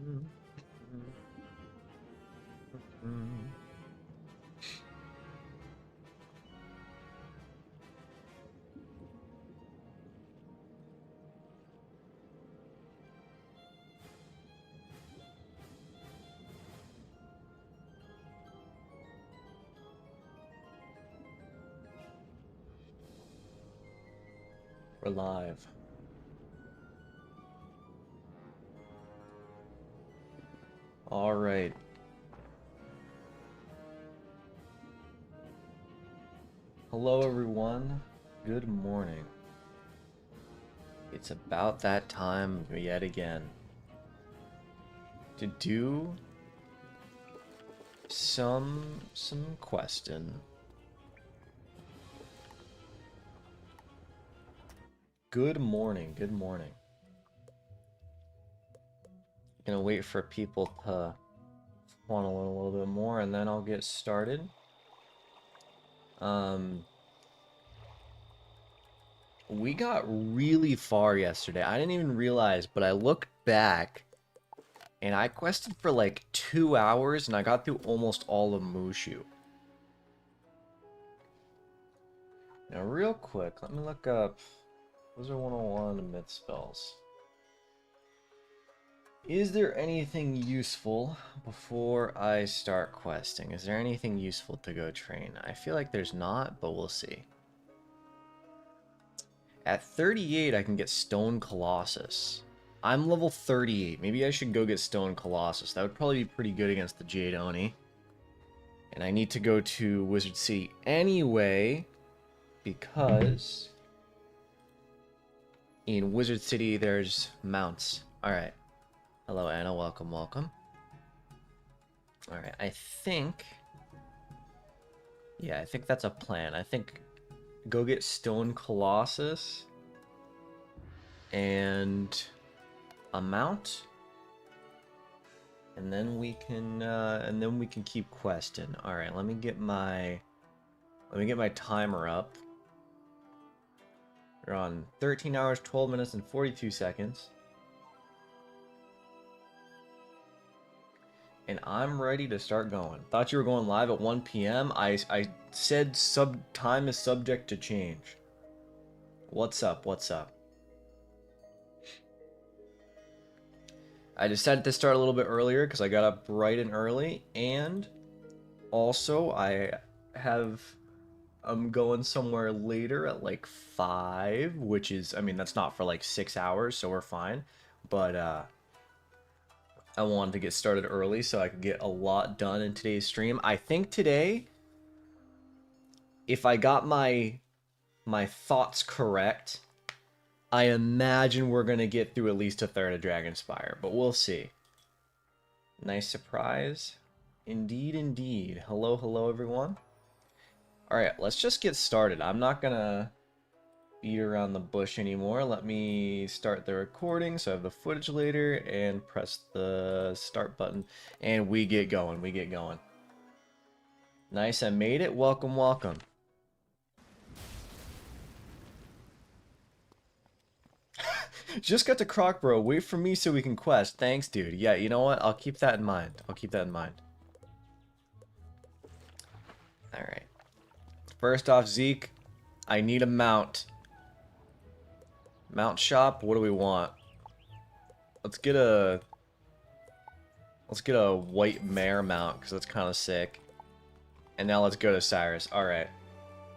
We're live. All right. Hello, everyone. Good morning. It's about that time yet again to do some questing. Good morning. Good morning. Gonna wait for people to want to learn a little bit more, and then I'll get started. We got really far yesterday. I didn't even realize, but I looked back, and I quested for like 2 hours, and I got through almost all of Mushu. Now, real quick, let me look up Wizard101 myth spells. Is there anything useful before I start questing? Is there anything useful to go train? I feel like there's not, but we'll see. At 38, I can get Stone Colossus. I'm level 38. Maybe I should go get Stone Colossus. That would probably be pretty good against the Jade Oni. And I need to go to Wizard City anyway, because in Wizard City there's mounts. Alright. Hello, Anna. Welcome, welcome. Alright, I think... yeah, I think that's a plan. I think go get Stone Colossus and a mount, and then we can keep questing. Alright, let me get my timer up. We're on 13 hours, 12 minutes, and 42 seconds. And I'm ready to start going. Thought you were going live at 1 p.m. I said time is subject to change. What's up? What's up? I decided to start a little bit earlier because I got up bright and early, and also I'm going somewhere later at like 5, which is, I mean, that's not for like 6 hours, so we're fine. But I wanted to get started early so I could get a lot done in today's stream. I think today, if I got my thoughts correct, I imagine we're going to get through at least a third of Dragonspyre, but we'll see. Nice surprise. Indeed, indeed. Hello, hello, everyone. Alright, let's just get started. I'm not going to beat around the bush anymore. Let me start the recording so I have the footage later, and press the start button, and we get going. We get going. Nice, I made it. Welcome, welcome. Just got to Croc, bro. Wait for me so we can quest. Thanks, dude. Yeah, you know what? I'll keep that in mind. I'll keep that in mind. Alright. First off, Zeke, I need a mount. Mount shop, what do we want? Let's get a white mare mount, because that's kind of sick. And now let's go to Cyrus. Alright.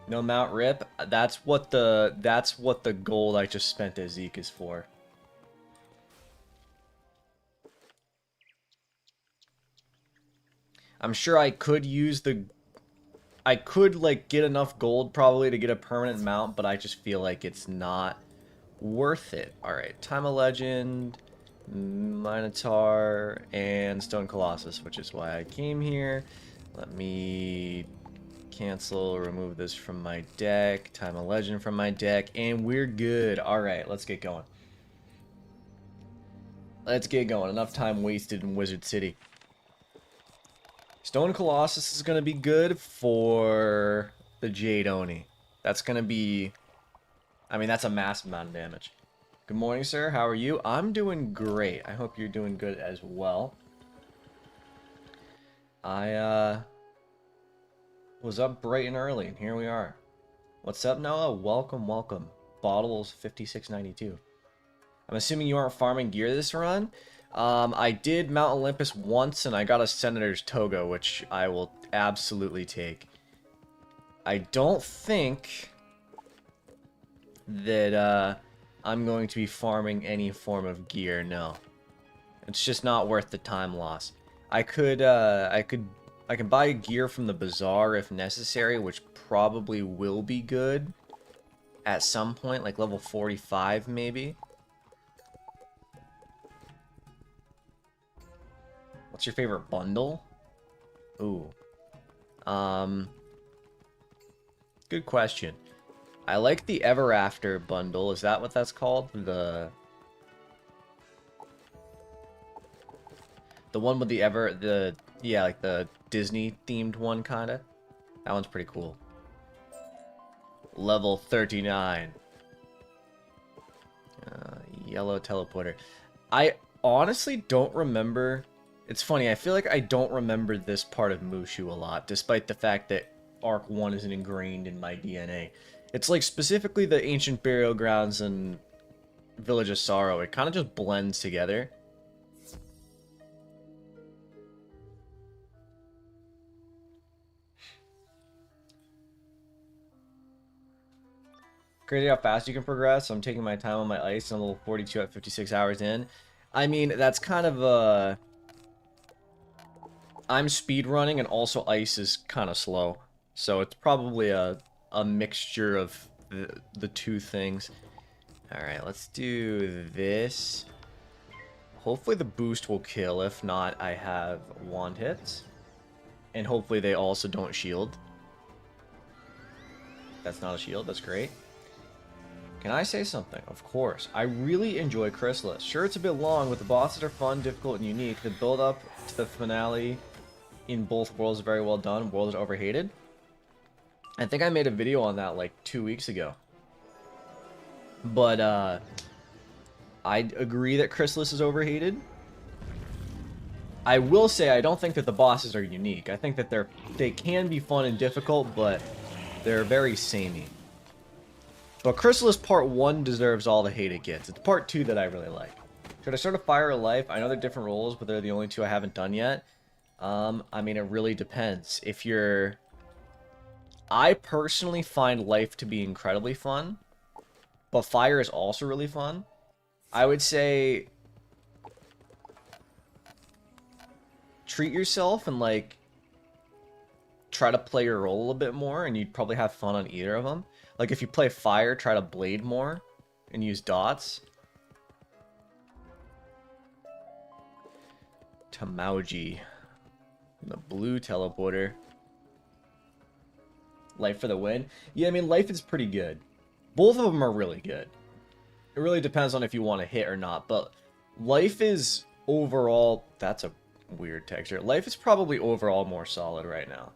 No mount rip. That's what the gold I just spent as Zeke is for. I'm sure I could use I could like get enough gold probably to get a permanent mount, but I just feel like it's not worth it. Alright, Time of Legend, Minotaur, and Stone Colossus, which is why I came here. Let me cancel, remove this from my deck, Time of Legend from my deck, and we're good. Alright, let's get going. Let's get going. Enough time wasted in Wizard City. Stone Colossus is going to be good for the Jade Oni. That's going to be... I mean, that's a massive amount of damage. Good morning, sir. How are you? I'm doing great. I hope you're doing good as well. I was up bright and early, and here we are. What's up, Noah? Welcome, welcome. Bottles 5692. I'm assuming you aren't farming gear this run. I did Mount Olympus once, and I got a Senator's Toga, which I will absolutely take. I don't think that I'm going to be farming any form of gear. No, it's just not worth the time loss. I can buy gear from the bazaar if necessary, which probably will be good at some point, like level 45 maybe. What's your favorite bundle? Ooh. Good question. I like the Ever After bundle. Is that what that's called? The one with yeah, like the Disney themed one kinda. That one's pretty cool. Level 39. Yellow teleporter. I honestly don't remember. It's funny, I feel like I don't remember this part of Mushu a lot, despite the fact that Arc 1 isn't ingrained in my DNA. It's like specifically the Ancient Burial Grounds and Village of Sorrow. It kind of just blends together. Crazy how fast you can progress. I'm taking my time on my ice and level 42 at 56 hours in. I mean, that's kind of a... I'm speed running, and also ice is kind of slow. So it's probably a mixture of the two things. Alright, let's do this. Hopefully the boost will kill. If not, I have wand hits. And hopefully they also don't shield. That's not a shield, that's great. Can I say something? Of course. I really enjoy Chrysalis. Sure, it's a bit long, but the bosses are fun, difficult, and unique. The build up to the finale in both worlds is very well done. World is overhated. I think I made a video on that like 2 weeks ago. But I agree that Chrysalis is overhated. I will say I don't think that the bosses are unique. I think that they can be fun and difficult, but they're very samey. But Chrysalis Part 1 deserves all the hate it gets. It's Part 2 that I really like. Should I start a Fire or Life? I know they're different roles, but they're the only two I haven't done yet. I mean, it really depends. If you're... I personally find Life to be incredibly fun, but Fire is also really fun. I would say... treat yourself and, like, try to play your role a little bit more, and you'd probably have fun on either of them. Like, if you play Fire, try to blade more and use dots. Tamauji. The blue teleporter. Life for the win. Yeah, I mean, Life is pretty good. Both of them are really good. It really depends on if you want to hit or not, but Life is overall... That's a weird texture. Life is probably overall more solid right now.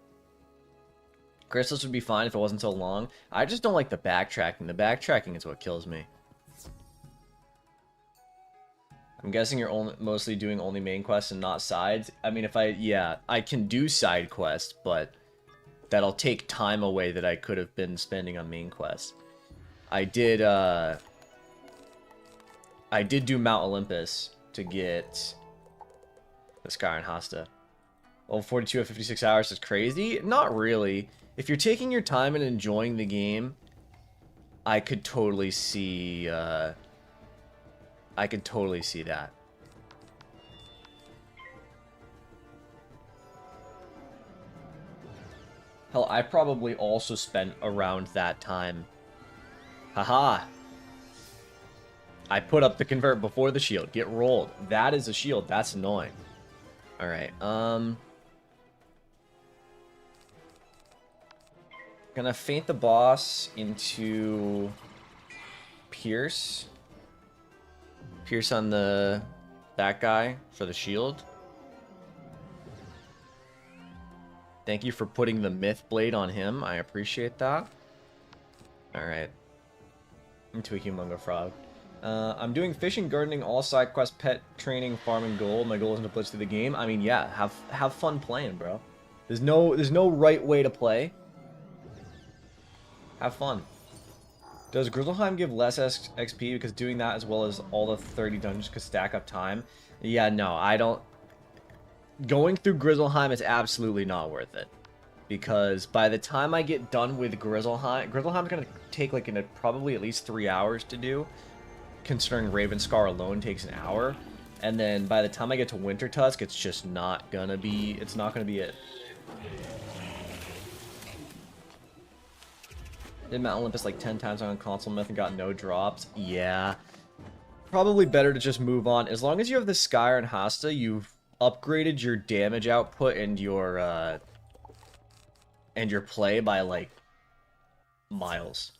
Chrysalis would be fine if it wasn't so long. I just don't like the backtracking. The backtracking is what kills me. I'm guessing you're mostly doing only main quests and not sides. I mean, yeah, I can do side quests, but that'll take time away that I could have been spending on main quests. I did do Mount Olympus to get the Sky and Hasta. Well, 42 at 56 hours is crazy? Not really. If you're taking your time and enjoying the game, I could totally see that. Hell, I probably also spent around that time. Haha. I put up the convert before the shield. Get rolled. That is a shield. That's annoying. Alright, gonna feint the boss into Pierce. Pierce on that guy for the shield. Thank you for putting the Myth Blade on him. I appreciate that. Alright. Into a Humongo Frog. I'm doing fishing, gardening, all side quests, pet training, farming gold. My goal isn't to blitz through the game. I mean, yeah, have fun playing, bro. There's no right way to play. Have fun. Does Grizzleheim give less XP because doing that as well as all the 30 dungeons could stack up time? Yeah, no, I don't. Going through Grizzleheim is absolutely not worth it. Because by the time I get done with Grizzleheim's going to take like probably at least 3 hours to do. Considering Ravenscar alone takes an hour. And then by the time I get to Wintertusk, it's just not going to be, it's not going to be it. Did Mount Olympus like 10 times on console myth and got no drops? Yeah. Probably better to just move on. As long as you have the Skyer and Hasta, you've upgraded your damage output and your play by like miles.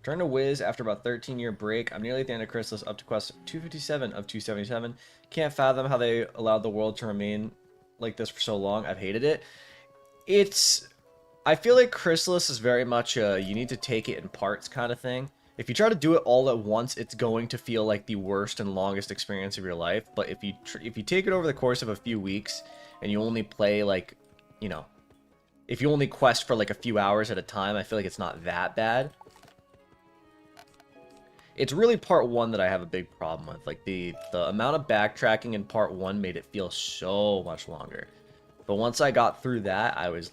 Trying to whiz after about 13-year break. I'm nearly at the end of Chrysalis, up to quest 257 of 277. Can't fathom how they allowed the world to remain like this for so long. I've hated it. I feel like Chrysalis is very much you need to take it in parts kind of thing. If you try to do it all at once, it's going to feel like the worst and longest experience of your life. But if you take it over the course of a few weeks and you only play like, you know, if you only quest for like a few hours at a time, I feel like it's not that bad. It's really part 1 that I have a big problem with. Like the amount of backtracking in part 1 made it feel so much longer. But once I got through that, I was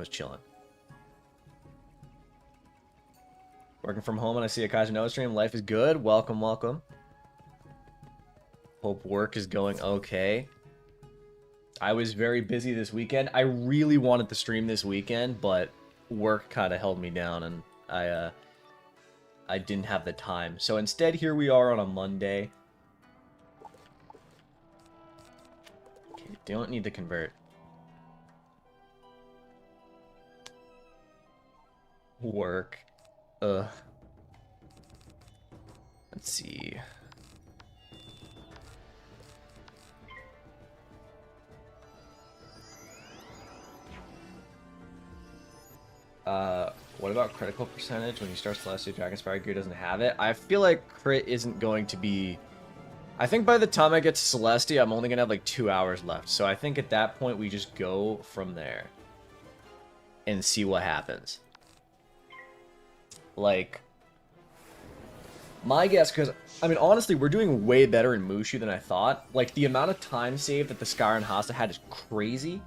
chilling. Working from home and I see a Kaiser no stream. Life is good. Welcome, welcome. Hope work is going okay. I was very busy this weekend. I really wanted to stream this weekend, but work kind of held me down and I didn't have the time. So instead, here we are on a Monday. Okay, don't need to convert. Work. Ugh. Let's see. What about critical percentage when you start Celestia? DRAGONSPYRE gear doesn't have it. I feel like crit isn't going to be... I think by the time I get to Celestia, I'm only going to have like 2 hours left. So I think at that point, we just go from there. And see what happens. Like... My guess, because, I mean, honestly, we're doing way better in Mushu than I thought. Like, the amount of time saved that the Skyer and Hasta had is crazy.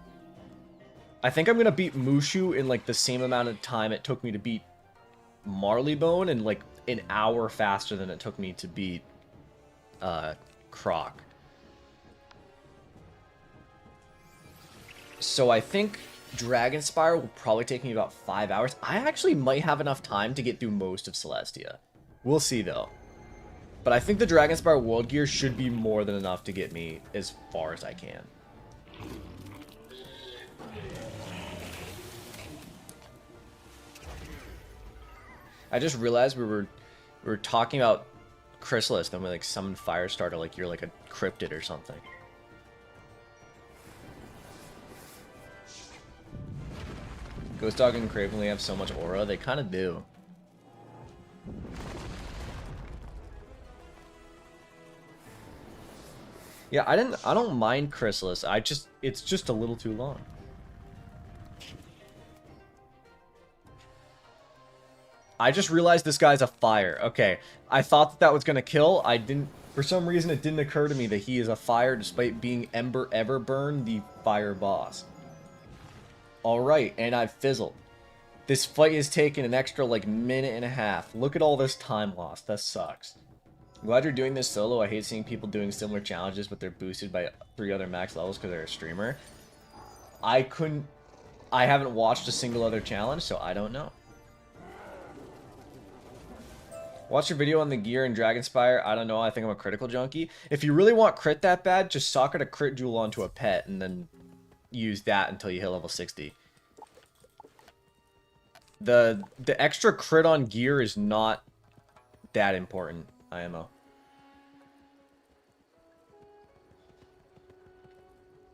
I think I'm going to beat Mushu in, like, the same amount of time it took me to beat Marleybone and, like, an hour faster than it took me to beat, Croc. So I think DRAGONSPYRE will probably take me about 5 hours. I actually might have enough time to get through most of Celestia. We'll see, though. But I think the DRAGONSPYRE World Gear should be more than enough to get me as far as I can. I just realized we were talking about Chrysalis, then we like summoned Firestarter like you're like a cryptid or something. Ghost Dog and Cravenly have so much aura, they kind of do. Yeah, I don't mind Chrysalis. It's just a little too long. I just realized this guy's a fire. Okay, I thought that was gonna kill. I didn't. For some reason, it didn't occur to me that he is a fire, despite being Ember Everburn, the fire boss. All right, and I've fizzled. This fight has taken an extra like minute and a half. Look at all this time lost. That sucks. I'm glad you're doing this solo. I hate seeing people doing similar challenges, but they're boosted by 3 other max levels because they're a streamer. I haven't watched a single other challenge, so I don't know. Watch your video on the gear in DRAGONSPYRE. I don't know. I think I'm a critical junkie. If you really want crit that bad, just socket a crit jewel onto a pet and then use that until you hit level 60. The extra crit on gear is not that important, IMO.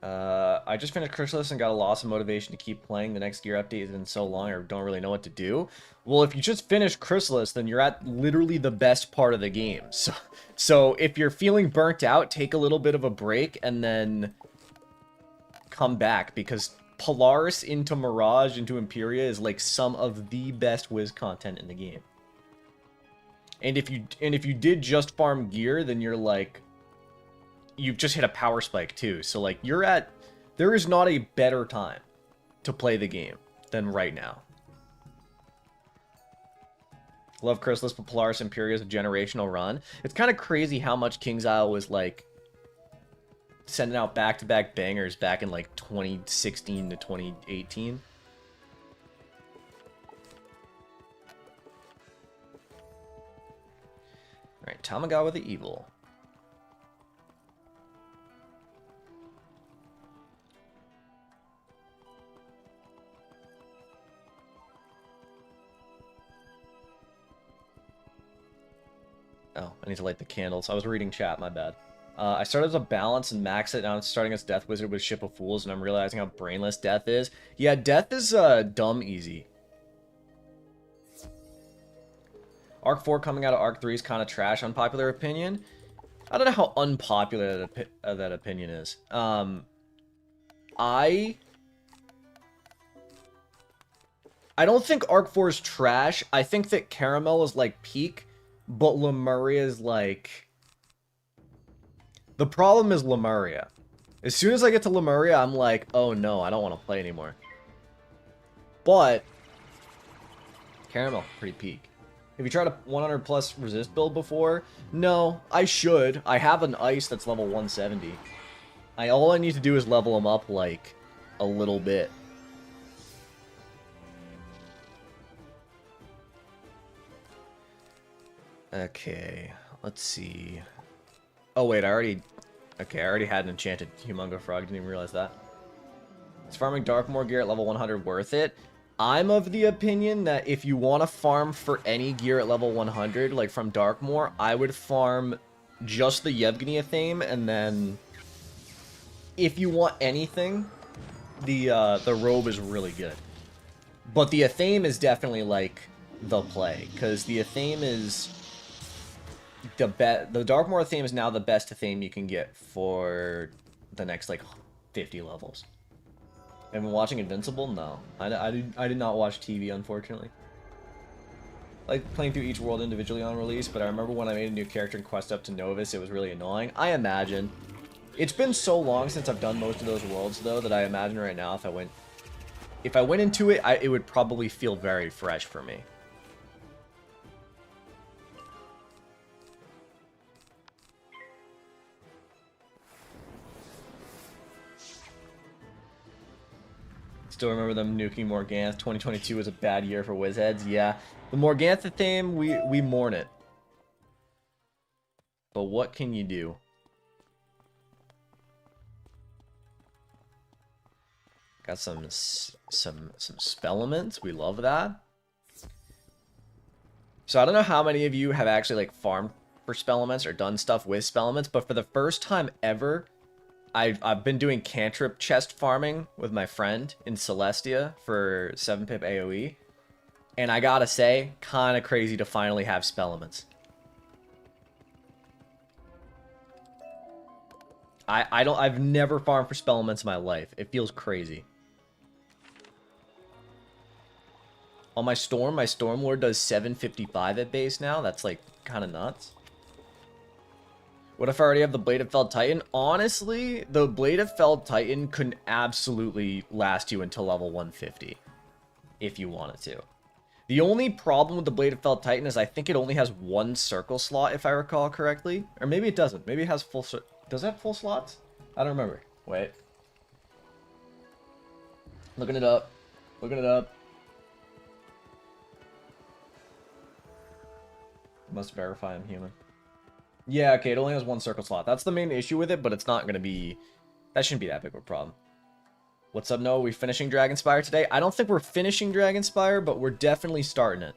I just finished Chrysalis and got a loss of motivation to keep playing. The next gear update has been so long, I don't really know what to do. Well, if you just finished Chrysalis, then you're at literally the best part of the game. So if you're feeling burnt out, take a little bit of a break and then come back, because Polaris into Mirage into Imperia is like some of the best Wiz content in the game. And if you did just farm gear, then you're like, you've just hit a power spike too. So like there is not a better time to play the game than right now. Love Chrysalis, but Polaris Imperia is a generational run. It's kind of crazy how much King's Isle was like sending out back-to-back bangers back in like 2016 to 2018. Alright, Tamagawa the Evil. Oh, I need to light the candles. I was reading chat, my bad. I started as a balance and max it. Now I'm starting as Death Wizard with Ship of Fools, and I'm realizing how brainless Death is. Yeah, Death is dumb easy. Arc 4 coming out of Arc 3 is kind of trash, unpopular opinion. I don't know how unpopular that opinion is. I don't think Arc 4 is trash. I think that Caramel is like peak, but Lemuria is like... The problem is Lemuria. As soon as I get to Lemuria, I'm like, oh no, I don't want to play anymore. But Caramel, pretty peak. Have you tried a 100 plus resist build before? No, I should. I have an ice that's level 170. All I need to do is level him up like a little bit. Okay, let's see. Oh wait, I already had an enchanted Humungo Frog, didn't even realize that. Is farming Darkmoor gear at level 100 worth it? I'm of the opinion that if you want to farm for any gear at level 100, like from Darkmoor, I would farm just the Yevgenia theme, and then if you want anything, the robe is really good. But the Athame is definitely like the play, because the Athame is the Darkmoor Athame is now the best Athame you can get for the next like 50 levels. Have been watching Invincible? No. I did not watch TV, unfortunately. I like playing through each world individually on release, but I remember when I made a new character in Quest Up to Novus, it was really annoying. I imagine. It's been so long since I've done most of those worlds, though, that I imagine right now if I went into it, it would probably feel very fresh for me. Still remember them nuking Morganth. 2022 was a bad year for Wizheads. Yeah, the Morgantha theme, we mourn it. But what can you do? Got some Spellements. We love that. So I don't know how many of you have actually like farmed for Spellements or done stuff with Spellements, but for the first time ever, I've been doing cantrip chest farming with my friend in Celestia for 7-pip AoE. And I gotta say, kind of crazy to finally have Spellements. I've never farmed for Spellements in my life. It feels crazy. On my Storm Lord does 755 at base now. That's like kind of nuts. What if I already have the Blade of Felled Titan? Honestly, the Blade of Felled Titan could absolutely last you until level 150. If you wanted to. The only problem with the Blade of Felled Titan is I think it only has one circle slot, if I recall correctly. Or maybe it doesn't. Maybe it has full... Does it have full slots? I don't remember. Wait. Looking it up. Looking it up. Must verify I'm human. Yeah, okay, it only has one circle slot. That's the main issue with it, but it's not going to be... That shouldn't be that big of a problem. What's up, Noah? Are we finishing Dragonspyre today? I don't think we're finishing Dragonspyre, but we're definitely starting it.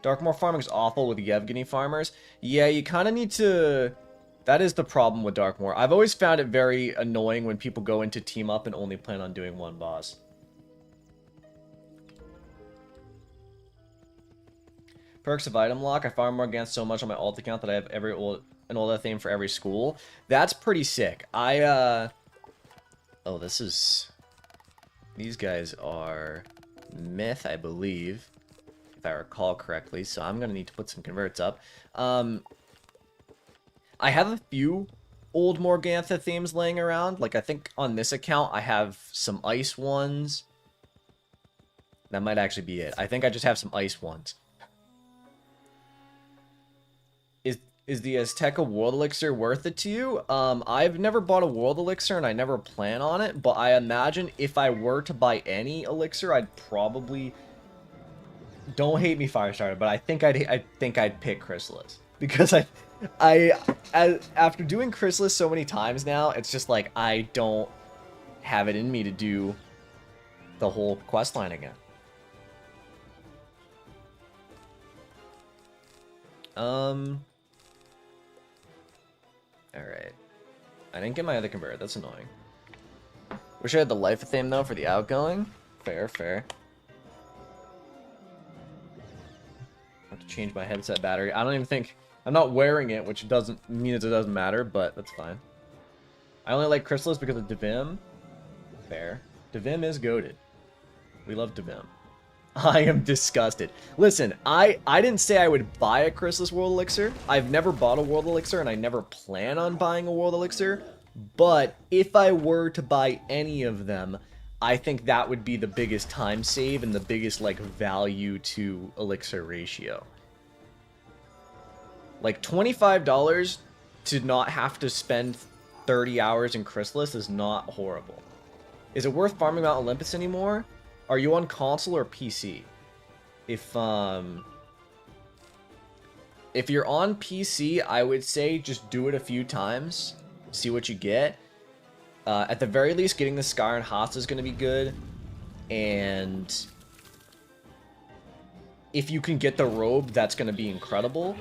Darkmoor farming is awful with Yevgeny farmers. Yeah, you kind of need to... That is the problem with Darkmoor. I've always found it very annoying when people go into team up and only plan on doing one boss. Perks of item lock. I farm more against so much on my alt account that I have an old theme for every school. That's pretty sick. Oh, this is... These guys are myth, I believe, if I recall correctly. So I'm going to need to put some converts up. I have a few old Morgantha themes laying around. Like, I think on this account, I have some ice ones. That might actually be it. I think I just have some ice ones. Is the Azteca World Elixir worth it to you? I've never bought a World Elixir, and I never plan on it. But I imagine if I were to buy any Elixir, I'd probably... Don't hate me, Firestarter, but I think I'd pick Chrysalis. Because after doing Chrysalis so many times now, it's just like I don't have it in me to do the whole quest line again. Alright. I didn't get my other converter, that's annoying. Wish I had the life theme though for the outgoing. Fair, fair. I have to change my headset battery. I don't even think... I'm not wearing it, which doesn't mean it doesn't matter, but that's fine. I only like Chrysalis because of Devim. Fair. Devim is goated. We love Devim. I am disgusted. Listen, I didn't say I would buy a Chrysalis World Elixir. I've never bought a World Elixir, and I never plan on buying a World Elixir. But if I were to buy any of them, I think that would be the biggest time save and the biggest, like, value to Elixir ratio. Like, $25 to not have to spend 30 hours in Chrysalis is not horrible. Is it worth farming Mount Olympus anymore? Are you on console or PC? If you're on PC, I would say just do it a few times. See what you get. At the very least, getting the Scar and Haas is going to be good. And if you can get the robe, that's going to be incredible.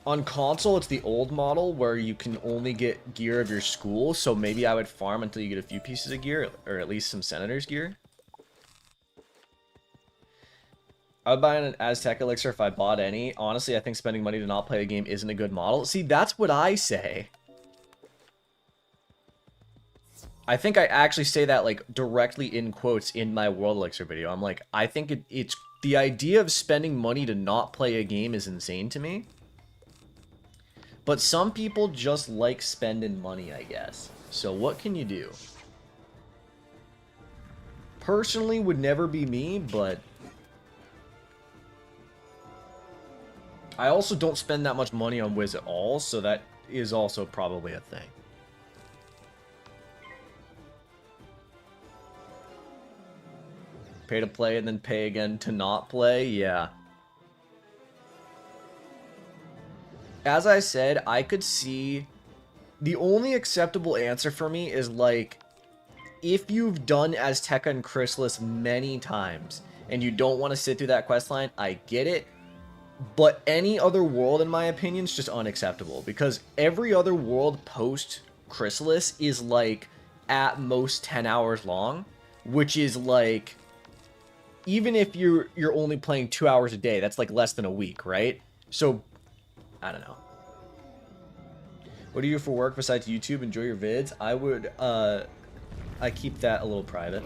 On console, it's the old model where you can only get gear of your school, so maybe I would farm until you get a few pieces of gear, or at least some Senator's gear. I would buy an Aztec Elixir if I bought any. Honestly, I think spending money to not play a game isn't a good model. See, that's what I say. I think I actually say that, like, directly in quotes in my World Elixir video. I'm like, I think it's... The idea of spending money to not play a game is insane to me. But some people just like spending money, I guess. So what can you do? Personally, would never be me, but... I also don't spend that much money on Wiz at all, so that is also probably a thing. Pay to play and then pay again to not play? Yeah. As I said, I could see... The only acceptable answer for me is, like, if you've done Azteca and Chrysalis many times, and you don't want to sit through that questline, I get it. But any other world, in my opinion, is just unacceptable. Because every other world post-Chrysalis is, like, at most 10 hours long. Which is, like... Even if you're only playing 2 hours a day, that's, like, less than a week, right? So... I don't know. What do you do for work besides YouTube? Enjoy your vids? I would, I keep that a little private.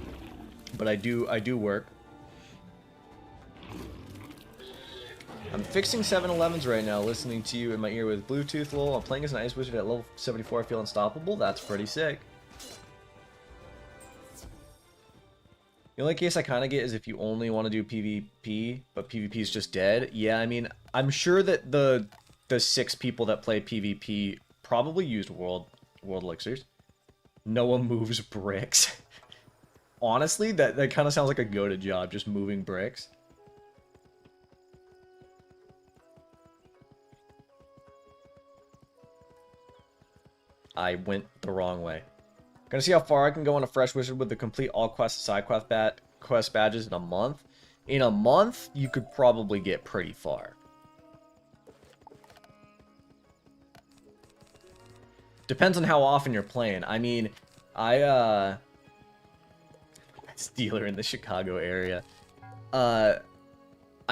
But I do work. I'm fixing 7-Elevens right now, listening to you in my ear with Bluetooth, lol. I'm playing as an Ice Wizard at level 74, I feel unstoppable. That's pretty sick. The only case I kind of get is if you only want to do PvP, but PvP is just dead. Yeah, I mean, I'm sure that the 6 people that play PvP probably used World Elixirs. Noah moves bricks. Honestly, that kind of sounds like a go-to job, just moving bricks. I went the wrong way. Gonna see how far I can go on a fresh wizard with the complete all quest side quest badges in a month. In a month, you could probably get pretty far. Depends on how often you're playing. I mean, dealer in the Chicago area. I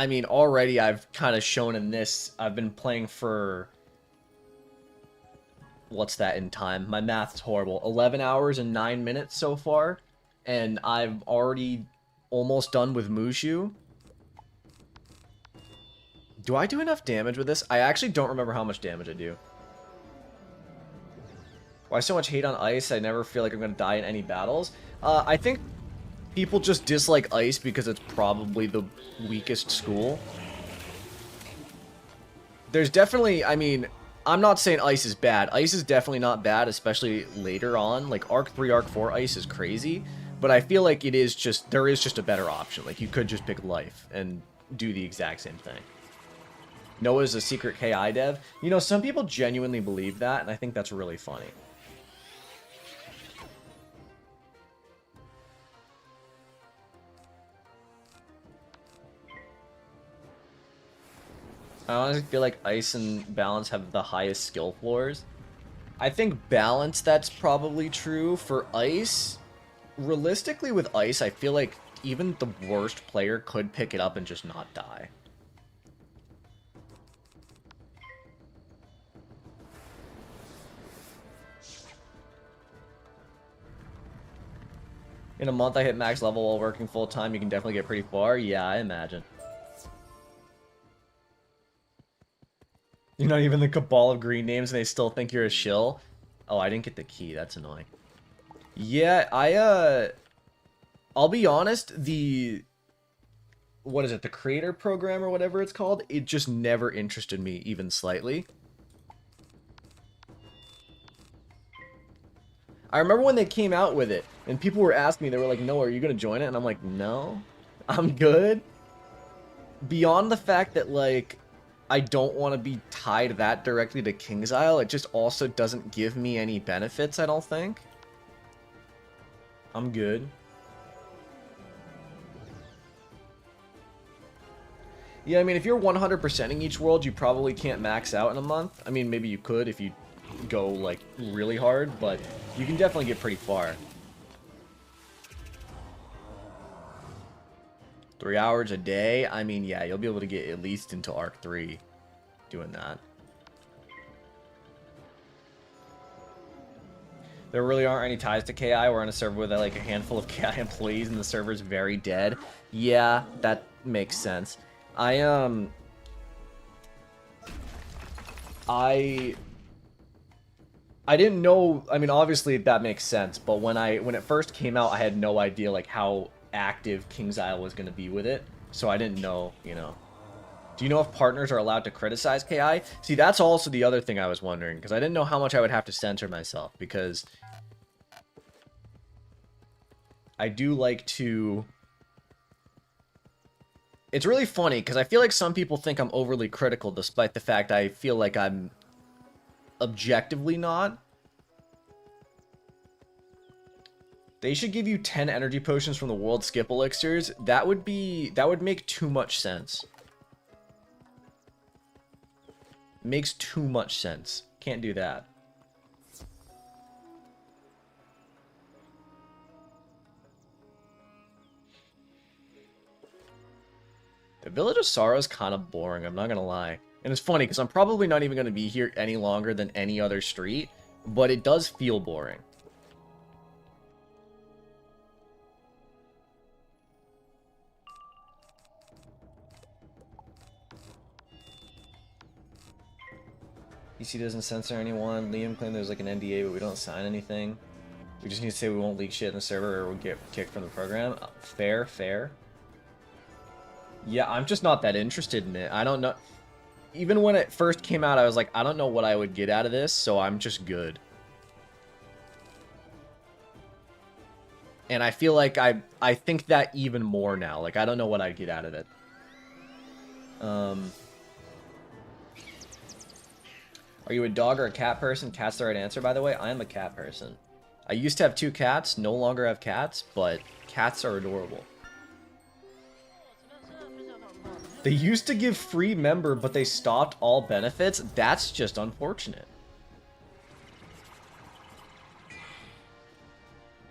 mean, already I've kind of shown in this, I've been playing for, what's that in time? My math's horrible. 11 hours and 9 minutes so far, and I've already almost done with Mushu. Do I do enough damage with this? I actually don't remember how much damage I do. Why so much hate on ice? I never feel like I'm going to die in any battles. I think people just dislike ice because it's probably the weakest school. There's definitely, I mean, I'm not saying ice is bad. Ice is definitely not bad, especially later on. Like, Arc 3, Arc 4 ice is crazy. But I feel like it is just, there is just a better option. Like, you could just pick life and do the exact same thing. Noah's a secret KI dev. You know, some people genuinely believe that, and I think that's really funny. I honestly feel like Ice and Balance have the highest skill floors. I think Balance, that's probably true. For Ice, realistically with Ice, I feel like even the worst player could pick it up and just not die. In a month, I hit max level while working full-time. You can definitely get pretty far. Yeah, I imagine. You're not even the cabal of green names and they still think you're a shill? Oh, I didn't get the key. That's annoying. Yeah, I'll be honest, what is it, the creator program or whatever it's called, it just never interested me even slightly. I remember when they came out with it, and people were asking me, they were like, no, are you going to join it? And I'm like, no, I'm good. Beyond the fact that, like, I don't want to be tied that directly to King's Isle, it just also doesn't give me any benefits, I don't think. I'm good. Yeah, I mean, if you're 100%ing each world, you probably can't max out in a month. I mean, maybe you could if you go, like, really hard, but you can definitely get pretty far. 3 hours a day? I mean, yeah, you'll be able to get at least into Arc 3 doing that. There really aren't any ties to KI. We're on a server with like a handful of KI employees and the server's very dead. Yeah, that makes sense. I didn't know, I mean, obviously that makes sense, but when it first came out, I had no idea like how active King's Isle was going to be with it, so I didn't know, you know. Do you know if partners are allowed to criticize KI? See, that's also the other thing I was wondering, because I didn't know how much I would have to censor myself, because I do like to... It's really funny, because I feel like some people think I'm overly critical, despite the fact I feel like I'm objectively not. They should give you 10 energy potions from the world skip elixirs. That would make too much sense. Makes too much sense. Can't do that. The Village of Sorrow is kind of boring, I'm not gonna lie. And it's funny, because I'm probably not even going to be here any longer than any other street, but it does feel boring. EC doesn't censor anyone. Liam claimed there's like an NDA, but we don't sign anything. We just need to say we won't leak shit in the server or we'll get kicked from the program. Fair, fair. Yeah, I'm just not that interested in it. I don't know. Even when it first came out, I was like, I don't know what I would get out of this, so I'm just good. And I feel like I think that even more now. Like, I don't know what I'd get out of it. Are you a dog or a cat person? Cat's the right answer, by the way. I am a cat person. I used to have 2 cats, no longer have cats, but cats are adorable. They used to give free member, but they stopped all benefits. That's just unfortunate.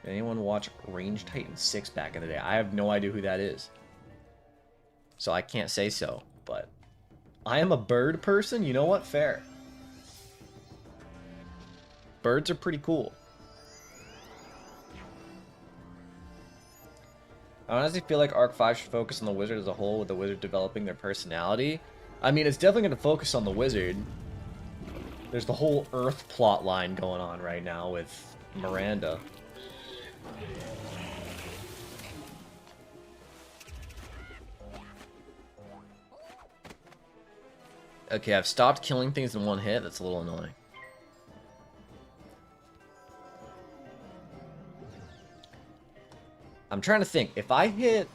Did anyone watch Range Titan 6 back in the day? I have no idea who that is. So I can't say so, but I am a bird person. You know what? Fair. Birds are pretty cool. I honestly feel like Arc 5 should focus on the wizard as a whole, with the wizard developing their personality. I mean, it's definitely going to focus on the wizard. There's the whole Earth plot line going on right now with Miranda. Okay, I've stopped killing things in one hit. That's a little annoying. I'm trying to think. If I hit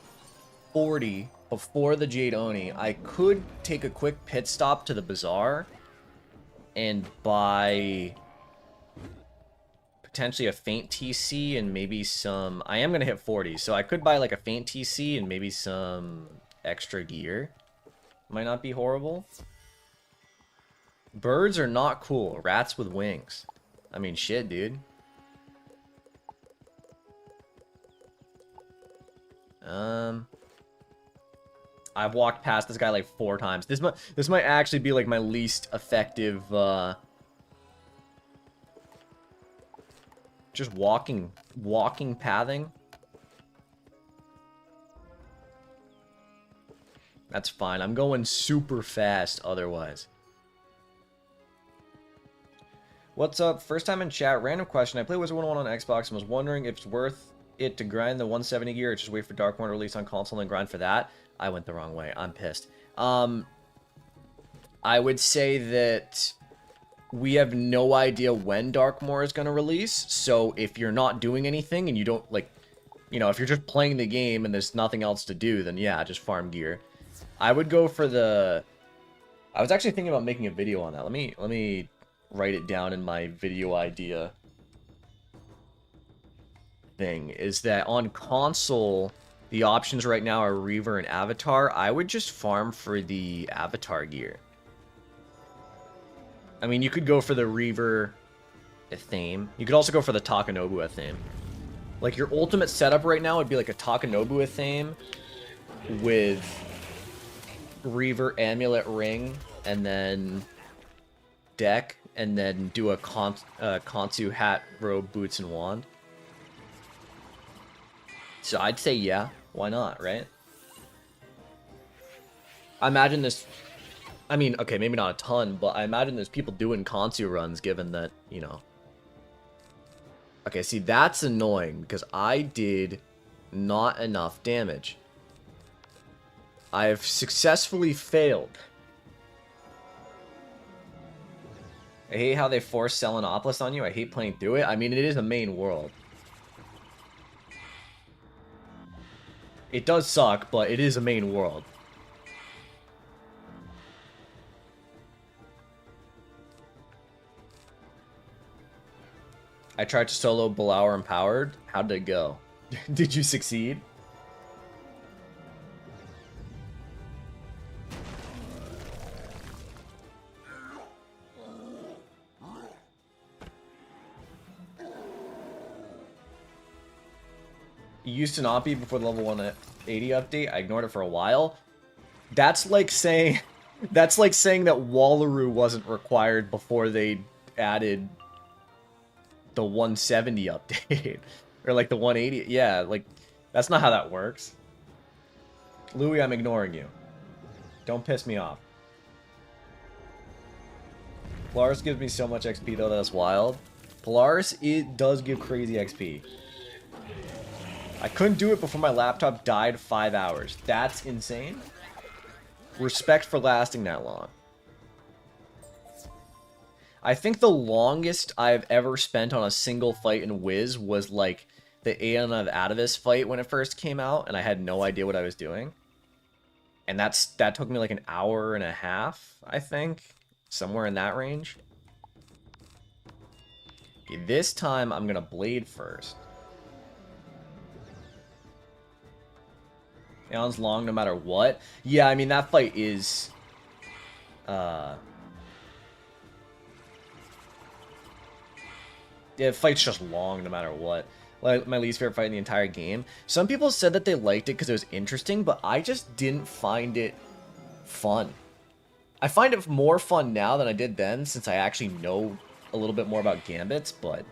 40 before the Jade Oni, I could take a quick pit stop to the bazaar and buy potentially a faint TC and maybe some... I am going to hit 40, so I could buy like a faint TC and maybe some extra gear. Might not be horrible. Birds are not cool. Rats with wings. I mean, shit, dude. I've walked past this guy like 4 times. This might actually be like my least effective, just walking pathing. That's fine. I'm going super fast otherwise. What's up? First time in chat. Random question. I play Wizard101 on Xbox and was wondering if it's worth it to grind the 170 gear or just wait for Dark One to release on console and grind for that. I went the wrong way. I'm pissed. I would say that we have no idea when Darkmoor is going to release. So if you're not doing anything and you don't, like, you know, if you're just playing the game and there's nothing else to do, then yeah, just farm gear. I would go for the... I was actually thinking about making a video on that. Let me write it down in my video idea thing. Is that on console, the options right now are Reaver and Avatar. I would just farm for the Avatar gear. I mean, you could go for the Reaver theme. You could also go for the Takanobu theme. Like, your ultimate setup right now would be like a Takanobu theme with Reaver Amulet Ring, and then deck, and then do a Kansu hat, robe, boots, and wand. So I'd say yeah, why not, right? I imagine this... I mean, okay, maybe not a ton, but I imagine there's people doing Kansu runs, given that, you know... Okay, see, that's annoying, because I did not enough damage. I've successfully failed. I hate how they force Selenopolis on you. I hate playing through it. I mean, it is a main world. It does suck, but it is a main world. I tried to solo Blower Empowered. How did it go? Did you succeed? You used to not be before the level 180 update. I ignored it for a while. That's like saying that Wallaroo wasn't required before they added the 170 update. Or like the 180. Yeah, like, that's not how that works. Louis, I'm ignoring you. Don't piss me off. Polaris gives me so much XP though, that's wild. Polaris, it does give crazy XP. I couldn't do it before my laptop died 5 hours. That's insane. Respect for lasting that long. I think the longest I've ever spent on a single fight in Wiz was like the Aeon of Atavis fight when it first came out, and I had no idea what I was doing. And that took me like an hour and a half, I think. Somewhere in that range. Okay, this time I'm gonna Blade first. Aeon's long no matter what. Yeah, I mean, that fight is... Yeah, the fight's just long no matter what. Like, my least favorite fight in the entire game. Some people said that they liked it because it was interesting, but I just didn't find it fun. I find it more fun now than I did then, since I actually know a little bit more about gambits, but...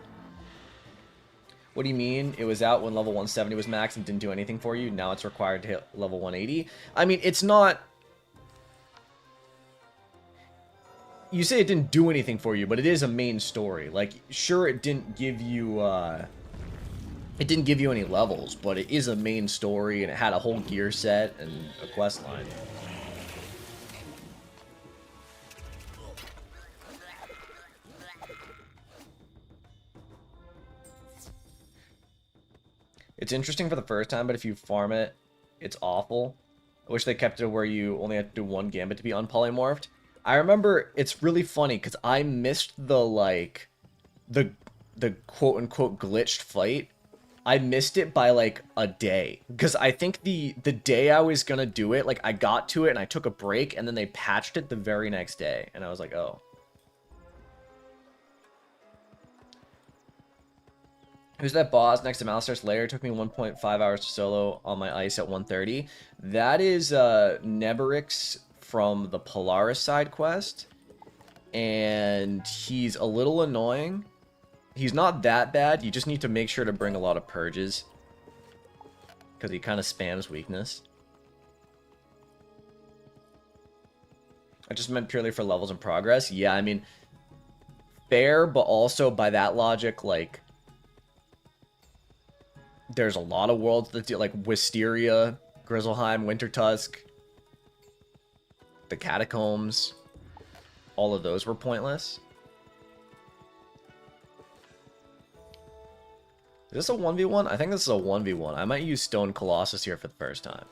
What do you mean? It was out when level 170 was max and didn't do anything for you. Now it's required to hit level 180. I mean, it's not... You say it didn't do anything for you, but it is a main story. Like, sure, it didn't give you, It didn't give you any levels, but it is a main story, and it had a whole gear set and a quest line. It's interesting for the first time, but if you farm it, it's awful. I wish they kept it where you only had to do one gambit to be unpolymorphed. I remember it's really funny because I missed the, like, the quote-unquote glitched fight. I missed it by, like, a day. Because I think the day I was gonna do it, like, I got to it and I took a break, and then they patched it the very next day. And I was like, oh. Who's that boss next to Malistair's Lair? It took me 1.5 hours to solo on my ice at 1:30. That is Neberix from the Polaris side quest. And he's a little annoying. He's not that bad. You just need to make sure to bring a lot of purges. Because he kind of spams weakness. I just meant purely for levels and progress. Yeah, I mean, fair, but also by that logic, like... There's a lot of worlds that do, like, Wisteria, Grizzleheim, Wintertusk, the Catacombs. All of those were pointless. Is this a 1v1? I think this is a 1v1. I might use Stone Colossus here for the first time.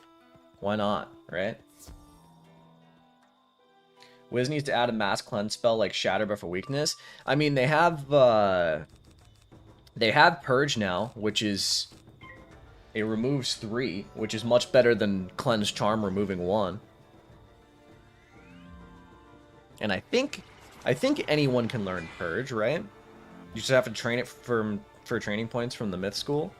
Why not, right? Wiz needs to add a mass cleanse spell like Shatter but for weakness. I mean, they have Purge now, which is... It removes 3, which is much better than Cleanse Charm removing 1. And I think anyone can learn Purge, right? You just have to train it for training points from the Myth School.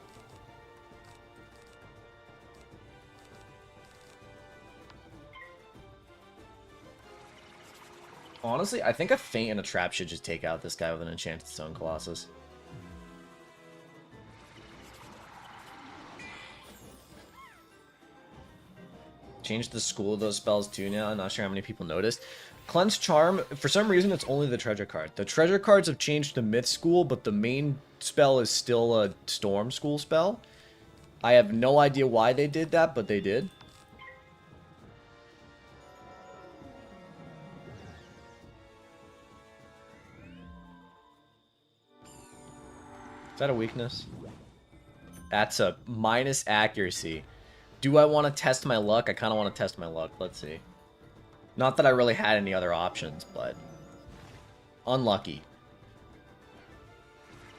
Honestly, I think a Feint and a Trap should just take out this guy with an Enchanted Stone Colossus. Changed the school of those spells too now. I'm not sure how many people noticed. Cleanse Charm, for some reason, it's only the treasure card. The treasure cards have changed to Myth School, but the main spell is still a Storm School spell. I have no idea why they did that, but they did. Is that a weakness? That's a minus accuracy. Do I want to test my luck? I kind of want to test my luck. Let's see. Not that I really had any other options, but... Unlucky.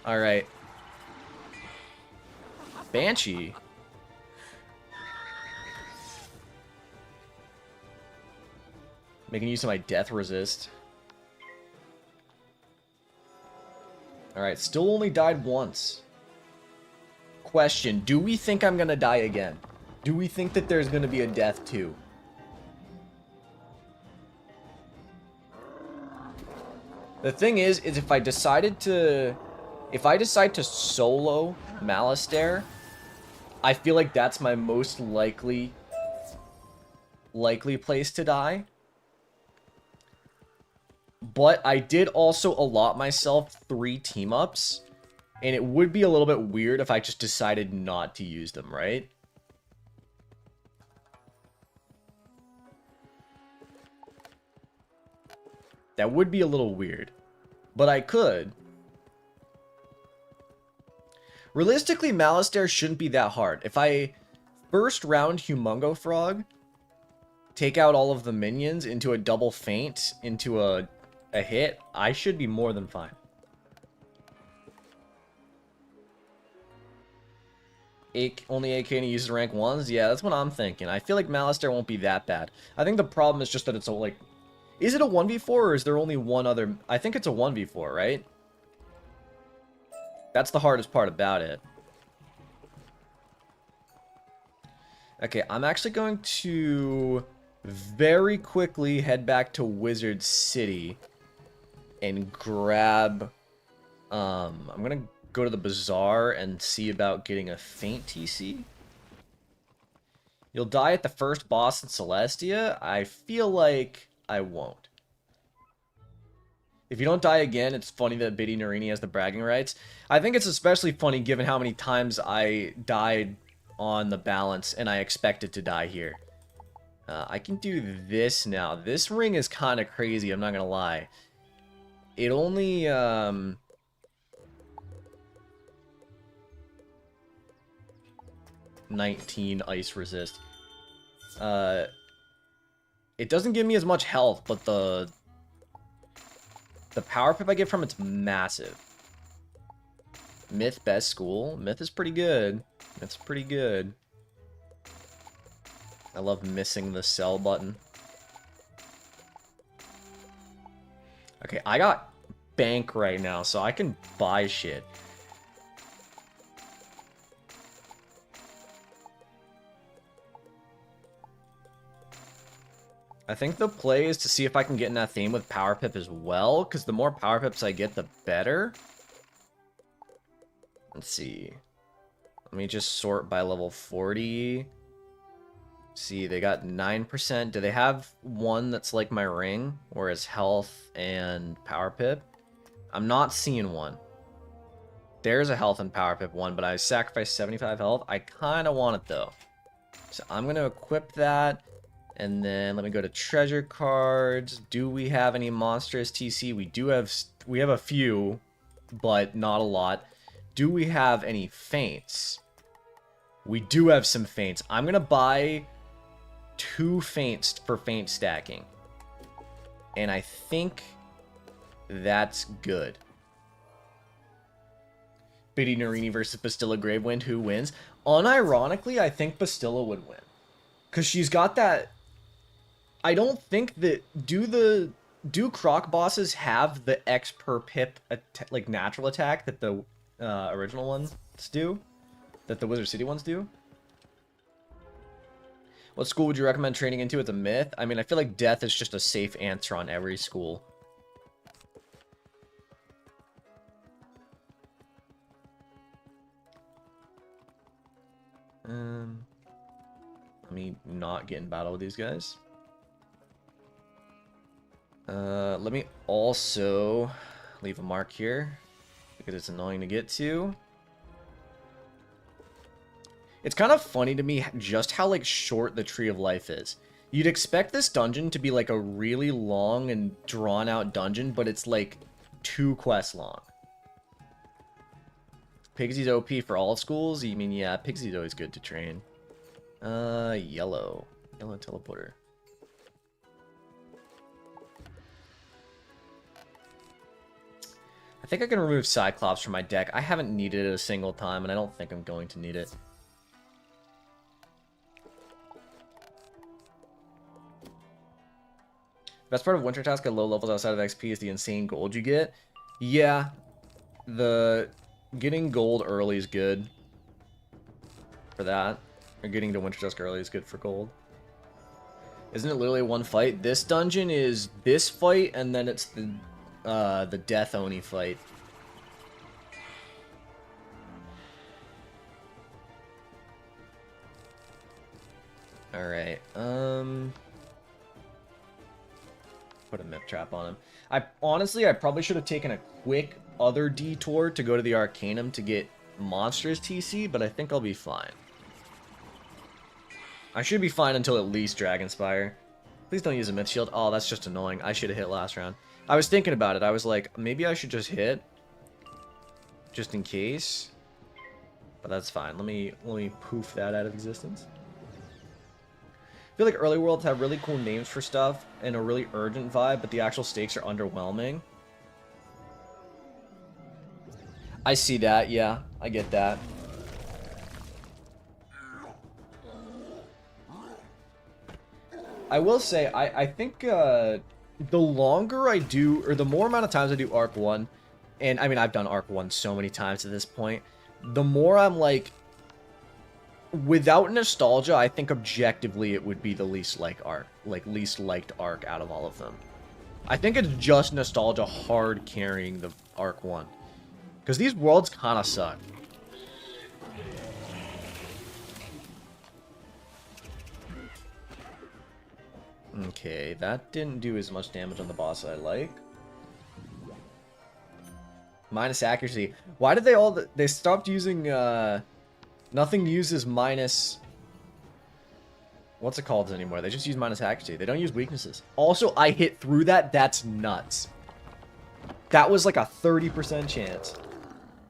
Alright. Banshee? Making use of my death resist. Alright, still only died once. Question, do we think I'm gonna die again? Do we think that there's gonna be a death too? The thing is if I decide to solo Malistair, I feel like that's my most likely place to die. But I did also allot myself 3 team-ups, and it would be a little bit weird if I just decided not to use them, right? That would be a little weird, but I could. Realistically, Malistair shouldn't be that hard. If I first round Humongo Frog, take out all of the minions into a double feint, into a hit, I should be more than fine. Only AK and he uses rank 1s? Yeah, that's what I'm thinking. I feel like Malistaire won't be that bad. I think the problem is just that it's a, like... Is it a 1v4 or is there only one other... I think it's a 1v4, right? That's the hardest part about it. Okay, I'm actually going to very quickly head back to Wizard City and grab... I'm gonna go to the bazaar and see about getting a feint TC. You'll die at the first boss in Celestia? I feel like I won't. If you don't die again, it's funny that Biddy Narini has the bragging rights. I think it's especially funny given how many times I died on the balance and I expected to die here. I can do this now. This ring is kind of crazy, I'm not gonna lie. It only, 19 ice resist. It doesn't give me as much health, but the power pip I get from it's massive. Myth best school. Myth is pretty good. It's pretty good. I love missing the sell button. Okay, I got bank right now, so I can buy shit. I think the play is to see if I can get in that theme with Power Pip as well, because the more Power Pips I get, the better. Let's see. Let me just sort by level 40. See, they got 9%. Do they have one that's like my ring, where it's health and Power Pip? I'm not seeing one. There's a health and Power Pip one, but I sacrificed 75 health. I kind of want it, though. So I'm going to equip that. And then let me go to treasure cards. Do we have any monstrous TC? We have a few, but not a lot. Do we have any feints? We do have some feints. I'm gonna buy 2 feints for feint stacking. And I think that's good. Biddy Narini versus Bastilla Gravewind, who wins? Unironically, I think Bastilla would win. Because she's got that... I don't think that... Do Croc bosses have the X per pip, like, natural attack that the original ones do? That the Wizard City ones do? What school would you recommend training into? It's a myth. I mean, I feel like death is just a safe answer on every school. Let me not get in battle with these guys. Let me also leave a mark here because it's annoying to get to. It's kind of funny to me just how, like, short the Tree of Life is. You'd expect this dungeon to be, like, a really long and drawn-out dungeon, but it's, like, 2 quests long. Pigsy's OP for all schools? You mean, yeah, Pigsy's always good to train. Yellow. Yellow teleporter. I think I can remove Cyclops from my deck. I haven't needed it a single time, and I don't think I'm going to need it. Best part of Winter Task at low levels outside of XP is the insane gold you get. Yeah, getting gold early is good for that. Or getting to Winter Task early is good for gold. Isn't it literally one fight? This dungeon is this fight, and then it's the Death Oni fight. Alright, put a myth trap on him. Honestly, I probably should have taken a quick other detour to go to the Arcanum to get monstrous TC, but I think I'll be fine. I should be fine until at least Dragonspyre. Please don't use a myth shield. Oh, that's just annoying. I should have hit last round. I was thinking about it. I was like, maybe I should just hit. Just in case. But that's fine. Let me poof that out of existence. I feel like early worlds have really cool names for stuff and a really urgent vibe, but the actual stakes are underwhelming. I see that, yeah. I get that. I will say, I think the longer I do, or the more amount of times I do Arc 1, and I mean, I've done Arc 1 so many times at this point, the more I'm like, without nostalgia, I think objectively it would be the least liked arc out of all of them. I think it's just nostalgia hard carrying the Arc 1. Because these worlds kind of suck. Okay, that didn't do as much damage on the boss as I like. Minus accuracy. Why did they stopped using, nothing uses minus... What's it called anymore? They just use minus accuracy. They don't use weaknesses. Also, I hit through that. That's nuts. That was like a 30% chance.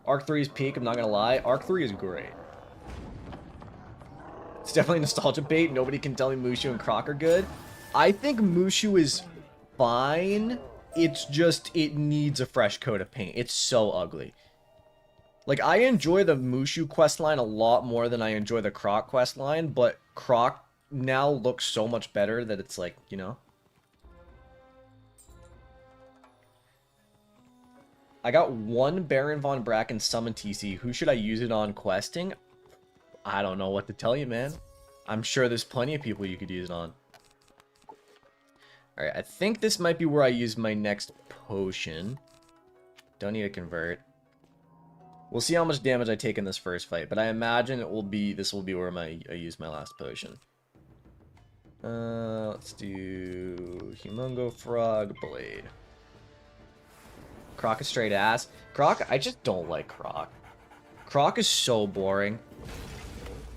Arc 3 is peak, I'm not gonna lie. Arc 3 is great. It's definitely nostalgia bait. Nobody can tell me Mushu and Croc are good. I think Mushu is fine. It's just, it needs a fresh coat of paint. It's so ugly. Like, I enjoy the Mushu questline a lot more than I enjoy the Croc questline, but Croc now looks so much better that it's like, you know. I got one Baron Von Bracken summon TC. Who should I use it on questing? I don't know what to tell you, man. I'm sure there's plenty of people you could use it on. Alright, I think this might be where I use my next potion. Don't need to convert. We'll see how much damage I take in this first fight, but I imagine this will be where I use my last potion. Let's do Humongo Frog Blade. Croc is straight ass. Croc, I just don't like Croc. Croc is so boring.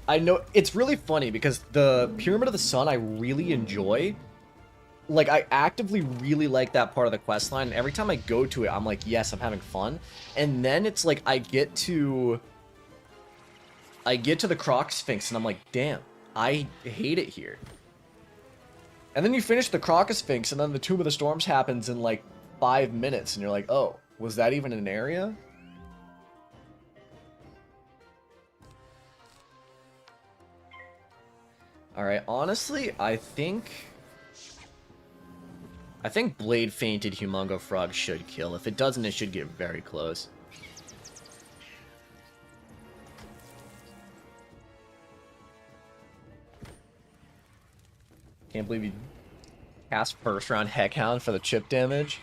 I know, it's really funny because the Pyramid of the Sun I really enjoy. Like, I actively really like that part of the questline, and every time I go to it, I'm like, yes, I'm having fun. And then it's like, I get to the Croc Sphinx, and I'm like, damn, I hate it here. And then you finish the Croc Sphinx, and then the Tomb of the Storms happens in like 5 minutes, and you're like, oh, was that even an area? Alright, honestly, I think Blade Fainted Humongo Frog should kill. If it doesn't, it should get very close. Can't believe you cast first round Heckhound for the chip damage.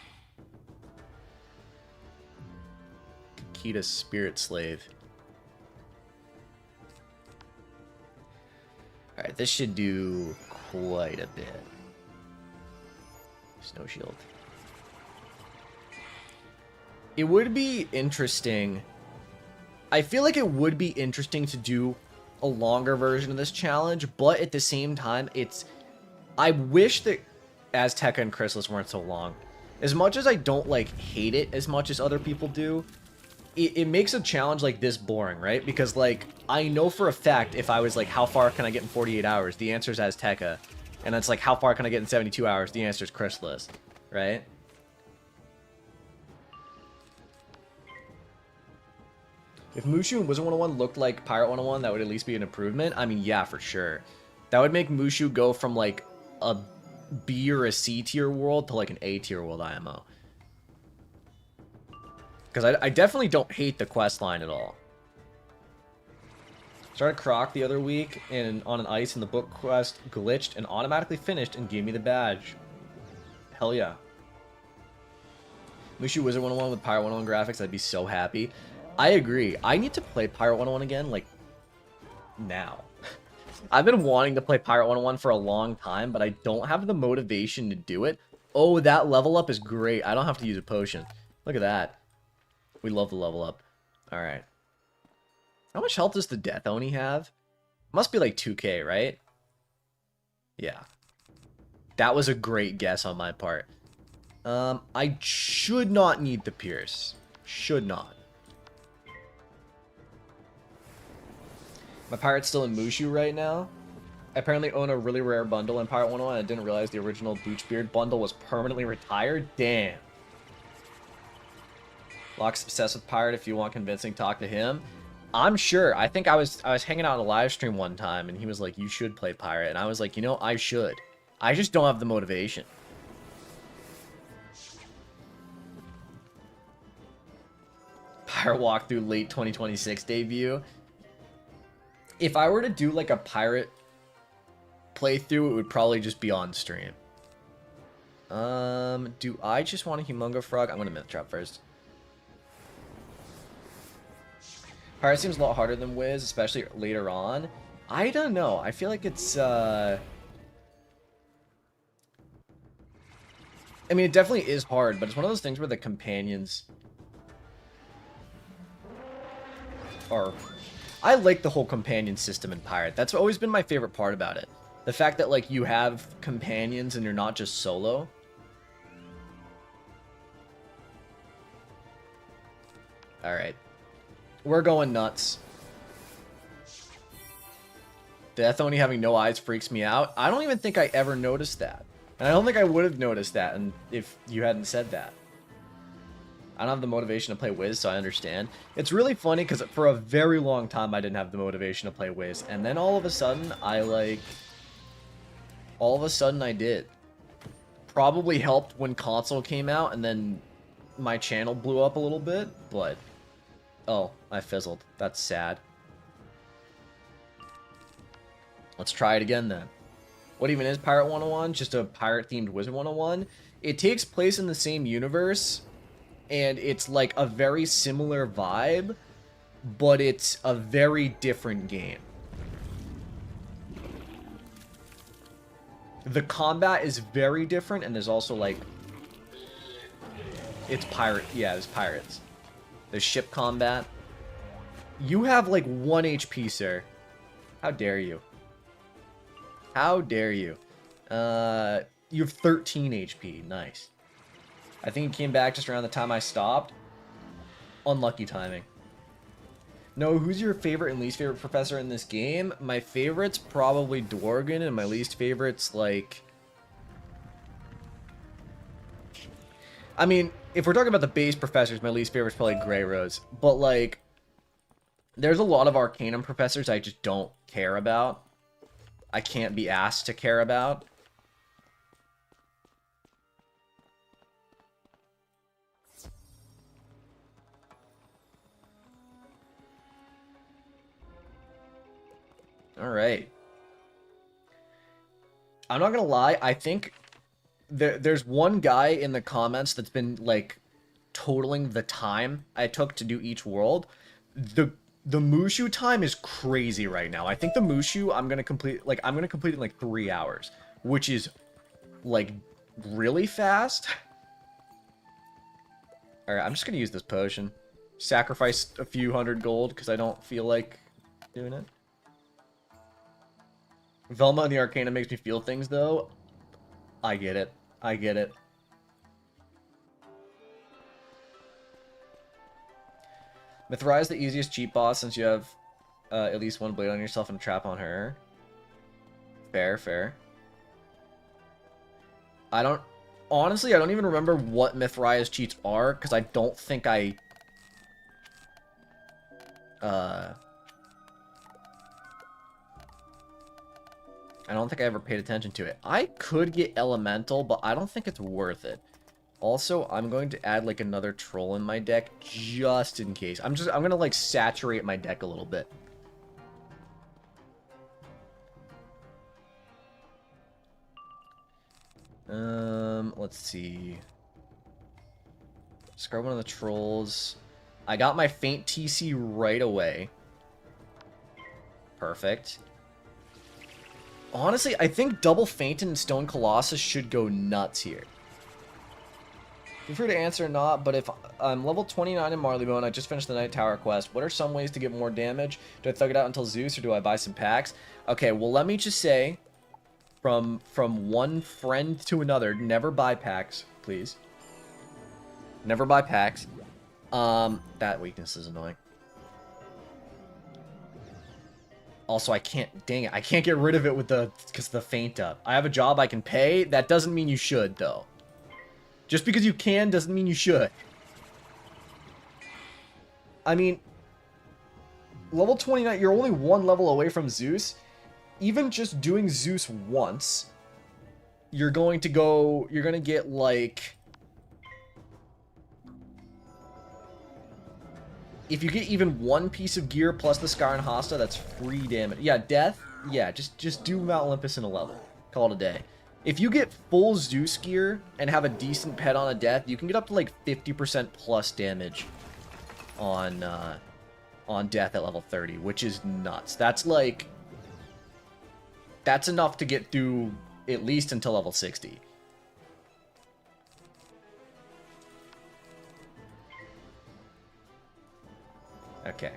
Kita's Spirit Slave. Alright, this should do quite a bit. Snow Shield. It would be interesting. I feel like it would be interesting to do a longer version of this challenge, but at the same time, I wish that Azteca and Chrysalis weren't so long. As much as I don't, like, hate it as much as other people do, it makes a challenge like this boring, right? Because, like, I know for a fact if I was like, how far can I get in 48 hours? The answer is Azteca. And it's like, how far can I get in 72 hours? The answer is Chrysalis, right? If Mushu and Wizard101 looked like Pirate 101, that would at least be an improvement. I mean, yeah, for sure. That would make Mushu go from, like, a B or a C tier world to, like, an A tier world IMO. Because I definitely don't hate the questline at all. Started Croc the other week on an ice, and the book quest glitched and automatically finished and gave me the badge. Hell yeah. Mushu Wizard101 with Pirate 101 graphics, I'd be so happy. I agree. I need to play Pirate 101 again, like, now. I've been wanting to play Pirate 101 for a long time, but I don't have the motivation to do it. Oh, that level up is great. I don't have to use a potion. Look at that. We love the level up. Alright. How much health does the Death Oni have? Must be like 2k, right? Yeah. That was a great guess on my part. I should not need the Pierce. Should not. My pirate's still in Mushu right now. I apparently own a really rare bundle in Pirate 101. I didn't realize the original Boochbeard bundle was permanently retired. Damn. Locke's obsessed with Pirate. If you want convincing, talk to him. I'm sure. I think I was hanging out on a live stream one time, and he was like, you should play Pirate. And I was like, you know, I should. I just don't have the motivation. Pirate walkthrough late 2026 debut. If I were to do like a pirate playthrough, it would probably just be on stream. Do I just want a Humongo Frog? I'm gonna Myth Trap first. Pirate seems a lot harder than Wiz, especially later on. I don't know. I feel like it's, I mean, it definitely is hard, but it's one of those things where the companions are... I like the whole companion system in Pirate. That's always been my favorite part about it. The fact that, like, you have companions and you're not just solo. Alright. We're going nuts. Death only having no eyes freaks me out. I don't even think I ever noticed that. And I don't think I would have noticed that if you hadn't said that. I don't have the motivation to play Wiz, so I understand. It's really funny because for a very long time I didn't have the motivation to play Wiz. And then all of a sudden, I did. Probably helped when console came out and then my channel blew up a little bit, but... Oh, I fizzled. That's sad. Let's try it again then. What even is Pirate 101? Just a pirate-themed Wizard 101? It takes place in the same universe, and it's like a very similar vibe, but it's a very different game. The combat is very different, and there's also like... It's pirate... Yeah, there's pirates. There's ship combat. You have like 1 HP, sir. How dare you? How dare you? You have 13 HP. Nice. I think he came back just around the time I stopped. Unlucky timing. No, who's your favorite and least favorite professor in this game? My favorite's probably Dworgen, and my least favorite's like... I mean, if we're talking about the base professors, my least favorite's probably Grey Rose. But like, there's a lot of Arcanum professors I just don't care about. I can't be asked to care about. Alright. I'm not gonna lie, I think there's one guy in the comments that's been, like, totaling the time I took to do each world. The Mushu time is crazy right now. I think the Mushu, I'm gonna complete it in, like, 3 hours. Which is, like, really fast. Alright, I'm just gonna use this potion. Sacrifice a few hundred gold, because I don't feel like doing it. Velma and the Arcana makes me feel things, though. I get it. I get it. Mithrai is the easiest cheat boss since you have at least one blade on yourself and a trap on her. Fair, fair. Honestly, I don't even remember what Mithrai's cheats are, because I don't think I ever paid attention to it. I could get Elemental, but I don't think it's worth it. Also, I'm going to add, like, another troll in my deck, just in case. I'm gonna, like, saturate my deck a little bit. Let's see. Scrub one of the trolls. I got my Feint TC right away. Perfect. Honestly, I think Double Feint and Stone Colossus should go nuts here. Feel free to answer or not, but if I'm level 29 in Marleybone, I just finished the Night Tower quest, what are some ways to get more damage? Do I thug it out until Zeus, or do I buy some packs? Okay, well, let me just say, from one friend to another, never buy packs, please. Never buy packs. That weakness is annoying. Also, I can't, dang it, I can't get rid of it with because the Feint up. I have a job I can pay. That doesn't mean you should, though. Just because you can doesn't mean you should. I mean, level 29, you're only one level away from Zeus. Even just doing Zeus once you're going to get like, if you get even one piece of gear plus the Scar and Hasta, that's free damage. Yeah, death. Yeah, just do Mount Olympus in a level. Call it a day. If you get full Zeus gear and have a decent pet on a death, you can get up to like 50% plus damage on death at level 30, which is nuts. That's like, that's enough to get through at least until level 60. Okay.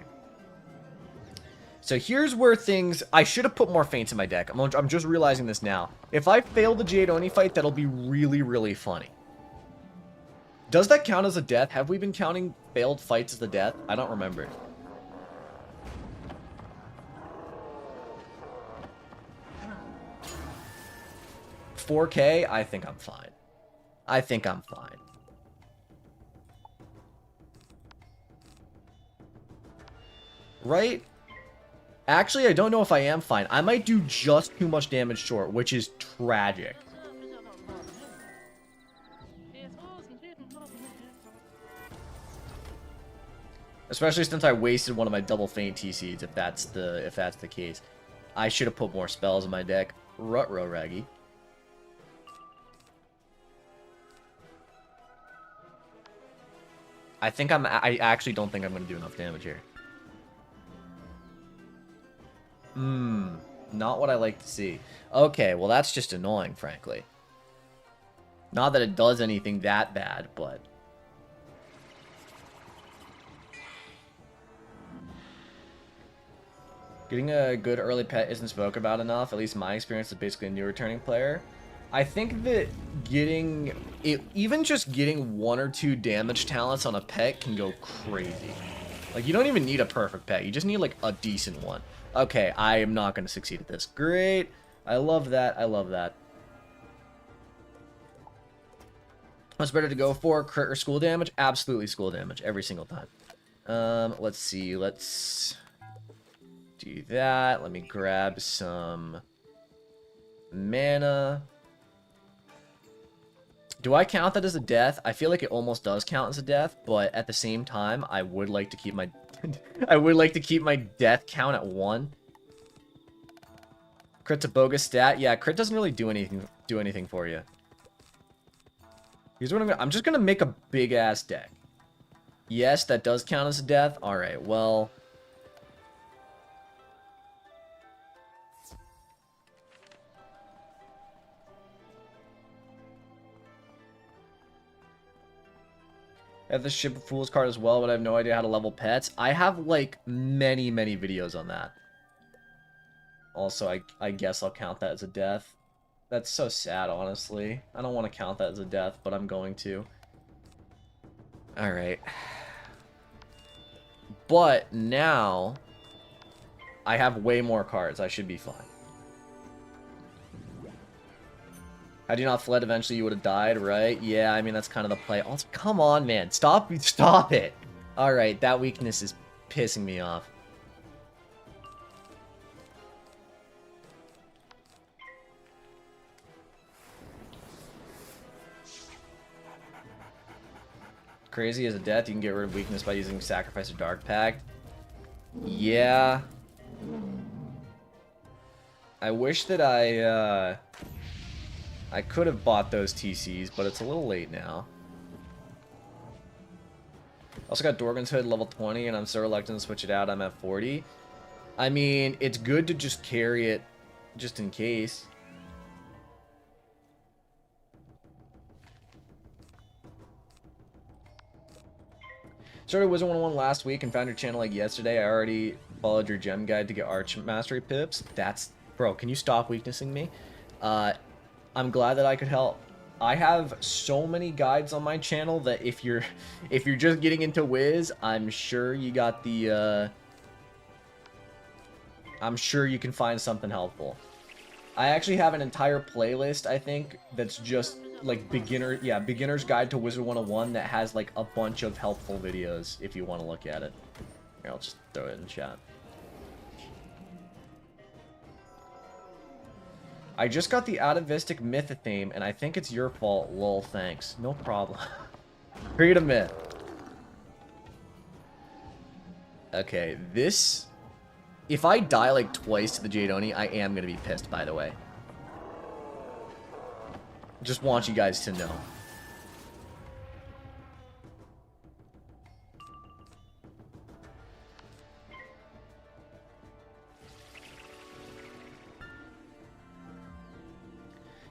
So here's where things... I should have put more feints in my deck. I'm just realizing this now. If I fail the Jade Oni fight, that'll be really, really funny. Does that count as a death? Have we been counting failed fights as a death? I don't remember. $4K? I think I'm fine. I think I'm fine. Right? Actually, I don't know if I am fine. I might do just too much damage short, which is tragic. Especially since I wasted one of my double feint TCs, if that's the case. I should have put more spells in my deck. Rut-row, Raggy. I actually don't think I'm going to do enough damage here. Not what I like to see. Okay, well that's just annoying, frankly. Not that it does anything that bad, but... Getting a good early pet isn't spoken about enough, at least my experience as basically a new returning player. I think that even just getting 1 or 2 damage talents on a pet can go crazy. Like, you don't even need a perfect pet, you just need like a decent one. Okay, I am not going to succeed at this. Great. I love that. I love that. What's better to go for? Crit or school damage? Absolutely school damage. Every single time. Let's see. Let's do that. Let me grab some mana. Do I count that as a death? I feel like it almost does count as a death, but at the same time, I would like to keep my death count at 1. Crit's a bogus stat. Yeah, crit doesn't really do anything for you. Here's what I'm just gonna make a big ass deck. Yes, that does count as a death. All right, well. I have the Ship of Fools card as well, but I have no idea how to level pets. I have, like, many videos on that. Also, I guess I'll count that as a death. That's so sad, honestly. I don't want to count that as a death, but I'm going to. Alright. But now, I have way more cards. I should be fine. Had you not fled, eventually you would have died, right? Yeah, I mean, that's kind of the play. Also, come on, man. Stop it. Alright, that weakness is pissing me off. Crazy as a death, you can get rid of weakness by using Sacrifice or Dark Pact. Yeah. I wish that I could have bought those TCs, but it's a little late now. Also got Dorgan's Hood level 20, and I'm so reluctant to switch it out. I'm at 40. I mean, it's good to just carry it just in case. Started Wizard101 last week and found your channel like yesterday. I already followed your gem guide to get Arch Mastery pips. Bro, can you stop weaknessing me? I'm glad that I could help. I have so many guides on my channel that if you're just getting into Wiz, I'm sure you got the I'm sure you can find something helpful. I actually have an entire playlist, I think, that's just like beginner's guide to Wizard101 that has like a bunch of helpful videos if you want to look at it. Here, I'll just throw it in chat. I just got the atavistic myth theme, and I think it's your fault. Lol, thanks. No problem. Create a myth. Okay, this... If I die like twice to the Jade Oni, I am going to be pissed, by the way. Just want you guys to know.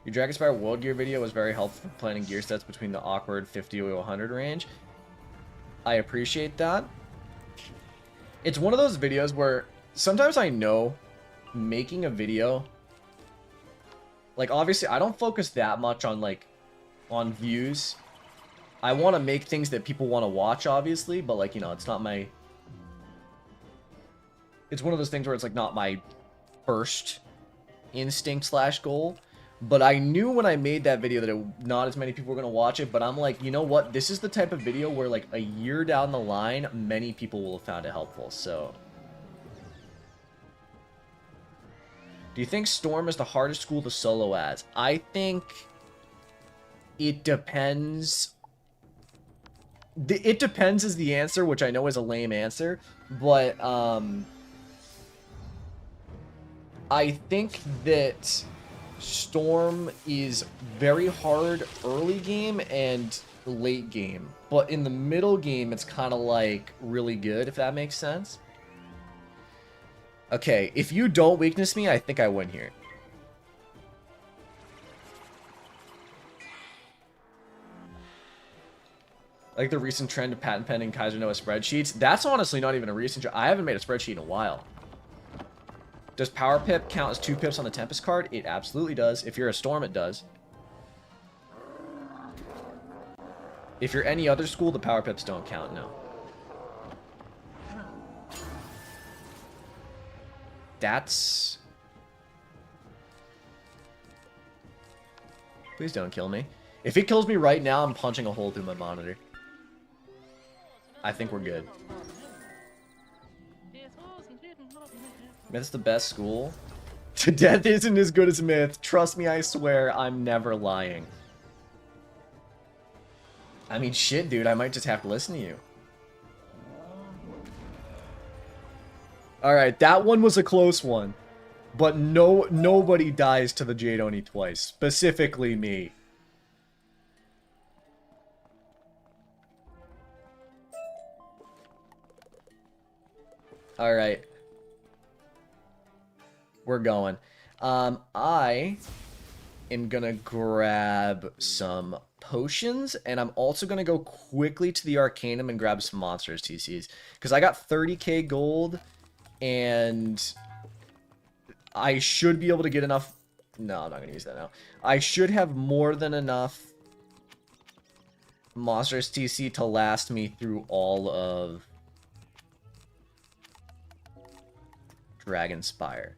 Your DRAGONSPYRE World Gear video was very helpful for planning gear sets between the awkward 50 to 100 range. I appreciate that. It's one of those videos where sometimes I know making a video, like obviously I don't focus that much on like on views. I want to make things that people want to watch, obviously, but like, you know, it's not my... It's one of those things where it's like not my first instinct slash goal. But I knew when I made that video that not as many people were going to watch it, but I'm like, you know what? This is the type of video where like a year down the line, many people will have found it helpful, so... Do you think Storm is the hardest school to solo as? I think it depends. It depends is the answer, which I know is a lame answer, but I think that Storm is very hard early game and late game, but in the middle game it's kind of like really good, if that makes sense. Okay, if you don't weakness me, I think I win here. Like the recent trend of patent pending Kaiser Noah spreadsheets. That's honestly not even a recent trend. I haven't made a spreadsheet in a while. Does Power Pip count as 2 pips on the Tempest card? It absolutely does. If you're a Storm, it does. If you're any other school, the Power Pips don't count, no. That's... Please don't kill me. If it kills me right now, I'm punching a hole through my monitor. I think we're good. Myth's the best school. Death isn't as good as Myth. Trust me, I swear, I'm never lying. I mean, shit, dude, I might just have to listen to you. Alright, that one was a close one. But nobody dies to the Jade Oni twice. Specifically me. Alright. We're going. I am gonna grab some potions, and I'm also gonna go quickly to the Arcanum and grab some monstrous TCs. Because I got 30k gold, and I should be able to get enough... No, I'm not gonna use that now. I should have more than enough monstrous TC to last me through all of DRAGONSPYRE.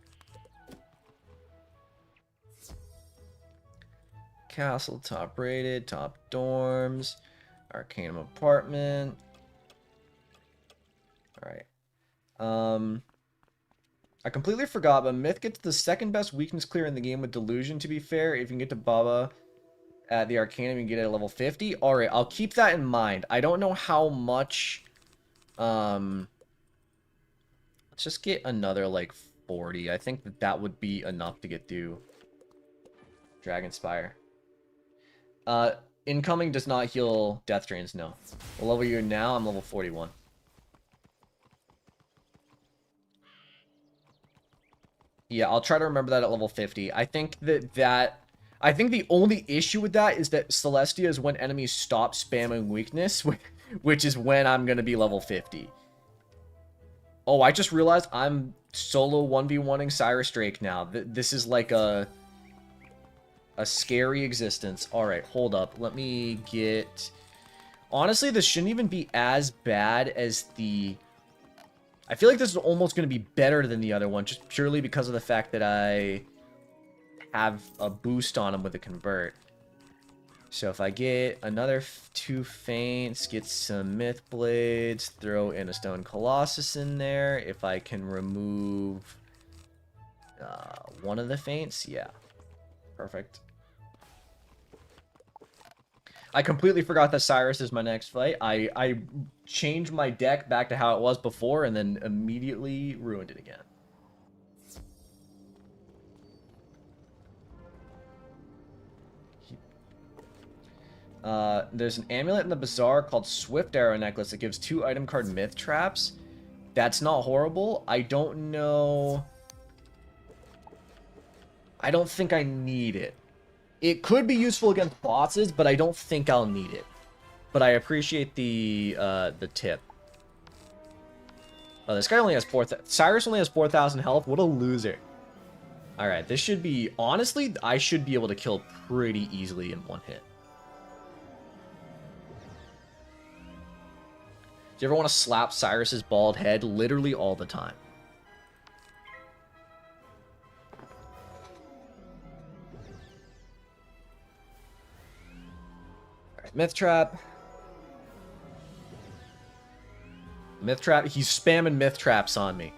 Castle, top rated, top dorms, Arcanum apartment. Alright. I completely forgot, but Myth gets the second best weakness clear in the game with Delusion, to be fair. If you can get to Baba at the Arcanum, you can get it at level 50. Alright, I'll keep that in mind. I don't know how much... let's just get another, like, 40. I think that would be enough to get through DRAGONSPYRE. Incoming does not heal Death Drains, no. What level are you now? I'm level 41. Yeah, I'll try to remember that at level 50. I think I think the only issue with that is that Celestia is when enemies stop spamming weakness, which is when I'm going to be level 50. Oh, I just realized I'm solo 1v1ing Cyrus Drake now. This is like a scary existence. Alright, hold up. Let me get... Honestly, this shouldn't even be as bad as the... I feel like this is almost going to be better than the other one, just purely because of the fact that I have a boost on him with a convert. So if I get another 2 feints, get some Myth Blades, throw in a Stone Colossus in there, if I can remove one of the feints, yeah. Perfect. I completely forgot that Cyrus is my next fight. I changed my deck back to how it was before and then immediately ruined it again. There's an amulet in the bazaar called Swift Arrow Necklace that gives 2 item card myth traps. That's not horrible. I don't know. I don't think I need it. It could be useful against bosses, but I don't think I'll need it. But I appreciate the tip. Oh, this guy only has 4,000. Cyrus only has 4,000 health. What a loser. Alright, this should be... Honestly, I should be able to kill pretty easily in 1 hit. Do you ever want to slap Cyrus's bald head literally all the time? Alright, Myth Trap. Myth Trap. He's spamming Myth Traps on me.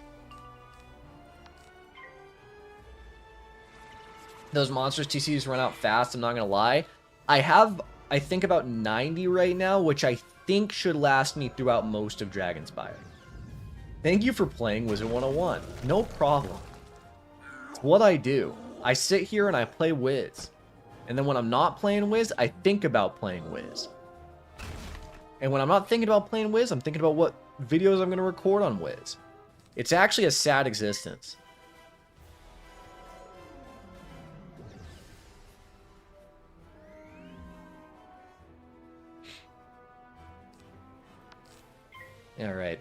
Those monsters TCs run out fast, I'm not going to lie. I have, I think, about 90 right now, which I think should last me throughout most of DRAGONSPYRE. Thank you for playing Wizard101. No problem. It's what I do. I sit here and I play Wiz. And then when I'm not playing Wiz, I think about playing Wiz. And when I'm not thinking about playing Wiz, I'm thinking about what videos I'm going to record on Wiz. It's actually a sad existence. Alright.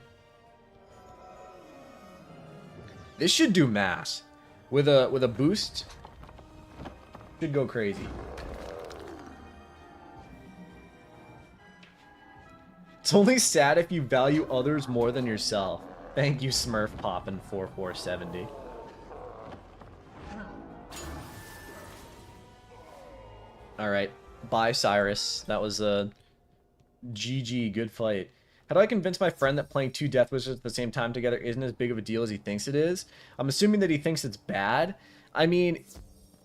This should do mass. With a boost, should go crazy. It's only sad if you value others more than yourself. Thank you, Smurf Poppin' 4470. Alright. Bye, Cyrus. That was a GG. Good fight. How do I convince my friend that playing 2 Death Wizards at the same time together isn't as big of a deal as he thinks it is? I'm assuming that he thinks it's bad. I mean,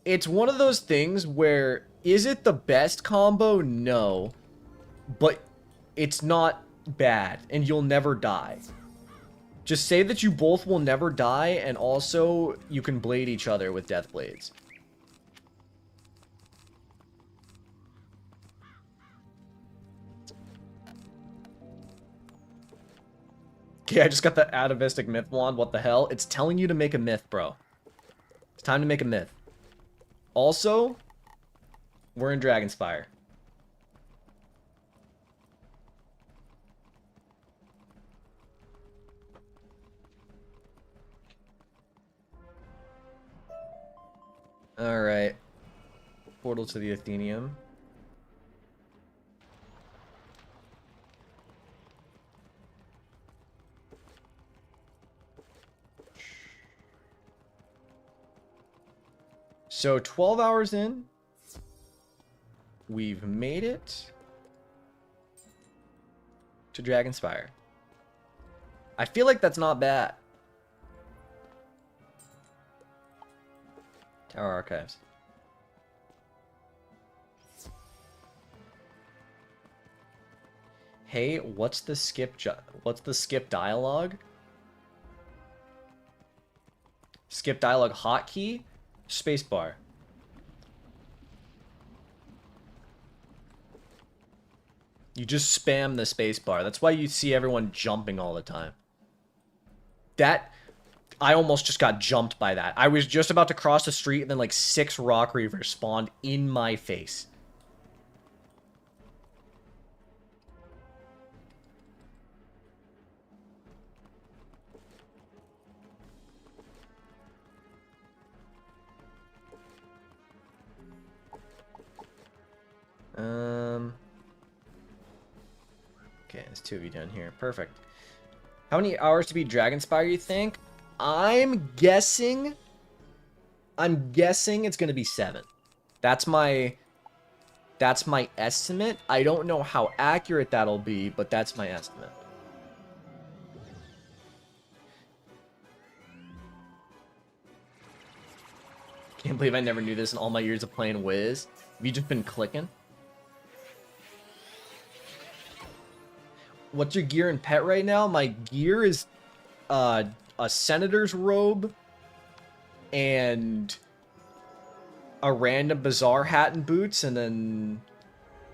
it's one of those things where, is it the best combo? No. But it's not bad, and you'll never die. Just say that you both will never die, and also you can blade each other with Death Blades. Okay, I just got the Atavistic Myth Wand. What the hell? It's telling you to make a myth, bro. It's time to make a myth. Also, we're in DRAGONSPYRE. Alright. Portal to the Athenium. So 12 hours in, we've made it to DRAGONSPYRE. I feel like that's not bad. Tower Archives. Hey, what's the skip dialogue? Skip dialogue hotkey? Spacebar. You just spam the spacebar. That's why you see everyone jumping all the time. I almost just got jumped by that. I was just about to cross the street and then like 6 Rock Reavers spawned in my face. Okay, there's 2 of you down here. Perfect. How many hours to beat DRAGONSPYRE, you think? I'm guessing it's gonna be 7. That's my estimate. I don't know how accurate that'll be, but that's my estimate. Can't believe I never knew this in all my years of playing Wiz. Have you just been clicking? What's your gear and pet right now? My gear is a senator's robe and a random bizarre hat and boots, and then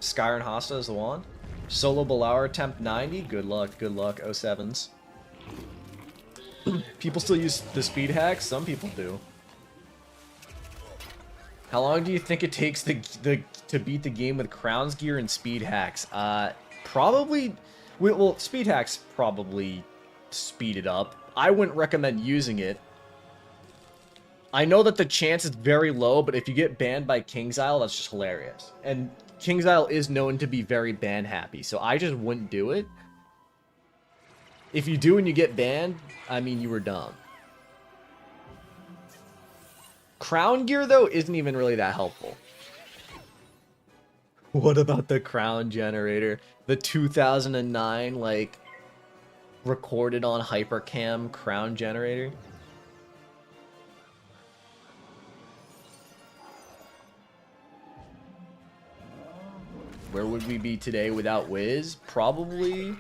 Skyr and Hasta is the wand. Solo Balour temp 90. Good luck, 07s. People still use the speed hacks? Some people do. How long do you think it takes to beat the game with Crown's gear and speed hacks? Probably... Well, speed hacks probably speed it up. I wouldn't recommend using it. I know that the chance is very low, but if you get banned by King's Isle, that's just hilarious. And King's Isle is known to be very ban happy, so I just wouldn't do it. If you do and you get banned, I mean, you were dumb. Crown gear, though, isn't even really that helpful. What about the crown generator? The 2009, like, recorded on Hypercam crown generator? Where would we be today without Wiz? Probably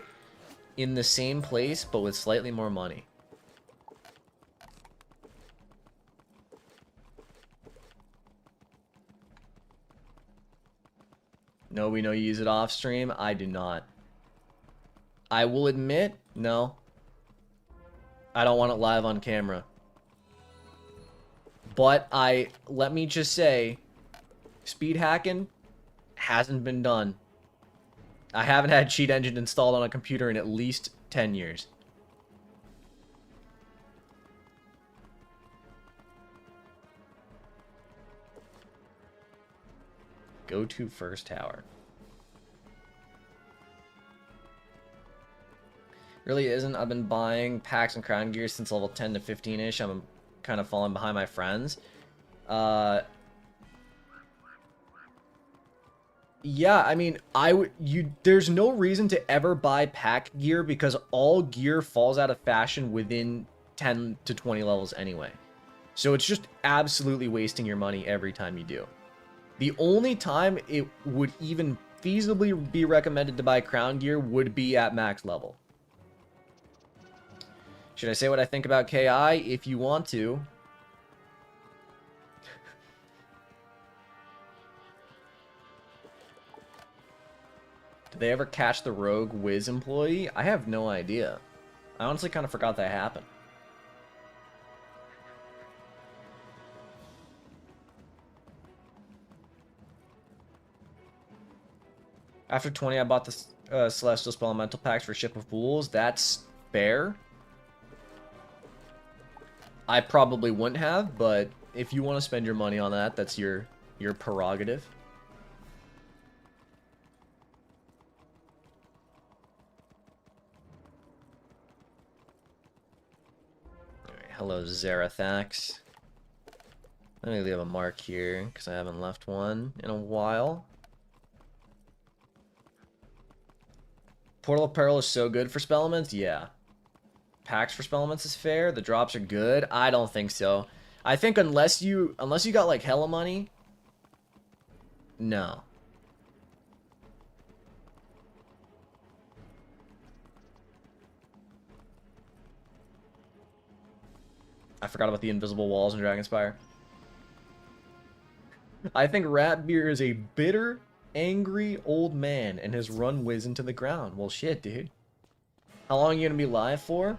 in the same place, but with slightly more money. No, we know you use it off stream. I do not. I will admit, no. I don't want it live on camera. But let me just say, speed hacking hasn't been done. I haven't had Cheat Engine installed on a computer in at least 10 years. Go to first tower. Really isn't. I've been buying packs and crown gear since level 10 to 15-ish. I'm kind of falling behind my friends. Yeah, I mean, there's no reason to ever buy pack gear because all gear falls out of fashion within 10 to 20 levels anyway. So it's just absolutely wasting your money every time you do. The only time it would even feasibly be recommended to buy crown gear would be at max level. Should I say what I think about KI? If you want to. Did they ever catch the rogue Wiz employee? I have no idea. I honestly kind of forgot that happened. After 20, I bought the Celestial Spell Elemental packs for Ship of Fools. That's fair. I probably wouldn't have, but if you want to spend your money on that, that's your prerogative. Alright, hello Zarathax. Let me leave a mark here, because I haven't left one in a while. Portal Apparel is so good for spell elements? Yeah. Packs for spell elements is fair. The drops are good. I don't think so. I think unless you got like hella money, no. I forgot about the invisible walls in Dragonspyre. I think Ratbeer is a bitter, angry old man and has run Wiz into the ground. Well, shit, dude. How long are you gonna be live for?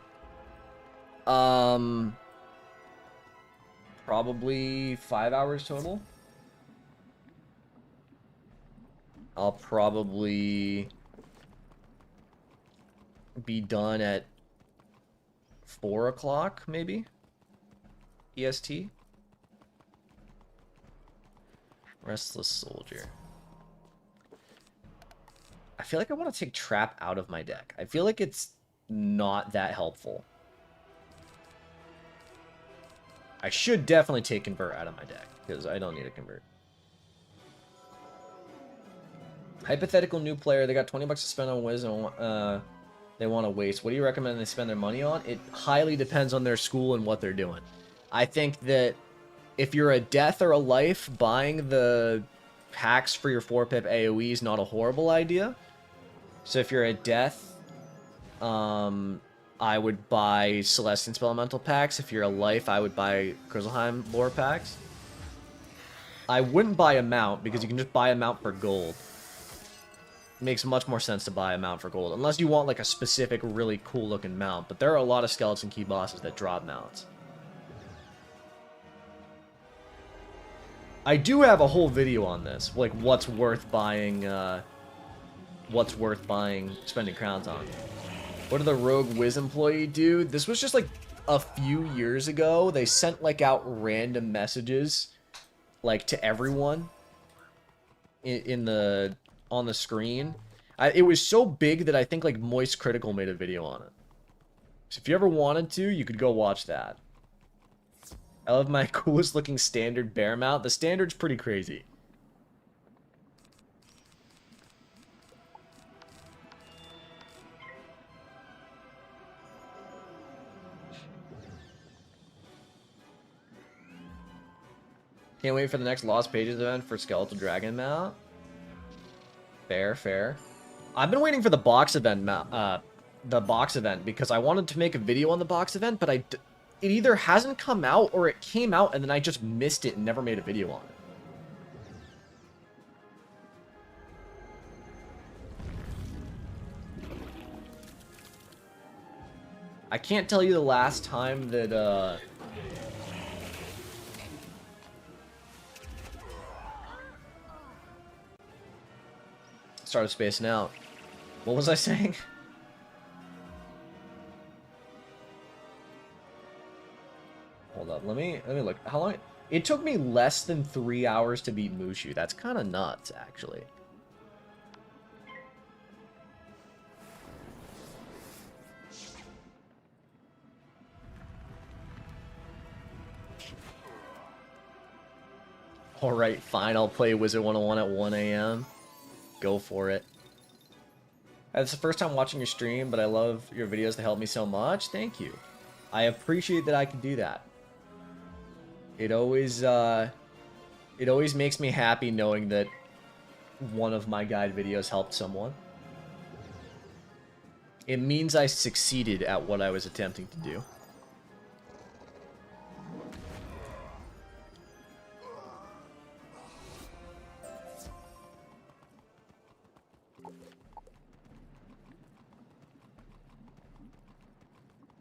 Probably 5 hours total. I'll probably be done at 4 o'clock, maybe? EST? Restless Soldier. I feel like I want to take Trap out of my deck. I feel like it's not that helpful. I should definitely take Convert out of my deck, because I don't need to Convert. Hypothetical new player, they got 20 bucks to spend on Wiz and they want to waste. What do you recommend they spend their money on? It highly depends on their school and what they're doing. I think that if you're a death or a life, buying the packs for your 4-pip AoE is not a horrible idea. So if you're a death, I would buy Celestian Spelemental packs. If you're a life, I would buy Grizzleheim lore packs. I wouldn't buy a mount, because you can just buy a mount for gold. It makes much more sense to buy a mount for gold, unless you want like a specific really cool looking mount. But there are a lot of skeleton key bosses that drop mounts. I do have a whole video on this, like what's worth buying spending crowns on. What did the rogue Wiz employee do? This was just like a few years ago. They sent like out random messages like to everyone on the screen. It was so big that I think like Moist Critical made a video on it. So if you ever wanted to, you could go watch that. I love my coolest looking standard bear mount. The standard's pretty crazy. Can't wait for the next Lost Pages event for Skeletal Dragon mount. Fair, fair. I've been waiting for the box event because I wanted to make a video on the box event, but it either hasn't come out or it came out and then I just missed it and never made a video on it. I can't tell you the last time that started spacing out. What was I saying? Hold up, let me look. How long? It took me less than 3 hours to beat Mushu. That's kind of nuts, actually. Alright, fine, I'll play Wizard101 at 1 AM. Go for it. It's the first time watching your stream, but I love your videos. They help me so much. Thank you. I appreciate that I can do that. It always makes me happy knowing that one of my guide videos helped someone. It means I succeeded at what I was attempting to do.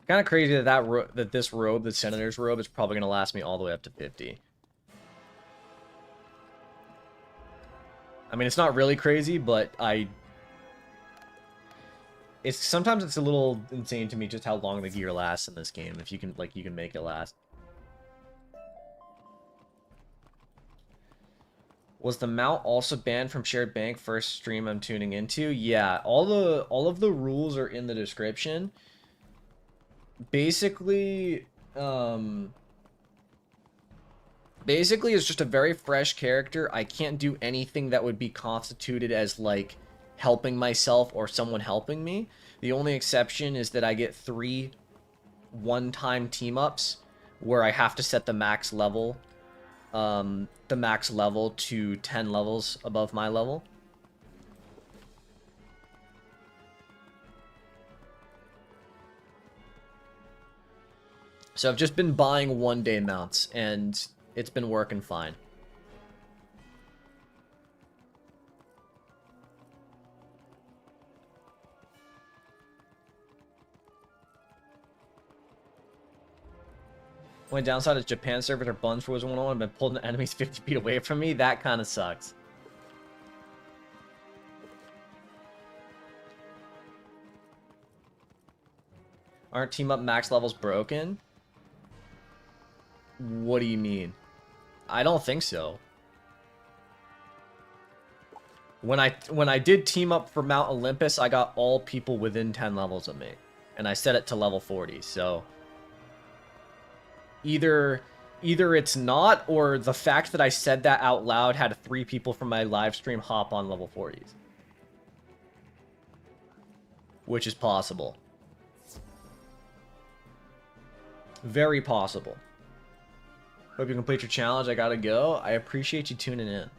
Kind of crazy that this robe, the Senator's robe, is probably going to last me all the way up to 50. I mean, it's not really crazy, but sometimes it's a little insane to me just how long the gear lasts in this game. If you can, like, you can make it last. Was the mount also banned from Shared Bank first stream I'm tuning into? Yeah, all of the rules are in the description. Basically, it's just a very fresh character. I can't do anything that would be constituted as, like, helping myself or someone helping me. The only exception is that I get 3 one-time team-ups where I have to set the max level to 10 levels above my level. So I've just been buying one-day mounts, and it's been working fine. Only downside is Japan servers are buns for Wizard101 and been pulled the enemies 50 feet away from me. That kind of sucks. Aren't team-up max levels broken? What do you mean? I don't think so. When I did team up for Mount Olympus, I got all people within 10 levels of me. And I set it to level 40, so either it's not, or the fact that I said that out loud had 3 people from my live stream hop on level 40s. Which is possible. Very possible. Hope you complete your challenge. I gotta go. I appreciate you tuning in.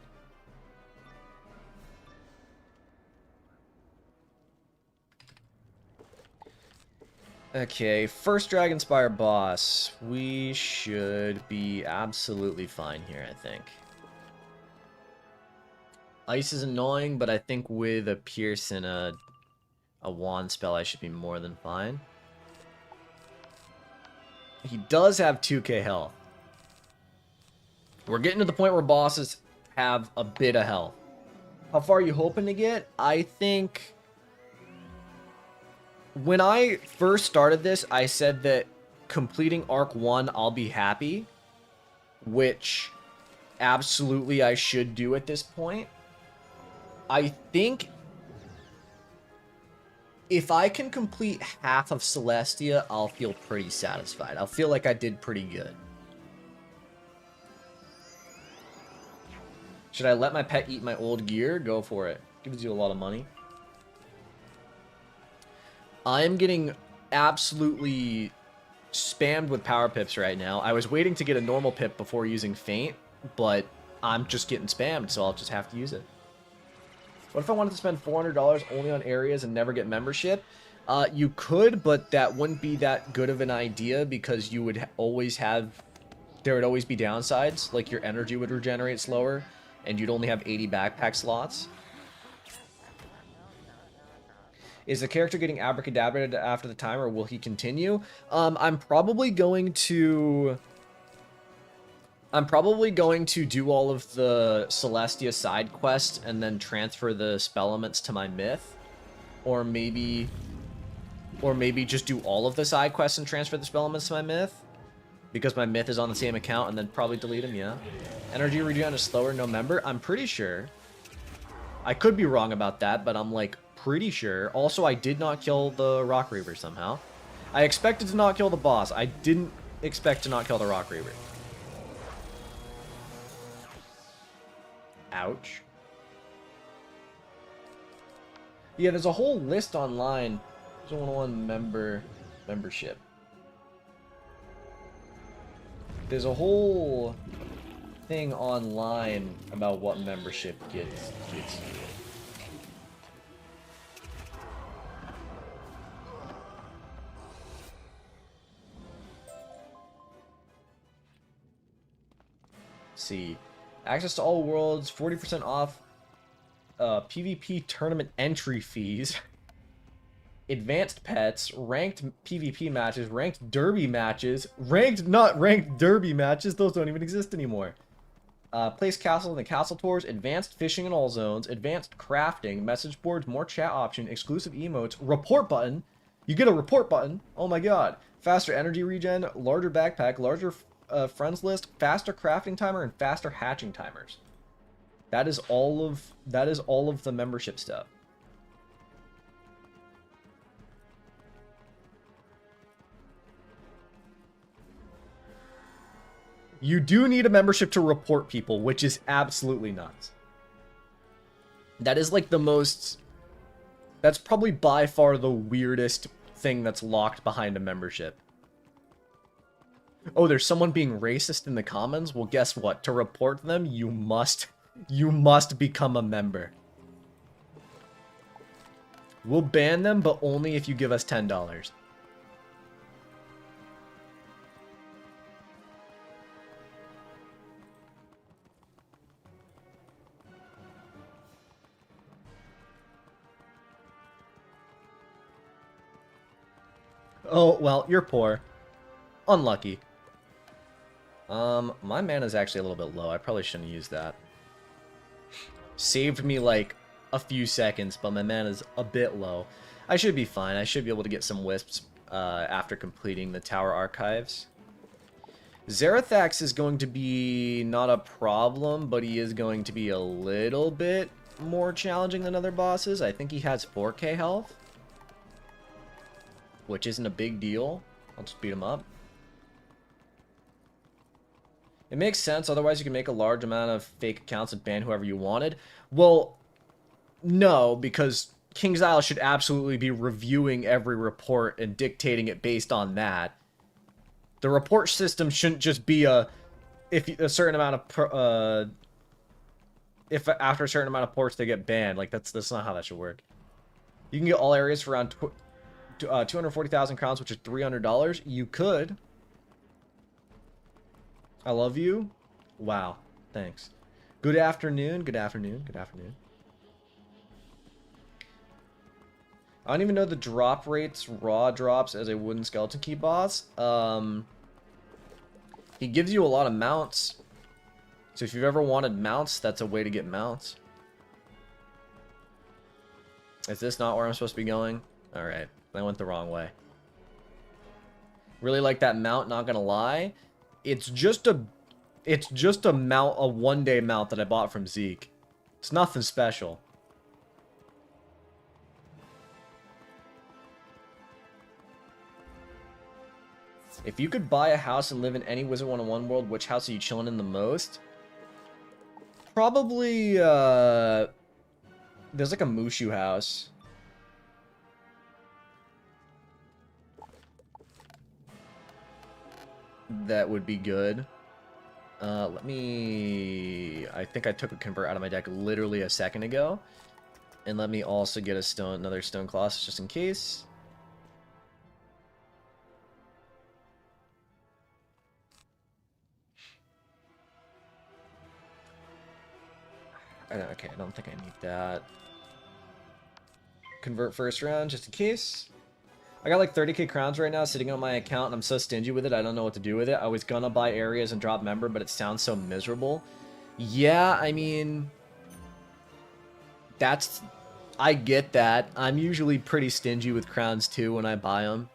Okay, first Dragonspyre boss. We should be absolutely fine here, I think. Ice is annoying, but I think with a Pierce and a wand spell, I should be more than fine. He does have 2k health. We're getting to the point where bosses have a bit of health. How far are you hoping to get? I think... When I first started this, I said that completing Arc 1, I'll be happy. Which, absolutely I should do at this point. I think... If I can complete half of Celestia, I'll feel pretty satisfied. I'll feel like I did pretty good. Should I let my pet eat my old gear? Go for it. Gives you a lot of money. I'm getting absolutely spammed with power pips right now. I was waiting to get a normal pip before using Feint, but I'm just getting spammed, so I'll just have to use it. What if I wanted to spend $400 only on areas and never get membership? You could, but that wouldn't be that good of an idea because you would always have... There would always be downsides, like your energy would regenerate slower, and you'd only have 80 backpack slots. Is the character getting abracadabraed after the time, or will he continue? I'm probably going to do all of the Celestia side quests and then transfer the spell elements to my myth, or maybe just do all of the side quests and transfer the spell elements to my myth, because my myth is on the same account, and then probably delete them. Yeah. Energy regen is slower, no member. I'm pretty sure. I could be wrong about that, but I'm like pretty sure. Also, I did not kill the Rock Reaver somehow. I expected to not kill the boss. I didn't expect to not kill the Rock Reaver. Ouch. Yeah, there's a whole list online. Wizard101 membership. There's a whole thing online about what membership gets you. See, access to all worlds, 40% off PvP tournament entry fees, advanced pets, ranked PvP matches, ranked derby matches, not ranked derby matches, those don't even exist anymore. Place castle in the castle tours, advanced fishing in all zones, advanced crafting, message boards, more chat option, exclusive emotes, report button. You get a report button. Oh my god. Faster energy regen, larger backpack, larger friends list, faster crafting timer, and faster hatching timers. That is all of the membership stuff. You do need a membership to report people, which is absolutely nuts. That is like the most... That's probably by far the weirdest thing that's locked behind a membership. Oh, there's someone being racist in the comments? Well, guess what? To report them, you must become a member. We'll ban them, but only if you give us $10. Oh, well, you're poor. Unlucky. My mana's actually a little bit low. I probably shouldn't use that. Saved me, like, a few seconds, but my mana's a bit low. I should be fine. I should be able to get some wisps after completing the tower archives. Zarathax is going to be not a problem, but he is going to be a little bit more challenging than other bosses. I think he has 4k health, which isn't a big deal. I'll just beat him up. It makes sense, otherwise you can make a large amount of fake accounts and ban whoever you wanted. Well, no, because King's Isle should absolutely be reviewing every report and dictating it based on that. The report system shouldn't just be a if a certain amount of if after a certain amount of ports they get banned. Like that's not how that should work. You can get all areas for around 240,000 crowns, which is $300. You could. I love you. Wow. Thanks. Good afternoon. Good afternoon. Good afternoon. I don't even know the drop rates, raw drops as a wooden skeleton key boss. He gives you a lot of mounts. So if you've ever wanted mounts, that's a way to get mounts. Is this not where I'm supposed to be going? Alright, I went the wrong way. Really like that mount, not gonna lie. It's just a mount, a one-day mount that I bought from Zeke. It's nothing special. If you could buy a house and live in any Wizard101 world, which house are you chilling in the most? Probably, there's like a Mushu house. That would be good. Let me... I think I took a convert out of my deck literally a second ago. And let me also get another stone colossus just in case. Okay, I don't think I need that. Convert first round, just in case. I got like 30k crowns right now sitting on my account, and I'm so stingy with it, I don't know what to do with it. I was gonna buy areas and drop member, but it sounds so miserable. Yeah, I mean... I get that. I'm usually pretty stingy with crowns too when I buy them.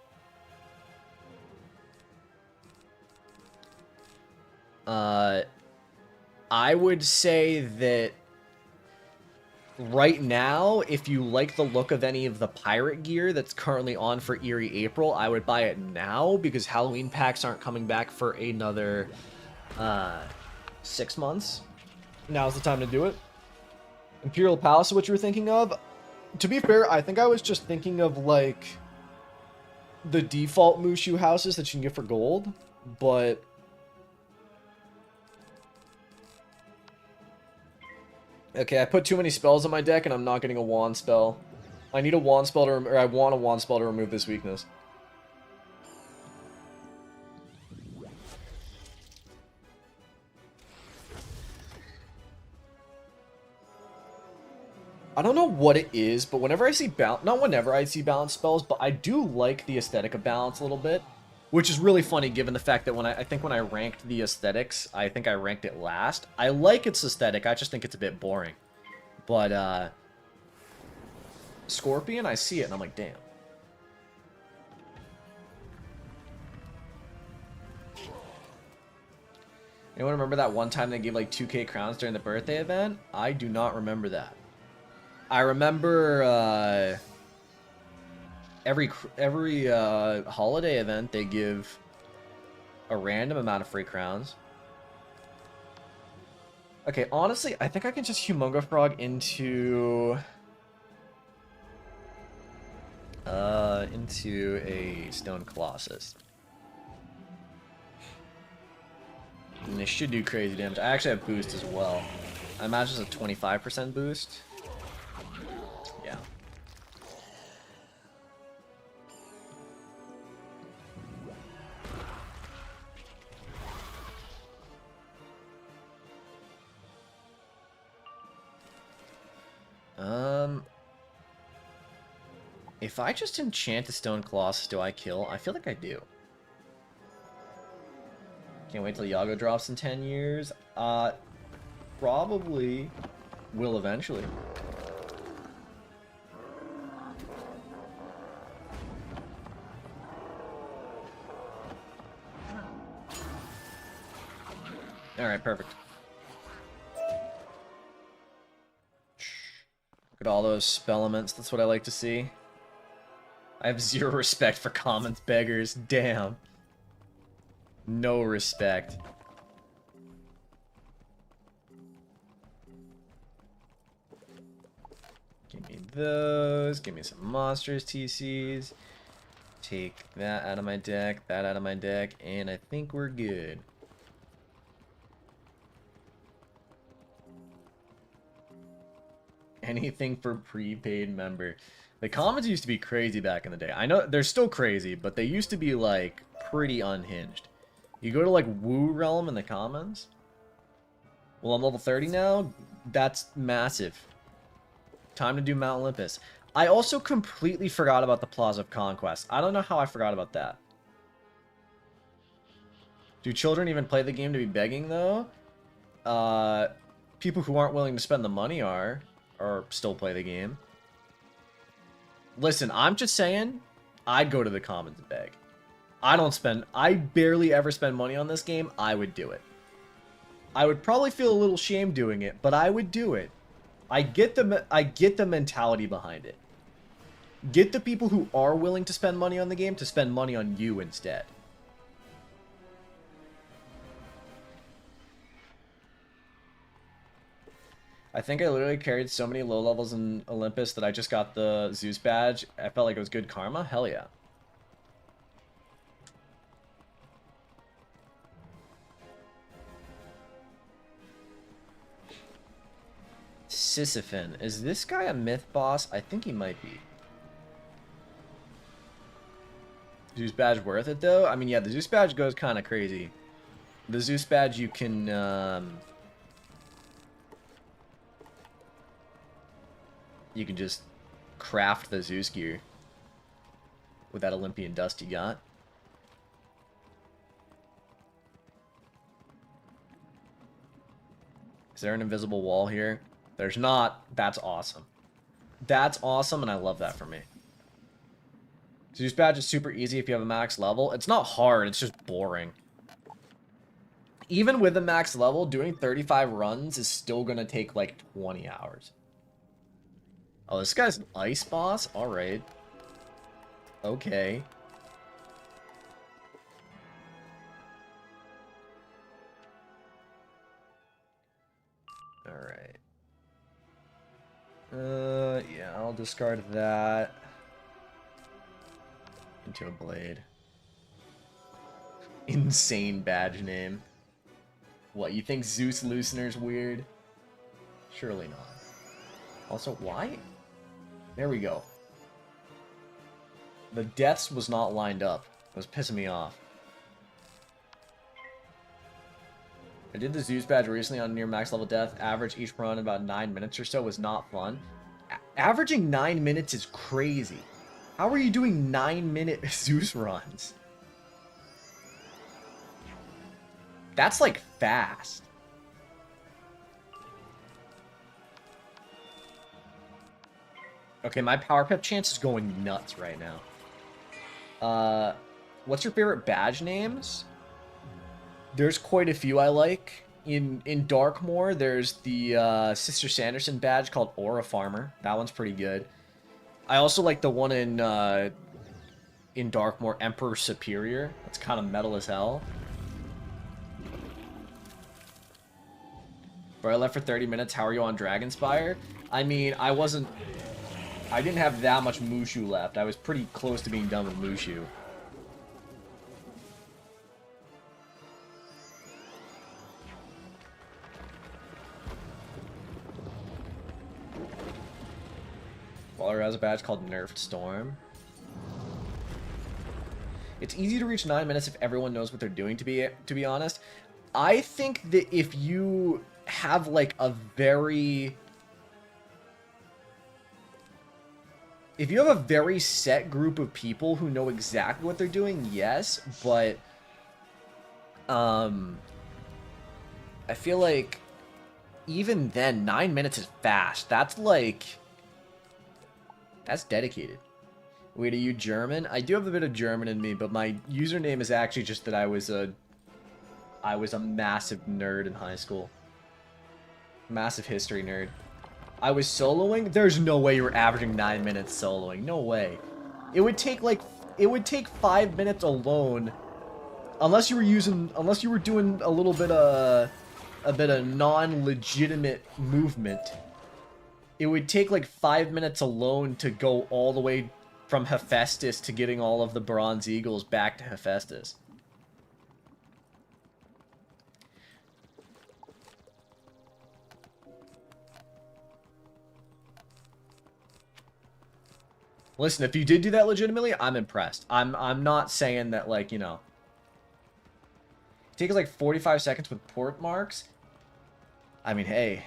I would say that right now, if you like the look of any of the pirate gear that's currently on for Eerie April, I would buy it now because Halloween packs aren't coming back for another 6 months. Now's the time to do it. Imperial Palace is what you were thinking of? To be fair, I think I was just thinking of like the default Mushu houses that you can get for gold, but... Okay, I put too many spells on my deck, and I'm not getting a wand spell. I need a wand spell to or I want a wand spell to remove this weakness. I don't know what it is, but whenever I see not whenever I see balance spells, but I do like the aesthetic of balance a little bit. Which is really funny given the fact that I think when I ranked the aesthetics, I think I ranked it last. I like its aesthetic, I just think it's a bit boring. But, Scorpion, I see it and I'm like, damn. Anyone remember that one time they gave like 2k crowns during the birthday event? I do not remember that. I remember, every holiday event they give a random amount of free crowns. Okay, honestly, I think I can just Humongo Frog into a Stone Colossus. And they should do crazy damage. I actually have boost as well. I imagine it's a 25% boost. Yeah. If I just enchant the Stone Colossus, do I kill? I feel like I do. Can't wait till Yago drops in 10 years. Probably will eventually. Alright, perfect. Look at all those spell elements, that's what I like to see. I have zero respect for commons beggars, damn. No respect. Give me those, give me some monstrous TCs. Take that out of my deck, that out of my deck, and I think we're good. Anything for prepaid member. The commons used to be crazy back in the day. I know they're still crazy, but they used to be like pretty unhinged. You go to like Woo Realm in the commons. Well, I'm level 30 now. That's massive. Time to do Mount Olympus. I also completely forgot about the Plaza of Conquest. I don't know how I forgot about that. Do children even play the game to be begging, though? People who aren't willing to spend the money are, or still play the game. Listen, I'm just saying, I'd go to the commons and beg. I barely ever spend money on this game. I would do it. I would probably feel a little shame doing it, but I would do it. I get the mentality behind it. Get the people who are willing to spend money on the game to spend money on you instead. I think I literally carried so many low levels in Olympus that I just got the Zeus badge. I felt like it was good karma. Hell yeah. Sisyphon. Is this guy a myth boss? I think he might be. Zeus badge worth it though? I mean, yeah, the Zeus badge goes kind of crazy. The Zeus badge you can just craft the Zeus gear with that Olympian dust you got. Is there an invisible wall here? There's not. That's awesome. That's awesome, and I love that for me. Zeus badge is super easy if you have a max level. It's not hard, it's just boring. Even with a max level, doing 35 runs is still going to take like 20 hours. Oh, this guy's an ice boss? Alright. Okay. Alright. Yeah, I'll discard that. Into a blade. Insane badge name. What, you think Zeus Loosener's weird? Surely not. Also, why? There we go. The deaths was not lined up. It was pissing me off. I did the Zeus badge recently on near max level death. Average each run about 9 minutes or so was not fun. Averaging 9 minutes is crazy. How are you doing 9-minute Zeus runs? That's like fast. Okay, my power pep chance is going nuts right now. What's your favorite badge names? There's quite a few I like. In Darkmoor, there's the Sister Sanderson badge called Aura Farmer. That one's pretty good. I also like the one in Darkmoor, Emperor Superior. That's kind of metal as hell. Bro, I left for 30 minutes. How are you on DRAGONSPYRE? I mean, I didn't have that much Mushu left. I was pretty close to being done with Mushu. Waller has a badge called Nerfed Storm. It's easy to reach 9 minutes if everyone knows what they're doing, to be honest. I think that if you have like a very... If you have a very set group of people who know exactly what they're doing, yes, but I feel like even then 9 minutes is fast. That's like... That's dedicated. Wait, are you German? I do have a bit of German in me, but my username is actually just that I was a massive nerd in high school. Massive history nerd. I was soloing? There's no way you were averaging 9 minutes soloing. No way. It would take 5 minutes alone, unless you were doing a bit of non-legitimate movement. It would take like 5 minutes alone to go all the way from Hephaestus to getting all of the Bronze Eagles back to Hephaestus. Listen, if you did do that legitimately, I'm impressed. I'm not saying that, like, you know. It takes like 45 seconds with port marks. I mean, hey.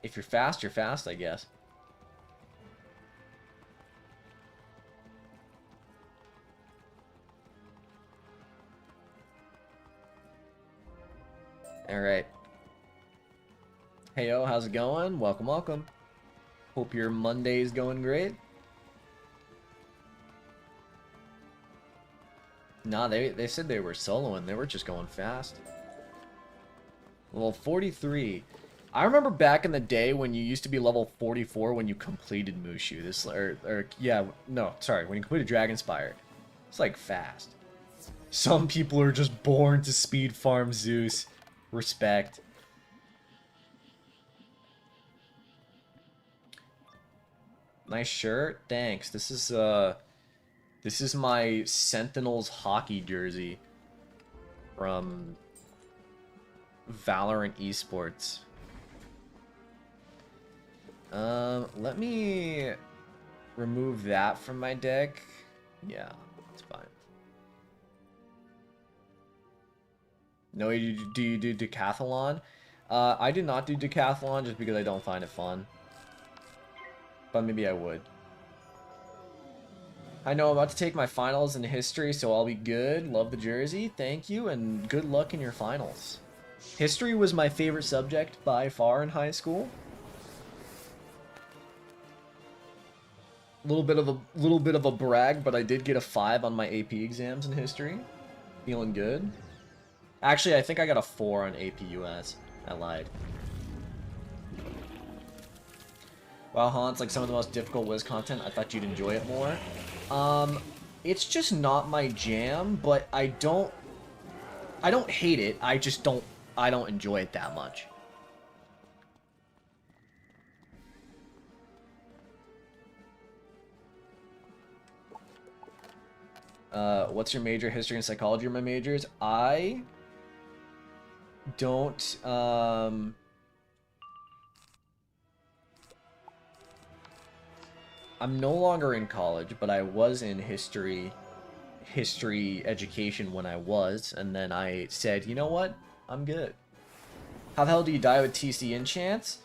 If you're fast, I guess. Alright. Heyo, how's it going? Welcome, welcome. Hope your Monday's going great. Nah, they said they were soloing. They were just going fast. Level 43. I remember back in the day when you used to be level 44 when you completed Mushu. When you completed DRAGONSPYRE. It's like fast. Some people are just born to speed farm Zeus. Respect. Nice shirt. Thanks. This is my Sentinels hockey jersey from Valorant Esports. Let me remove that from my deck. Yeah, it's fine. No, do you do decathlon? I do not do decathlon just because I don't find it fun. But maybe I would. I know I'm about to take my finals in history, so I'll be good. Love the jersey. Thank you, and good luck in your finals. History was my favorite subject by far in high school. Little bit of a brag, but I did get a 5 on my AP exams in history. Feeling good. Actually, I think I got a 4 on AP US. I lied. Wow, Hans, like some of the most difficult Wiz content. I thought you'd enjoy it more. It's just not my jam, but I don't hate it. I don't enjoy it that much. What's your major? History and psychology are my majors. I don't, I'm no longer in college, but I was in history education when I was, and then I said, you know what? I'm good. How the hell do you die with TC enchants?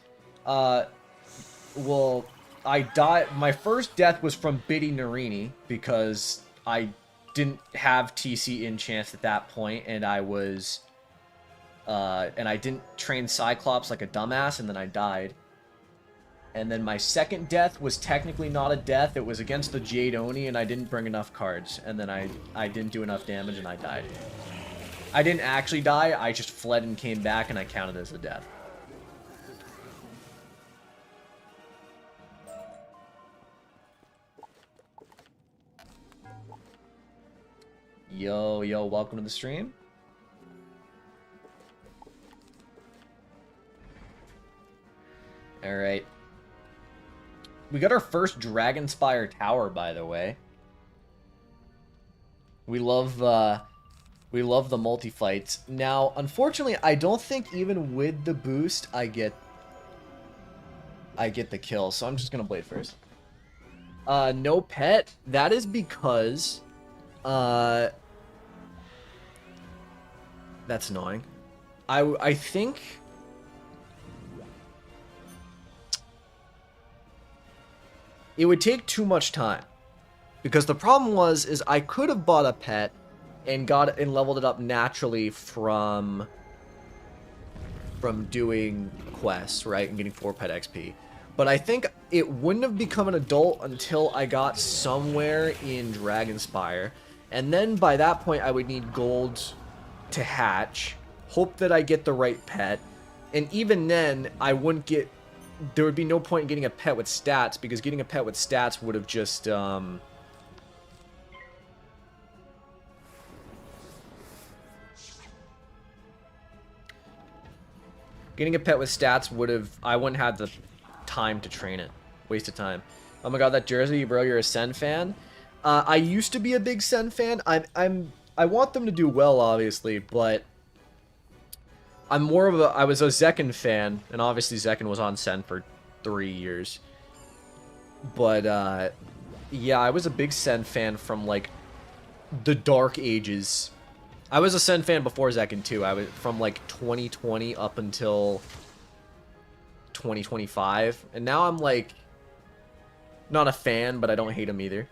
Well, I died, my first death was from Biddy Narini, because I didn't have TC enchants at that point, and I was, and I didn't train Cyclops like a dumbass, and then I died. And then my second death was technically not a death, it was against the Jade Oni, and I didn't bring enough cards, and then I didn't do enough damage, and I died. I didn't actually die, I just fled and came back, and I counted as a death. Yo, welcome to the stream. Alright. We got our first Dragonspyre tower, by the way. We love the multi-fights. Now, unfortunately, I don't think even with the boost I get the kill, so I'm just gonna blade first. No pet. That is because that's annoying. I think it would take too much time, because the problem is I could have bought a pet and got it and leveled it up naturally from doing quests, right, and getting 4 pet XP. But I think it wouldn't have become an adult until I got somewhere in Dragonspyre, and then by that point I would need gold to hatch, hope that I get the right pet, and even then I wouldn't get, there would be no point in getting a pet with stats, because getting a pet with stats would have just getting a pet with stats would have, I wouldn't have the time to train it. Waste of time. Oh my god, that jersey, bro, you're a Sen fan? I used to be a big Sen fan. I want them to do well, obviously, but I'm more of a, I was a Zekken fan, and obviously Zekken was on Sen for 3 years. But, yeah, I was a big Sen fan from, like, the dark ages. I was a Sen fan before Zekken too. I was from, like, 2020 up until 2025. And now I'm, like, not a fan, but I don't hate him either.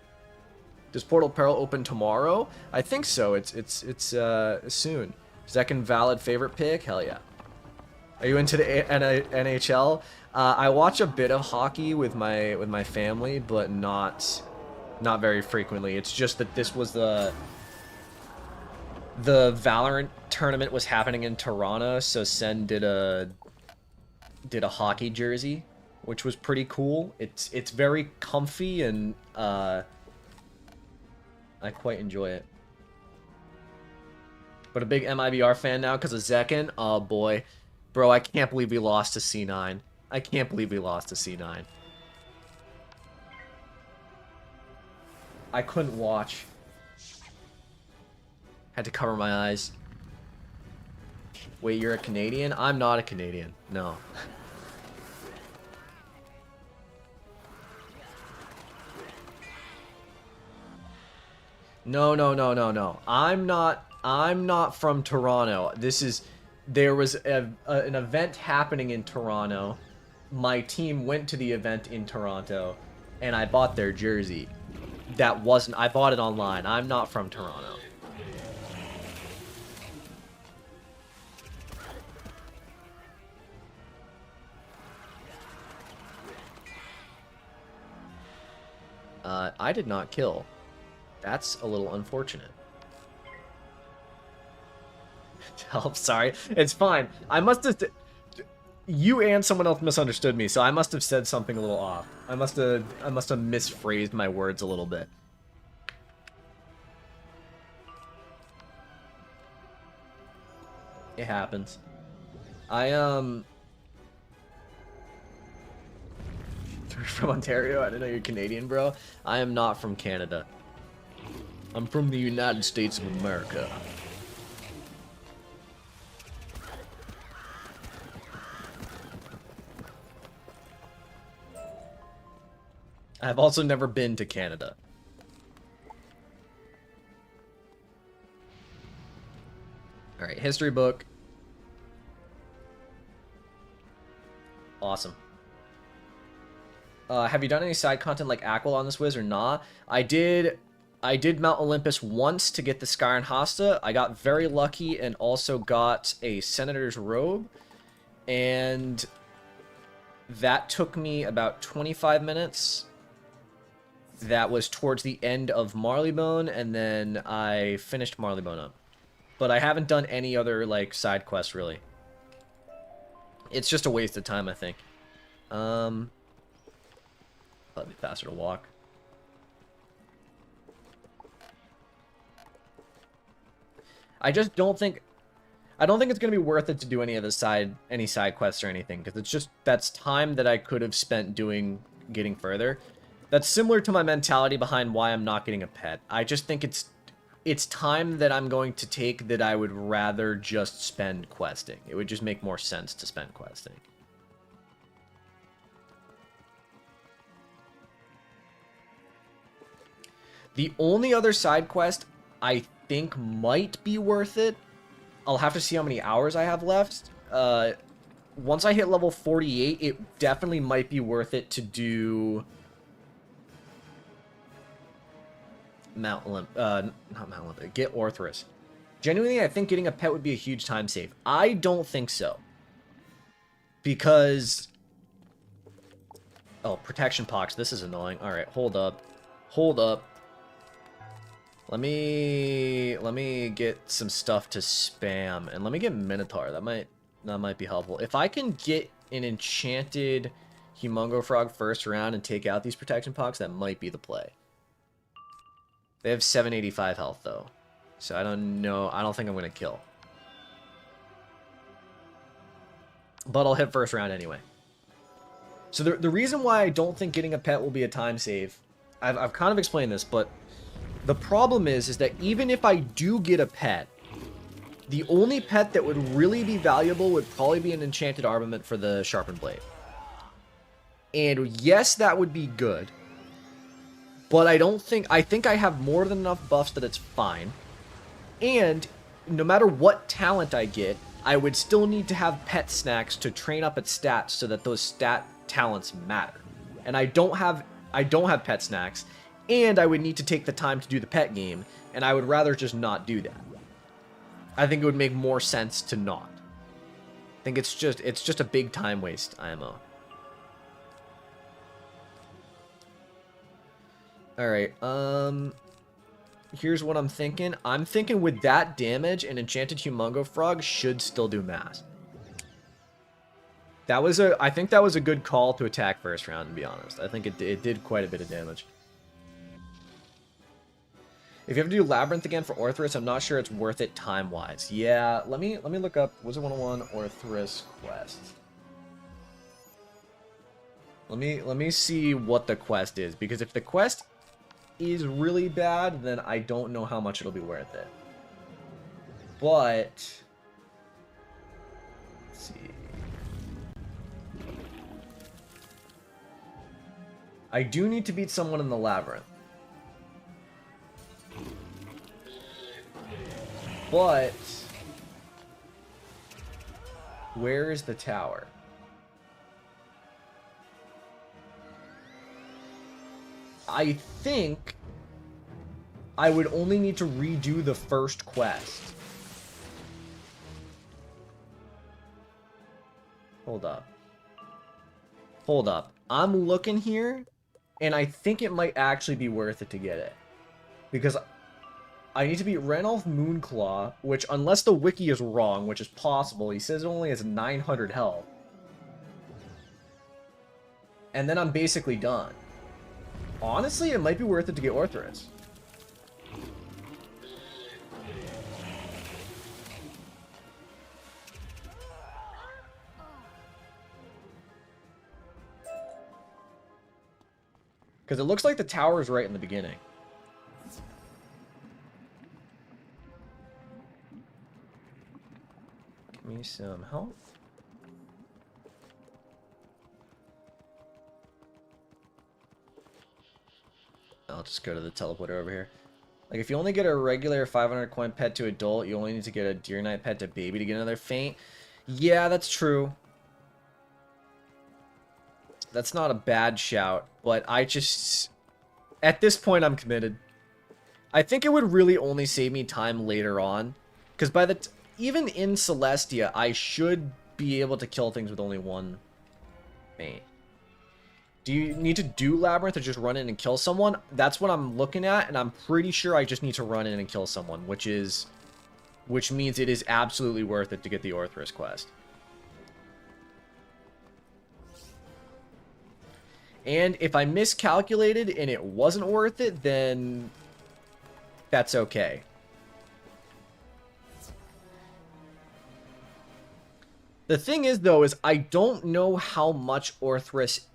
Does Portal Peril open tomorrow? I think so. It's soon. Second valid favorite pick? Hell yeah. Are you into the NHL? I watch a bit of hockey with my family, but not very frequently. It's just that this was the Valorant tournament was happening in Toronto, so Sen did a hockey jersey, which was pretty cool. It's very comfy and I quite enjoy it. But a big MIBR fan now because of Zekken. Oh boy. Bro, I can't believe we lost to C9. I can't believe we lost to C9. I couldn't watch. Had to cover my eyes. Wait, you're a Canadian? I'm not a Canadian. No. No. I'm not from Toronto. There was an event happening in Toronto. My team went to the event in Toronto, and I bought their jersey. I bought it online. I'm not from Toronto. I did not kill. That's a little unfortunate. Oh, sorry. It's fine. I must have... You and someone else misunderstood me, so I must have said something a little off. I must have misphrased my words a little bit. It happens. From Ontario? I didn't know you're Canadian, bro. I am not from Canada. I'm from the United States of America. I've also never been to Canada. Alright, history book. Awesome. Have you done any side content like Aquil on this Wiz or not? I did Mount Olympus once to get the Skyrim Hasta. I got very lucky and also got a Senator's Robe. And that took me about 25 minutes. That was towards the end of Marleybone, and then I finished Marleybone up. But I haven't done any other, like, side quests, really. It's just a waste of time, I think. Probably faster to walk. I just don't think... I don't think it's going to be worth it to do any side quests or anything, because it's just... That's time that I could have spent getting further. That's similar to my mentality behind why I'm not getting a pet. I just think it's time that I'm going to take that I would rather just spend questing. It would just make more sense to spend questing. The only other side quest I think might be worth it, I'll have to see how many hours I have left. Once I hit level 48, it definitely might be worth it to do... not Mount Olympus, get Orthrus. Genuinely, I think getting a pet would be a huge time save. I don't think so. Because... Oh, protection pox. This is annoying. Alright, hold up. Hold up. Let me get some stuff to spam. And let me get Minotaur. That might be helpful. If I can get an enchanted Humongo Frog first round and take out these protection pox, that might be the play. They have 785 health, though. So I don't know. I don't think I'm going to kill. But I'll hit first round anyway. So the reason why I don't think getting a pet will be a time save, I've kind of explained this, but the problem is that even if I do get a pet, the only pet that would really be valuable would probably be an enchanted armament for the sharpened blade. And yes, that would be good. But I think I have more than enough buffs that it's fine. And no matter what talent I get, I would still need to have pet snacks to train up its stats so that those stat talents matter. And I don't have pet snacks, and I would need to take the time to do the pet game, and I would rather just not do that. I think it would make more sense to not. I think it's just a big time waste, IMO. Alright, here's what I'm thinking. I'm thinking with that damage, an Enchanted Humongo Frog should still do mass. I think that was a good call to attack first round, to be honest. I think it did quite a bit of damage. If you have to do Labyrinth again for Orthrus, I'm not sure it's worth it time-wise. Yeah, let me look up Wizard101 Orthrus quest. Let me see what the quest is, because if the quest is really bad, then I don't know how much it'll be worth it. But let's see. I do need to beat someone in the Labyrinth. But where is the tower? I think I would only need to redo the first quest. Hold up. Hold up. I'm looking here, and I think it might actually be worth it to get it. Because I need to beat Ranulph Moonclaw, which, unless the wiki is wrong, which is possible, he says it only has 900 health. And then I'm basically done. Honestly, it might be worth it to get Orthrus. Because it looks like the tower is right in the beginning. Give me some health. I'll just go to the teleporter over here. Like, if you only get a regular 500 coin pet to adult, you only need to get a Deer Knight pet to baby to get another faint. Yeah, that's true. That's not a bad shout, but I just... At this point, I'm committed. I think it would really only save me time later on. Because by the... Even in Celestia, I should be able to kill things with only one faint. Do you need to do Labyrinth or just run in and kill someone? That's what I'm looking at, and I'm pretty sure I just need to run in and kill someone, which means it is absolutely worth it to get the Orthrus quest. And if I miscalculated and it wasn't worth it, then that's okay. The thing is, though, is I don't know how much Orthrus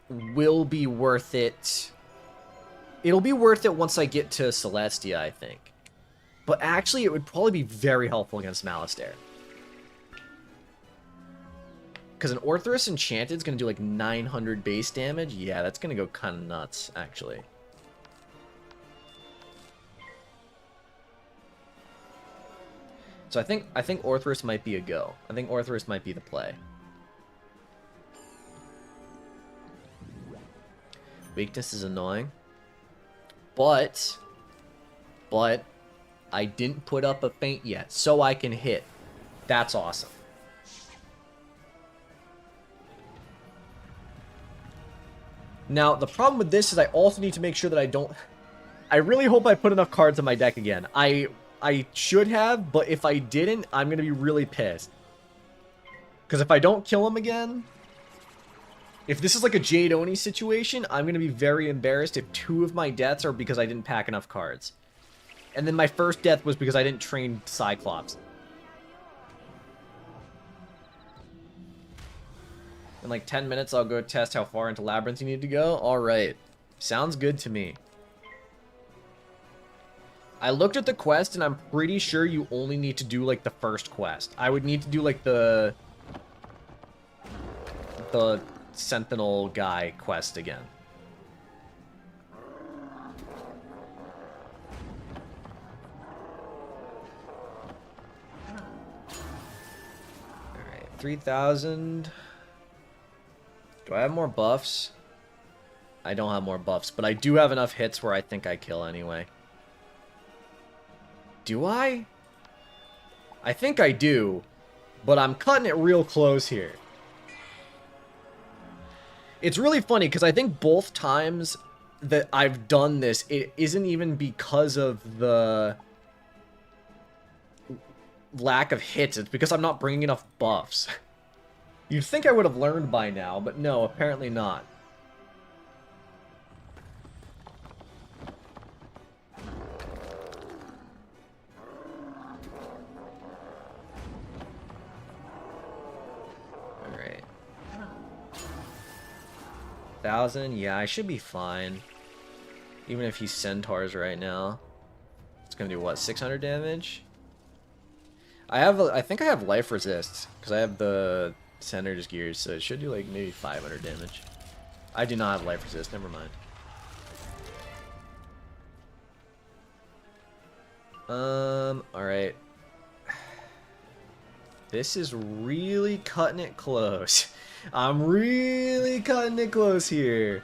will be worth it. It'll be worth it once I get to Celestia, I think. But actually, it would probably be very helpful against Malastare. Because an Orthrus Enchanted is going to do like 900 base damage. Yeah, that's going to go kind of nuts, actually. So I think Orthrus might be a go. I think Orthrus might be the play. Weakness is annoying. But I didn't put up a feint yet, so I can hit. That's awesome. Now, the problem with this is I also need to make sure that I don't... I really hope I put enough cards in my deck again. I should have, but if I didn't, I'm going to be really pissed. Because if I don't kill him again... If this is like a Jade Oni situation, I'm going to be very embarrassed if 2 of my deaths are because I didn't pack enough cards. And then my first death was because I didn't train Cyclops. In like 10 minutes, I'll go test how far into Labyrinth you need to go. Alright. Sounds good to me. I looked at the quest, and I'm pretty sure you only need to do like the first quest. I would need to do like the Sentinel guy quest again. 3,000. Do I have more buffs? I don't have more buffs, but I do have enough hits where I think I kill anyway. Do I? I think I do, but I'm cutting it real close here. It's really funny because I think both times that I've done this, it isn't even because of the lack of hits. It's because I'm not bringing enough buffs. You'd think I would have learned by now, but no, apparently not. Alright. 1,000? Yeah, I should be fine. Even if he centaurs right now. It's gonna do what, 600 damage? I think I have life resist, because I have the Senator's gears, so it should do like maybe 500 damage. I do not have life resist, never mind. Alright. This is really cutting it close. I'm really cutting it close here.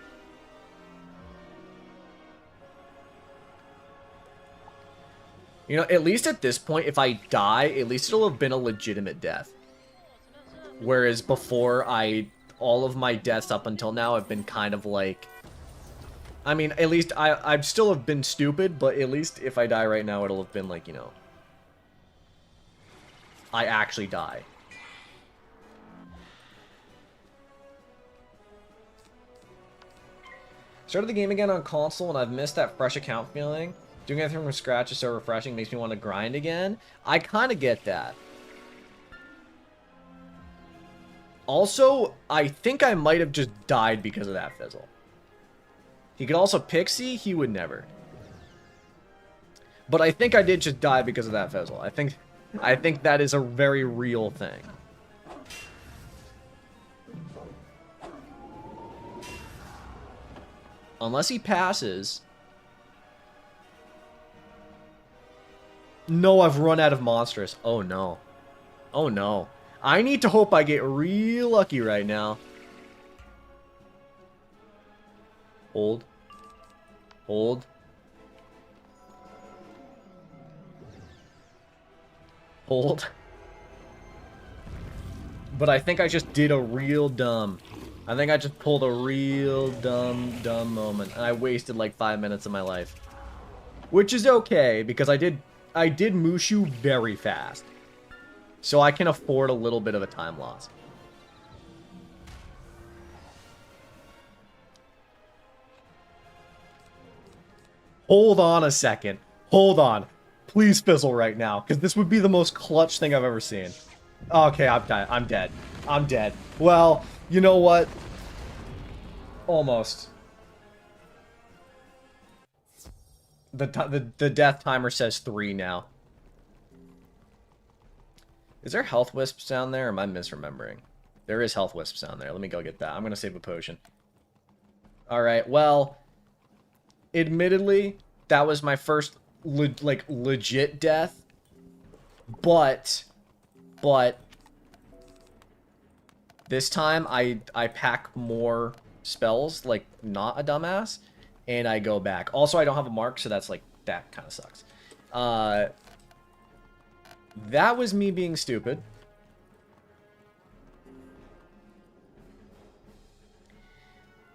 You know, at least at this point, if I die, at least it'll have been a legitimate death. Whereas before, all of my deaths up until now have been kind of like... I mean, at least I'd still have been stupid, but at least if I die right now, it'll have been like, you know... I actually die. Started the game again on console, and I've missed that fresh account feeling. Doing everything from scratch is so refreshing, makes me want to grind again. I kind of get that. Also, I think I might have just died because of that fizzle. He could also pixie, he would never. But I think I did just die because of that fizzle. I think that is a very real thing. Unless he passes. No, I've run out of monstrous. Oh no. Oh no. I need to hope I get real lucky right now. Hold. Hold. Hold. But I think I just did a real dumb. I think I just pulled a real dumb moment. And I wasted like 5 minutes of my life. Which is okay, because I did Mushu very fast. So I can afford a little bit of a time loss. Hold on a second. Hold on. Please fizzle right now, because this would be the most clutch thing I've ever seen. Okay, I'm dead. I'm dead. Well, you know what? Almost. The death timer says 3 now. Is there health wisps down there, or am I misremembering? There is health wisps down there. Let me go get that. I'm gonna save a potion. Alright, well... Admittedly, that was my first, legit death. But... This time, I pack more spells, like, not a dumbass. And I go back. Also, I don't have a mark, so that's, like, that kind of sucks. That was me being stupid.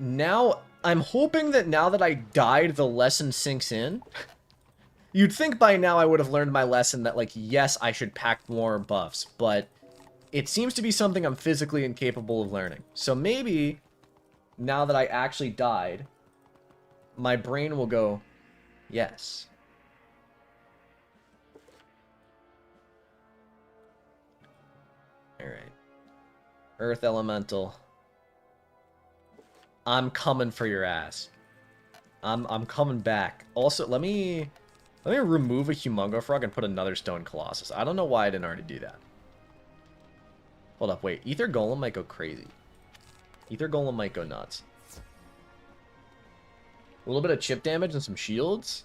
Now, I'm hoping that now that I died, the lesson sinks in. You'd think by now I would have learned my lesson that, like, yes, I should pack more buffs, but it seems to be something I'm physically incapable of learning. So maybe, now that I actually died, my brain will go, yes. Alright. Earth Elemental. I'm coming for your ass. I'm coming back. Also, let me remove a Humongo Frog and put another Stone Colossus. I don't know why I didn't already do that. Hold up, wait. Ether Golem might go crazy. Ether Golem might go nuts. A little bit of chip damage and some shields.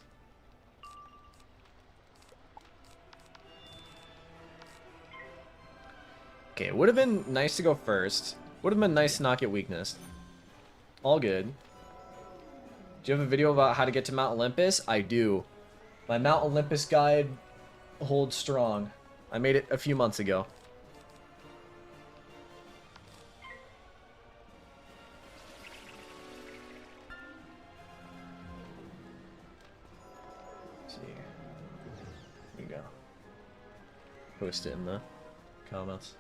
Okay, it would have been nice to go first. Would have been nice to not get weakness. All good. Do you have a video about how to get to Mount Olympus? I do. My Mount Olympus guide holds strong. I made it a few months ago. Let's see. Here you go. Post it in the comments.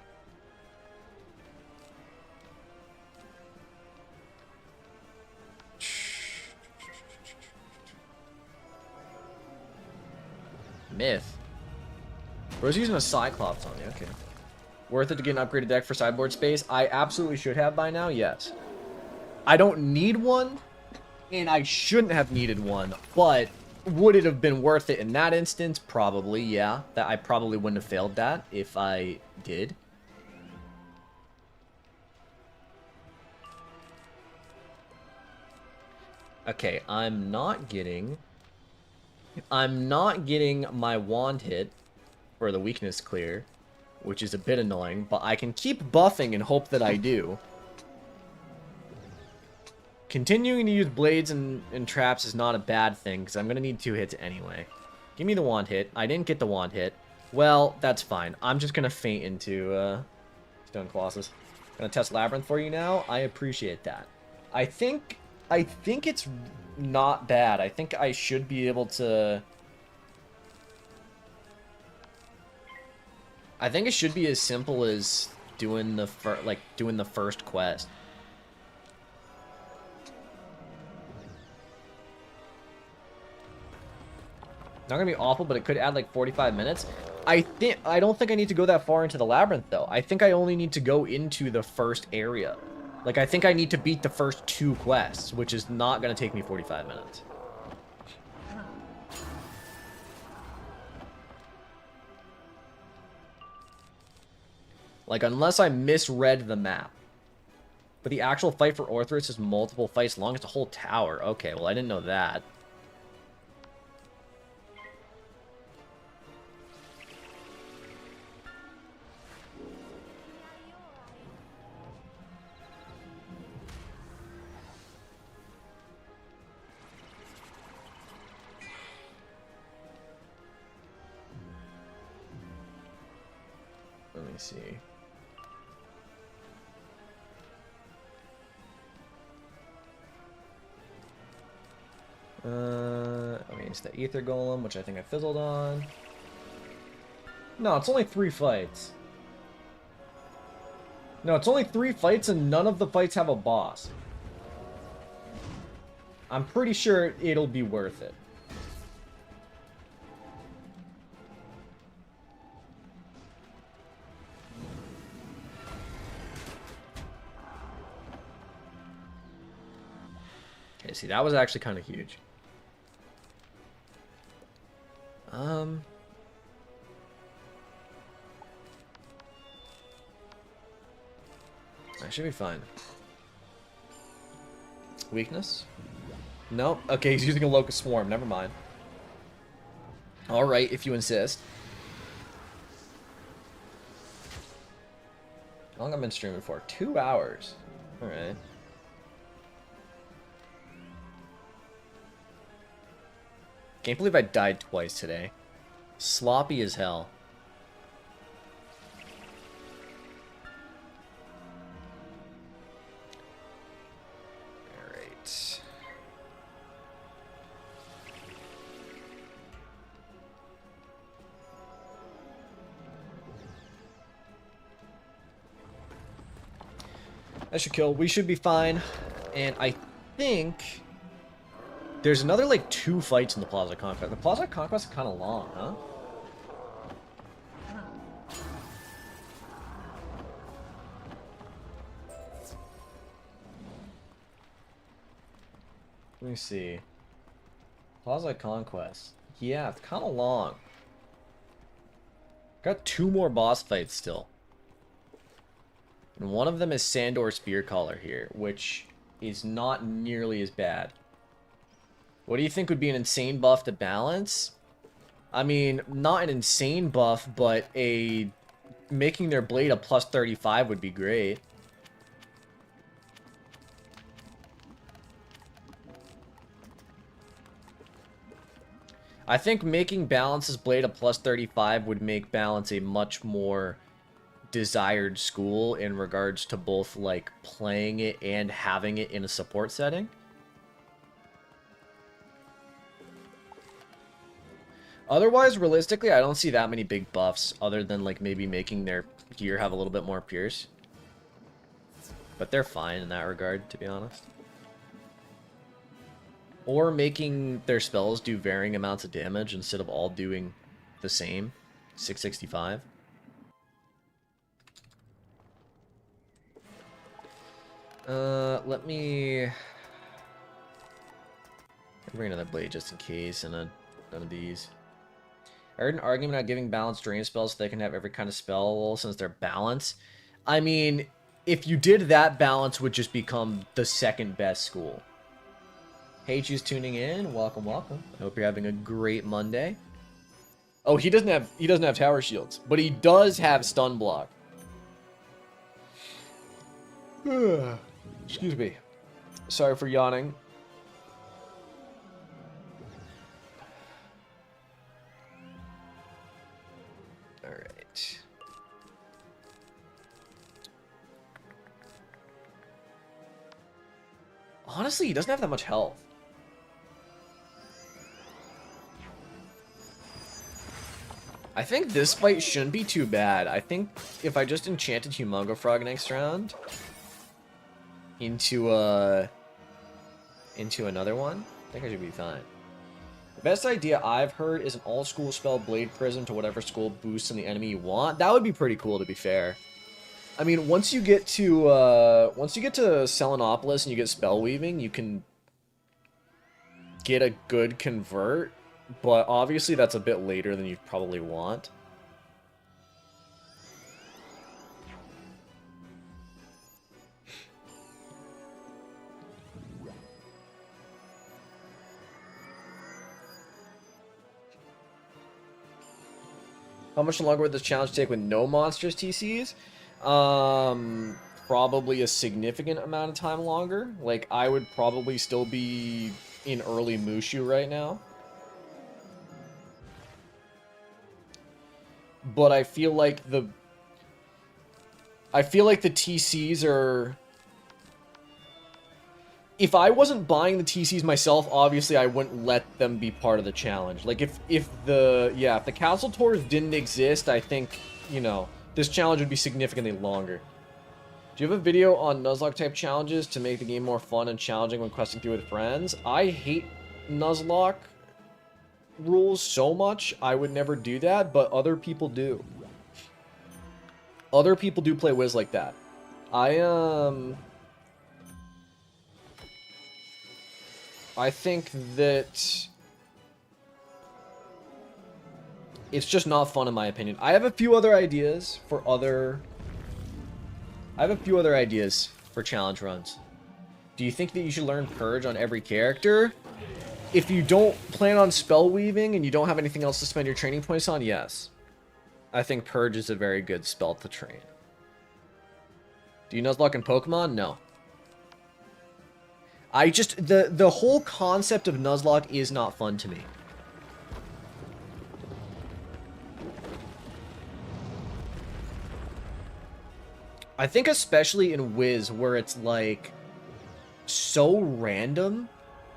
Myth. Bro's using a Cyclops on you, okay. Worth it to get an upgraded deck for sideboard space? I absolutely should have by now, yes. I don't need one, and I shouldn't have needed one, but would it have been worth it in that instance? Probably, yeah. That I probably wouldn't have failed that if I did. Okay, I'm not getting my wand hit for the weakness clear, which is a bit annoying, but I can keep buffing and hope that I do. Continuing to use blades and traps is not a bad thing, because I'm going to need 2 hits anyway. Give me the wand hit. I didn't get the wand hit. Well, that's fine. I'm just going to faint into Stone Colossus. Going to test Labyrinth for you now. I appreciate that. I think it's not bad. I think I should be able to... I think it should be as simple as doing the first quest. Not gonna be awful, but it could add like 45 minutes. I don't think I need to go that far into the labyrinth though. I think I only need to go into the first area. Like, I think I need to beat the first 2 quests, which is not going to take me 45 minutes. Like, unless I misread the map. But the actual fight for Orthrus is multiple fights long. It's a whole tower. Okay, well, I didn't know that. Let me see. Okay, it's the Ether Golem, which I think I fizzled on. No, it's only 3 fights. No, it's only 3 fights, and none of the fights have a boss. I'm pretty sure it'll be worth it. Okay, see, that was actually kind of huge. I should be fine. Weakness? Nope. Okay, he's using a Locust Swarm. Never mind. Alright, if you insist. How long have I been streaming for? 2 hours. Alright. Can't believe I died twice today. Sloppy as hell. Alright. That should kill. We should be fine. And I think... there's another, like, 2 fights in the Plaza Conquest. The Plaza Conquest is kind of long, huh? Let me see. Plaza Conquest. Yeah, it's kind of long. Got 2 more boss fights still. And one of them is Sandor Spearcaller here, which is not nearly as bad. What do you think would be an insane buff to balance? I mean, not an insane buff, but a making their blade a plus 35 would be great. I think making Balance's blade a plus 35 would make Balance a much more desired school in regards to both, like, playing it and having it in a support setting. Otherwise, realistically, I don't see that many big buffs other than, like, maybe making their gear have a little bit more pierce. But they're fine in that regard, to be honest. Or making their spells do varying amounts of damage instead of all doing the same. 665. Let me bring another blade just in case, and none of these. I heard an argument about giving balanced drain spells so they can have every kind of spell since they're balanced. I mean, if you did that, balance would just become the second best school. Hey, who's tuning in? Welcome, welcome. I hope you're having a great Monday. Oh, he doesn't have tower shields, but he does have stun block. Excuse me. Sorry for yawning. Alright. Honestly, he doesn't have that much health. I think this fight shouldn't be too bad. I think if I just enchanted Humongo Frog next round into another one, I think I should be fine. The best idea I've heard is an all-school spell Blade Prism to whatever school boosts on the enemy you want. That would be pretty cool, to be fair. I mean, once you get to Selenopolis and you get Spell Weaving, you can get a good convert, but obviously that's a bit later than you probably want. How much longer would this challenge take with no monstrous TCs? Probably a significant amount of time longer. Like, I would probably still be in early Mushu right now. But I feel like the TCs are... If I wasn't buying the TCs myself, obviously I wouldn't let them be part of the challenge. Like, if the Castle Tours didn't exist, I think, you know, this challenge would be significantly longer. Do you have a video on Nuzlocke type challenges to make the game more fun and challenging when questing through with friends? I hate Nuzlocke rules so much, I would never do that, but other people do. Other people do play Wiz like that. I think that it's just not fun in my opinion. I have a few other ideas for challenge runs. Do you think that you should learn Purge on every character? If you don't plan on spell weaving and you don't have anything else to spend your training points on, yes. I think Purge is a very good spell to train. Do you Nuzlocke in Pokemon? No. I just, the whole concept of Nuzlocke is not fun to me. I think especially in Wiz, where it's like so random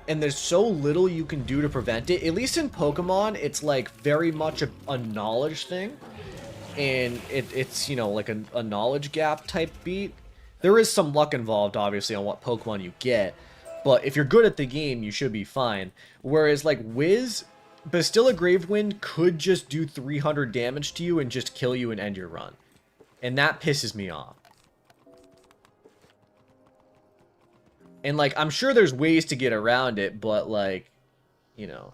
and there's so little you can do to prevent it. At least in Pokemon, it's like very much a knowledge thing. And it's, you know, like a knowledge gap type beat. There is some luck involved, obviously, on what Pokemon you get. But if you're good at the game, you should be fine. Whereas, like, Wiz, Bastilla Gravewind could just do 300 damage to you and just kill you and end your run. And that pisses me off. And, like, I'm sure there's ways to get around it, but, like, you know.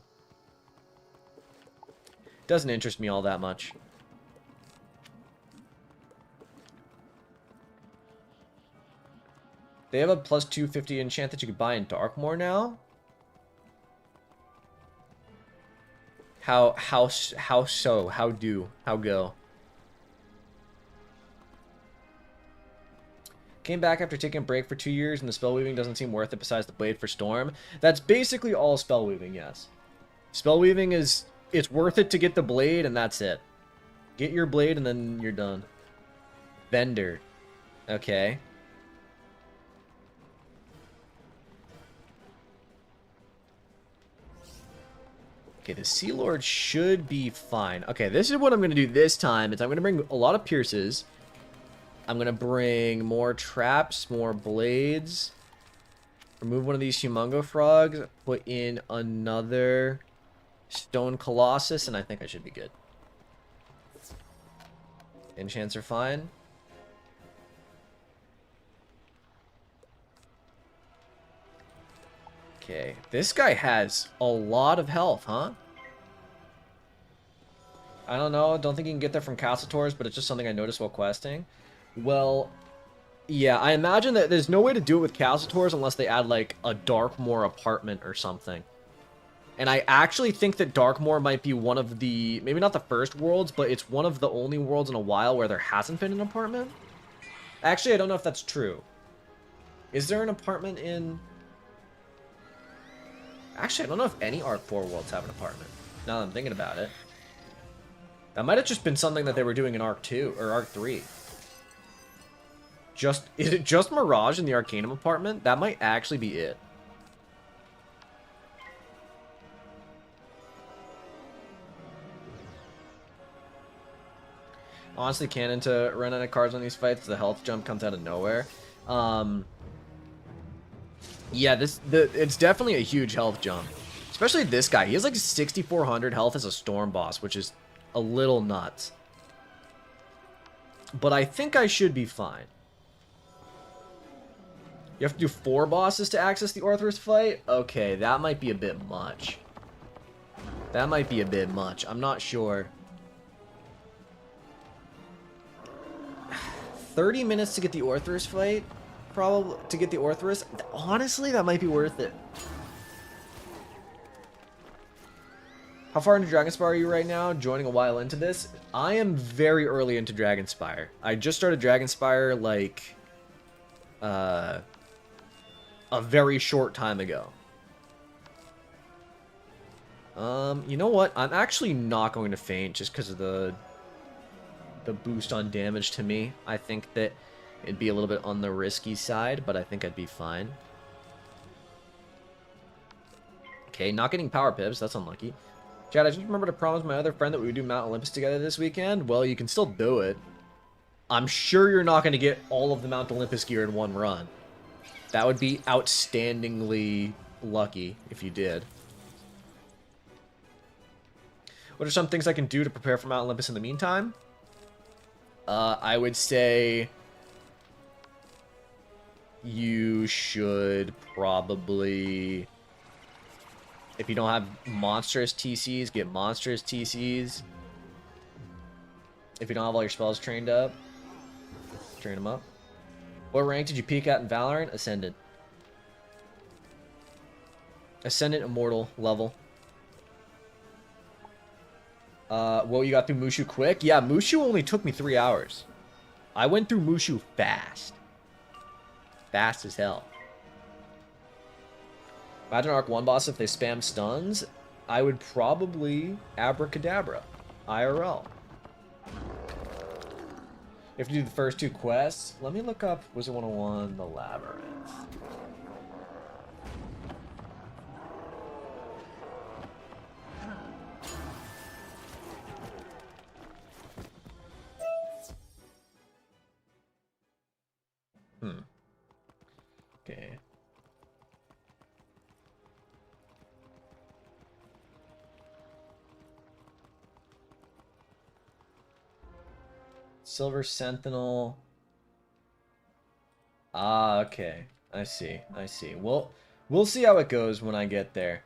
It doesn't interest me all that much. They have a plus 250 enchant that you could buy in Darkmoor now? How so? How go? Came back after taking a break for 2 years, and the spell weaving doesn't seem worth it besides the blade for Storm. That's basically all spell weaving, yes. Spell weaving is... It's worth it to get the blade, and that's it. Get your blade, and then you're done. Vendor. Okay. Okay, the Sea Lord should be fine. Okay, this is what I'm going to do this time. Is I'm going to bring a lot of pierces. I'm going to bring more traps, more blades. Remove one of these Humongo Frogs. Put in another Stone Colossus, and I think I should be good. Enchants are fine. Okay, this guy has a lot of health, huh? I don't know, don't think you can get there from Castle Tours, but it's just something I noticed while questing. Well, yeah, I imagine that there's no way to do it with Castle Tours unless they add, like, a Darkmoor apartment or something. And I actually think that Darkmoor might be one of the, maybe not the first worlds, but it's one of the only worlds in a while where there hasn't been an apartment. Actually, I don't know if that's true. Is there an apartment in... Actually, I don't know if any Arc 4 worlds have an apartment, now that I'm thinking about it. That might have just been something that they were doing in Arc 2, or Arc 3. Is it just Mirage in the Arcanum apartment? That might actually be it. Honestly, canon to run out of cards on these fights. The health jump comes out of nowhere. Yeah, it's definitely a huge health jump. Especially this guy. He has like 6,400 health as a Storm boss, which is a little nuts. But I think I should be fine. You have to do 4 bosses to access the Orthrus fight? Okay, that might be a bit much. That might be a bit much. I'm not sure. 30 minutes to get the Orthrus fight? Probably to get the Orthrus. Honestly, that might be worth it. How far into Dragonspyre are you right now? Joining a while into this? I am very early into Dragonspyre. I just started Dragonspyre like a very short time ago. You know what? I'm actually not going to faint just because of the boost on damage to me. I think that it'd be a little bit on the risky side, but I think I'd be fine. Okay, not getting power pips. That's unlucky. Chad, I just remembered to promise my other friend that we would do Mount Olympus together this weekend. Well, you can still do it. I'm sure you're not going to get all of the Mount Olympus gear in one run. That would be outstandingly lucky if you did. What are some things I can do to prepare for Mount Olympus in the meantime? I would say you should probably, if you don't have monstrous TCs, get monstrous TCs. If you don't have all your spells trained up, train them up. What rank did you peak at in Valorant? Ascendant. Ascendant Immortal level. Well, you got through Mushu quick? Yeah, Mushu only took me 3 hours. I went through Mushu fast. Fast as hell. Imagine Arc 1 boss if they spam stuns. I would probably Abracadabra. IRL. You have to do the first 2 quests. Let me look up Wizard101, the Labyrinth. Okay. Silver Sentinel. Ah, okay. I see. I see. Well, we'll see how it goes when I get there.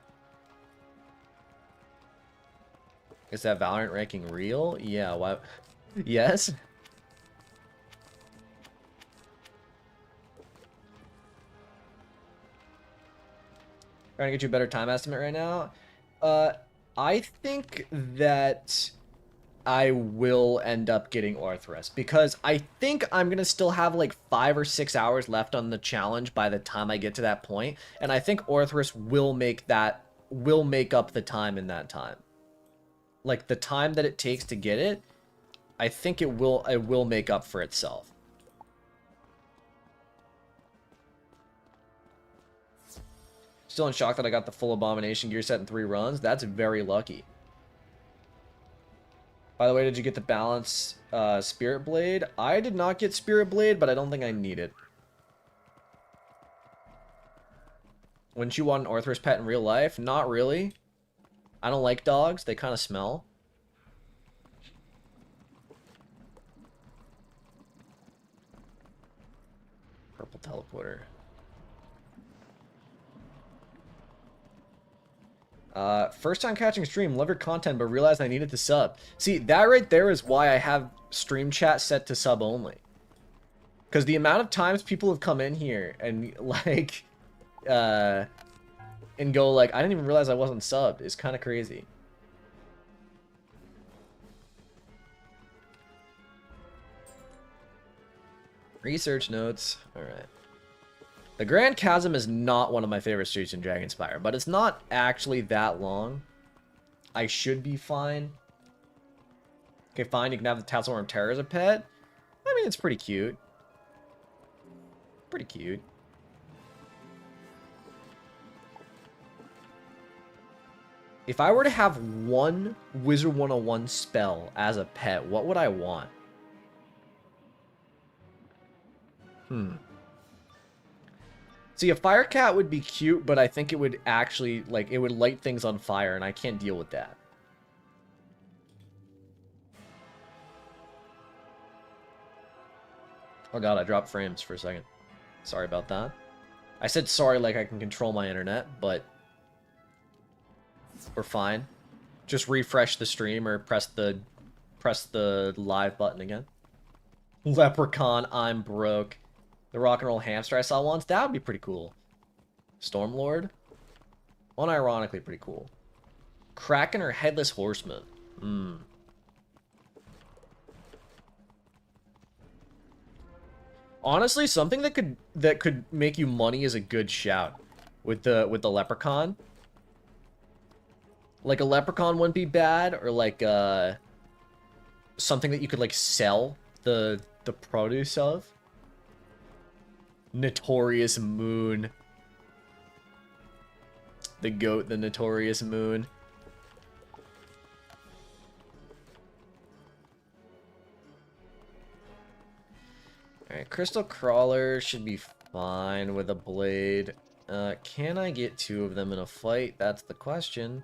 Is that Valorant ranking real? Yeah, why? Yes? Trying to get you a better time estimate right now. I think that I will end up getting Orthrus, because I think I'm going to still have like 5 or 6 hours left on the challenge by the time I get to that point, and I think Orthrus will make up the time in that time. Like the time that it takes to get it, I think it will make up for itself. Still in shock that I got the full Abomination gear set in 3 runs. That's very lucky. By the way, did you get the balance Spirit Blade? I did not get Spirit Blade, but I don't think I need it. Wouldn't you want an Orthrus pet in real life? Not really. I don't like dogs. They kind of smell. Purple teleporter. First time catching stream, love your content, but realized I needed to sub. See, that right there is why I have stream chat set to sub only. Because the amount of times people have come in here and, like, and go, like, I didn't even realize I wasn't subbed is kind of crazy. Research notes. Alright. The Grand Chasm is not one of my favorite streets in DRAGONSPYRE, but it's not actually that long. I should be fine. Okay, fine, you can have the Tasselworm Terror as a pet. I mean, it's pretty cute. Pretty cute. If I were to have one Wizard101 spell as a pet, what would I want? See, a fire cat would be cute, but I think it would actually, like, it would light things on fire, and I can't deal with that. Oh god, I dropped frames for a second. Sorry about that. I said sorry like I can control my internet, but we're fine. Just refresh the stream or press the live button again. Leprechaun, I'm broke. The rock and roll hamster I saw once, that would be pretty cool. Stormlord? Unironically pretty cool. Kraken or Headless Horseman? Honestly, something that could make you money is a good shout with the leprechaun. Like a leprechaun wouldn't be bad, or like something that you could like sell the produce of. Notorious Moon. The goat, the Notorious Moon. Alright, Crystal Crawler should be fine with a blade. Can I get 2 of them in a fight? That's the question.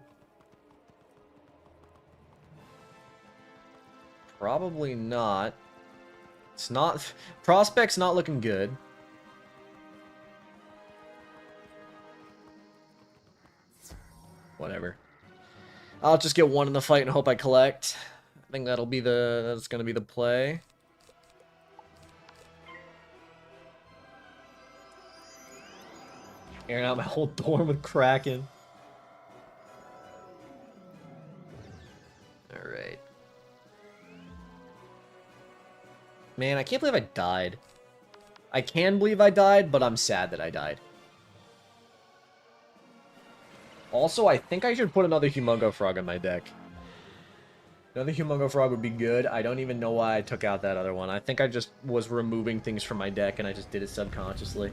Probably not. It's not... Prospect's not looking good. Whatever. I'll just get 1 in the fight and hope I collect. I think that's gonna be the play. Airing out my whole dorm with Kraken. Alright. Man, I can't believe I died. I can believe I died, but I'm sad that I died. Also, I think I should put another Humongo Frog in my deck. Another Humongo Frog would be good. I don't even know why I took out that other one. I think I just was removing things from my deck and I just did it subconsciously.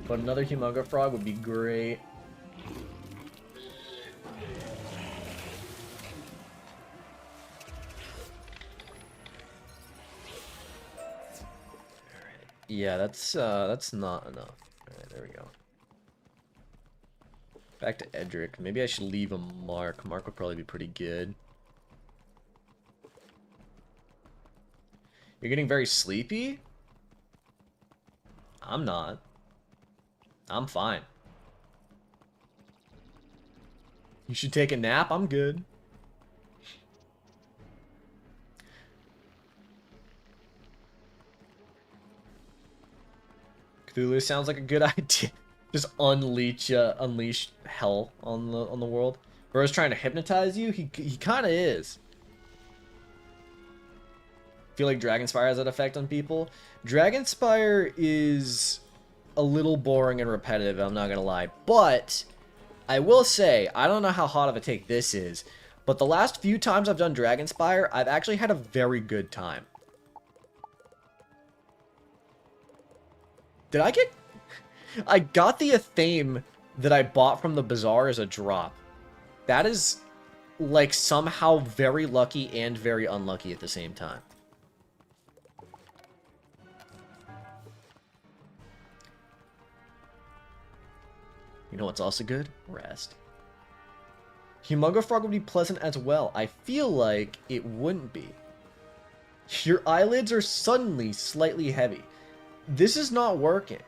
But another Humongo Frog would be great. Yeah, that's not enough. Alright, there we go. Back to Edric. Maybe I should leave a Mark. Mark would probably be pretty good. You're getting very sleepy? I'm not. I'm fine. You should take a nap? I'm good. Cthulhu sounds like a good idea. Just unleash hell on the world. Bro's trying to hypnotize you? He kind of is. feel like Dragonspyre has that effect on people. Dragonspyre is a little boring and repetitive, I'm not gonna lie. But I will say, I don't know how hot of a take this is, but the last few times I've done Dragonspyre, I've actually had a very good time. Did I get... I got the Athame that I bought from the bazaar as a drop. That is, like, somehow very lucky and very unlucky at the same time. You know what's also good? Rest. Humongo Frog would be pleasant as well. I feel like it wouldn't be. Your eyelids are suddenly slightly heavy. This is not working.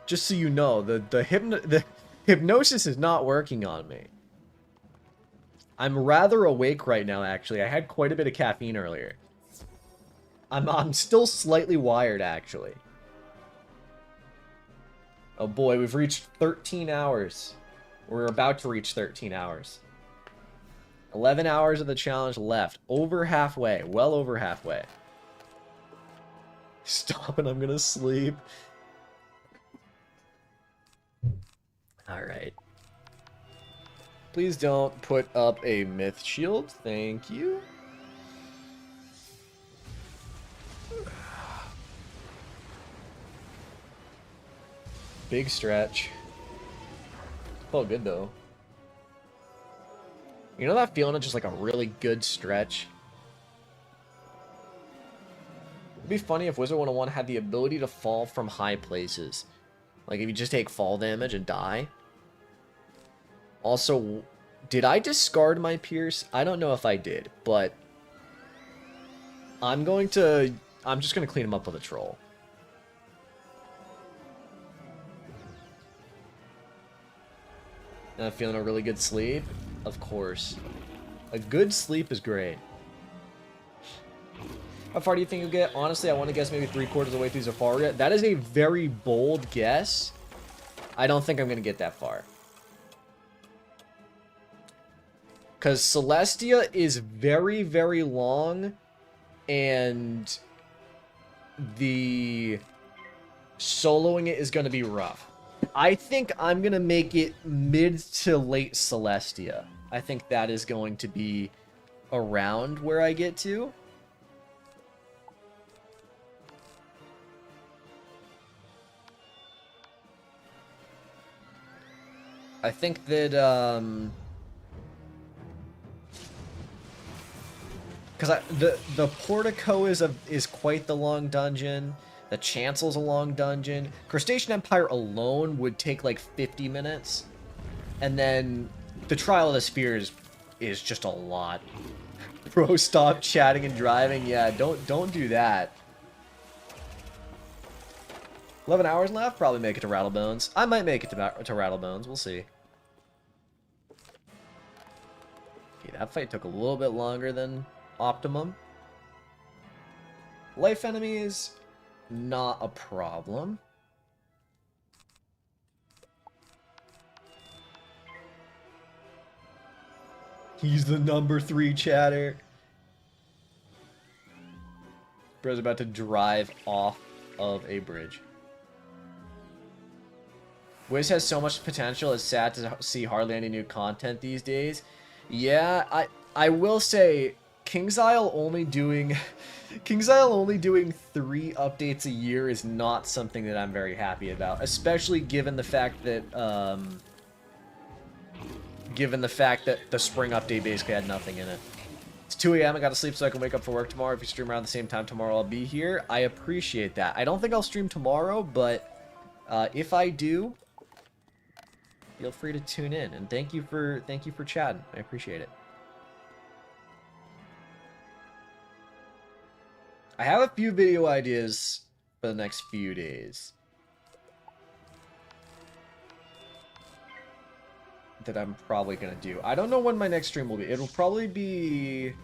Just so you know, the hypnosis is not working on me. I'm rather awake right now, actually. I had quite a bit of caffeine earlier. I'm still slightly wired, actually. Oh boy, we've reached 13 hours. We're about to reach 13 hours. 11 hours of the challenge left. Over halfway. Well over halfway. Stop and I'm gonna sleep. Alright. Please don't put up a myth shield. Thank you. Big stretch. Felt good though. You know that feeling of just like a really good stretch? It'd be funny if Wizard101 had the ability to fall from high places. Like if you just take fall damage and die. Also, did I discard my Pierce? I don't know if I did, but I'm just gonna clean him up with a troll. Not feeling a really good sleep? Of course. A good sleep is great. How far do you think you'll get? Honestly, I want to guess maybe 3/4 of the way through Zafaria. That is a very bold guess. I don't think I'm going to get that far. Because Celestia is very, very long. And the soloing it is going to be rough. I think I'm going to make it mid to late Celestia. I think that is going to be around where I get to. I think that, because the Portico is quite the long dungeon. The Chancel's a long dungeon. Crustacean Empire alone would take like 50 minutes. And then the Trial of the Spheres is just a lot. Bro, stop chatting and driving. Yeah, don't do that. 11 hours left. Probably make it to Rattlebones. I might make it to Rattlebones. We'll see. Okay, that fight took a little bit longer than optimum. Life enemies, not a problem. He's the number 3 chatter. Bro's about to drive off of a bridge. Wiz has so much potential, it's sad to see hardly any new content these days. Yeah, I will say KingsIsle only doing 3 updates a year is not something that I'm very happy about, especially given the fact that the spring update basically had nothing in it. It's 2 a.m. I gotta sleep so I can wake up for work tomorrow. If you stream around the same time tomorrow, I'll be here. I appreciate that. I don't think I'll stream tomorrow, but if I do, feel free to tune in. And thank you for chatting. I appreciate it. I have a few video ideas for the next few days that I'm probably gonna do. I don't know when my next stream will be. It'll probably be...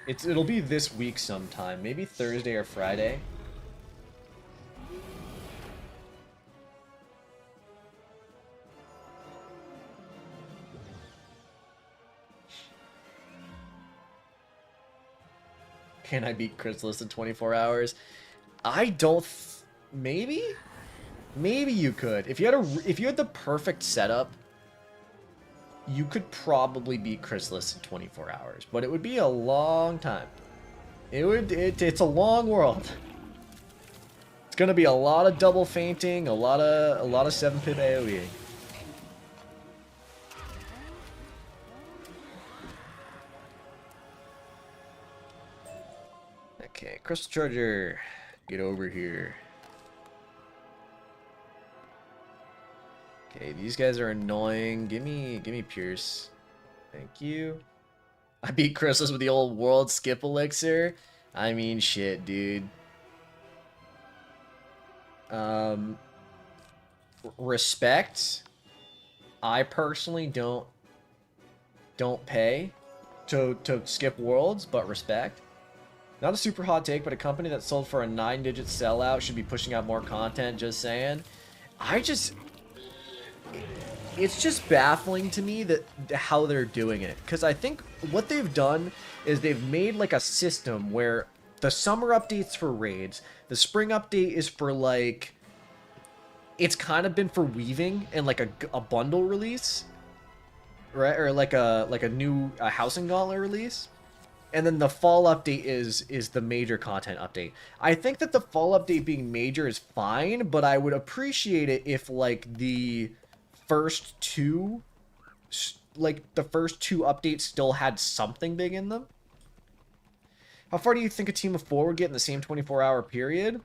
It'll be this week sometime. Maybe Thursday or Friday. Can I beat Chrysalis in 24 hours? I don't... Maybe? Maybe you could. If you had the perfect setup, you could probably beat Chrysalis in 24 hours. But it would be a long time. It's a long world. It's gonna be a lot of double fainting, a lot of 7-pip AoE. Okay, Crystal Charger, get over here. Okay, these guys are annoying. Give me Pierce. Thank you. I beat Chrysalis with the old world skip elixir. I mean, shit, dude. Respect. I personally don't pay to skip worlds, but respect. Not a super hot take, but a company that sold for a 9-digit sellout should be pushing out more content, just saying. It's just baffling to me that how they're doing it. Because I think what they've done is they've made like a system where the summer update's for raids, the spring update is for like... It's kind of been for weaving and like a bundle release. Right? Or like a new Housing Gauntlet release. And then the fall update is the major content update. I think that the fall update being major is fine, but I would appreciate it if like the first two updates still had something big in them. How far do you think a team of 4 would get in the same 24-hour period?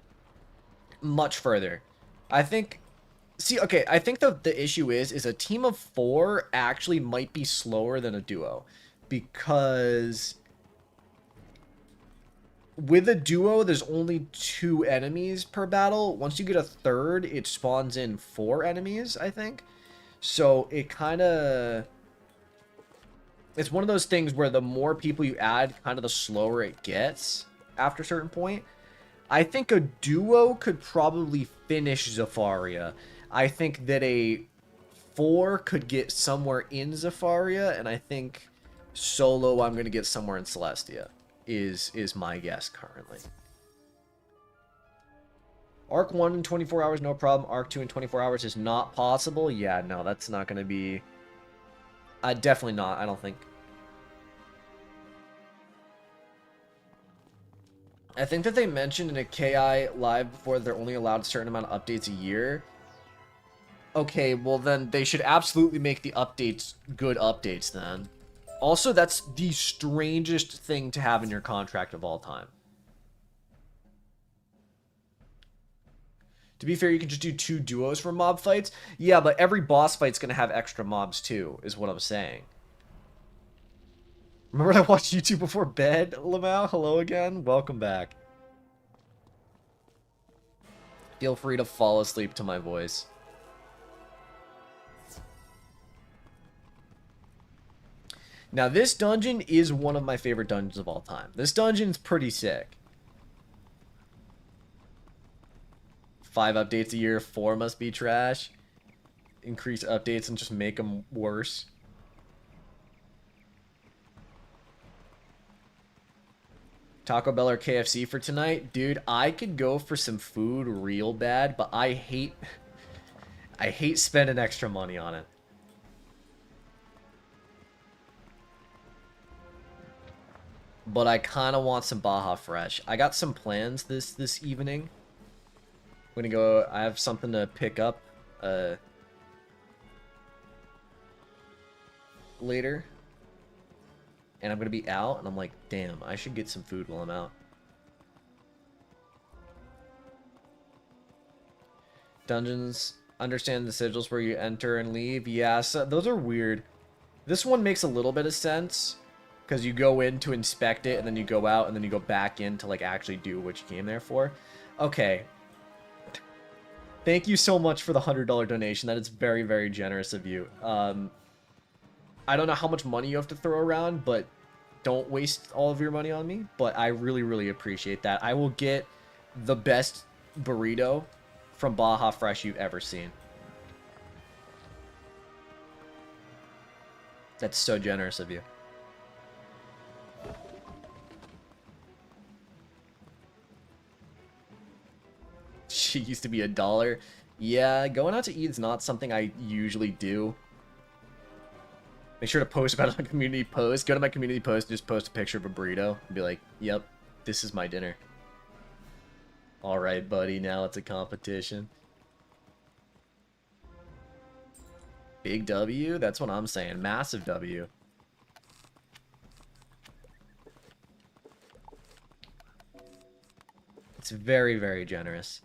Much further. I think... See, okay, I think the issue is a team of 4 actually might be slower than a duo. Because... with a duo, there's only 2 enemies per battle. Once you get a third, it spawns in 4 enemies, I think. So it kind of... It's one of those things where the more people you add, kind of the slower it gets after a certain point. I think a duo could probably finish Zafaria. I think that a 4 could get somewhere in Zafaria, and I think solo I'm going to get somewhere in Celestia. Is my guess currently. Arc 1 in 24 hours, no problem. Arc 2 in 24 hours is not possible. Yeah, no, that's not going to be... definitely not, I don't think. I think that they mentioned in a KI live before they're only allowed a certain amount of updates a year. Okay, well then they should absolutely make the updates good updates then. Also, that's the strangest thing to have in your contract of all time. To be fair, you can just do 2 duos for mob fights. Yeah, but every boss fight's going to have extra mobs too, is what I'm saying. Remember when I watched YouTube before bed, Lamau? Hello again. Welcome back. Feel free to fall asleep to my voice. Now, this dungeon is one of my favorite dungeons of all time. This dungeon's pretty sick. 5 updates a year, 4 must be trash. Increase updates and just make them worse. Taco Bell or KFC for tonight? Dude, I could go for some food real bad, but I hate spending extra money on it. But I kind of want some Baja Fresh. I got some plans this evening. I'm gonna go... I have something to pick up later. And I'm gonna be out, and I'm like, damn, I should get some food while I'm out. Dungeons. Understand the sigils where you enter and leave. Yeah, so those are weird. This one makes a little bit of sense. Because you go in to inspect it, and then you go out, and then you go back in to, like, actually do what you came there for. Okay. Thank you so much for the $100 donation. That is very, very generous of you. I don't know how much money you have to throw around, but don't waste all of your money on me. But I really, really appreciate that. I will get the best burrito from Baja Fresh you've ever seen. That's so generous of you. to be $1. Yeah, going out to eat is not something I usually do. Make sure to post about it on community post. Go to my community post, just post a picture of a burrito, and be like, yep, this is my dinner. Alright, buddy, now it's a competition. Big W? That's what I'm saying. Massive W. It's very, very generous.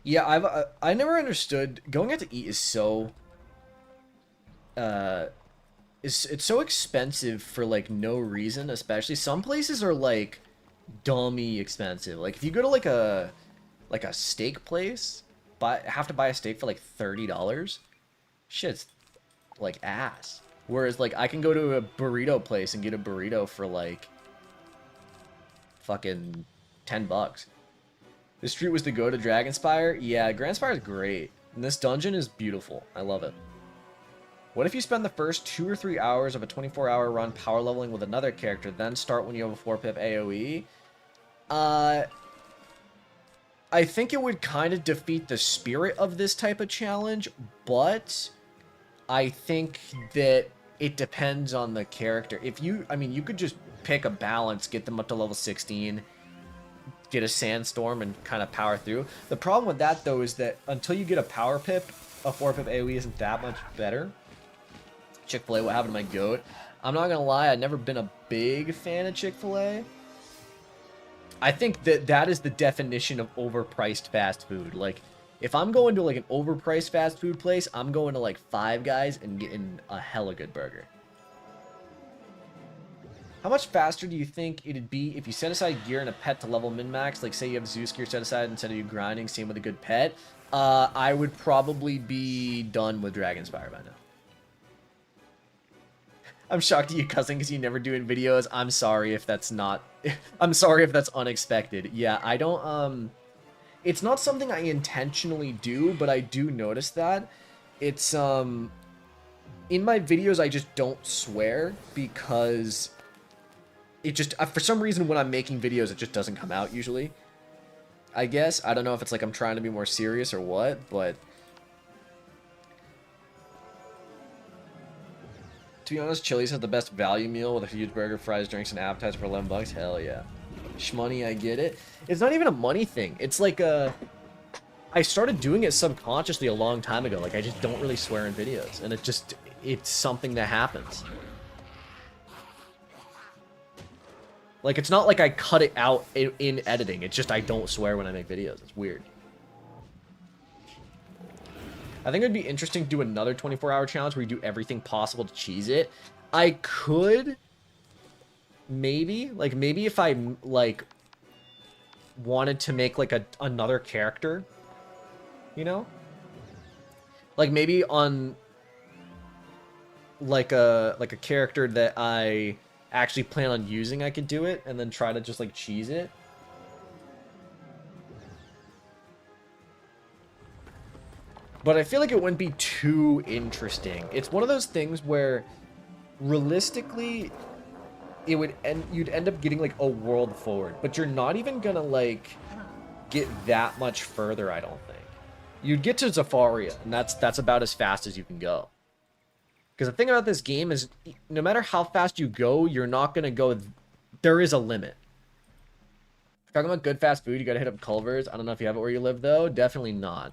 Yeah, I never understood going out to eat is so it's so expensive for like no reason, especially some places are like dummy expensive. Like if you go to like a steak place, have to buy a steak for like $30. Shit's like ass. Whereas like I can go to a burrito place and get a burrito for like fucking $10. This street was to go to DRAGONSPYRE. Yeah, DRAGONSPYRE is great. And this dungeon is beautiful. I love it. What if you spend the first 2 or 3 hours of a 24-hour run power leveling with another character, then start when you have a 4-pip AoE? I think it would kind of defeat the spirit of this type of challenge, but I think that it depends on the character. If you, I mean, you could just pick a balance, get them up to level 16, get a sandstorm, and kind of power through. The problem with that, though, is that until you get a power pip, a 4-pip AoE isn't that much better. Chick-fil-A, what happened to my goat? I'm not gonna lie, I've never been a big fan of Chick-fil-A. I think that that is the definition of overpriced fast food. Like, if I'm going to like an overpriced fast food place, I'm going to like Five Guys and getting a hella good burger. How much faster do you think it'd be if you set aside gear and a pet to level min-max? Like, say you have Zeus gear set aside instead of you grinding, same with a good pet. I would probably be done with DRAGONSPYRE by now. I'm shocked at you cussing because you never do in videos. I'm sorry if that's not... I'm sorry if that's unexpected. Yeah, I don't... It's not something I intentionally do, but I do notice that. It's, in my videos, I just don't swear because... It just... for some reason, when I'm making videos, it just doesn't come out, usually. I guess. I don't know if it's like I'm trying to be more serious or what, but... To be honest, Chili's has the best value meal with a huge burger, fries, drinks, and appetizer for $11. Hell yeah. Shmoney, I get it. It's not even a money thing. It's like I started doing it subconsciously a long time ago. Like, I just don't really swear in videos. And it's something that happens. Like, it's not like I cut it out in editing. It's just I don't swear when I make videos. It's weird. I think it would be interesting to do another 24-hour challenge where you do everything possible to cheese it. I could... Maybe. Like, maybe if I, like, wanted to make, like, another character. You know? Like, maybe on... Like a character that I actually plan on using, I could do it. And then try to just, like, cheese it. But I feel like it wouldn't be too interesting. It's one of those things where, realistically, you'd end up getting like a world forward, but you're not even gonna like get that much further. I don't think you'd get to Zafaria, and that's about as fast as you can go. Because the thing about this game is, no matter how fast you go, you're not gonna go. There is a limit. Talking about good fast food, you gotta hit up Culver's. I don't know if you have it where you live though. Definitely not.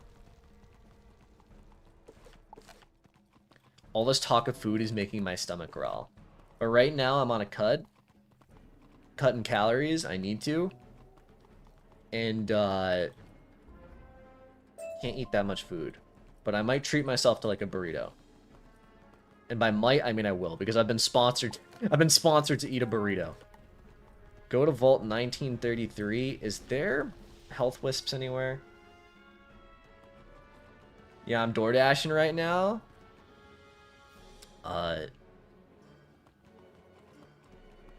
All this talk of food is making my stomach growl. But right now, I'm on a cut. Cutting calories. I need to. And, can't eat that much food. But I might treat myself to, like, a burrito. And by might, I mean I will. Because I've been sponsored. I've been sponsored to eat a burrito. Go to Vault 1933. Is there health wisps anywhere? Yeah, I'm door dashing right now.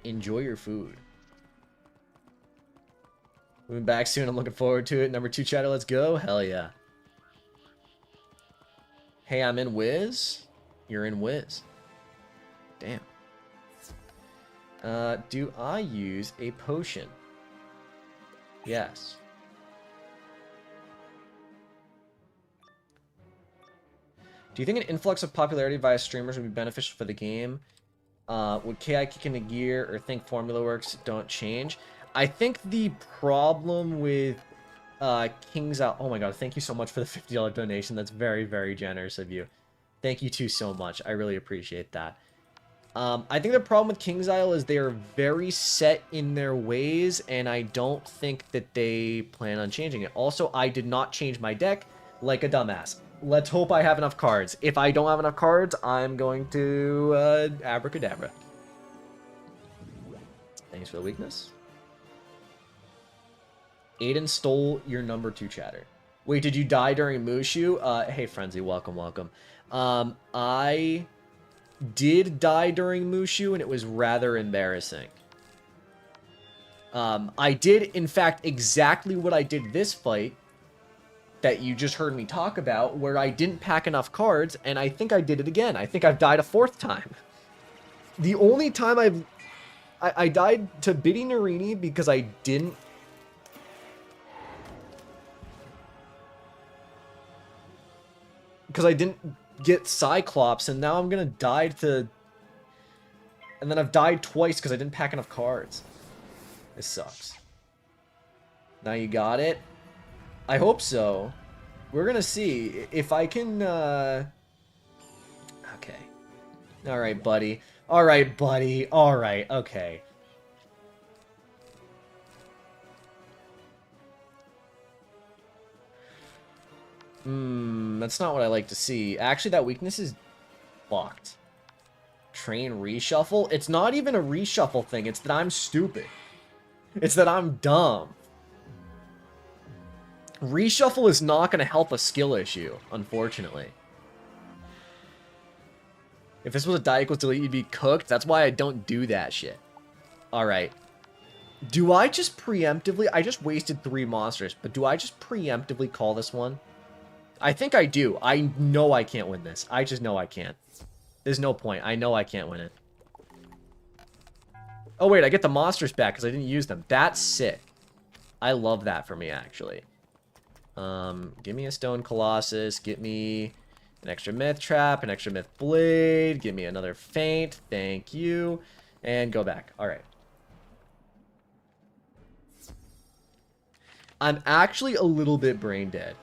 Enjoy your food. Moving back soon. I'm looking forward to it. Number 2 chatter, let's go. Hell yeah. Hey, I'm in Wiz. You're in Wiz. Damn. Do I use a potion? Yes. Do you think an influx of popularity via streamers would be beneficial for the game? Would KI kick into gear or think formula works don't change? I think the problem with King's Out... Oh my god, thank you so much for the $50 donation. That's very, very generous of you. Thank you too so much. I really appreciate that. I think the problem with King's Isle is they are very set in their ways, and I don't think that they plan on changing it. Also, I did not change my deck like a dumbass. Let's hope I have enough cards. If I don't have enough cards, I'm going to abracadabra. Thanks for the weakness. Aiden stole your number 2 chatter. Wait, did you die during Mushu? Hey, Frenzy, welcome, welcome. I did die during Mushu, and it was rather embarrassing. I did, in fact, exactly what I did this fight that you just heard me talk about, where I didn't pack enough cards, and I think I did it again. I think I've died a 4th time. The only time I died to Biddy Narini because I didn't... Because I didn't get Cyclops, and now I'm gonna die to... And then I've died twice because I didn't pack enough cards. This sucks. Now you got it? I hope so. We're gonna see if I can, Okay. Alright, buddy. Alright, buddy. Alright, okay. That's not what I like to see. Actually, that weakness is fucked. Train reshuffle? It's not even a reshuffle thing. It's that I'm stupid. It's that I'm dumb. Reshuffle is not going to help a skill issue, unfortunately. If this was a die equals delete, you'd be cooked. That's why I don't do that shit. Alright. Do I just preemptively... I just wasted 3 monsters, but do I just preemptively call this one? I think I do. I know I can't win this. I just know I can't. There's no point. I know I can't win it. Oh, wait. I get the monsters back because I didn't use them. That's sick. I love that for me, actually. Give me a Stone Colossus. Get me an extra Myth Trap, an extra Myth Blade. Give me another Feint. Thank you. And go back. All right. I'm actually a little bit brain dead.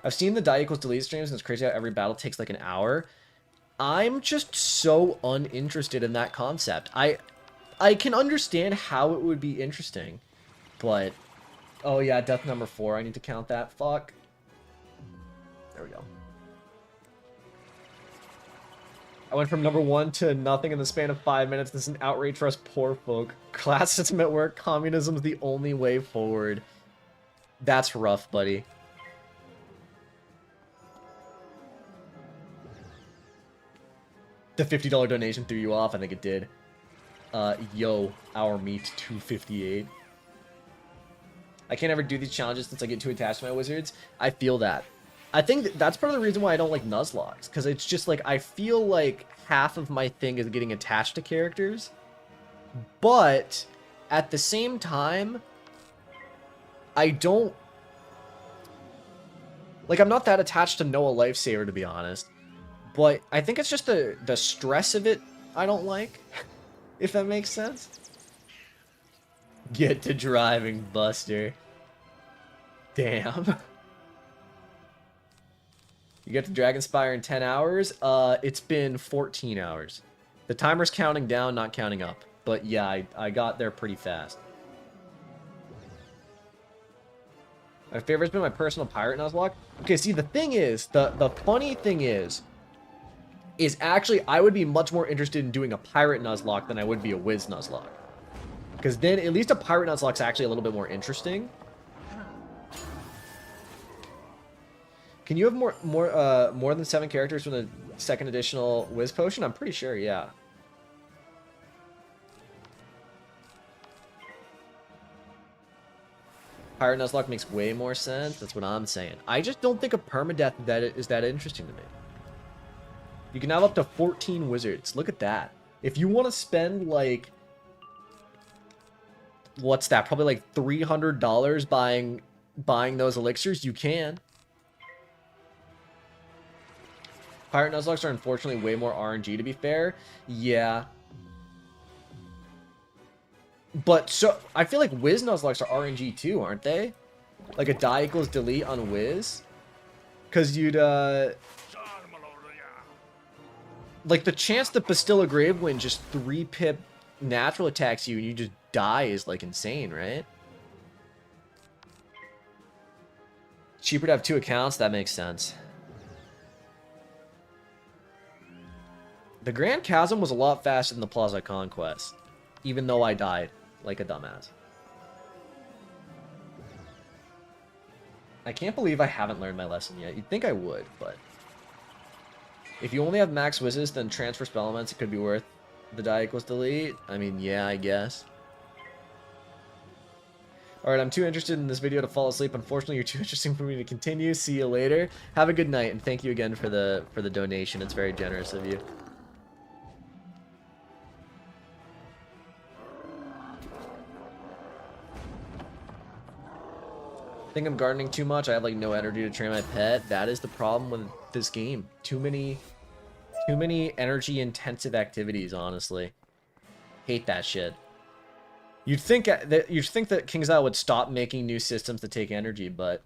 I've seen the die equals delete streams, and it's crazy how every battle takes like an hour. I'm just so uninterested in that concept. I can understand how it would be interesting, but... Oh yeah, death number 4. I need to count that. Fuck. There we go. I went from number 1 to nothing in the span of 5 minutes. This is an outrage for us poor folk. Class system at work. Communism's the only way forward. That's rough, buddy. The $50 donation threw you off. I think it did. Yo, our meat 258. I can't ever do these challenges since I get too attached to my wizards. I feel that. I think that's part of the reason why I don't like Nuzlockes. Because it's just like, I feel like half of my thing is getting attached to characters. But, at the same time, I don't... Like, I'm not that attached to Noah Lifesaver, to be honest. But I think it's just the stress of it I don't like. If that makes sense. Get to driving, Buster. Damn. You get to DRAGONSPYRE in 10 hours? It's been 14 hours. The timer's counting down, not counting up. But yeah, I got there pretty fast. My favorite's been my personal pirate Nuzlocke. Okay, see, the thing is, the funny thing is actually I would be much more interested in doing a pirate Nuzlocke than I would be a Wiz Nuzlocke. Because then at least a pirate Nuzlocke's actually a little bit more interesting. Can you have more than 7 characters from the second additional Wiz Potion? I'm pretty sure, yeah. Pirate Nuzlocke makes way more sense. That's what I'm saying. I just don't think a permadeath is that interesting to me. You can have up to 14 wizards. Look at that. If you want to spend, like, what's that? Probably like $300 buying those elixirs, you can. Pirate Nuzlockes are unfortunately way more RNG, to be fair. Yeah. But so I feel like Wiz Nuzlocke are RNG too, aren't they? Like a die equals delete on Wiz. Because you'd like the chance that Bastilla Gravewind just 3-pip natural attacks you and you just die is like insane, right? Cheaper to have 2 accounts, that makes sense. The Grand Chasm was a lot faster than the Plaza Conquest, even though I died like a dumbass. I can't believe I haven't learned my lesson yet. You'd think I would, but if you only have max whizzes, then transfer spell elements, it could be worth the die equals delete. I mean, yeah, I guess. Alright, I'm too interested in this video to fall asleep. Unfortunately, you're too interesting for me to continue. See you later. Have a good night, and thank you again for the donation. It's very generous of you. I think I'm gardening too much. I have like no energy to train my pet. That is the problem with this game. Too many energy intensive activities, honestly. Hate that shit. You'd think that King's Isle would stop making new systems to take energy, but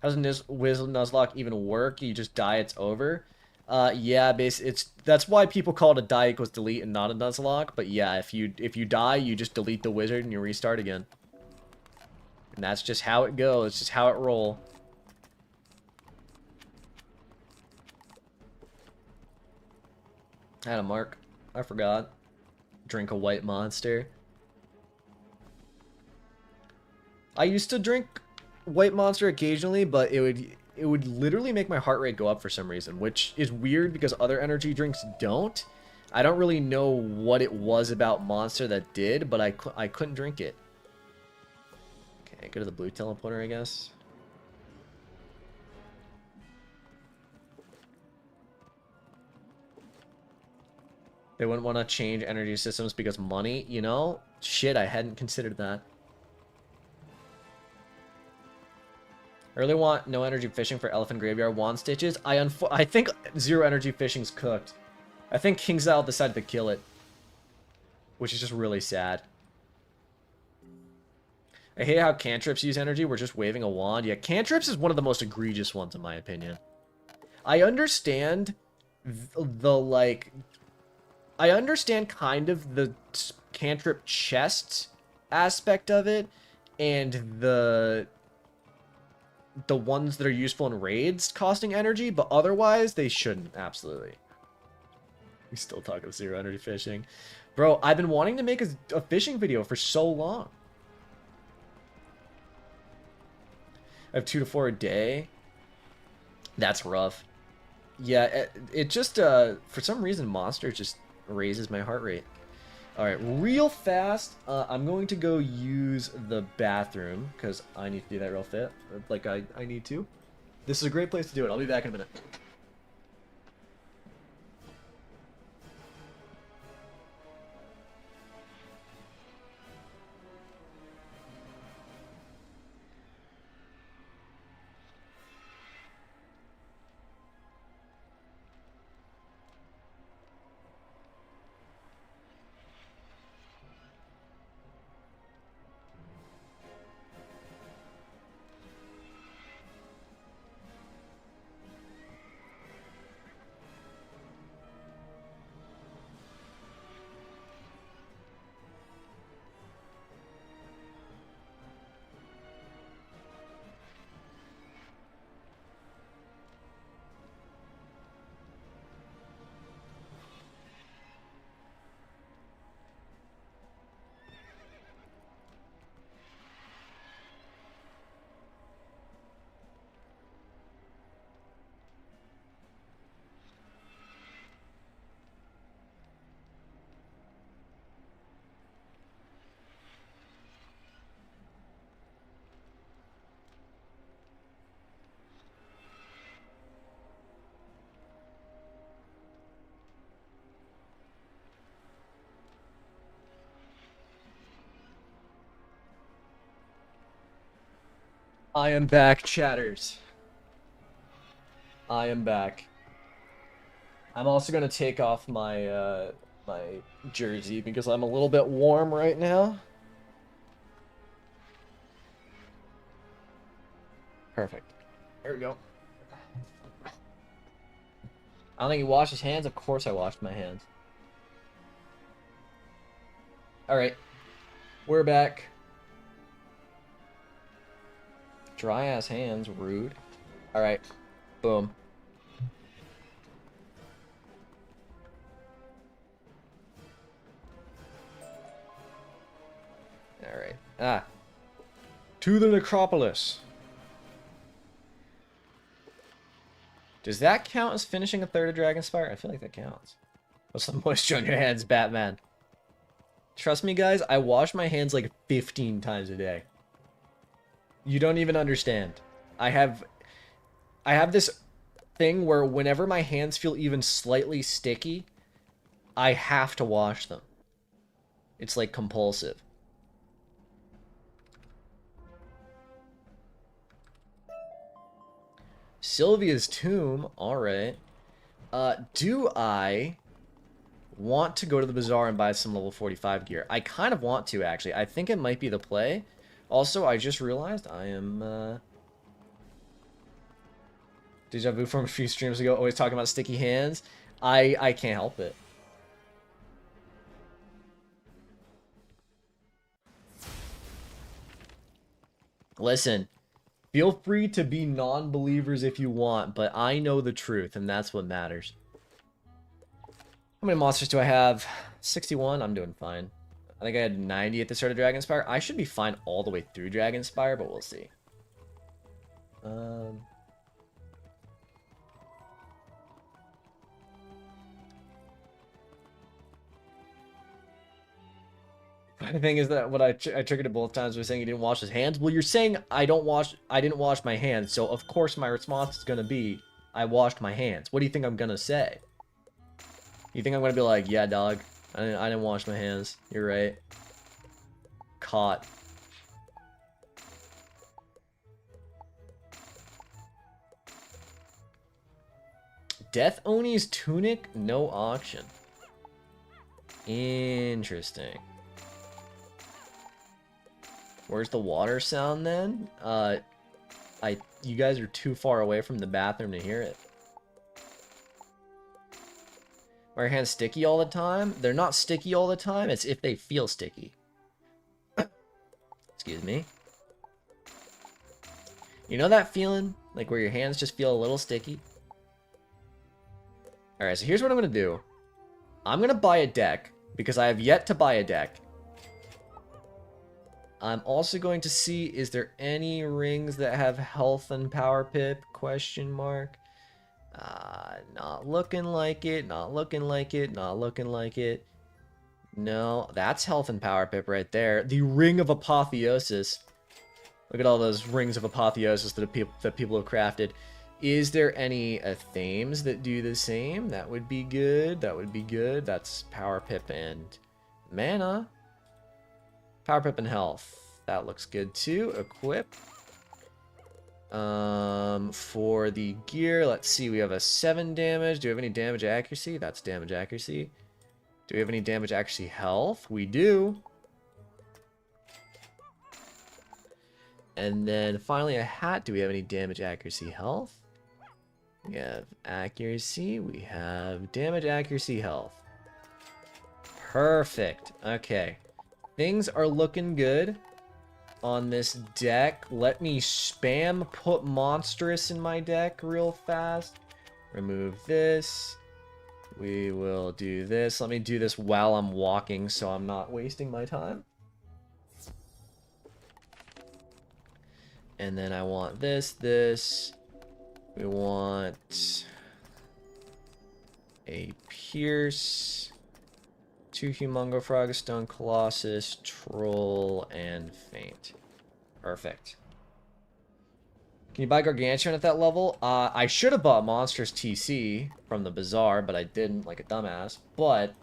how does Wiz Nuzlocke even work? You just die, it's over. Yeah, that's why people call it a die equals delete and not a Nuzlocke. But yeah, if you die, you just delete the wizard and you restart again. And that's just how it goes. It's just how it roll. I had a mark. I forgot. Drink a white monster. I used to drink white monster occasionally, but it would literally make my heart rate go up for some reason, which is weird because other energy drinks don't. I don't really know what it was about monster that did, but I couldn't drink it. Okay, go to the blue teleporter, I guess. They wouldn't want to change energy systems because money, you know? Shit, I hadn't considered that. I really want no energy fishing for Elephant Graveyard Wand Stitches. I think 0 energy fishing's cooked. I think King's Isle decided to kill it. Which is just really sad. I hate how cantrips use energy. We're just waving a wand. Yeah, cantrips is one of the most egregious ones in my opinion. I understand I understand kind of the cantrip chest aspect of it and the ones that are useful in raids costing energy, but otherwise they shouldn't. Absolutely. We still talking 0 energy fishing. Bro, I've been wanting to make a fishing video for so long. I have 2 to 4 a day. That's rough. Yeah, it just, for some reason, Monster just raises my heart rate. Alright, real fast, I'm going to go use the bathroom, because I need to do that real fast. Like, I need to. This is a great place to do it. I'll be back in a minute. I am back, chatters. I am back. I'm also gonna take off my my jersey because I'm a little bit warm right now. Perfect. There we go. I don't think he washed his hands. Of course I washed my hands. Alright. We're back. Dry ass hands, rude. Alright. Boom. Alright. Ah. To the necropolis. Does that count as finishing a third of Dragonspyre? I feel like that counts. What's the moisture on your hands, Batman? Trust me, guys, I wash my hands like 15 times a day. You don't even understand. I have this thing where whenever my hands feel even slightly sticky, I have to wash them. It's like compulsive. Sylvia's tomb, alright. Do I want to go to the bazaar and buy some level 45 gear? I kind of want to, actually. I think it might be the play. Also, I just realized I am, deja vu from a few streams ago, always talking about sticky hands. I can't help it. Listen, feel free to be non-believers if you want, but I know the truth, and that's what matters. How many monsters do I have? 61? I'm doing fine. I think I had 90 at the start of Dragonspyre. I should be fine all the way through Dragonspyre, but we'll see. The thing is that what I triggered it both times was saying he didn't wash his hands. Well, you're saying I didn't wash my hands, so of course my response is gonna be I washed my hands. What do you think I'm gonna say? You think I'm gonna be like, yeah, dog, I didn't wash my hands. You're right. Caught. Death Oni's tunic, no auction. Interesting. Where's the water sound then? You guys are too far away from the bathroom to hear it. Are your hands sticky all the time? They're not sticky all the time. It's if they feel sticky. Excuse me. You know that feeling? Like where your hands just feel a little sticky? Alright, so here's what I'm going to do. I'm going to buy a deck, because I have yet to buy a deck. I'm also going to see, is there any rings that have health and power pip? Question mark. Not looking like it, not looking like it, not looking like it. No, that's health and power pip right there. The Ring of Apotheosis. Look at all those rings of apotheosis that people have crafted. Is there any themes that do the same? That would be good. That would be good. That's power pip and mana. Power pip and health. That looks good too. Equip. For the gear, let's see. We have a 7 damage. Do we have any damage accuracy? That's damage accuracy. Do we have any damage accuracy health? We do. And then finally a hat. Do we have any damage accuracy health? We have accuracy. We have damage accuracy health. Perfect. Okay. Things are looking good on this deck. Let me spam put monstrous in my deck real fast. Remove this. We will do this. Let me do this while I'm walking so I'm not wasting my time. And then I want this. We want a Pierce, 2 Humongo Frogstone, Colossus, Troll, and Faint. Perfect. Can you buy Gargantuan at that level? I should have bought Monstrous TC from the Bazaar, but I didn't, like a dumbass. But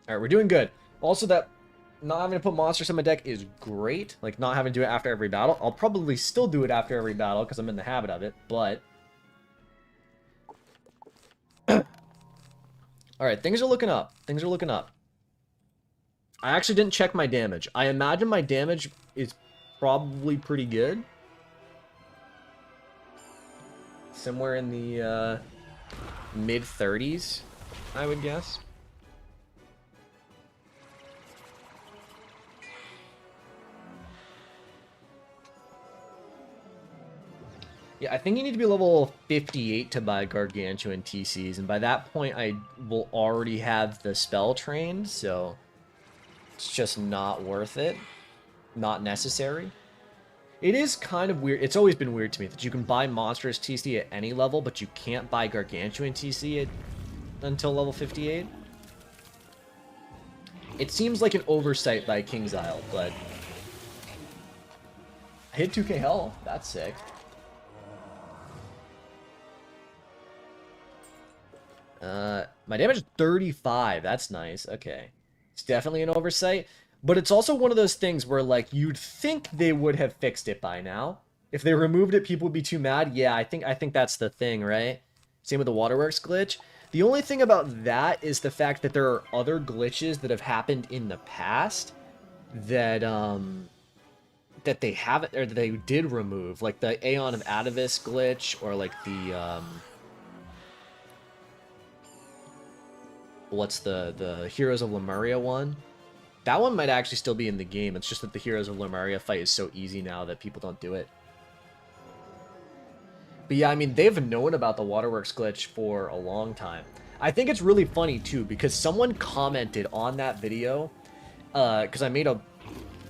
Alright, we're doing good. Also, that not having to put monsters in my deck is great. Like, not having to do it after every battle. I'll probably still do it after every battle because I'm in the habit of it, but... Alright, things are looking up. Things are looking up. I actually didn't check my damage. I imagine my damage is probably pretty good. Somewhere in the mid-30s, I would guess. Yeah, I think you need to be level 58 to buy Gargantuan TCs, and by that point I will already have the spell trained, so it's just not worth it. Not necessary. It is kind of weird. It's always been weird to me that you can buy monstrous TC at any level, but you can't buy Gargantuan TC until level 58. It seems like an oversight by King's Isle, but... I hit 2k health. That's sick. My damage is 35. That's nice. Okay. It's definitely an oversight. But it's also one of those things where, like, you'd think they would have fixed it by now. If they removed it, people would be too mad. Yeah, I think that's the thing, right? Same with the waterworks glitch. The only thing about that is the fact that there are other glitches that have happened in the past that that they haven't, or that they did remove, like the Aeon of Atavis glitch, or like the what's the Heroes of Lemuria one? That one might actually still be in the game. It's just that the Heroes of Lemuria fight is so easy now that people don't do it. But yeah, I mean, they've known about the Waterworks glitch for a long time. I think it's really funny, too, because someone commented on that video, because I made a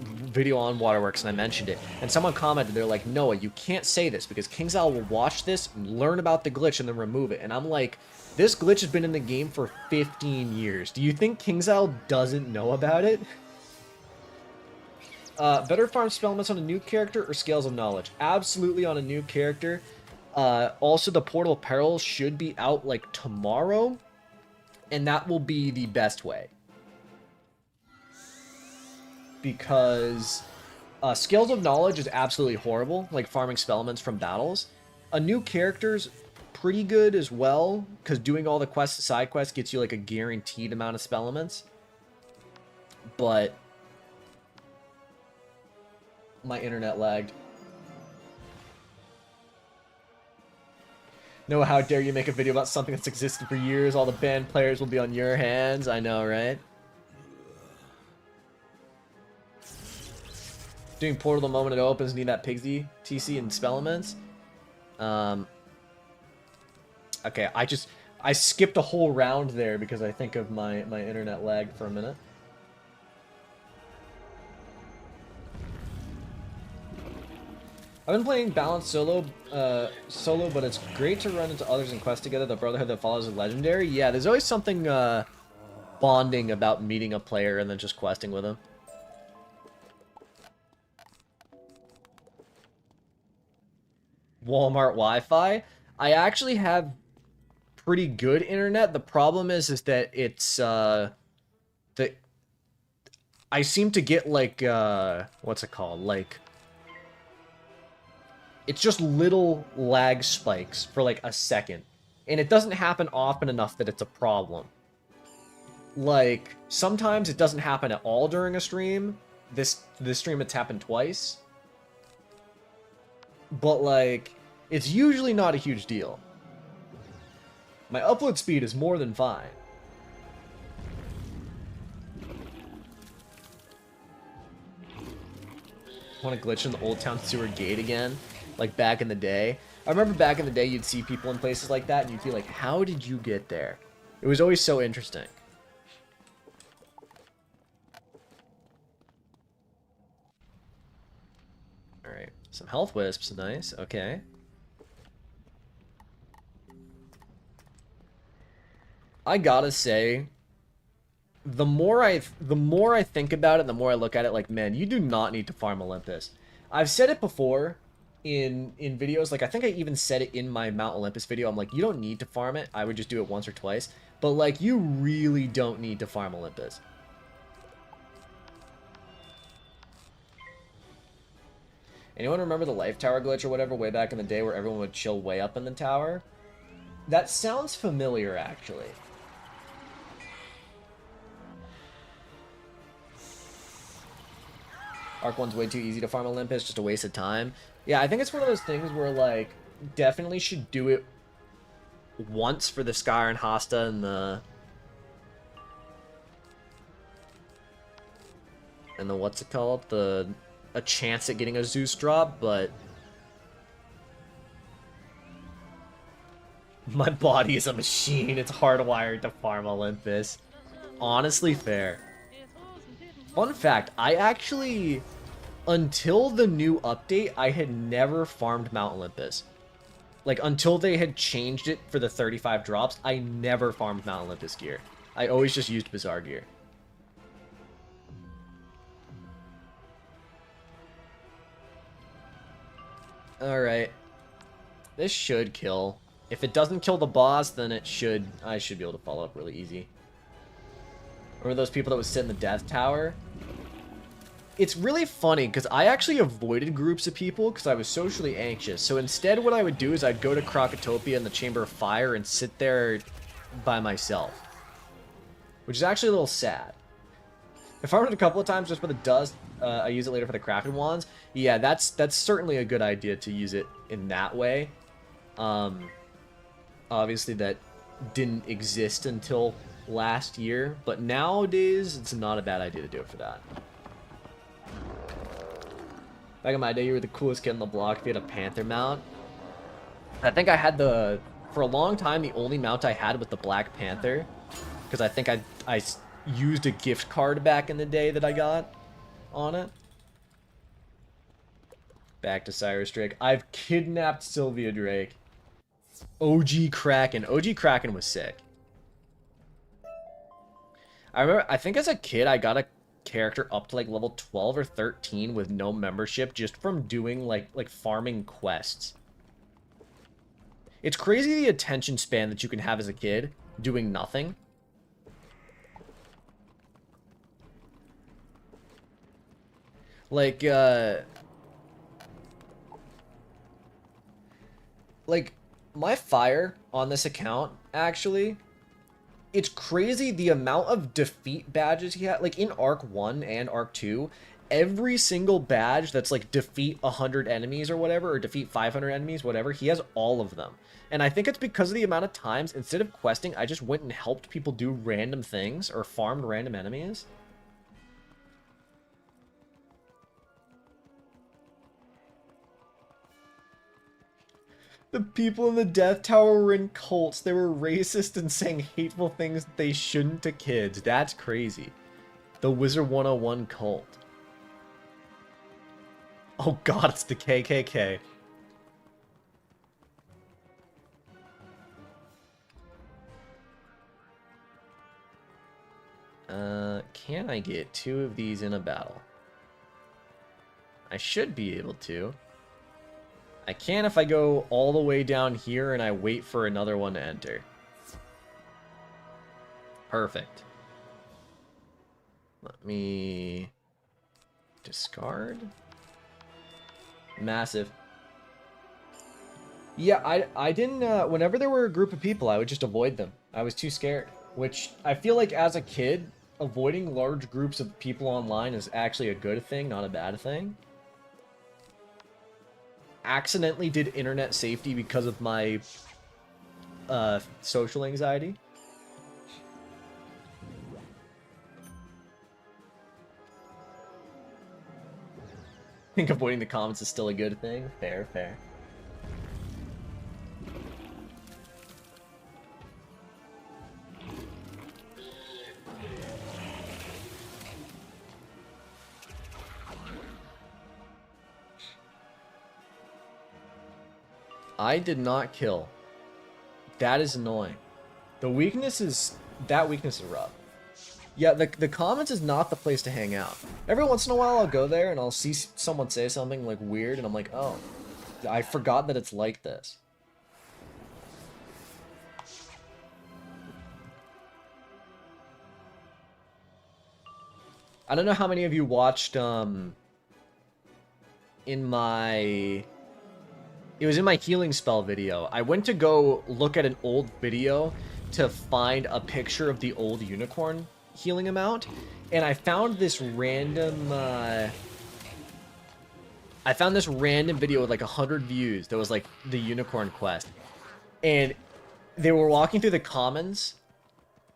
video on Waterworks and I mentioned it, and someone commented, they're like, Noah, you can't say this, because King's Isle will watch this, learn about the glitch, and then remove it. And I'm like, this glitch has been in the game for 15 years. Do you think King's Isle doesn't know about it? Better farm spellments on a new character or Scales of Knowledge? Absolutely on a new character. Also, the Portal of Peril should be out, like, tomorrow. And that will be the best way. Because Scales of Knowledge is absolutely horrible, like farming spellments from battles. A new character's pretty good as well, because doing all the quests, side quests, gets you, like, a guaranteed amount of spellments. But... my internet lagged. No, how dare you make a video about something that's existed for years? All the banned players will be on your hands. I know, right? Doing Portal the moment it opens, need that Pigsy TC and Spellements. Okay, I skipped a whole round there because I think of my internet lag for a minute. I've been playing balanced solo, but it's great to run into others in quest together. The brotherhood that follows is legendary. Yeah, there's always something bonding about meeting a player and then just questing with them. Walmart Wi-Fi. I actually have pretty good internet. The problem is that it's I seem to get like what's it called? Like, it's just little lag spikes for like a second. And it doesn't happen often enough that it's a problem. Like, sometimes it doesn't happen at all during a stream. This stream it's happened twice. But like, it's usually not a huge deal. My upload speed is more than fine. Want to glitch in the Old Town Sewer Gate again? Like back in the day. I remember back in the day you'd see people in places like that and you'd be like, how did you get there? It was always so interesting. Alright, some health wisps, nice, okay. I gotta say, the more I think about it, the more I look at it, like, man, you do not need to farm Olympus. I've said it before in videos, like, I think I even said it in my Mount Olympus video. I'm like, you don't need to farm it. I would just do it once or twice. But, like, you really don't need to farm Olympus. Anyone remember the life tower glitch or whatever way back in the day where everyone would chill way up in the tower? That sounds familiar, actually. Arc 1's way too easy to farm Olympus, just a waste of time. Yeah, I think it's one of those things where, like, definitely should do it once for the Sky and Hasta and the... And the, what's it called? A chance at getting a Zeus drop, but... My body is a machine. It's hardwired to farm Olympus. Honestly, fair. Fun fact, I actually... Until the new update, I had never farmed Mount Olympus. Like, until they had changed it for the 35 drops, I never farmed Mount Olympus gear. I always just used Bizarre gear. Alright. This should kill. If it doesn't kill the boss, then it should... I should be able to follow up really easy. Remember those people that would sit in the death tower? It's really funny, because I actually avoided groups of people because I was socially anxious. So instead, what I would do is I'd go to Krokotopia in the Chamber of Fire and sit there by myself. Which is actually a little sad. I farmed it a couple of times just for the dust. I use it later for the crafted wands. Yeah, that's certainly a good idea to use it in that way. Obviously, that didn't exist until last year, but nowadays, it's not a bad idea to do it for that. Back in my day, you were the coolest kid on the block if you had a Panther mount. I think I had for a long time, the only mount I had was the Black Panther. Because I think I used a gift card back in the day that I got on it. Back to Cyrus Drake. I've kidnapped Sylvia Drake. OG Kraken. OG Kraken was sick. I remember, I think as a kid, I got a character up to like level 12 or 13 with no membership just from doing like farming quests. It's crazy the attention span that you can have as a kid doing nothing. Like my fire on this account, actually, it's crazy the amount of defeat badges he had. Like, in Arc 1 and Arc 2, every single badge that's, like, defeat 100 enemies or whatever, or defeat 500 enemies, whatever, he has all of them. And I think it's because of the amount of times, instead of questing, I just went and helped people do random things, or farmed random enemies. The people in the Death Tower were in cults. They were racist and saying hateful things that they shouldn't to kids. That's crazy. The Wizard101 cult. Oh god, it's the KKK. Can I get 2 of these in a battle? I should be able to. I can if I go all the way down here and I wait for another one to enter. Perfect. Let me discard. Massive. Yeah, I didn't, whenever there were a group of people, I would just avoid them. I was too scared. Which, I feel like as a kid, avoiding large groups of people online is actually a good thing, not a bad thing. Accidentally did internet safety because of my social anxiety. I think avoiding the comments is still a good thing. Fair, fair. I did not kill. That is annoying. The weakness is... That weakness is rough. Yeah, the comments is not the place to hang out. Every once in a while I'll go there and I'll see someone say something like weird and I'm like, oh, I forgot that it's like this. I don't know how many of you watched, in my... It was in my healing spell video. I went to go look at an old video to find a picture of the old unicorn healing amount, and I found this random, video with like 100 views that was like the unicorn quest. And they were walking through the commons,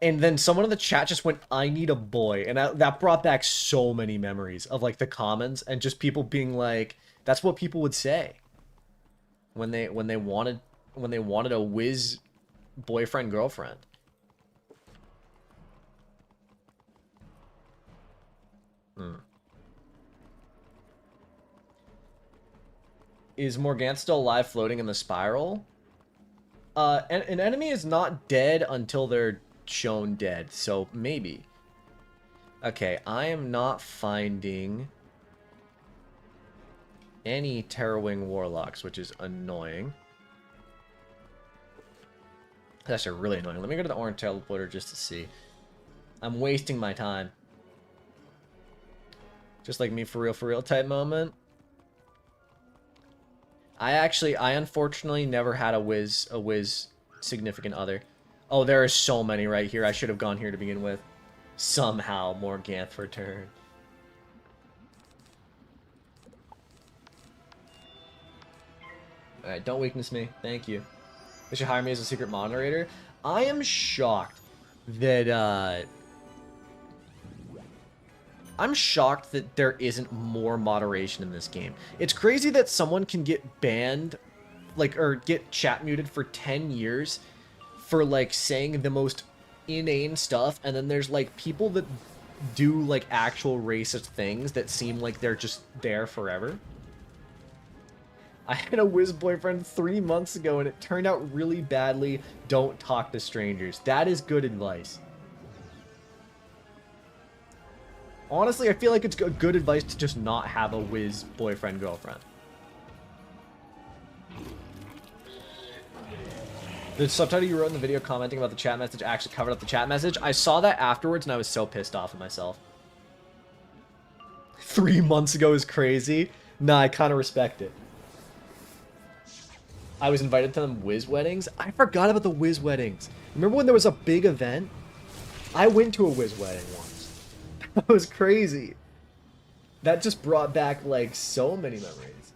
and then someone in the chat just went, "I need a boy," and that brought back so many memories of like the commons and just people being like, that's what people would say when they wanted a whiz boyfriend girlfriend. Is Morganthe still alive floating in the spiral? An enemy is not dead until they're shown dead, so maybe. Okay, I am not finding any Terrorwing Warlocks, which is annoying. That's actually really annoying. Let me go to the orange teleporter just to see. I'm wasting my time. Just like me for real type moment. I unfortunately never had a whiz significant other. Oh, there are so many right here. I should have gone here to begin with. Somehow, Morganthe returned. Alright, don't weakness me. Thank you. They should hire me as a secret moderator. I am shocked that, I'm shocked that there isn't more moderation in this game. It's crazy that someone can get banned, like, or get chat muted for 10 years for, like, saying the most inane stuff, and then there's, like, people that do, like, actual racist things that seem like they're just there forever. I had a whiz boyfriend 3 months ago, and it turned out really badly. Don't talk to strangers. That is good advice. Honestly, I feel like it's good advice to just not have a whiz boyfriend girlfriend. The subtitle you wrote in the video commenting about the chat message actually covered up the chat message. I saw that afterwards and I was so pissed off at myself. 3 months ago is crazy. Nah, I kind of respect it. I was invited to them whiz weddings. I forgot about the whiz weddings. Remember when there was a big event? I went to a whiz wedding once. That was crazy. That just brought back, like, so many memories.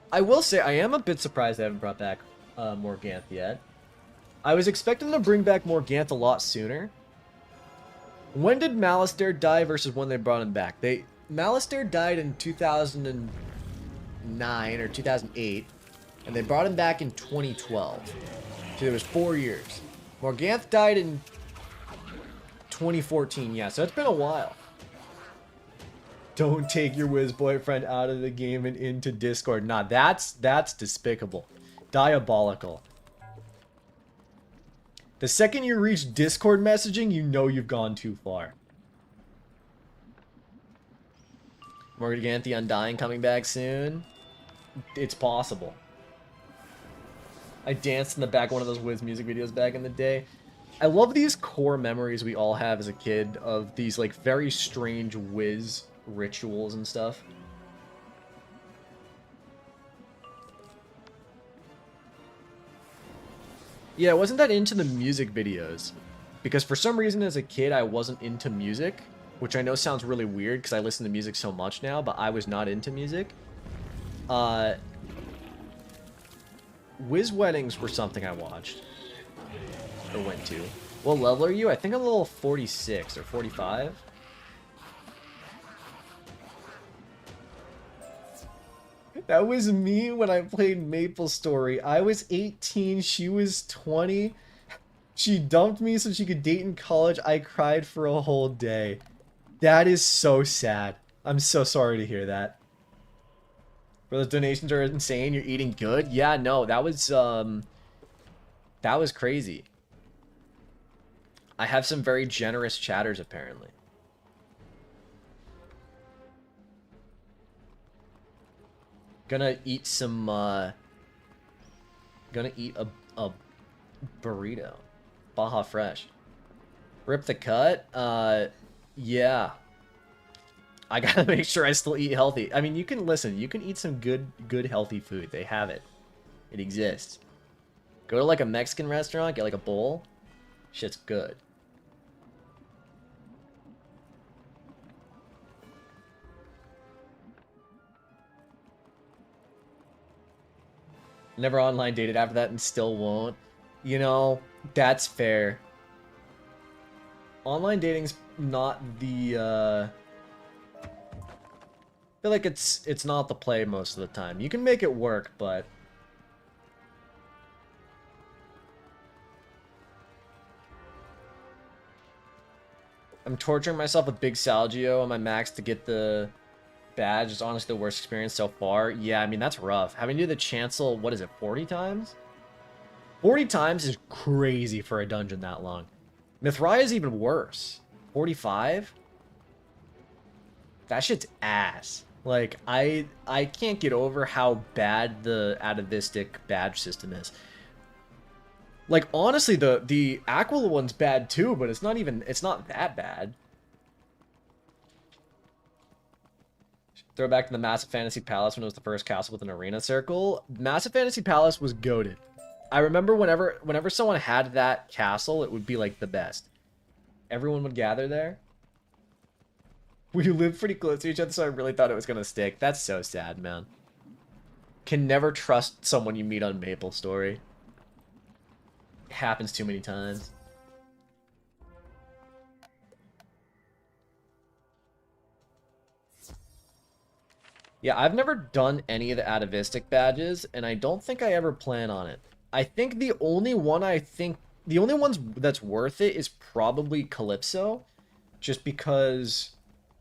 I will say, I am a bit surprised they haven't brought back Morganthe yet. I was expecting them to bring back Morganthe a lot sooner. When did Malastare die versus when they brought him back? Malastare died in 2009 or 2008. And they brought him back in 2012. So there was 4 years. Morganthe died in 2014. Yeah, so it's been a while. Don't take your whiz boyfriend out of the game and into Discord. Nah, that's despicable. Diabolical. The second you reach Discord messaging, you know you've gone too far. Morganthe Undying coming back soon. It's possible. I danced in the back of one of those Wiz music videos back in the day. I love these core memories we all have as a kid of these, like, very strange Wiz rituals and stuff. Yeah, I wasn't that into the music videos. Because for some reason as a kid I wasn't into music. Which I know sounds really weird because I listen to music so much now, but I was not into music. Whiz weddings were something I watched. Or went to. What level are you? I think I'm level 46 or 45. That was me when I played MapleStory. I was 18, she was 20. She dumped me so she could date in college. I cried for a whole day. That is so sad. I'm so sorry to hear that. Bro, those donations are insane. You're eating good? Yeah, no, that was crazy. I have some very generous chatters, apparently. Gonna eat some, gonna eat A burrito. Baja Fresh. Rip the cut? Yeah. I gotta make sure I still eat healthy. I mean, you can, listen, you can eat some good healthy food. They have it. It exists. Go to like a Mexican restaurant, get like a bowl. Shit's good. Never online dated after that and still won't. You know, that's fair. Online dating's not the, I feel like it's not the play most of the time. You can make it work, but... I'm torturing myself with Big Salgio on my max to get the badge. It's honestly the worst experience so far. Yeah, I mean, that's rough. Having to do the chancel, what is it, 40 times? 40 times is crazy for a dungeon that long. Mithrai is even worse. 45? That shit's ass. Like, I can't get over how bad the atavistic badge system is. Like, honestly, the Aquila one's bad too, but it's not that bad. Throw back to the Massive Fantasy Palace when it was the first castle with an arena circle. Massive Fantasy Palace was goated. I remember whenever someone had that castle, it would be like the best. Everyone would gather there. We lived pretty close to each other, so I really thought it was gonna stick. That's so sad, man. Can never trust someone you meet on MapleStory. It happens too many times. Yeah, I've never done any of the atavistic badges, and I don't think I ever plan on it. I think the only ones that's worth it is probably Calypso, just because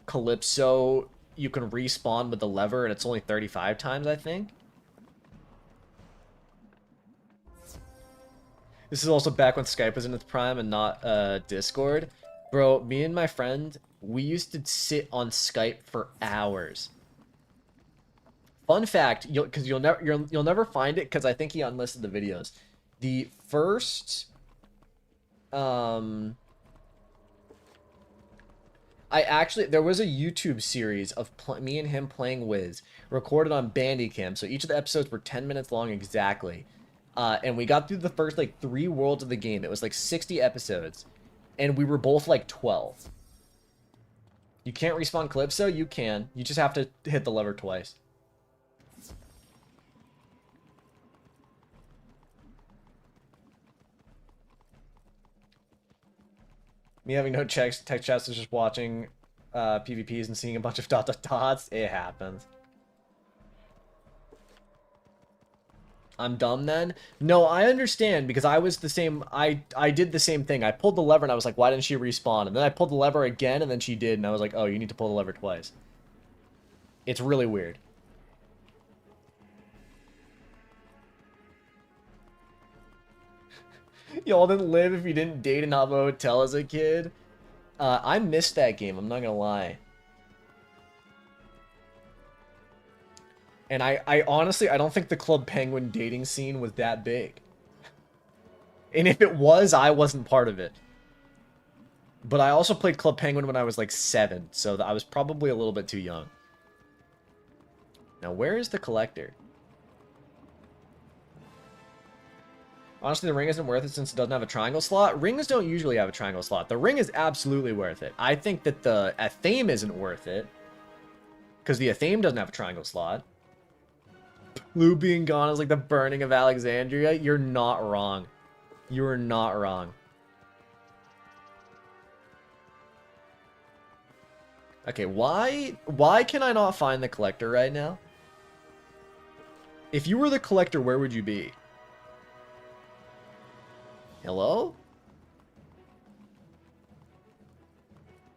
Calypso you can respawn with the lever and it's only 35 times, I think. This is also back when Skype was in its prime and not Discord. Bro, me and my friend, we used to sit on Skype for hours. Fun fact, you'll never find it because I think he unlisted the videos. The first, there was a YouTube series of me and him playing Wiz, recorded on Bandicam. So each of the episodes were 10 minutes long exactly, and we got through the first like 3 worlds of the game. It was like 60 episodes, and we were both like 12. You can't respawn Calypso. You can. You just have to hit the lever twice. Me having no text chats is just watching PvPs and seeing a bunch of dots. It happens. I'm dumb then? No, I understand because I was the same. I did the same thing. I pulled the lever and I was like, why didn't she respawn? And then I pulled the lever again and then she did and I was like, oh, you need to pull the lever twice. It's really weird. Y'all didn't live if you didn't date and have a hotel as a kid. I missed that game, I'm not gonna lie. And I honestly, I don't think the Club Penguin dating scene was that big. And if it was, I wasn't part of it. But I also played Club Penguin when I was like 7, so I was probably a little bit too young. Now, where is the collector? Honestly, the ring isn't worth it since it doesn't have a triangle slot. Rings don't usually have a triangle slot. The ring is absolutely worth it. I think that the Athame isn't worth it, because the Athame doesn't have a triangle slot. Blue being gone is like the burning of Alexandria. You're not wrong. You're not wrong. Okay, why can I not find the collector right now? If you were the collector, where would you be? Hello?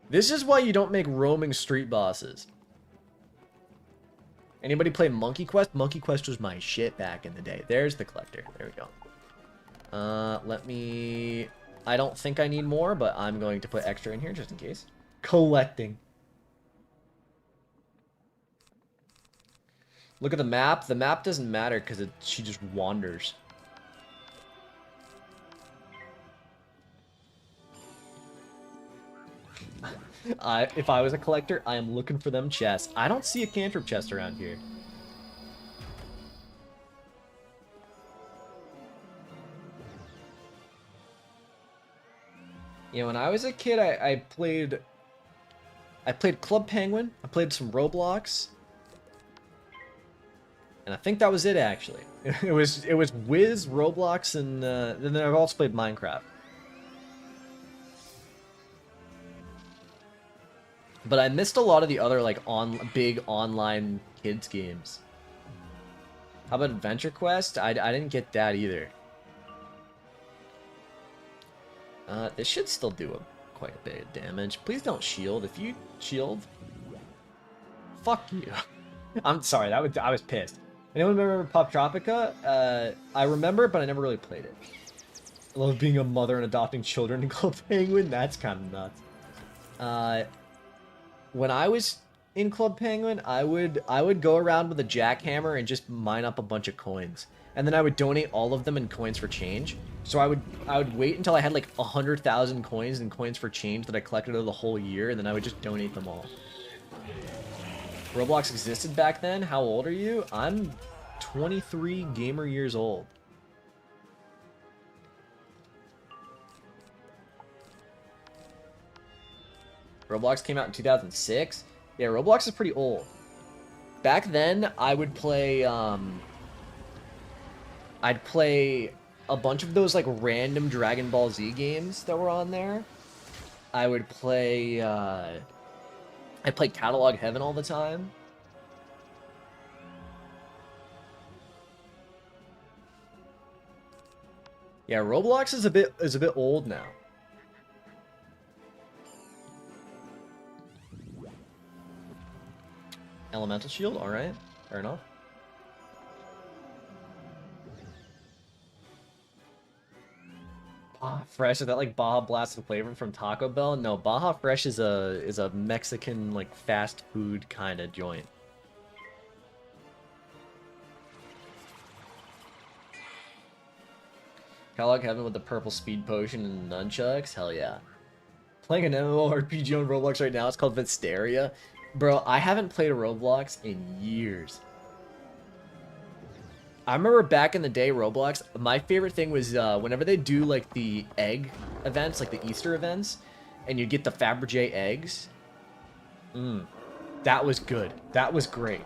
This is why you don't make roaming street bosses. Anybody play Monkey Quest? Monkey Quest was my shit back in the day. There's the collector. There we go. Let me... I don't think I need more, but I'm going to put extra in here just in case. Collecting. Look at the map. The map doesn't matter because she just wanders. If I was a collector, I am looking for them chests. I don't see a cantrip chest around here. You know, when I was a kid, I played Club Penguin. I played some Roblox. And I think that was it, actually. It was Wiz, Roblox, and then I've also played Minecraft. But I missed a lot of the other, like, big online kids games. How about Adventure Quest? I didn't get that either. This should still do quite a bit of damage. Please don't shield. If you shield... Fuck you. I'm sorry, I was pissed. Anyone remember Pop Tropica? I remember, but I never really played it. I love being a mother and adopting children in Club Penguin. That's kind of nuts. When I was in Club Penguin, I would go around with a jackhammer and just mine up a bunch of coins, and then I would donate all of them in coins for change. So I would wait until I had like 100,000 coins and coins for change that I collected over the whole year, and then I would just donate them all. Roblox existed back then? How old are you? I'm 23 gamer years old. Roblox came out in 2006? Yeah, Roblox is pretty old. Back then, I would play, I'd play a bunch of those, like, random Dragon Ball Z games that were on there. I would play, I played Catalog Heaven all the time. Yeah, Roblox is a bit old now. Elemental Shield, all right, fair enough. Baja Fresh, is that like Baja Blast flavor from Taco Bell? No, Baja Fresh is a Mexican like fast food kind of joint. Kellogg Heaven with the purple speed potion and nunchucks? Hell yeah. Playing an MMORPG on Roblox right now, it's called Visteria. Bro, I haven't played a Roblox in years. I remember back in the day, Roblox, my favorite thing was whenever they do like the egg events, like the Easter events, and you get the Fabergé eggs. That was good. That was great.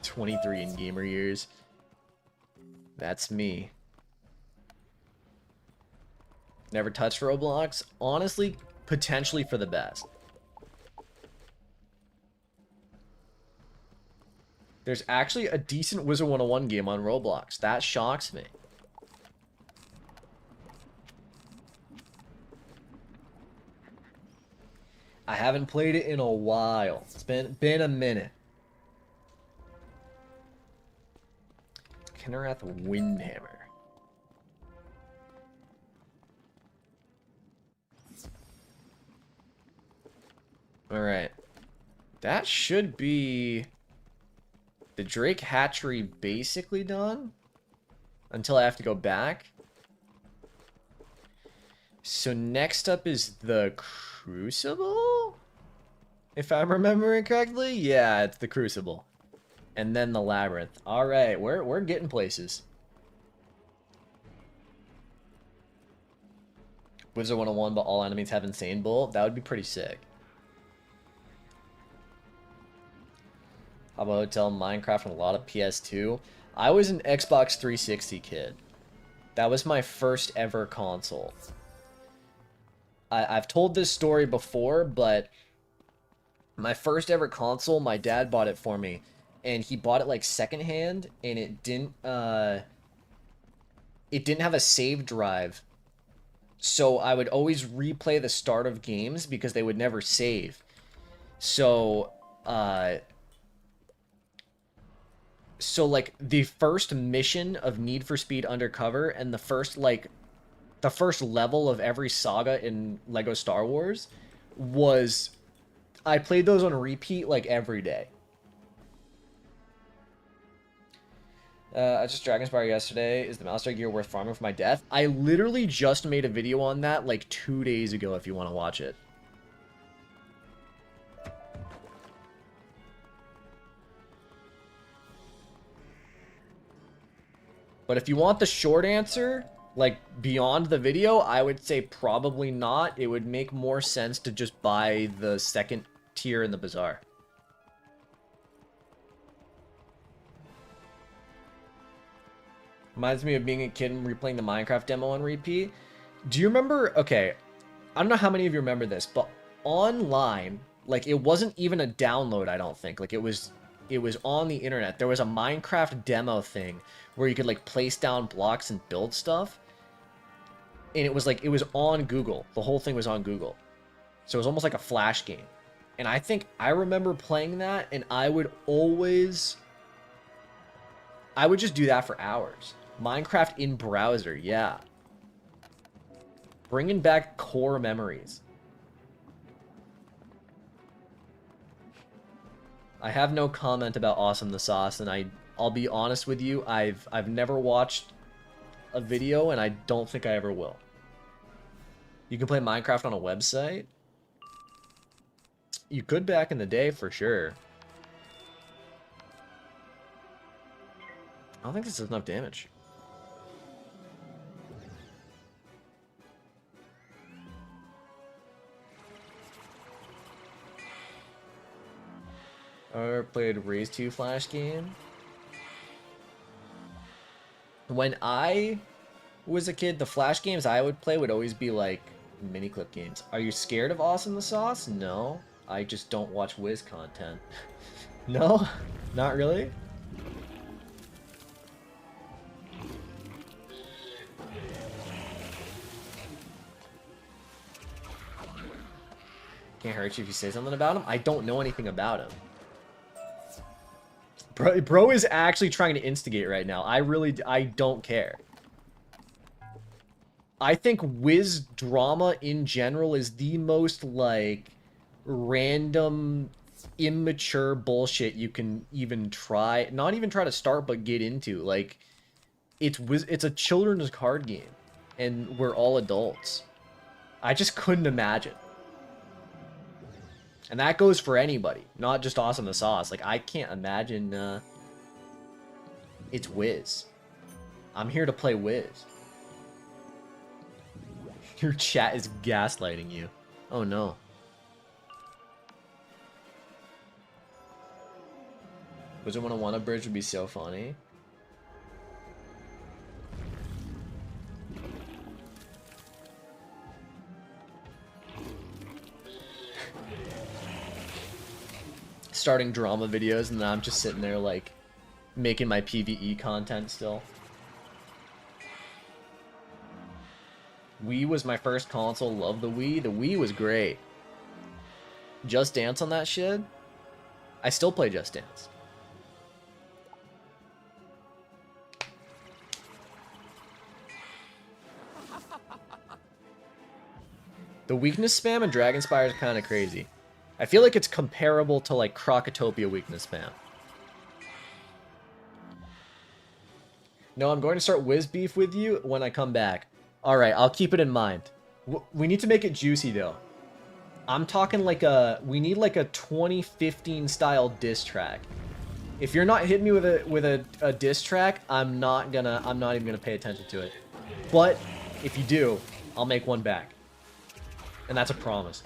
"23 in gamer years." That's me. Never touched Roblox? Honestly, potentially for the best. There's actually a decent Wizard101 game on Roblox. That shocks me. I haven't played it in a while. It's been a minute. Kennerath Windhammer. Alright. That should be the Drake hatchery basically done. Until I have to go back. So next up is the Crucible? If I'm remembering correctly? Yeah, it's the Crucible. And then the Labyrinth. Alright, we're getting places. Wizard101, but all enemies have Insane Bull? That would be pretty sick. How about Hotel, Minecraft, and a lot of PS2? I was an Xbox 360 kid. That was my first ever console. I've told this story before, but my first ever console, my dad bought it for me. And he bought it like secondhand, and it didn't have a save drive. So I would always replay the start of games because they would never save. So like the first mission of Need for Speed Undercover and the first level of every saga in Lego Star Wars was, I played those on repeat like every day. I just Dragonspire yesterday. Is the Master gear worth farming for my death? I literally just made a video on that like 2 days ago if you want to watch it. But if you want the short answer, like beyond the video, I would say probably not. It would make more sense to just buy the second tier in the Bazaar. Reminds me of being a kid and replaying the Minecraft demo on repeat. Do you remember? Okay, I don't know how many of you remember this, but online, like it wasn't even a download, I don't think. Like it was on the internet. There was a Minecraft demo thing where you could like place down blocks and build stuff. And it was like, it was on Google. The whole thing was on Google. So it was almost like a Flash game. And I think I remember playing that, and I would just do that for hours. Minecraft in browser, yeah. Bringing back core memories. I have no comment about Awesome the Sauce, and I'll be honest with you, I've never watched a video, and I don't think I ever will. You can play Minecraft on a website? You could back in the day, for sure. I don't think this does enough damage. I played Raise 2 Flash game. When I was a kid, the Flash games I would play would always be like mini clip games. Are you scared of Awesome the Sauce? No. I just don't watch Wiz content. No? Not really? Can't hurt you if you say something about him? I don't know anything about him. Bro is actually trying to instigate right now. I don't care. I think Wiz drama in general is the most, like, random, immature bullshit you can even try. Not even try to start, but get into. Like, it's a children's card game. And we're all adults. I just couldn't imagine. And that goes for anybody, not just Awesome the Sauce. Like, I can't imagine, it's Wiz. I'm here to play Wiz. Your chat is gaslighting you. Oh, no. Wizard101 a bridge would be so funny. Starting drama videos, and then I'm just sitting there like making my PvE content still. Wii was my first console. Love the Wii. The Wii was great. Just Dance on that shit. I still play Just Dance. The weakness spam in DRAGONSPYRE is kind of crazy. I feel like it's comparable to, like, Crocotopia weakness spam. No, I'm going to start Wiz Beef with you when I come back. Alright, I'll keep it in mind. We need to make it juicy, though. I'm talking like we need like a 2015 style diss track. If you're not hitting me with a diss track, I'm not even gonna pay attention to it. But if you do, I'll make one back. And that's a promise.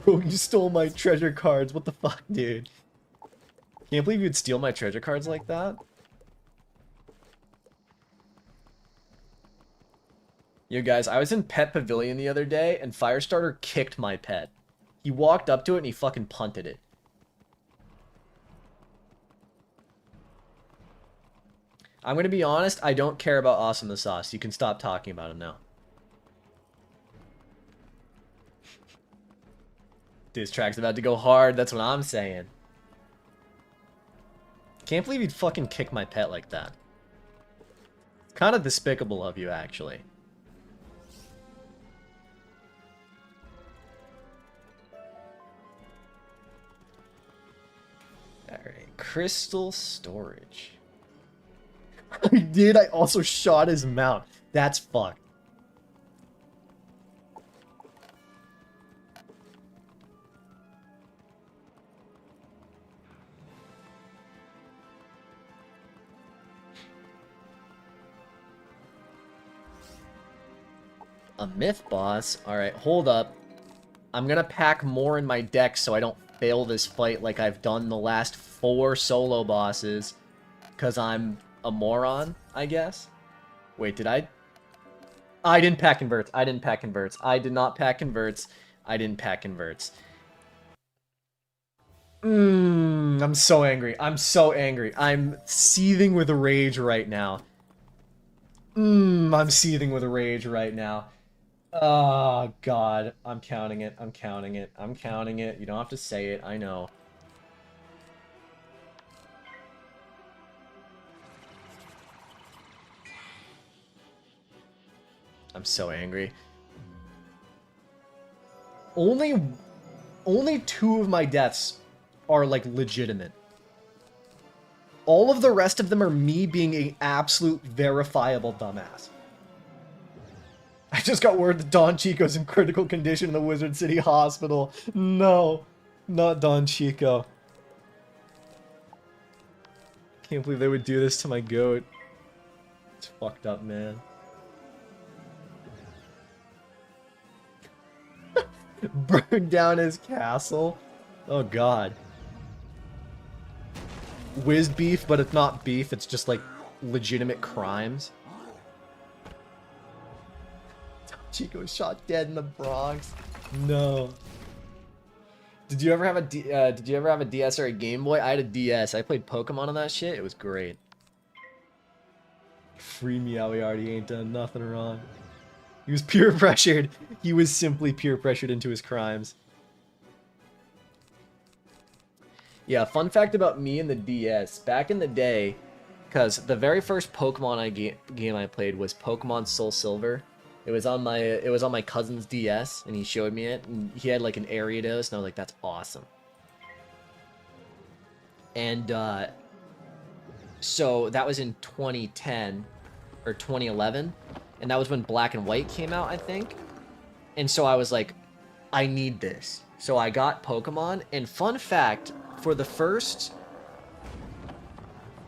Bro, you stole my treasure cards. What the fuck, dude? Can't believe you'd steal my treasure cards like that. Yo, guys, I was in Pet Pavilion the other day, and Firestarter kicked my pet. He walked up to it, and he fucking punted it. I'm gonna be honest, I don't care about Awesome the Sauce. You can stop talking about him now. This track's about to go hard, that's what I'm saying. Can't believe you'd fucking kick my pet like that. It's kind of despicable of you, actually. Alright, crystal storage. I also shot his mount. That's fucked. A myth boss? Alright, hold up. I'm gonna pack more in my deck so I don't fail this fight like I've done the last 4 solo bosses. Because I'm a moron, I guess. Wait, did I? I didn't pack converts. I didn't pack converts. I did not pack converts. I didn't pack converts. I'm so angry. I'm so angry. I'm seething with rage right now. I'm seething with rage right now. Oh, God. I'm counting it. I'm counting it. I'm counting it. You don't have to say it. I know. I'm so angry. Only 2 of my deaths are, like, legitimate. All of the rest of them are me being an absolute verifiable dumbass. I just got word that Don Chico's in critical condition in the Wizard City Hospital. No, not Don Chico. Can't believe they would do this to my goat. It's fucked up, man. Burn down his castle? Oh, God. Whiz beef, but it's not beef. It's just, like, legitimate crimes. Chico shot dead in the Bronx. No. Did you ever have a DS or a Game Boy? I had a DS. I played Pokemon on that shit. It was great. Free Meow, he already ain't done nothing wrong. He was peer pressured. He was simply peer pressured into his crimes. Yeah, fun fact about me and the DS. Back in the day, because the very first Pokemon game I played was Pokemon Soul Silver. It was on my cousin's DS, and he showed me it, and he had like an Ariados, and I was like, that's awesome. And so that was in 2010 or 2011, and that was when Black and White came out, I think. And so I was like, I need this. So I got Pokemon, and fun fact, for the first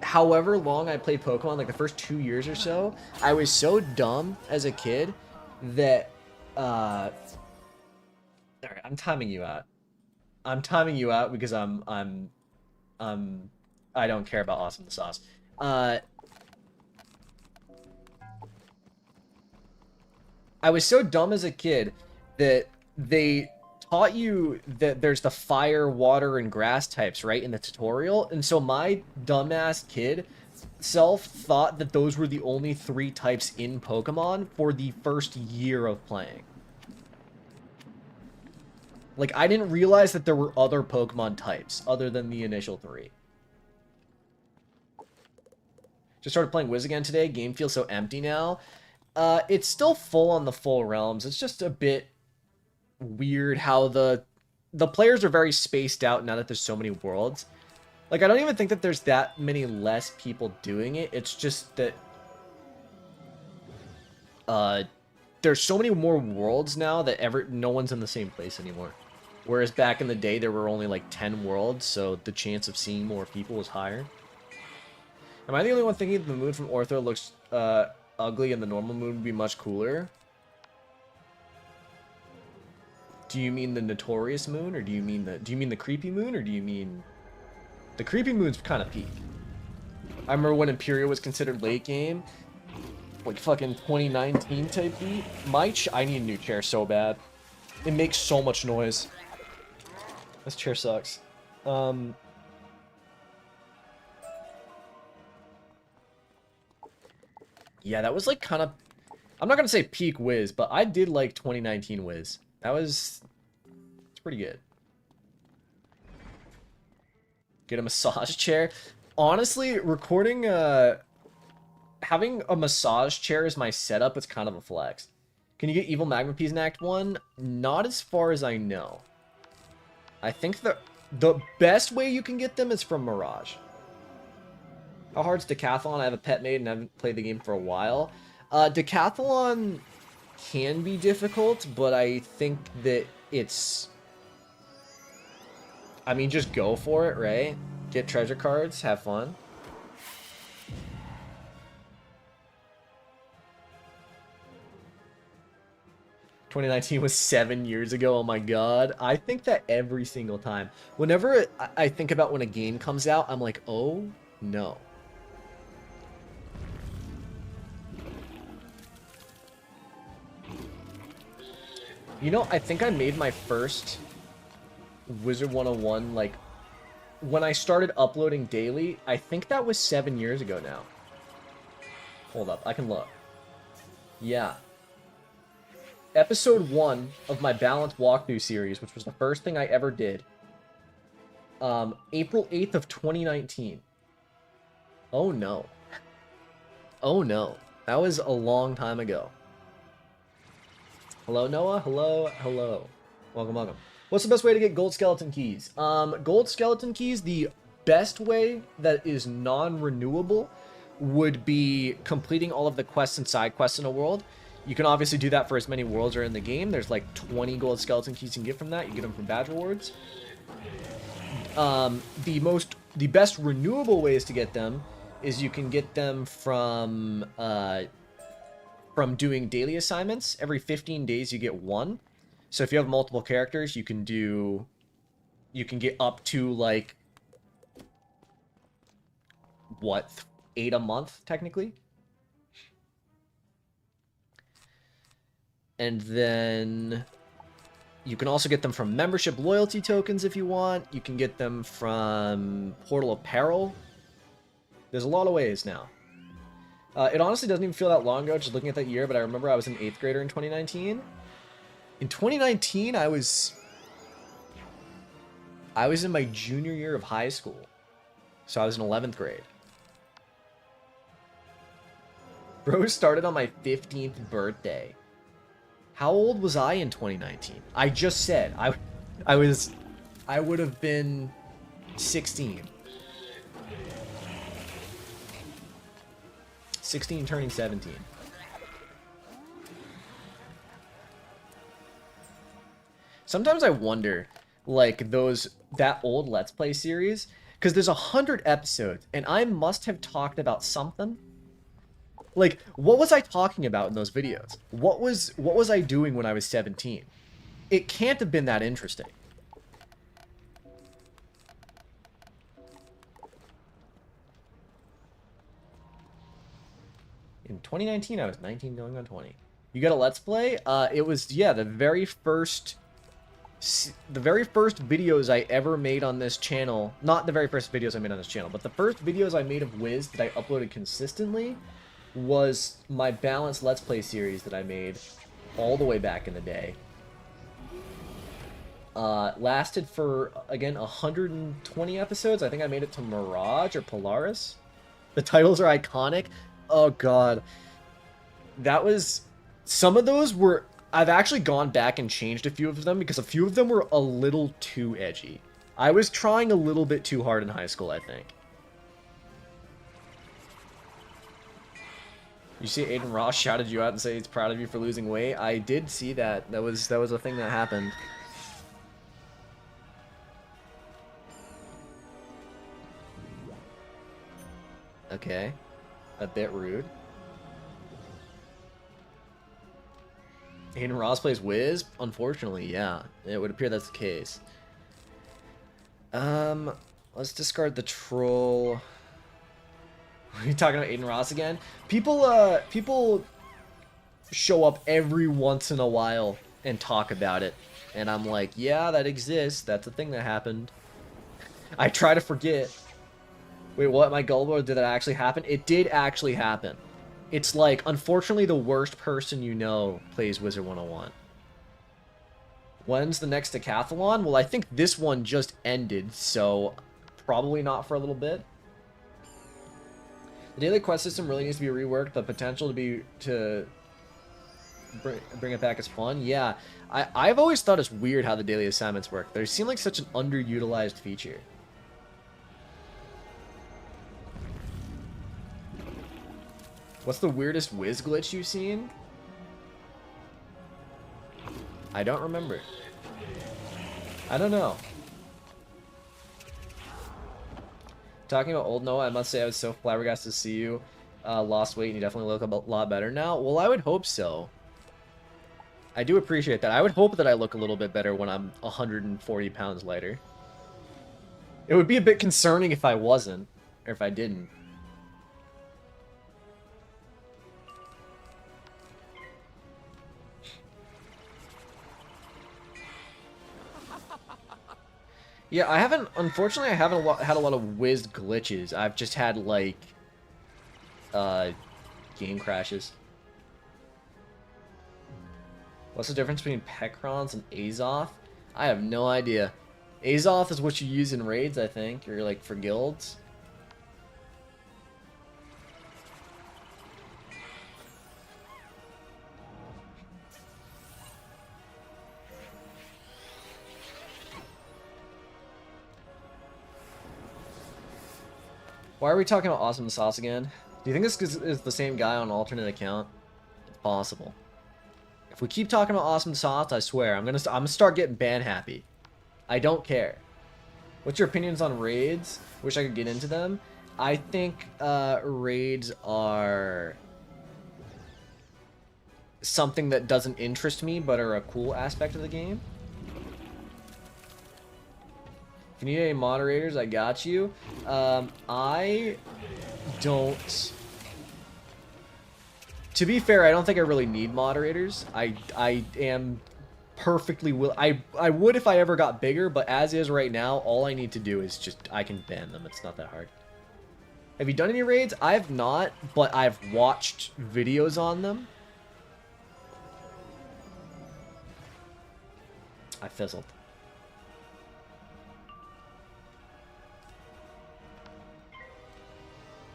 however long I played Pokemon, like the first 2 years or so, I was so dumb as a kid that alright, I'm timing you out. I'm timing you out because I don't care about Awesome the Sauce. I was so dumb as a kid that they taught you that there's the fire, water, and grass types, right, in the tutorial, and so my dumbass kid self thought that those were the only 3 types in Pokemon for the first year of playing. Like, I didn't realize that there were other Pokemon types other than the initial 3. Just started playing Wiz again today. Game feels so empty now. It's still full on the full realms. It's just a bit weird how the players are very spaced out now that there's so many worlds. Like, I don't even think that there's that many less people doing it. It's just that there's so many more worlds now that no one's in the same place anymore. Whereas back in the day, there were only like 10 worlds, so the chance of seeing more people was higher. Am I the only one thinking that the moon from Ortho looks ugly and the normal moon would be much cooler? Do you mean the notorious moon, or do you mean the creepy moon, or do you mean the creepy moon's kind of peak? I remember when Imperial was considered late game, like fucking 2019 type beat. I need a new chair so bad. It makes so much noise. This chair sucks. Yeah, that was like kind of, I'm not gonna say peak Wiz, but I did like 2019 Wiz. It's pretty good. Get a massage chair. Honestly, recording, having a massage chair as my setup is kind of a flex. Can you get Evil Magma Peas in Act 1? Not as far as I know. I think The best way you can get them is from Mirage. How hard's Decathlon? I have a pet maid and I haven't played the game for a while. Decathlon can be difficult, but I think that it's... I mean, just go for it, right? Get treasure cards, have fun. ...2019 was 7 years ago, oh my god. I think that every single time. Whenever I think about when a game comes out, I'm like, oh no. You know, I think I made my first Wizard101, like, when I started uploading daily. I think that was 7 years ago now. Hold up, I can look. Yeah. Episode 1 of my balanced walkthrough series, which was the first thing I ever did. April 8th of 2019. Oh no. Oh no. That was a long time ago. Hello, Noah. Hello, hello. Welcome, welcome. What's the best way to get gold skeleton keys? Gold skeleton keys, the best way that is non-renewable would be completing all of the quests and side quests in a world. You can obviously do that for as many worlds are in the game. There's like 20 gold skeleton keys you can get from that. You get them from badge rewards. The best renewable ways to get them is you can get them from doing daily assignments. Every 15 days you get one. So if you have multiple characters, you can get up to like what, 8 a month technically. And then you can also get them from membership loyalty tokens if you want. You can get them from Portal Apparel. There's a lot of ways now. It honestly doesn't even feel that long ago, just looking at that year, but I remember I was an 8th grader in 2019. In 2019, I was in my junior year of high school. So I was in 11th grade. Bro started on my 15th birthday. How old was I in 2019? I just said I would have been 16. 16 turning 17. Sometimes I wonder, like, that old Let's Play series, because there's 100 episodes, and I must have talked about something. Like, what was I talking about in those videos? What was I doing when I was 17? It can't have been that interesting. In 2019, I was 19 going on 20. You got a Let's Play? It was, yeah, the very first videos I ever made on this channel. Not the very first videos I made on this channel, but the first videos I made of Wiz that I uploaded consistently was my balanced Let's Play series that I made all the way back in the day. Lasted for, again, 120 episodes. I think I made it to Mirage or Polaris. The titles are iconic. Oh god. That was... Some of those were... I've actually gone back and changed a few of them because a few of them were a little too edgy. I was trying a little bit too hard in high school, I think. You see Aiden Ross shouted you out and say he's proud of you for losing weight? I did see that. That was a thing that happened. Okay. A bit rude. Aiden Ross plays Wiz? Unfortunately, yeah. It would appear that's the case. Let's discard the troll. Are you talking about Aiden Ross again? People show up every once in a while and talk about it. And I'm like, yeah, that exists. That's a thing that happened. I try to forget. Wait, what? My gullible? Did that actually happen? It did actually happen. It's like, unfortunately, the worst person you know plays Wizard101. When's the next decathlon? Well, I think this one just ended, so probably not for a little bit. The daily quest system really needs to be reworked. The potential to bring it back as fun. Yeah, I've always thought it's weird how the daily assignments work. They seem like such an underutilized feature. What's the weirdest whiz glitch you've seen? I don't remember. I don't know. Talking about old Noah, I must say I was so flabbergasted to see you. Lost weight and you definitely look a lot better now. Well, I would hope so. I do appreciate that. I would hope that I look a little bit better when I'm 140 pounds lighter. It would be a bit concerning if I wasn't, or if I didn't. Yeah, unfortunately, I haven't had a lot of whiz glitches. I've just had, like, game crashes. What's the difference between Pekrons and Azoth? I have no idea. Azoth is what you use in raids, I think, or, like, for guilds. Why are we talking about Awesome Sauce again? Do you think this is the same guy on an alternate account? It's possible. If we keep talking about Awesome Sauce, I swear, I'm gonna start getting ban happy. I don't care. What's your opinions on raids? Wish I could get into them. I think raids are something that doesn't interest me, but are a cool aspect of the game. If you need any moderators, I got you. I don't... To be fair, I don't think I really need moderators. I am perfectly I would if I ever got bigger, but as is right now, all I need to do is just... I can ban them. It's not that hard. Have you done any raids? I have not, but I've watched videos on them. I fizzled.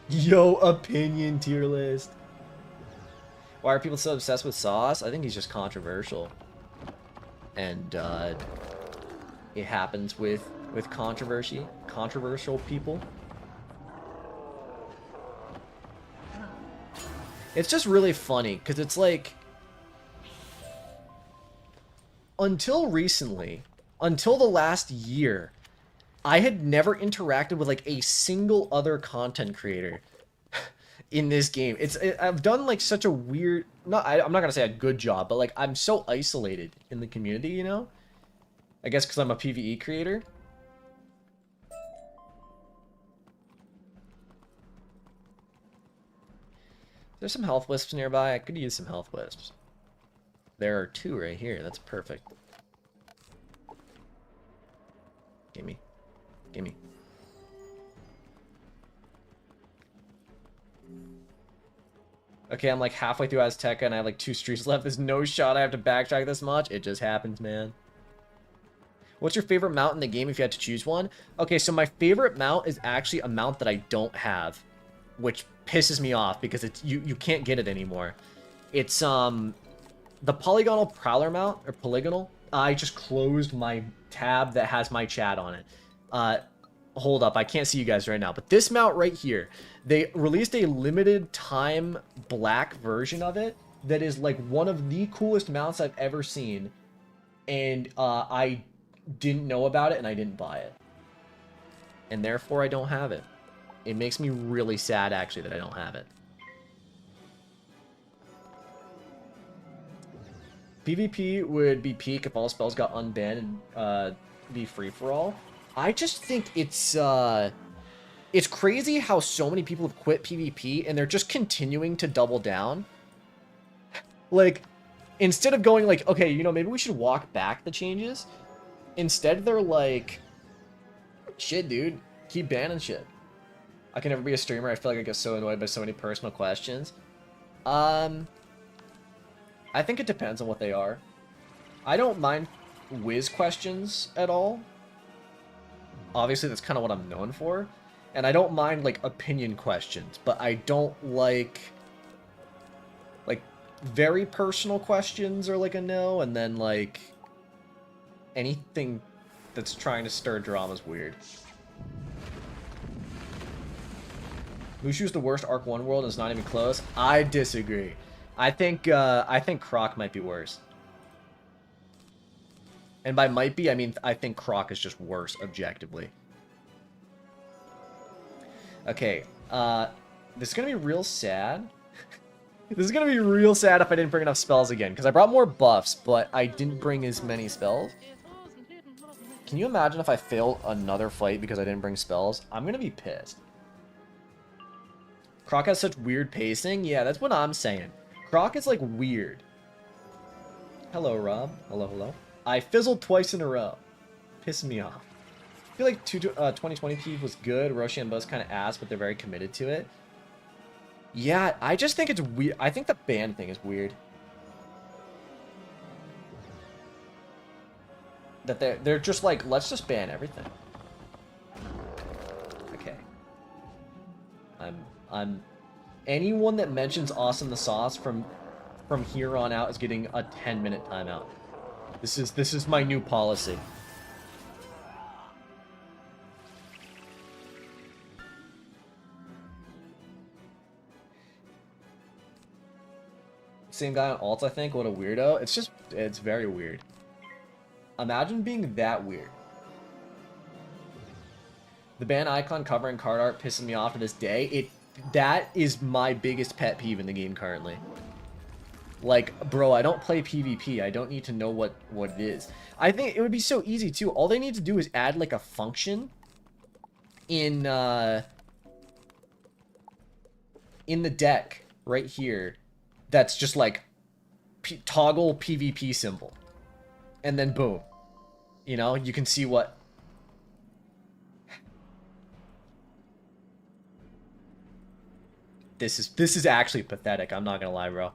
Yo, opinion tier list. Why are people so obsessed with Sauce? I think he's just controversial. And it happens with controversial people. It's just really funny because it's like, until recently, until the last year, I had never interacted with like a single other content creator in this game. I've done like such a weird, I'm not gonna say a good job, but like I'm so isolated in the community, you know? I guess because I'm a PvE creator. There's some health wisps nearby. I could use some health wisps. There are 2 right here. That's perfect. Gimme. Gimme. Okay, I'm like halfway through Azteca and I have like 2 streets left. There's no shot I have to backtrack this much. It just happens, man. What's your favorite mount in the game if you had to choose one? Okay, so my favorite mount is actually a mount that I don't have, which pisses me off because it's you can't get it anymore. It's the polygonal prowler mount, or polygonal. I just closed my tab that has my chat on it. Hold up, I can't see you guys right now, but this mount right here, they released a limited time black version of it that is like one of the coolest mounts I've ever seen, and I didn't know about it and I didn't buy it, and therefore I don't have it. It makes me really sad actually that I don't have it. PvP would be peak if all spells got unbanned and be free for all. I just think it's crazy how so many people have quit PvP and they're just continuing to double down. Like, instead of going like, okay, you know, maybe we should walk back the changes. Instead, they're like, shit, dude, keep banning shit. I can never be a streamer. I feel like I get so annoyed by so many personal questions. I think it depends on what they are. I don't mind whiz questions at all. Obviously, that's kind of what I'm known for. And I don't mind, like, opinion questions. But I don't like very personal questions are like a no, and then like anything that's trying to stir drama is weird. Mushu's the worst Arc 1 world and it's not even close. I disagree. I think Croc might be worse. And by might be, I mean I think Croc is just worse objectively. Okay, this is gonna be real sad. This is gonna be real sad if I didn't bring enough spells again, because I brought more buffs, but I didn't bring as many spells. Can you imagine if I failed another fight because I didn't bring spells? I'm gonna be pissed. Croc has such weird pacing. Yeah, that's what I'm saying. Croc is like weird. Hello, Rob. Hello, hello. I fizzled twice in a row. Pissing me off. I feel like 2020 P was good. Roshi and Buzz kind of ass, but they're very committed to it. Yeah, I just think it's weird. I think the ban thing is weird. That they're just like, let's just ban everything. Okay. I'm anyone that mentions Awesome the Sauce from here on out is getting a 10-minute timeout. This is my new policy. Same guy on alts, I think. What a weirdo. It's very weird. Imagine being that weird. The ban icon covering card art pisses me off to this day. That is my biggest pet peeve in the game currently. Like, bro, I don't play PvP. I don't need to know what it is. I think it would be so easy too. All they need to do is add like a function in the deck right here that's just like toggle PvP symbol. And then boom. You know, you can see what... This is actually pathetic, I'm not gonna lie, bro.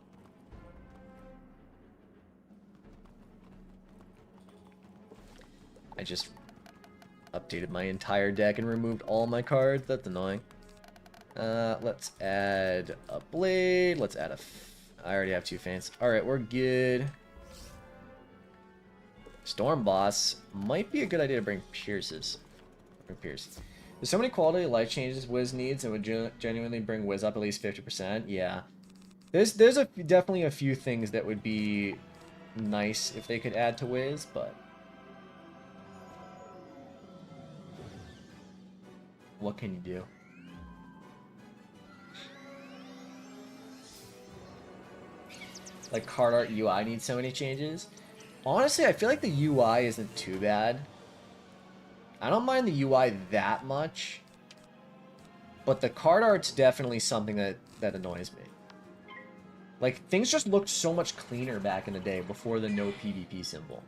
I just updated my entire deck and removed all my cards. That's annoying. Let's add a blade. Let's add I already have 2 feints. Alright, we're good. Storm Boss. Might be a good idea to bring Pierces. Bring Pierce. There's so many quality of life changes Wiz needs and would genuinely bring Wiz up at least 50%. Yeah. There's definitely a few things that would be nice if they could add to Wiz, but... what can you do? Like, card art UI needs so many changes. Honestly, I feel like the UI isn't too bad. I don't mind the UI that much. But the card art's definitely something that annoys me. Like, things just looked so much cleaner back in the day before the no PvP symbol.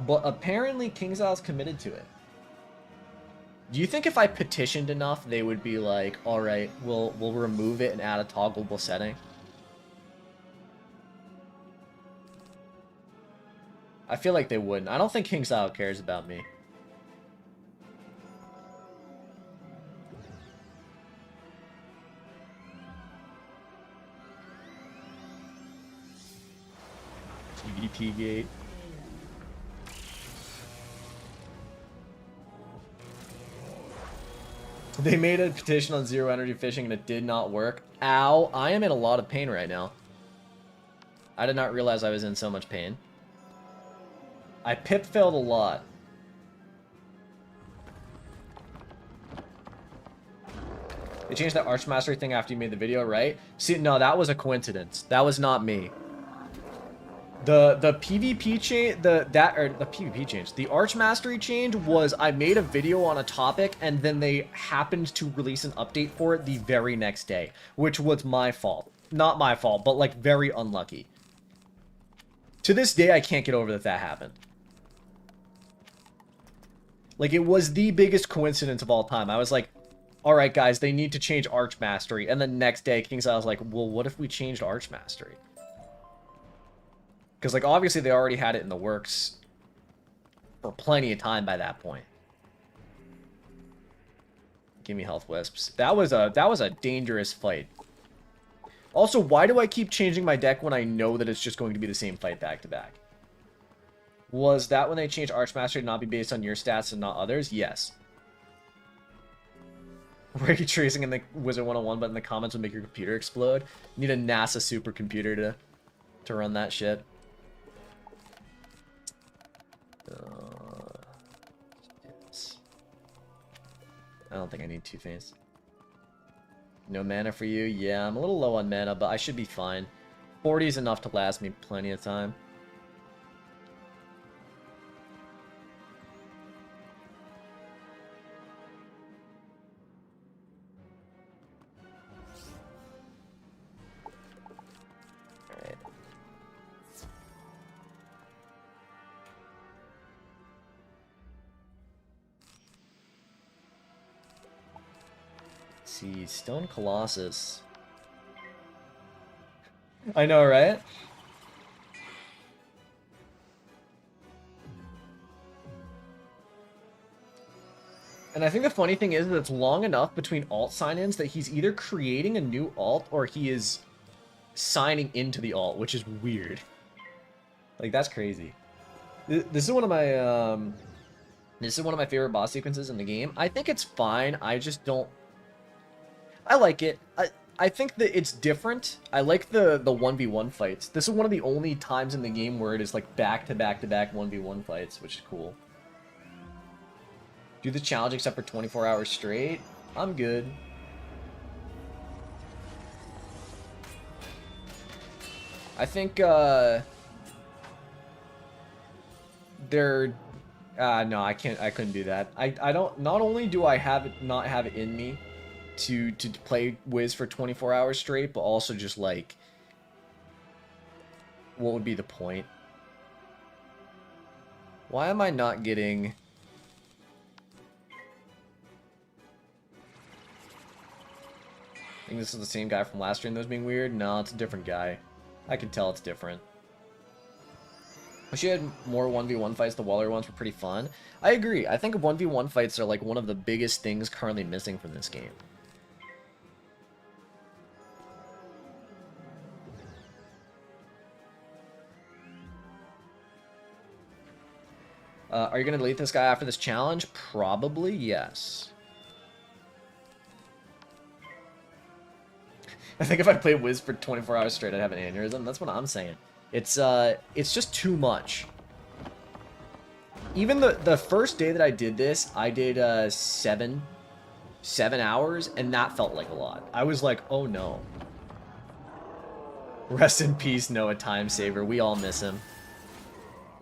But apparently KingsIsle's committed to it. Do you think if I petitioned enough, they would be like, alright, we'll remove it and add a toggleable setting? I feel like they wouldn't. I don't think KingsIsle cares about me. PvP gate. They made a petition on zero energy fishing and it did not work. Ow, I am in a lot of pain right now. I did not realize I was in so much pain. I pip failed a lot. They changed that Archmastery thing after you made the video, right? See, no, that was a coincidence. That was not me. The PvP change, the PvP change, the Archmastery change was I made a video on a topic and then they happened to release an update for it the very next day, which was my fault. Not my fault, but like very unlucky. To this day, I can't get over that happened. Like, it was the biggest coincidence of all time. I was like, alright guys, they need to change Archmastery. And the next day, KingsIsle was like, well, what if we changed Archmastery? Because, like, obviously they already had it in the works for plenty of time by that point. Give me health wisps. That was a dangerous fight. Also, why do I keep changing my deck when I know that it's just going to be the same fight back to back? Was that when they changed Archmaster to not be based on your stats and not others? Yes. Ray tracing in the Wizard101, but in the comments will make your computer explode. You need a NASA supercomputer to run that shit. I don't think I need 2 Faints. No mana for you? Yeah, I'm a little low on mana, but I should be fine. 40 is enough to last me plenty of time. Alright. See, Stone Colossus. I know, right? And I think the funny thing is that it's long enough between alt sign-ins that he's either creating a new alt or he is signing into the alt, which is weird. Like, that's crazy. This is one of my favorite boss sequences in the game. I think it's fine. I just don't. I like it. I think that it's different. I like the 1v1 fights. This is one of the only times in the game where it is like back-to-back-to-back 1v1 fights, which is cool. Do the challenge except for 24 hours straight? I'm good. I think, no, I couldn't do that. I don't, not only do I not have it in me to play Wiz for 24 hours straight, but also just like, what would be the point? Why am I not getting... I think this is the same guy from last stream that was being weird. No, it's a different guy. I can tell it's different. Wish you had more 1v1 fights. The Waller ones were pretty fun. I agree. I think 1v1 fights are like one of the biggest things currently missing from this game. Are you going to delete this guy after this challenge? Probably yes. I think if I played Wiz for 24 hours straight, I'd have an aneurysm. That's what I'm saying. It's just too much. Even the first day that I did this, I did 7 hours, and that felt like a lot. I was like, oh no. Rest in peace, Noah Time Saver. We all miss him.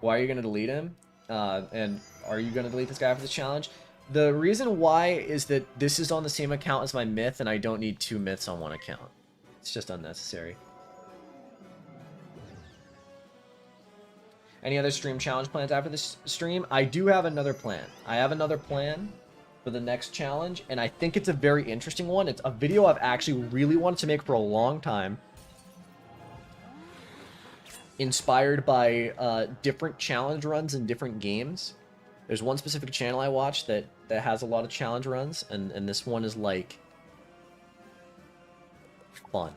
Why are you going to delete him? And are you going to delete this guy for this challenge? The reason why is that this is on the same account as my myth, and I don't need 2 myths on one account. It's just unnecessary. Any other stream challenge plans after this stream? I do have another plan. I have another plan for the next challenge, and I think it's a very interesting one. It's a video I've actually really wanted to make for a long time. Inspired by different challenge runs in different games. There's one specific channel I watch that has a lot of challenge runs, and this one is like fun.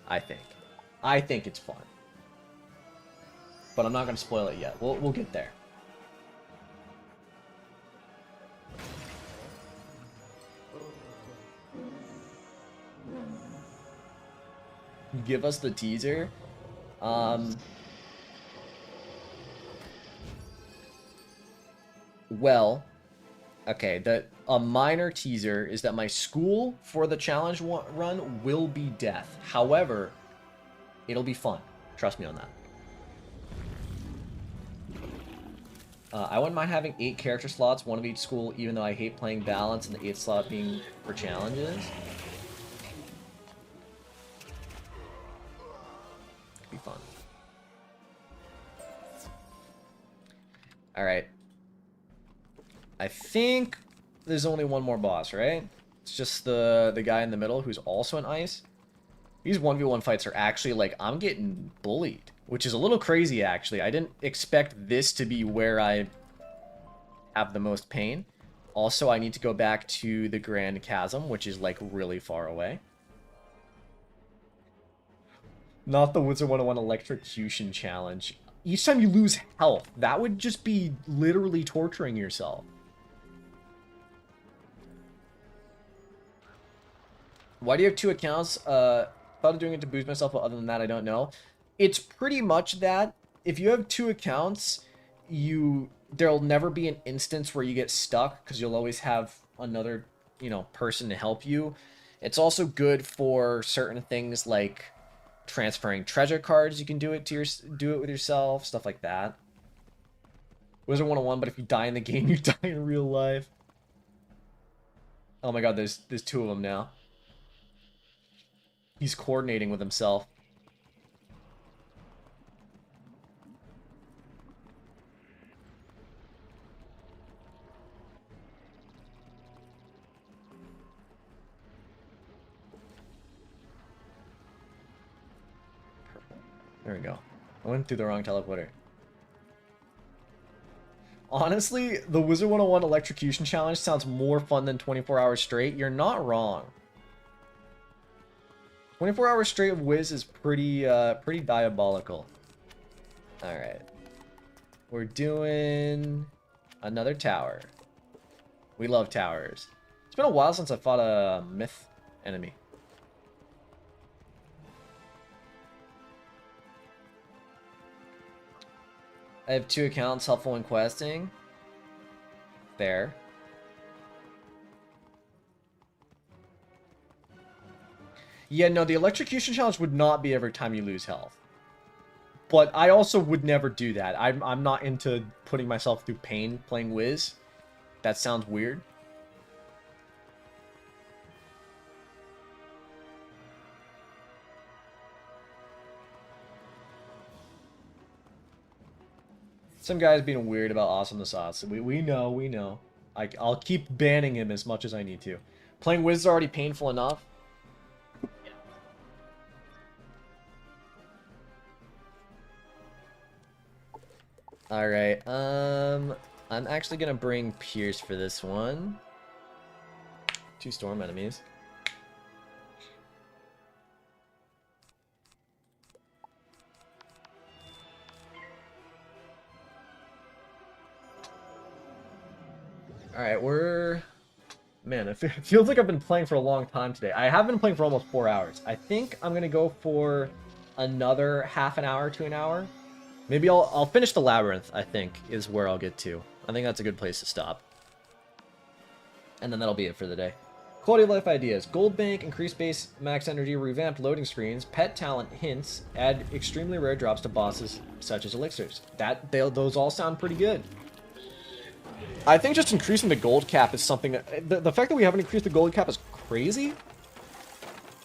I think it's fun, but I'm not gonna spoil it yet. We'll get there. Give us the teaser. Well, okay, a minor teaser is that my school for the challenge run will be death. However, it'll be fun. Trust me on that. I wouldn't mind having 8 character slots, 1 of each school, even though I hate playing balance and the 8th slot being for challenges. Could be fun. Alright. I think there's only one more boss, right? It's just the guy in the middle who's also an ice. These 1v1 fights are actually like, I'm getting bullied. which is a little crazy, actually. I didn't expect this to be where I have the most pain. Also, I need to go back to the Grand Chasm, which is, like, really far away. Not the Wizard101 Electrocution Challenge. Each time you lose health, that would just be literally torturing yourself. Why do you have 2 accounts? Thought of doing it to boost myself, but other than that, I don't know. It's pretty much that. If you have 2 accounts, there'll never be an instance where you get stuck, because you'll always have another, you know, person to help you. It's also good for certain things like transferring treasure cards. You can do it with yourself, stuff like that. Wizard101, but if you die in the game, you die in real life. Oh my god, there's 2 of them now. He's coordinating with himself. There we go. I went through the wrong teleporter. Honestly, the Wizard101 Electrocution Challenge sounds more fun than 24 hours straight. You're not wrong. 24 hours straight of Wiz is pretty diabolical. Alright. We're doing another tower. We love towers. It's been a while since I fought a myth enemy. I have 2 accounts, helpful in questing. There. Yeah, no, the Electrocution Challenge would not be every time you lose health. But I also would never do that. I'm not into putting myself through pain playing Wiz. That sounds weird. Some guy's being weird about Awesome the Sauce. We know. I'll keep banning him as much as I need to. Playing Wiz is already painful enough. Alright, I'm actually gonna bring Pierce for this one. 2 storm enemies. Alright, man, it feels like I've been playing for a long time today. I have been playing for almost 4 hours. I think I'm gonna go for another half an hour to an hour. Maybe I'll finish the labyrinth, I think, is where I'll get to. I think that's a good place to stop. And then that'll be it for the day. Quality of life ideas. Gold bank, increased base, max energy, revamped loading screens, pet talent hints, add extremely rare drops to bosses such as elixirs. Those all sound pretty good. I think just increasing the gold cap is something... The fact that we haven't increased the gold cap is crazy.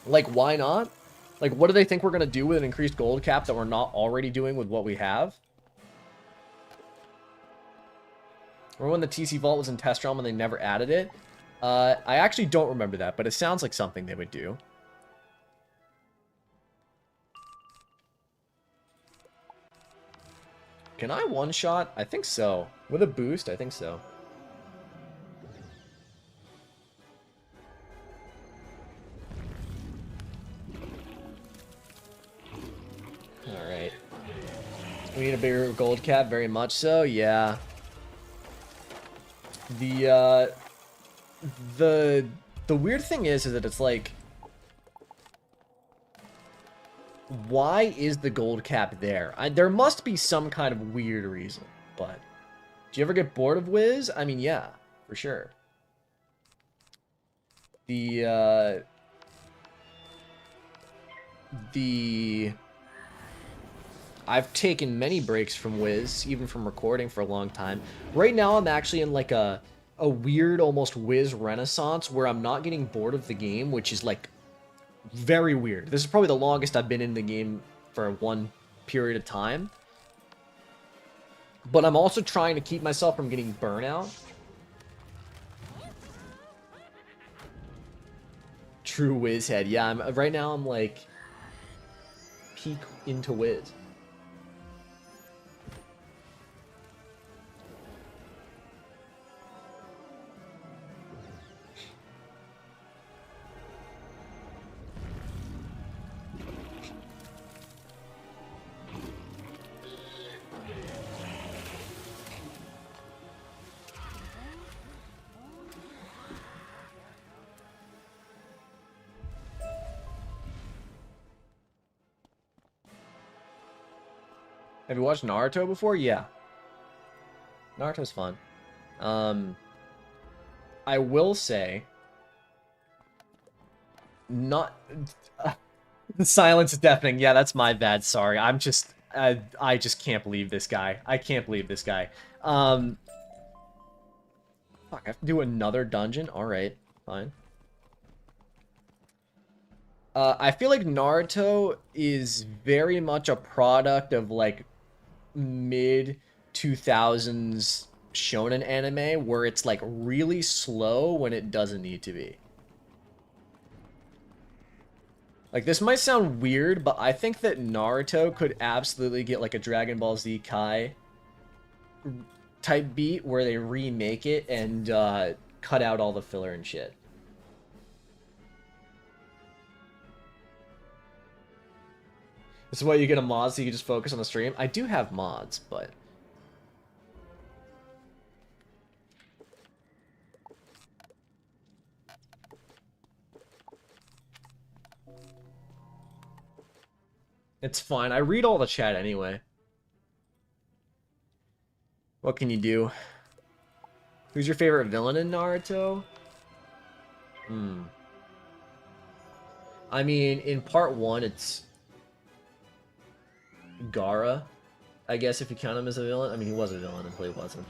Like, why not? Like, what do they think we're going to do with an increased gold cap that we're not already doing with what we have? Or when the TC Vault was in Test Realm and they never added it? I actually don't remember that, but it sounds like something they would do. Can I one-shot? I think so. With a boost, I think so. Alright. We need a bigger gold cap, very much so, yeah. The weird thing is that it's like... Why is the gold cap there? There must be some kind of weird reason, but... Do you ever get bored of Wiz? I mean, yeah, for sure. I've taken many breaks from Wiz, even from recording for a long time. Right now, I'm actually in like a weird, almost Wiz renaissance where I'm not getting bored of the game, which is like very weird. This is probably the longest I've been in the game for one period of time. But I'm also trying to keep myself from getting burnout. True Wiz head. Yeah, right now I'm like peak into Wiz. Have you watched Naruto before? Yeah. Naruto's fun. I will say, not the silence is deafening. Yeah, that's my bad. Sorry, I just can't believe this guy. I can't believe this guy. Fuck, I have to do another dungeon. All right, fine. I feel like Naruto is very much a product of like mid 2000s shonen anime where it's like really slow when it doesn't need to be. Like, this might sound weird, but I think that Naruto could absolutely get like a Dragon Ball Z Kai type beat where they remake it and cut out all the filler and shit. This is why you get a mod so you can just focus on the stream. I do have mods, but... It's fine. I read all the chat anyway. What can you do? Who's your favorite villain in Naruto? I mean, in part 1, it's Gaara, I guess, if you count him as a villain. I mean, he was a villain until he wasn't.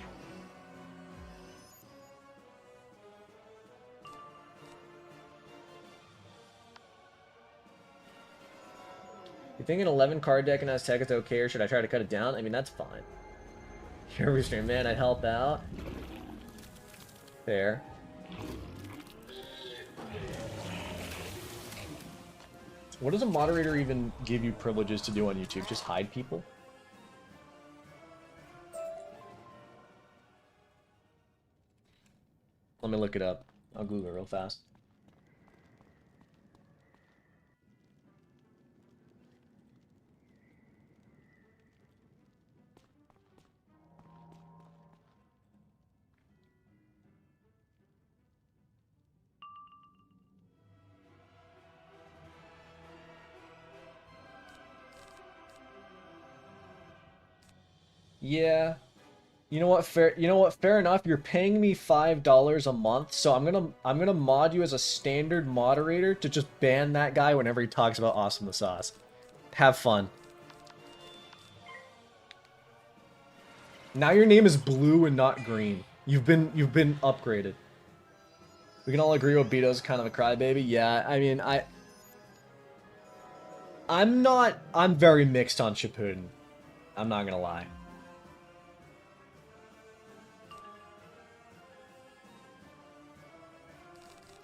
You think an 11 card deck in Aztec is okay, or should I try to cut it down? I mean, that's fine. Here we stream, man, I'd help out. Fair. What does a moderator even give you privileges to do on YouTube? Just hide people? Let me look it up. I'll Google it real fast. Yeah. You know what? Fair enough. You're paying me $5 a month, so I'm gonna mod you as a standard moderator to just ban that guy whenever he talks about Awesome the Sauce. Have fun. Now your name is blue and not green. You've been upgraded. We can all agree Obito's kind of a crybaby. Yeah, I mean, I'm very mixed on Shippuden. I'm not gonna lie.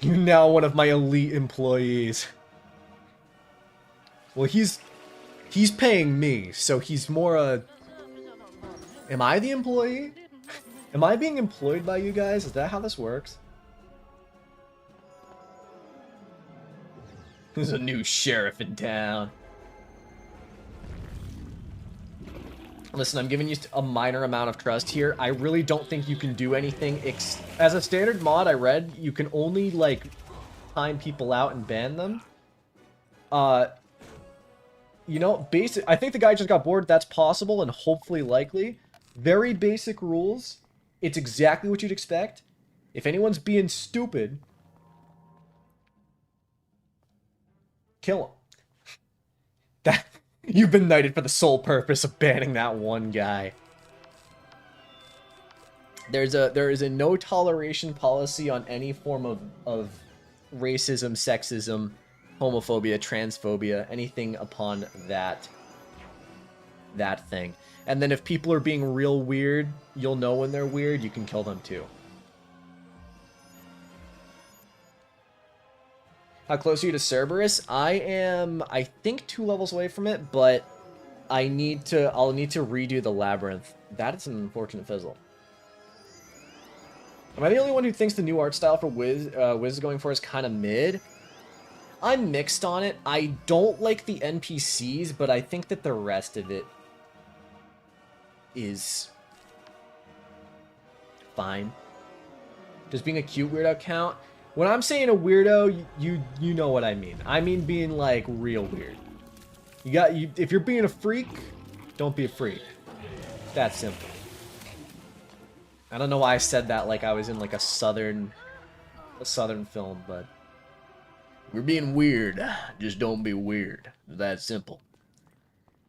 You're now one of my elite employees. Well, he's paying me, so he's more a... Am I the employee? Am I being employed by you guys? Is that how this works? There's a new sheriff in town. Listen, I'm giving you a minor amount of trust here. I really don't think you can do anything. As a standard mod, I read, you can only, like, time people out and ban them. You know, I think the guy just got bored. That's possible and hopefully likely. Very basic rules. It's exactly what you'd expect. If anyone's being stupid, kill him. That... You've been knighted for the sole purpose of banning that one guy. There is a no toleration policy on any form of racism, sexism, homophobia, transphobia, anything upon that thing. And then if people are being real weird, you'll know when they're weird, you can kill them too. How close are you to Cerberus? I am, I think, 2 levels away from it, but I'll need to redo the labyrinth. That is an unfortunate fizzle. Am I the only one who thinks the new art style for Wiz is going for is kind of mid? I'm mixed on it. I don't like the NPCs, but I think that the rest of it is fine. Does being a cute weirdo count? When I'm saying a weirdo, you know what I mean. I mean being like real weird. If you're being a freak, Don't be a freak. That simple. I don't know why I said that like I was in like a southern film, but we're being weird. Just don't be weird. That simple.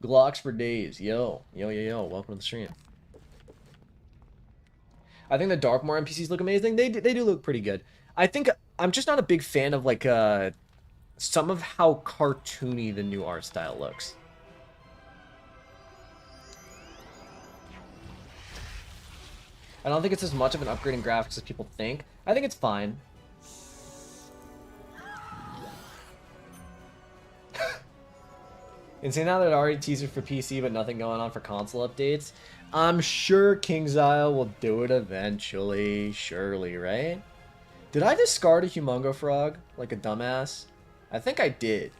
Glocks for days. Yo. Welcome to the stream. I think the Darkmoor NPCs look amazing. They do look pretty good. I think I'm just not a big fan of like some of how cartoony the new art style looks. I don't think it's as much of an upgrade in graphics as people think. I think it's fine. Insane how there's already teasers for PC, but nothing going on for console updates. I'm sure King's Isle will do it eventually, surely, right? Did I discard a Humongo Frog like a dumbass? I think I did.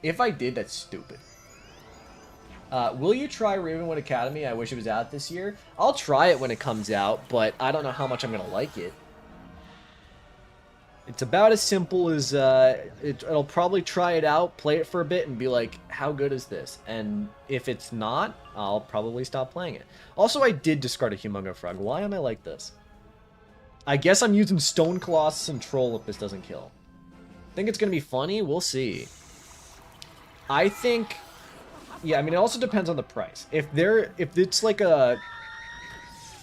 If I did, that's stupid. Will you try Ravenwood Academy? I wish it was out this year. I'll try it when it comes out, but I don't know how much I'm going to like it. It's about as simple as, it'll probably try it out, play it for a bit, and be like, how good is this? And if it's not, I'll probably stop playing it. Also, I did discard a Humongo Frog. Why am I like this? I guess I'm using Stone Colossus and Troll if this doesn't kill. Think it's going to be funny? We'll see. I think... Yeah, I mean, it also depends on the price. If it's like a...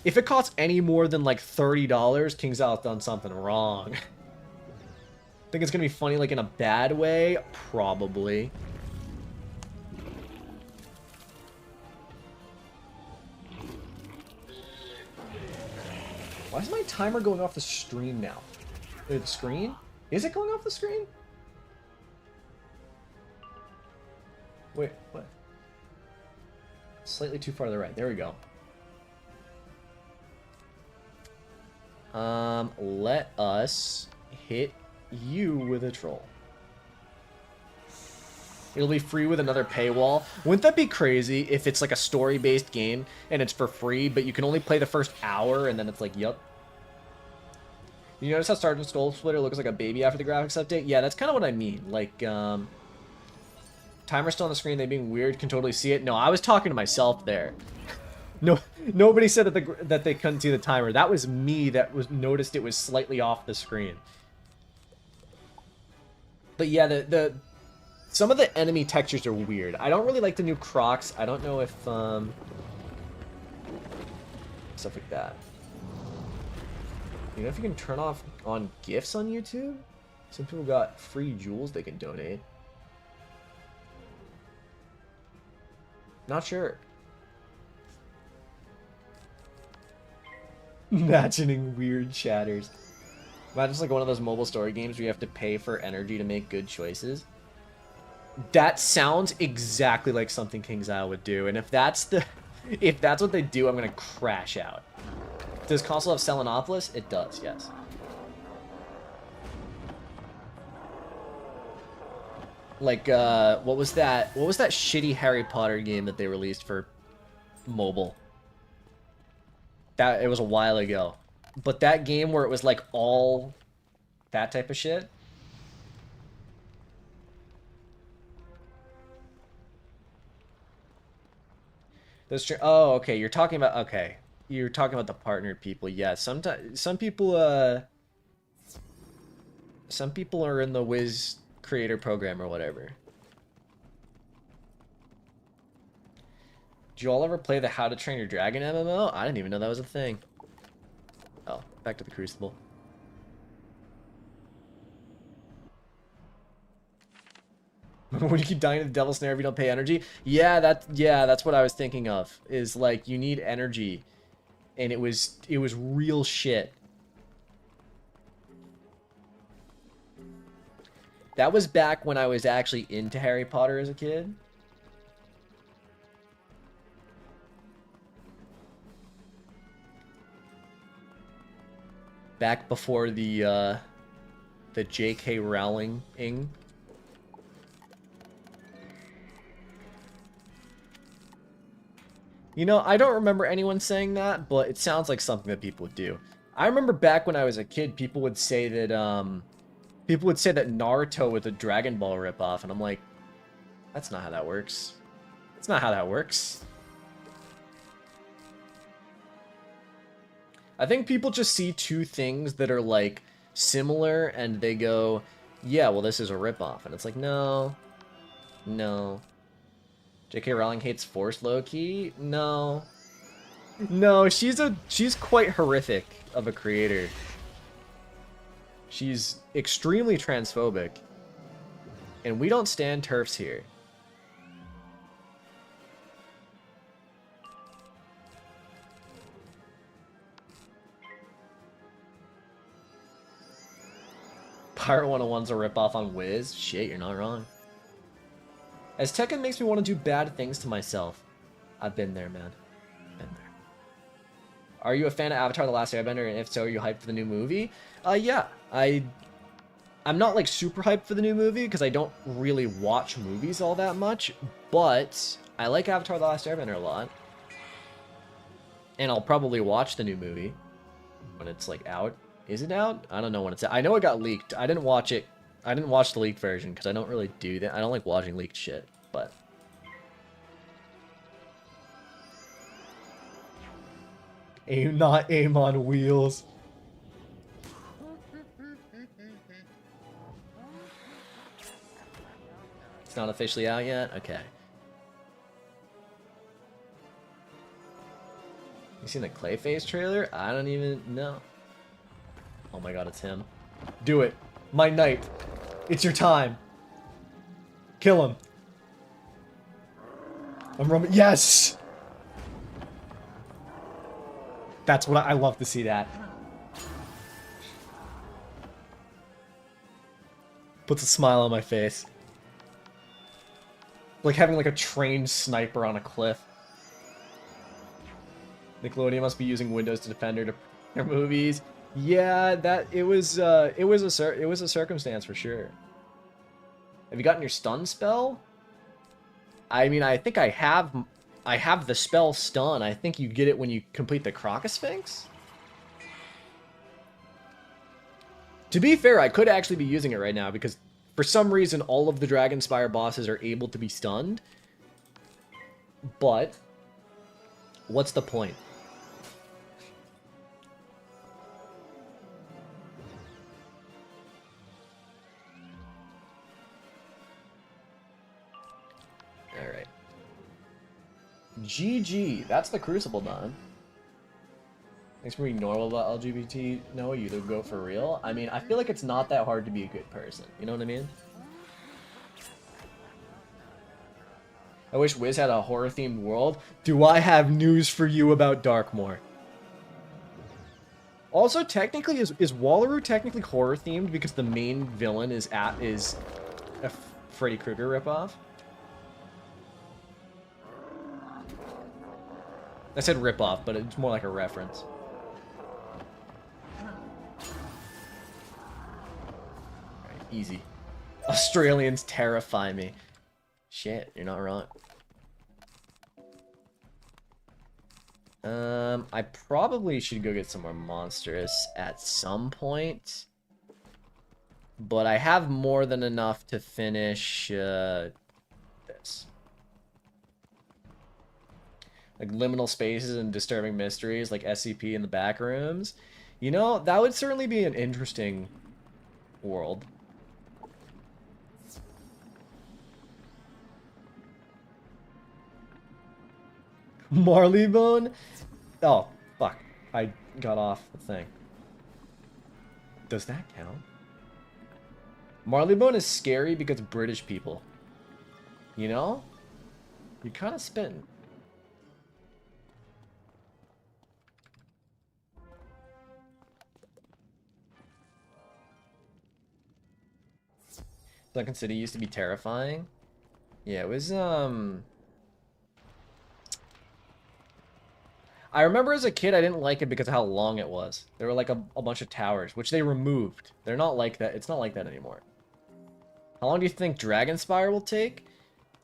If it costs any more than like $30, King's Isle's done something wrong. Think it's gonna be funny like in a bad way? Probably. Why is my timer going off the screen now? The screen? Is it going off the screen? Wait, what? Slightly too far to the right. There we go. Let us hit you with a troll. It'll be free with another paywall. Wouldn't that be crazy if it's like a story-based game and it's for free, but you can only play the first hour and then it's like, yup. You notice how Sergeant Skull Splitter looks like a baby after the graphics update? Yeah, that's kind of what I mean. Like, timer's still on the screen, they being weird, can totally see it. No, I was talking to myself there. No, nobody said that they couldn't see the timer. That was me that noticed it was slightly off the screen. But yeah, some of the enemy textures are weird. I don't really like the new Crocs. I don't know if stuff like that. You know if you can turn off on gifts on YouTube? Some people got free jewels they can donate. Not sure. Imagining weird chatters. Imagine it's like one of those mobile story games where you have to pay for energy to make good choices. That sounds exactly like something King's Isle would do, and if that's what they do, I'm gonna crash out. Does console have Selenopolis? It does, yes. Like, what was that shitty Harry Potter game that they released for mobile? It was a while ago. But that game where it was like all that type of shit. Oh, okay. You're talking about the partnered people. Yeah, sometimes some people are in the Wiz creator program or whatever. Did you all ever play the How to Train Your Dragon MMO? I didn't even know that was a thing. Oh, back to the Crucible. When you keep dying to the Devil's Snare if you don't pay energy? Yeah, that's what I was thinking of. Is like you need energy, and it was real shit. That was back when I was actually into Harry Potter as a kid. Back before the J.K. Rowling-ing. You know, I don't remember anyone saying that, but it sounds like something that people would do. I remember back when I was a kid, people would say that, People would say that Naruto was a Dragon Ball ripoff, and I'm like, that's not how that works. That's not how that works. I think people just see two things that are, like, similar, and they go, yeah, well, this is a ripoff. And it's like, no. No. J.K. Rowling hates Force low-key? No. No, she's quite horrific of a creator. She's extremely transphobic. And we don't stand TERFs here. Pirate 101's a ripoff on Wiz? Shit, you're not wrong. As Tekken makes me want to do bad things to myself. I've been there, man. Been there. Are you a fan of Avatar The Last Airbender? And if so, are you hyped for the new movie? Yeah. I'm not, like, super hyped for the new movie, because I don't really watch movies all that much. But I like Avatar The Last Airbender a lot. And I'll probably watch the new movie when it's, like, out. Is it out? I don't know when it's out. I know it got leaked. I didn't watch it. I didn't watch the leaked version because I don't really do that. I don't like watching leaked shit, but... Not aim on wheels. It's not officially out yet? Okay. You seen the Clayface trailer? I don't even know. Oh my god, it's him. Do it. My knight. It's your time. Kill him. I'm Roman. Yes! That's what I love to see that. Puts a smile on my face. Like having like a trained sniper on a cliff. Nickelodeon must be using Windows to defend their movies. Yeah, it was a circumstance for sure. Have you gotten your stun spell? I mean, I think I have the spell stun. I think you get it when you complete the Crocosphinx. To be fair, I could actually be using it right now because for some reason all of the Dragonspyre bosses are able to be stunned. But what's the point? Alright. GG. That's the Crucible done. Thanks for being normal about LGBT. No, you to go for real. I mean, I feel like it's not that hard to be a good person. You know what I mean? I wish Wiz had a horror-themed world. Do I have news for you about Darkmoor? Also, technically, is Wallaroo technically horror-themed because the main villain is a Freddy Krueger ripoff? I said rip-off, but it's more like a reference. Alright, easy. Australians terrify me. Shit, you're not wrong. I probably should go get some more monstrous at some point. But I have more than enough to finish this. Like liminal spaces and disturbing mysteries, like SCP in the back rooms. You know, that would certainly be an interesting world. Marleybone? Oh, fuck. I got off the thing. Does that count? Marleybone is scary because British people. You know? You're kind of spitting. Sunken City used to be terrifying. Yeah, it was, I remember as a kid I didn't like it because of how long it was. There were like a bunch of towers, which they removed. They're not like that. It's not like that anymore. How long do you think Dragonspyre will take?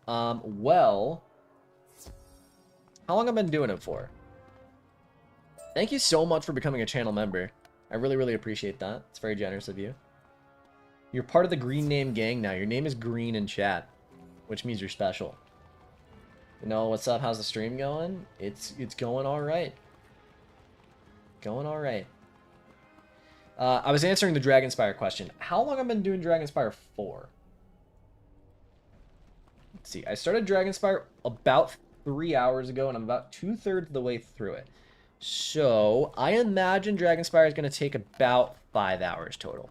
Well... How long have I been doing it for? Thank you so much for becoming a channel member. I really, really appreciate that. It's very generous of you. You're part of the green name gang now. Your name is green in chat, which means you're special. You know, what's up? How's the stream going? It's going all right. Going all right. I was answering the DRAGONSPYRE question. How long have I been doing DRAGONSPYRE for? Let's see. I started DRAGONSPYRE about 3 hours ago, and I'm about 2/3 of the way through it. So, I imagine DRAGONSPYRE is going to take about 5 hours total.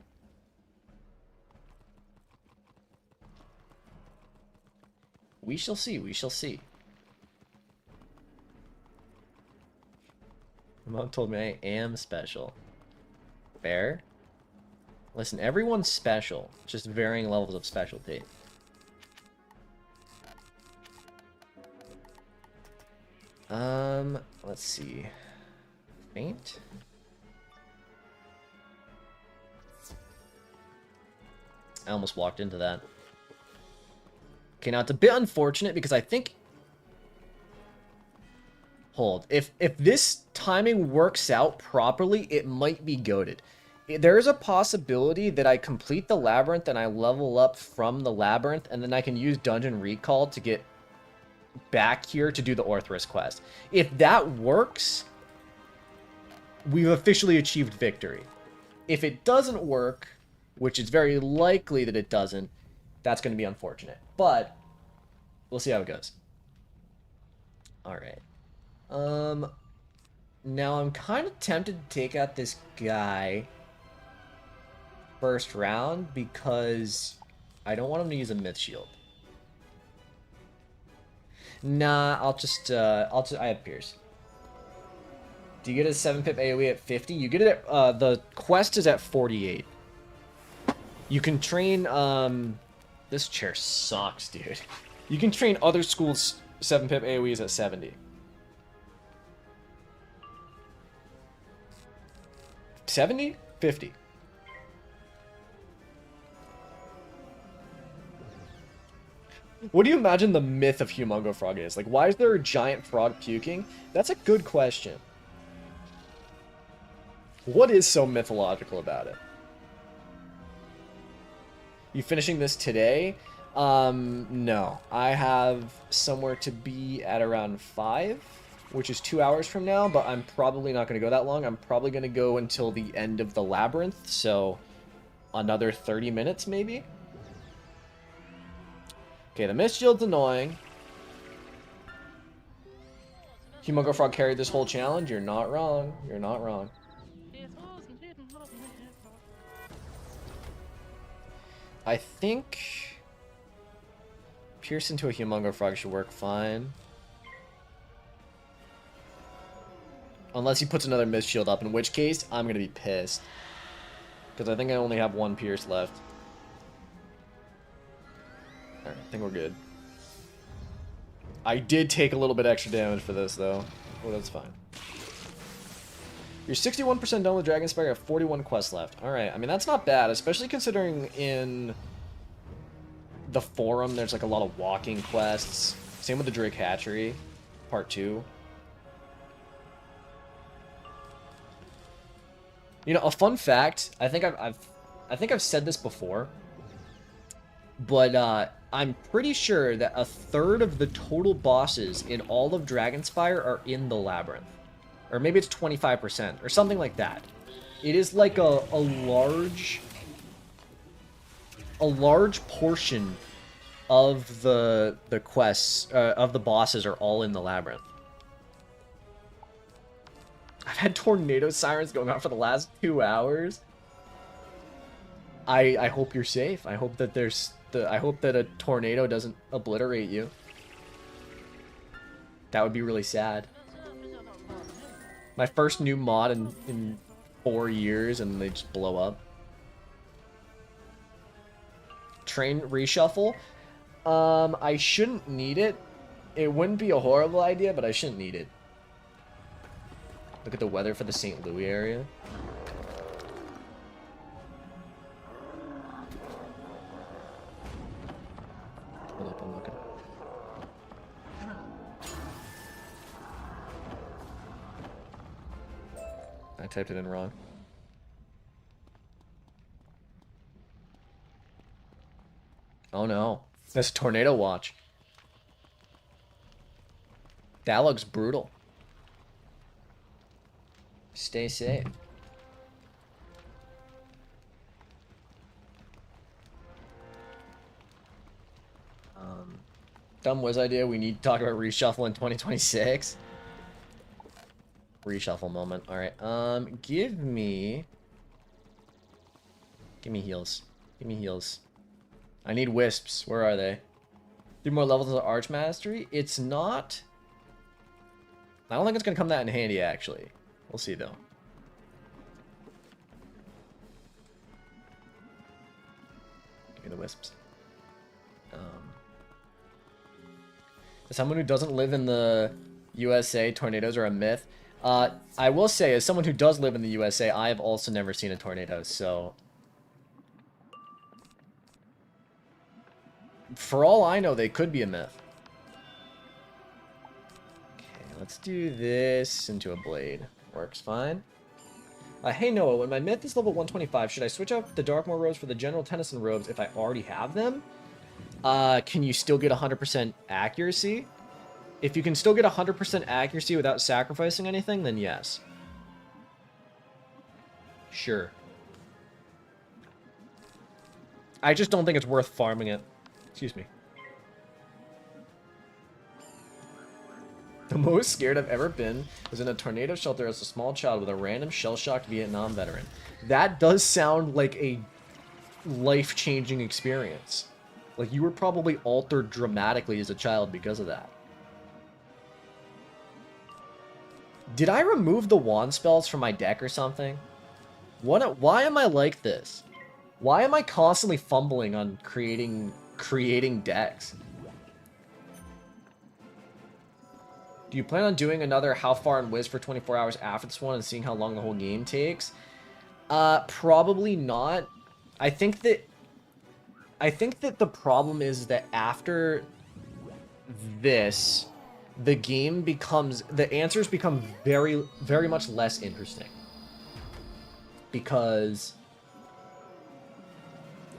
We shall see. We shall see. My mom told me I am special. Fair. Listen, everyone's special. Just varying levels of specialty. Let's see. Faint? I almost walked into that. Okay, now it's a bit unfortunate because I think... Hold. If this timing works out properly, it might be goated. There is a possibility that I complete the labyrinth and I level up from the labyrinth, and then I can use Dungeon Recall to get back here to do the Orthrus quest. If that works, we've officially achieved victory. If it doesn't work, which is very likely that it doesn't, that's going to be unfortunate. But we'll see how it goes. Alright. Now I'm kind of tempted to take out this guy first round because I don't want him to use a myth shield. Nah, I have Pierce. Do you get a 7-pip AoE at 50? You get it at, the quest is at 48. You can train, this chair sucks, dude. You can train other schools' 7-pip AoEs at 70. 70? 50. What do you imagine the myth of Humongo Frog is? Like, why is there a giant frog puking? That's a good question. What is so mythological about it? You finishing this today? No. I have somewhere to be at around 5, which is 2 hours from now, but I'm probably not going to go that long. I'm probably going to go until the end of the labyrinth, so another 30 minutes maybe? Okay, the Mist Shield's annoying. Humongo Frog carried this whole challenge. You're not wrong. You're not wrong. I think Pierce into a Humongo Frog should work fine. Unless he puts another Mist Shield up, in which case I'm going to be pissed. Because I think I only have one Pierce left. Alright, I think we're good. I did take a little bit extra damage for this, though. Oh, that's fine. You're 61% done with DRAGONSPYRE, you have 41 quests left. Alright, I mean, that's not bad, especially considering in the forum there's like a lot of walking quests. Same with the Drake Hatchery, part 2. You know, a fun fact, I think I've said this before, but I'm pretty sure that 1/3 of the total bosses in all of DRAGONSPYRE are in the labyrinth. Or maybe it's 25%, or something like that. It is like a large portion of the quests, of the bosses are all in the labyrinth. I've had tornado sirens going on for the last 2 hours. I hope you're safe. I hope that I hope that a tornado doesn't obliterate you. That would be really sad. My first new mod in 4 years and they just blow up. Train reshuffle. I shouldn't need it. It wouldn't be a horrible idea, but I shouldn't need it. Look at the weather for the St. Louis area. Hold up, I'm looking. I typed it in wrong. Oh no. That's tornado watch. That looks brutal. Stay safe. Dumb Wiz idea. We need to talk about reshuffle in 2026. Reshuffle moment. Alright. Give me heals. Give me heals. I need wisps. Where are they? 3 more levels of Arch Mastery? It's not... I don't think it's going to come that in handy, actually. We'll see, though. Give me the wisps. As someone who doesn't live in the USA, tornadoes are a myth. I will say, as someone who does live in the USA, I have also never seen a tornado, so... For all I know, they could be a myth. Okay, let's do this into a blade. Works fine. Hey Noah, when my myth is level 125, should I switch out the Darkmoor robes for the General Tennyson robes if I already have them? Can you still get 100% accuracy? If you can still get 100% accuracy without sacrificing anything, then yes. Sure. I just don't think it's worth farming it. Excuse me. The most scared I've ever been was in a tornado shelter as a small child with a random shell-shocked Vietnam veteran. That does sound like a life-changing experience. Like, you were probably altered dramatically as a child because of that. Did I remove the wand spells from my deck or something? Why am I like this? Why am I constantly fumbling on creating decks? Do you plan on doing another How Far and Wiz for 24 hours after this one and seeing how long the whole game takes? Probably not. I think that the problem is that after this, the answers become very, very much less interesting. Because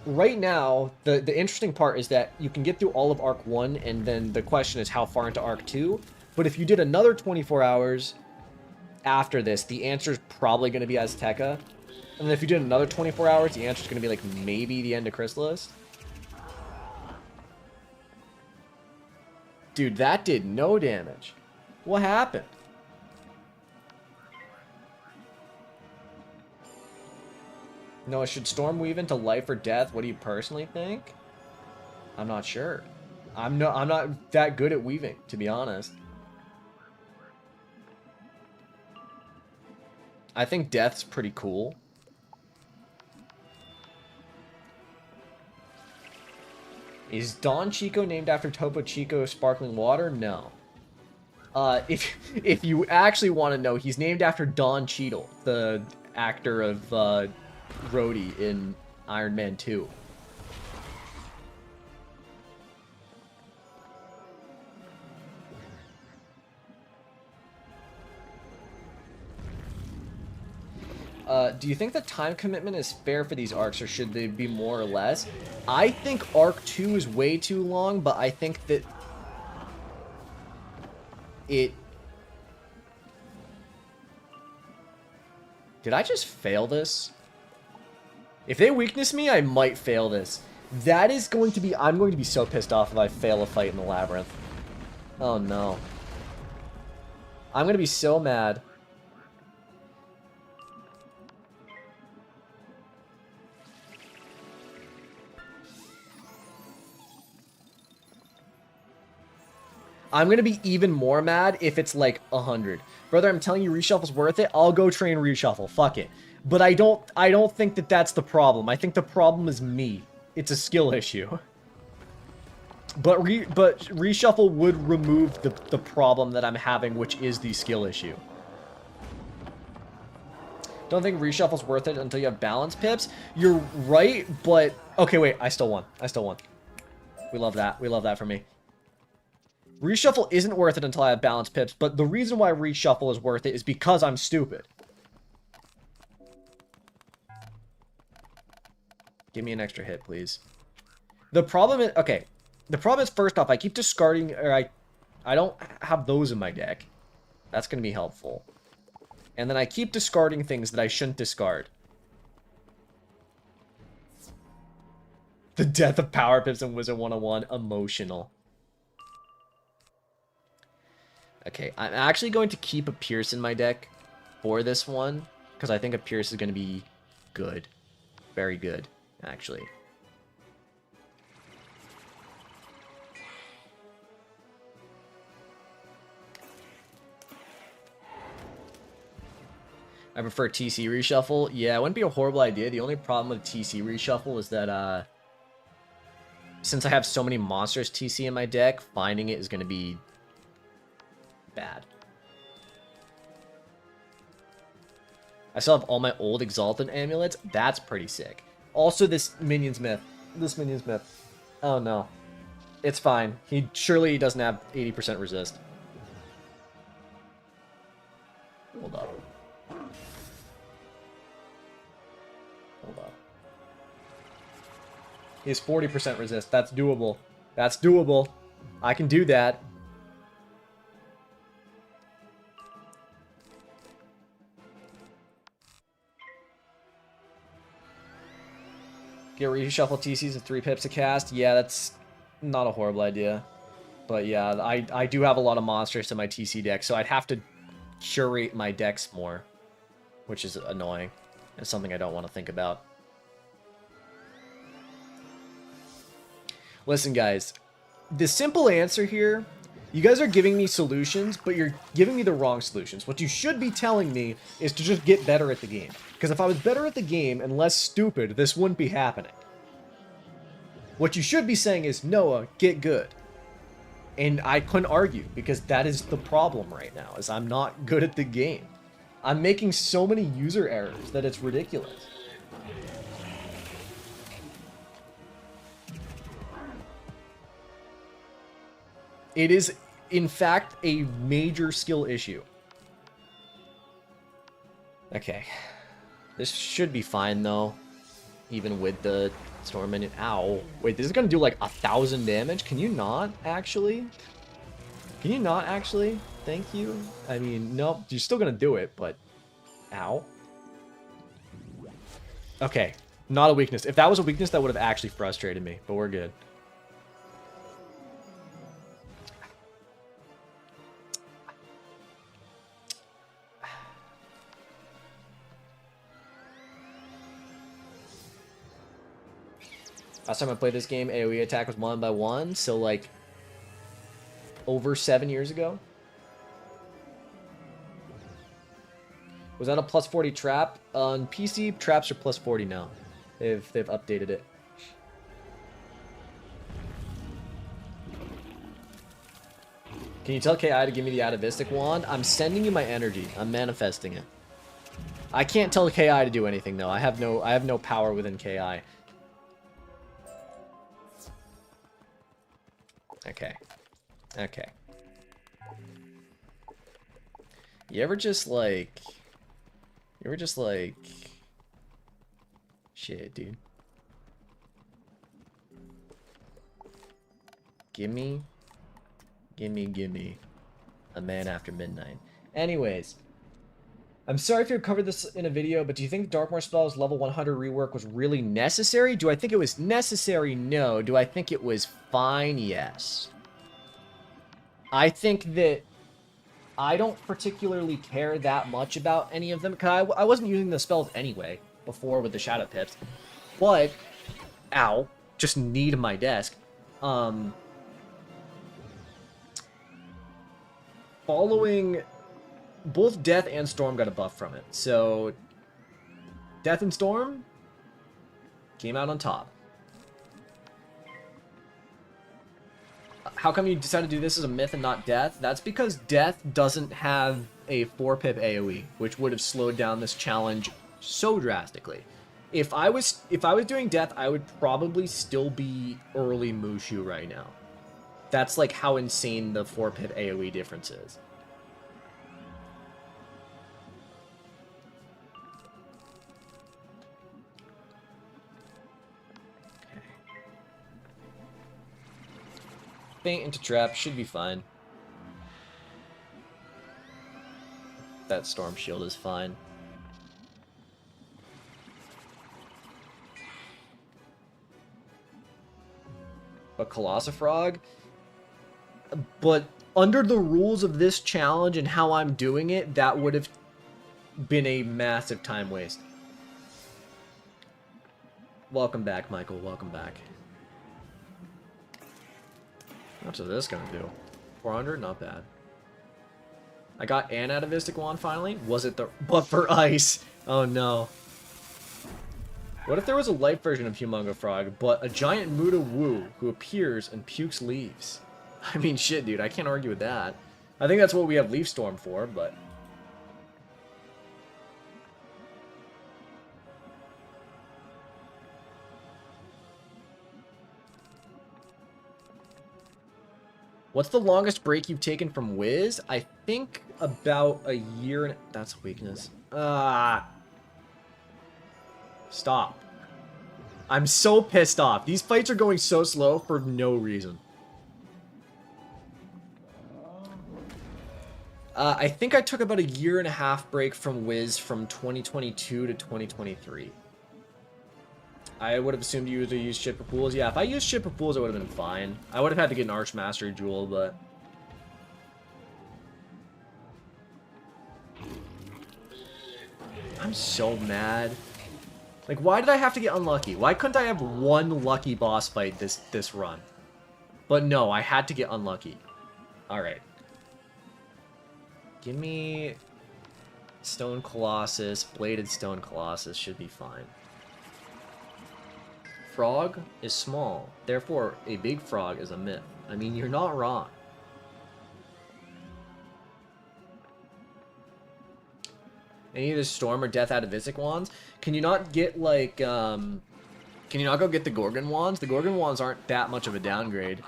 right now, the interesting part is that you can get through all of Arc 1, and then the question is how far into Arc 2. But if you did another 24 hours after this, the answer is probably going to be Azteca. And then if you did another 24 hours, the answer is going to be like maybe the end of Chrysalis. Dude, that did no damage. What happened? No, should Storm weave into life or death? What do you personally think? I'm not sure. I'm not that good at weaving, to be honest. I think death's pretty cool. Is Don Chico named after Topo Chico Sparkling Water? No. If you actually want to know, he's named after Don Cheadle, the actor of Rhodey in Iron Man 2. Do you think the time commitment is fair for these arcs, or should they be more or less? I think Arc 2 is way too long, but I think that it... Did I just fail this? If they weakness me, I might fail this. That is going to be... I'm going to be so pissed off if I fail a fight in the labyrinth. Oh no. I'm going to be so mad. I'm going to be even more mad if it's like 100. Brother, I'm telling you, reshuffle's worth it. I'll go train reshuffle. Fuck it. But I don't think that that's the problem. I think the problem is me. It's a skill issue. But reshuffle would remove the problem that I'm having, which is the skill issue. Don't think reshuffle's worth it until you have balance pips. You're right, but... Okay, wait. I still won. I still won. We love that. We love that for me. Reshuffle isn't worth it until I have balance pips, but the reason why reshuffle is worth it is because I'm stupid. Give me an extra hit, please. The problem is, okay, the problem is, first off, I keep discarding, or I don't have those in my deck. That's going to be helpful. And then I keep discarding things that I shouldn't discard. The death of Power Pips in Wizard101, emotional. Okay, I'm actually going to keep a Pierce in my deck for this one, because I think a Pierce is going to be good. Very good, actually. I prefer TC reshuffle. Yeah, it wouldn't be a horrible idea. The only problem with TC reshuffle is that, since I have so many monstrous TC in my deck, finding it is going to be bad. I still have all my old Exalted amulets. That's pretty sick. Also, this Minion's Myth. Oh, no. It's fine. Surely he doesn't have 80% resist. Hold up. He has 40% resist. That's doable. That's doable. I can do that. Get reshuffle TCs at 3 pips a cast. Yeah, that's not a horrible idea. But yeah, I do have a lot of monsters in my TC deck, so I'd have to curate my decks more, which is annoying. It's something I don't want to think about. Listen, guys, the simple answer here, you guys are giving me solutions, but you're giving me the wrong solutions. What you should be telling me is to just get better at the game. Because if I was better at the game and less stupid, this wouldn't be happening. What you should be saying is, Noah, get good. And I couldn't argue, because that is the problem right now, is I'm not good at the game. I'm making so many user errors that it's ridiculous. It is, in fact, a major skill issue. Okay. This should be fine, though. Even with the Storm Minion. Ow. Wait, this is going to do like 1,000 damage? Can you not, actually? Can you not, actually? Thank you. I mean, nope. You're still going to do it, but... Ow. Okay. Not a weakness. If that was a weakness, that would have actually frustrated me. But we're good. Last time I played this game, AoE attack was 1x1, so like over 7 years ago. Was that a plus 40 trap? On PC, traps are plus 40 now. They've updated it. Can you tell KI to give me the atavistic wand? I'm sending you my energy. I'm manifesting it. I can't tell KI to do anything though. I have no power within KI. Okay. Okay. You ever just like... Shit, dude. Gimme a man after midnight. Anyways, I'm sorry if you covered this in a video, but do you think Darkmoor spell's level 100 rework was really necessary? Do I think it was necessary? No. Do I think it was fine? Yes. I think that I don't particularly care that much about any of them, because I wasn't using the spells anyway before with the Shadow Pips. But, ow, just need my desk. Following, both Death and Storm got a buff from it. So, Death and Storm came out on top. How come you decided to do this as a myth and not Death? That's because Death doesn't have a 4-pip AoE, which would have slowed down this challenge so drastically. If I was doing Death, I would probably still be early Mushu right now. That's like how insane the 4-pip AoE difference is. Faint into trap, should be fine. That storm shield is fine. But Colossifrog? But under the rules of this challenge and how I'm doing it, that would have been a massive time waste. Welcome back, Michael. Welcome back. What's this gonna do? 400? Not bad. I got an atavistic wand finally. Was it the... But for ice! Oh no. What if there was a light version of Humongo Frog, but a giant Muda Woo who appears and pukes leaves? I mean, shit, dude. I can't argue with that. I think that's what we have Leaf Storm for, but... What's the longest break you've taken from Wiz? I think about a year and... That's a weakness. Stop. I'm so pissed off. These fights are going so slow for no reason. I think I took about a year and a half break from Wiz from 2022 to 2023. I would have assumed you would have used Shipper Pools. Yeah, if I used Shipper Pools, it would have been fine. I would have had to get an Archmaster Jewel, but... I'm so mad. Like, why did I have to get unlucky? Why couldn't I have one lucky boss fight this run? But no, I had to get unlucky. Alright. Give me... Stone Colossus. Bladed Stone Colossus should be fine. Frog is small. Therefore, a big frog is a myth. I mean, you're not wrong. Any of the Storm or Death Atavistic wands? Can you not get, like, Can you not go get the Gorgon wands? The Gorgon wands aren't that much of a downgrade.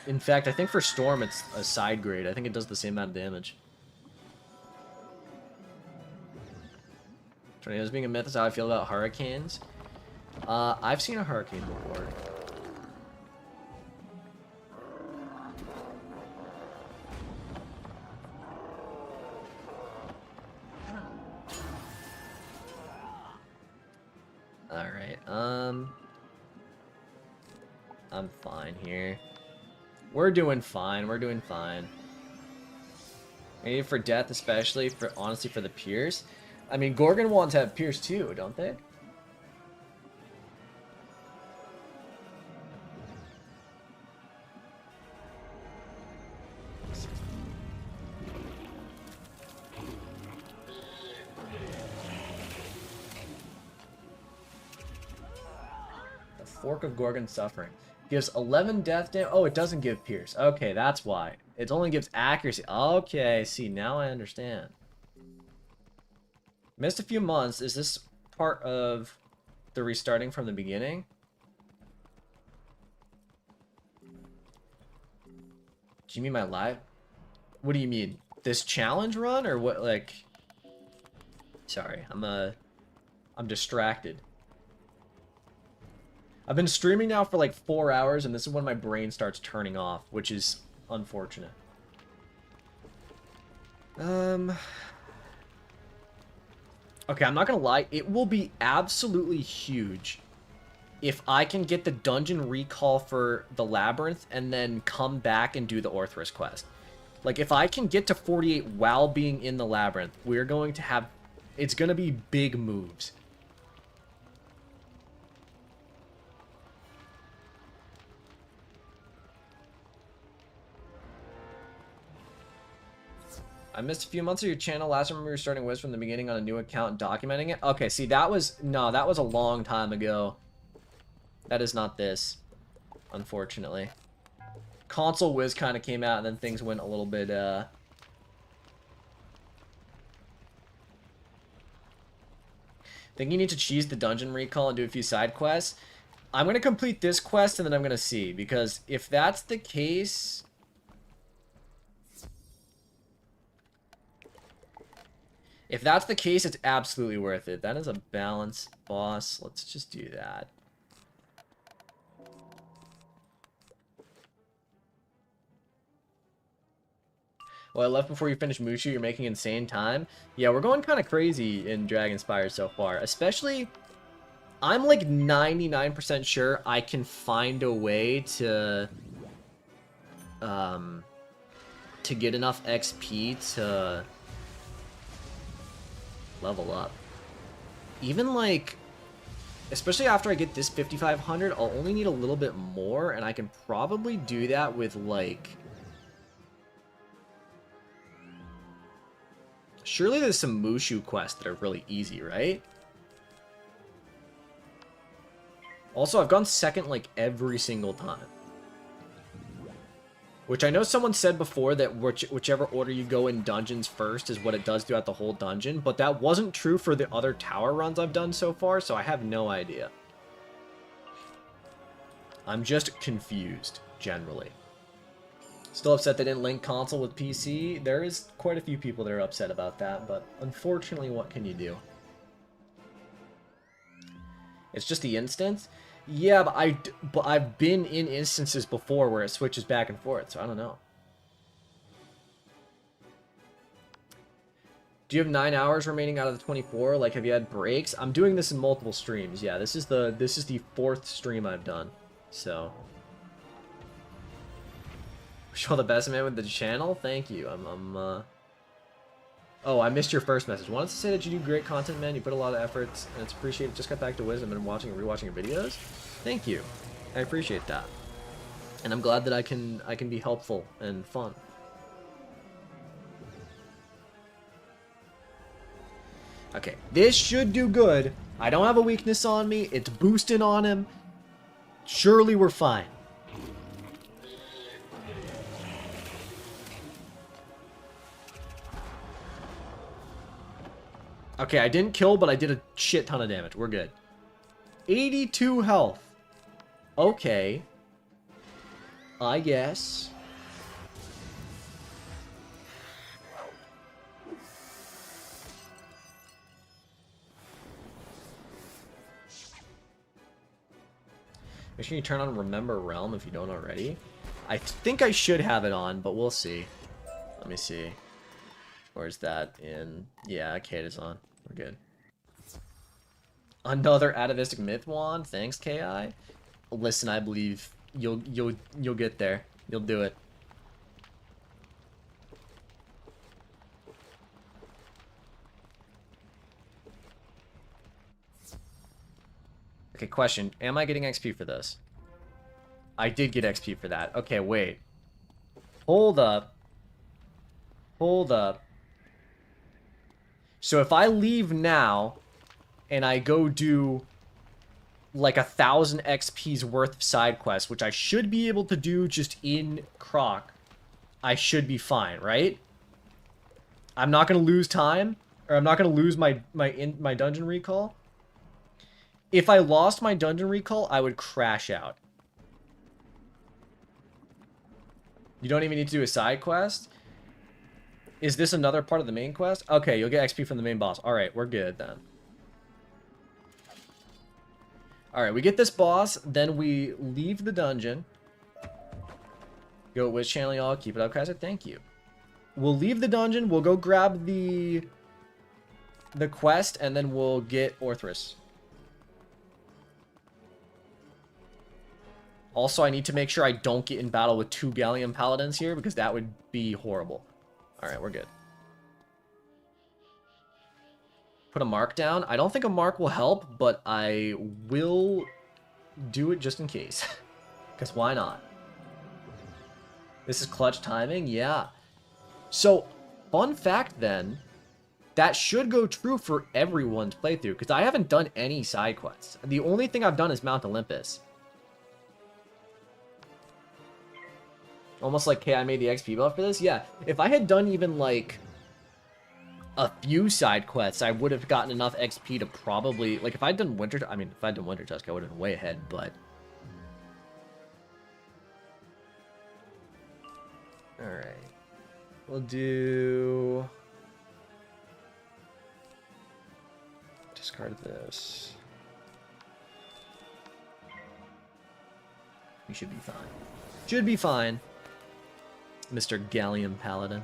In fact, I think for Storm, it's a side grade. I think it does the same amount of damage. Tornadoes being a myth is how I feel about hurricanes. I've seen a hurricane before. Alright, I'm fine here. We're doing fine, we're doing fine. Maybe for death, especially, for honestly, for the Pierce. I mean, Gorgon wands have Pierce too, don't they? Fork of Gorgon Suffering. Gives 11 death damage. Oh, it doesn't give Pierce. Okay, that's why. It only gives accuracy. Okay, see, now I understand. Missed a few months. Is this part of the restarting from the beginning? Do you mean my live? What do you mean? This challenge run or what? Like, sorry, I'm distracted. I've been streaming now for like 4 hours, and this is when my brain starts turning off, which is unfortunate. Okay, I'm not gonna lie. It will be absolutely huge if I can get the dungeon recall for the Labyrinth and then come back and do the Orthrus quest. Like, if I can get to 48 while being in the Labyrinth, we're going to have... It's gonna be big moves. I missed a few months of your channel. Last time we were starting Wiz from the beginning on a new account documenting it. Okay, see, that was... No, that was a long time ago. That is not this, unfortunately. Console Wiz kind of came out, and then things went a little bit, I think you need to cheese the dungeon recall and do a few side quests. I'm going to complete this quest, and then I'm going to see, because if that's the case... If that's the case, it's absolutely worth it. That is a balanced boss. Let's just do that. Well, I left before you finished Mushu. You're making insane time. Yeah, we're going kind of crazy in DRAGONSPYRE so far. Especially, I'm like 99% sure I can find a way to get enough XP to level up. Even like, especially after I get this 5,500, I'll only need a little bit more, and I can probably do that with like... Surely there's some Mushu quests that are really easy, right? Also, I've gone second like every single time. Which I know someone said before that whichever order you go in dungeons first is what it does throughout the whole dungeon, but that wasn't true for the other tower runs I've done so far, so I have no idea. I'm just confused, generally. Still upset they didn't link console with PC. There is quite a few people that are upset about that, but unfortunately, what can you do? It's just the instance? Yeah, but I've been in instances before where it switches back and forth, so I don't know. Do you have 9 hours remaining out of the 24? Like, have you had breaks? I'm doing this in multiple streams. Yeah, this is the 4th stream I've done. So, wish all the best, man, with the channel. Thank you. Oh, I missed your first message. Wanted to say that you do great content, man. You put a lot of efforts, and it's appreciated. Just got back to Wisdom and been watching and rewatching your videos. Thank you. I appreciate that. And I'm glad that I can be helpful and fun. Okay, this should do good. I don't have a weakness on me. It's boosting on him. Surely we're fine. Okay, I didn't kill, but I did a shit ton of damage. We're good. 82 health. Okay. I guess. Make sure you turn on Remember Realm if you don't already. I think I should have it on, but we'll see. Let me see. Where's that in? Yeah, Kate is on. We're good. Another atavistic myth wand. Thanks, Ki. Listen, I believe you'll get there. You'll do it. Okay, question. Am I getting XP for this? I did get XP for that. Okay, wait. Hold up. Hold up. So if I leave now, and I go do like 1,000 XP's worth of side quests, which I should be able to do just in Croc, I should be fine, right? I'm not gonna lose time, or I'm not gonna lose my dungeon recall. If I lost my dungeon recall, I would crash out. You don't even need to do a side quest? Is this another part of the main quest? Okay, you'll get XP from the main boss. Alright, we're good then. Alright, we get this boss, then we leave the dungeon. Go Wiz channel, y'all. Keep it up, Kaiser. Thank you. We'll leave the dungeon, we'll go grab the quest, and then we'll get Orthrus. Also, I need to make sure I don't get in battle with 2 Galleon Paladins here, because that would be horrible. Alright, we're good. Put a mark down. I don't think a mark will help, but I will do it just in case. Because why not? This is clutch timing? Yeah. So, fun fact then, that should go true for everyone's playthrough, because I haven't done any side quests. The only thing I've done is Mount Olympus. Almost like, hey, I made the XP buff for this? Yeah, if I had done even, like, a few side quests, I would have gotten enough XP to probably... Like, if I'd done Winter... I mean, if I'd done Winter Tusk, I would have been way ahead, but... Alright. We'll do... Discard this. We should be fine. Should be fine. Mr. Galleon Paladin.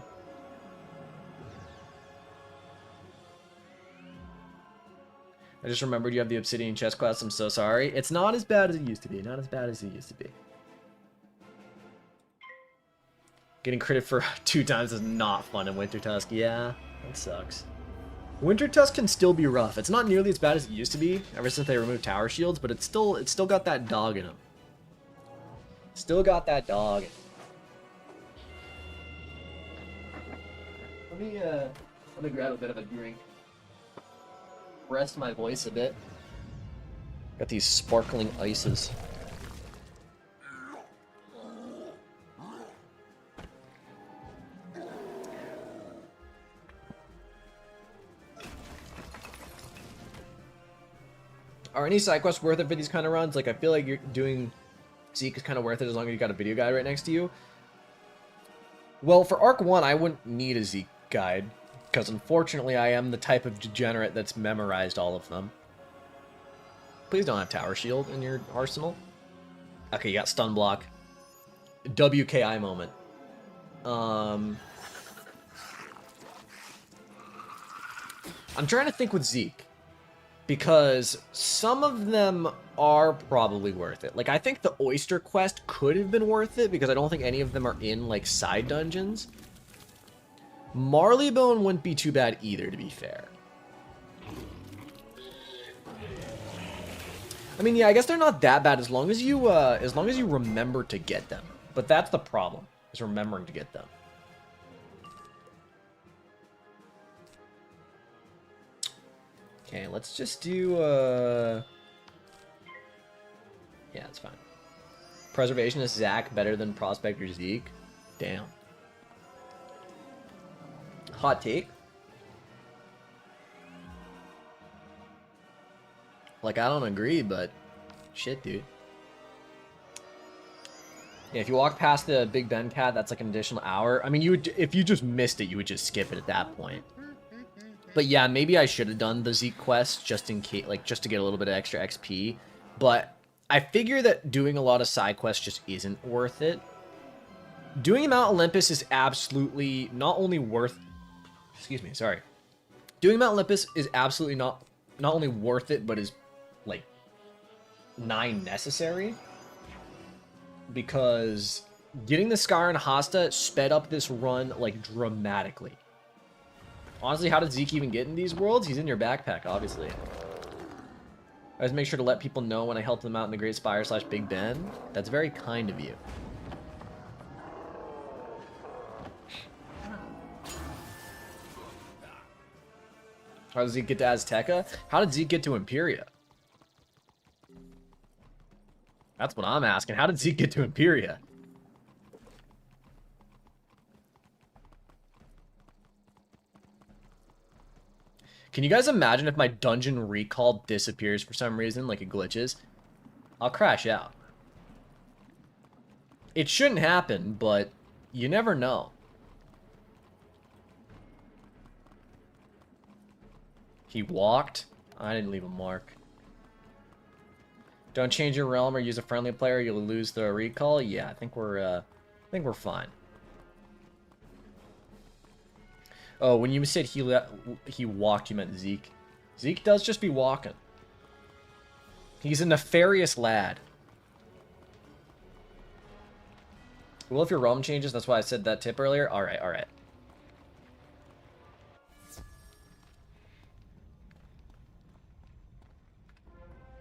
I just remembered you have the obsidian chest quest. I'm so sorry. It's not as bad as it used to be. Not as bad as it used to be. Getting critted for 2 times is not fun in Winter Tusk. Yeah, that sucks. Winter Tusk can still be rough. It's not nearly as bad as it used to be ever since they removed tower shields, but it's still got that dog in them. Still got that dog. Let me grab a bit of a drink. Rest my voice a bit. Got these sparkling ices. Are any side quests worth it for these kind of runs? Like, I feel like you're doing Zeke is kind of worth it as long as you got a video guide right next to you. Well, for Arc 1, I wouldn't need a Zeke guide, because unfortunately I am the type of degenerate that's memorized all of them. Please don't have Tower Shield in your arsenal. Okay, you got Stun Block. WKI moment. I'm trying to think with Zeke, because some of them are probably worth it. Like, I think the Oyster Quest could have been worth it, because I don't think any of them are in, like, side dungeons. Marleybone wouldn't be too bad either, to be fair. I mean, yeah, I guess they're not that bad as long as you remember to get them. But that's the problem, is remembering to get them. Okay, let's just do, yeah, it's fine. Preservation is Zac better than Prospector Zeke? Damn. Hot take. Like, I don't agree, but shit, dude. Yeah, if you walk past the Big Ben cat, that's like an additional hour. I mean, you would, if you just missed it, you would just skip it at that point. But yeah, maybe I should have done the Zeke quest just in case, like, just to get a little bit of extra XP. But I figure that doing a lot of side quests just isn't worth it. Doing Mount Olympus is absolutely not only worth... Excuse me, sorry. Doing Mount Olympus is absolutely not only worth it, but is, like, nigh necessary. Because getting the Scar and Hasta sped up this run, like, dramatically. Honestly, how did Zeke even get in these worlds? He's in your backpack, obviously. I always make sure to let people know when I help them out in the Great Spire / Big Ben. That's very kind of you. How did Zeke get to Azteca? How did Zeke get to Imperia? That's what I'm asking. How did Zeke get to Imperia? Can you guys imagine if my dungeon recall disappears for some reason, like it glitches? I'll crash out. It shouldn't happen, but you never know. He walked? I didn't leave a mark. Don't change your realm or use a friendly player, you'll lose the recall. Yeah, I think we're fine. Oh, when you said he walked, you meant Zeke. Zeke does just be walking. He's a nefarious lad. Well, if your realm changes, that's why I said that tip earlier. All right, all right.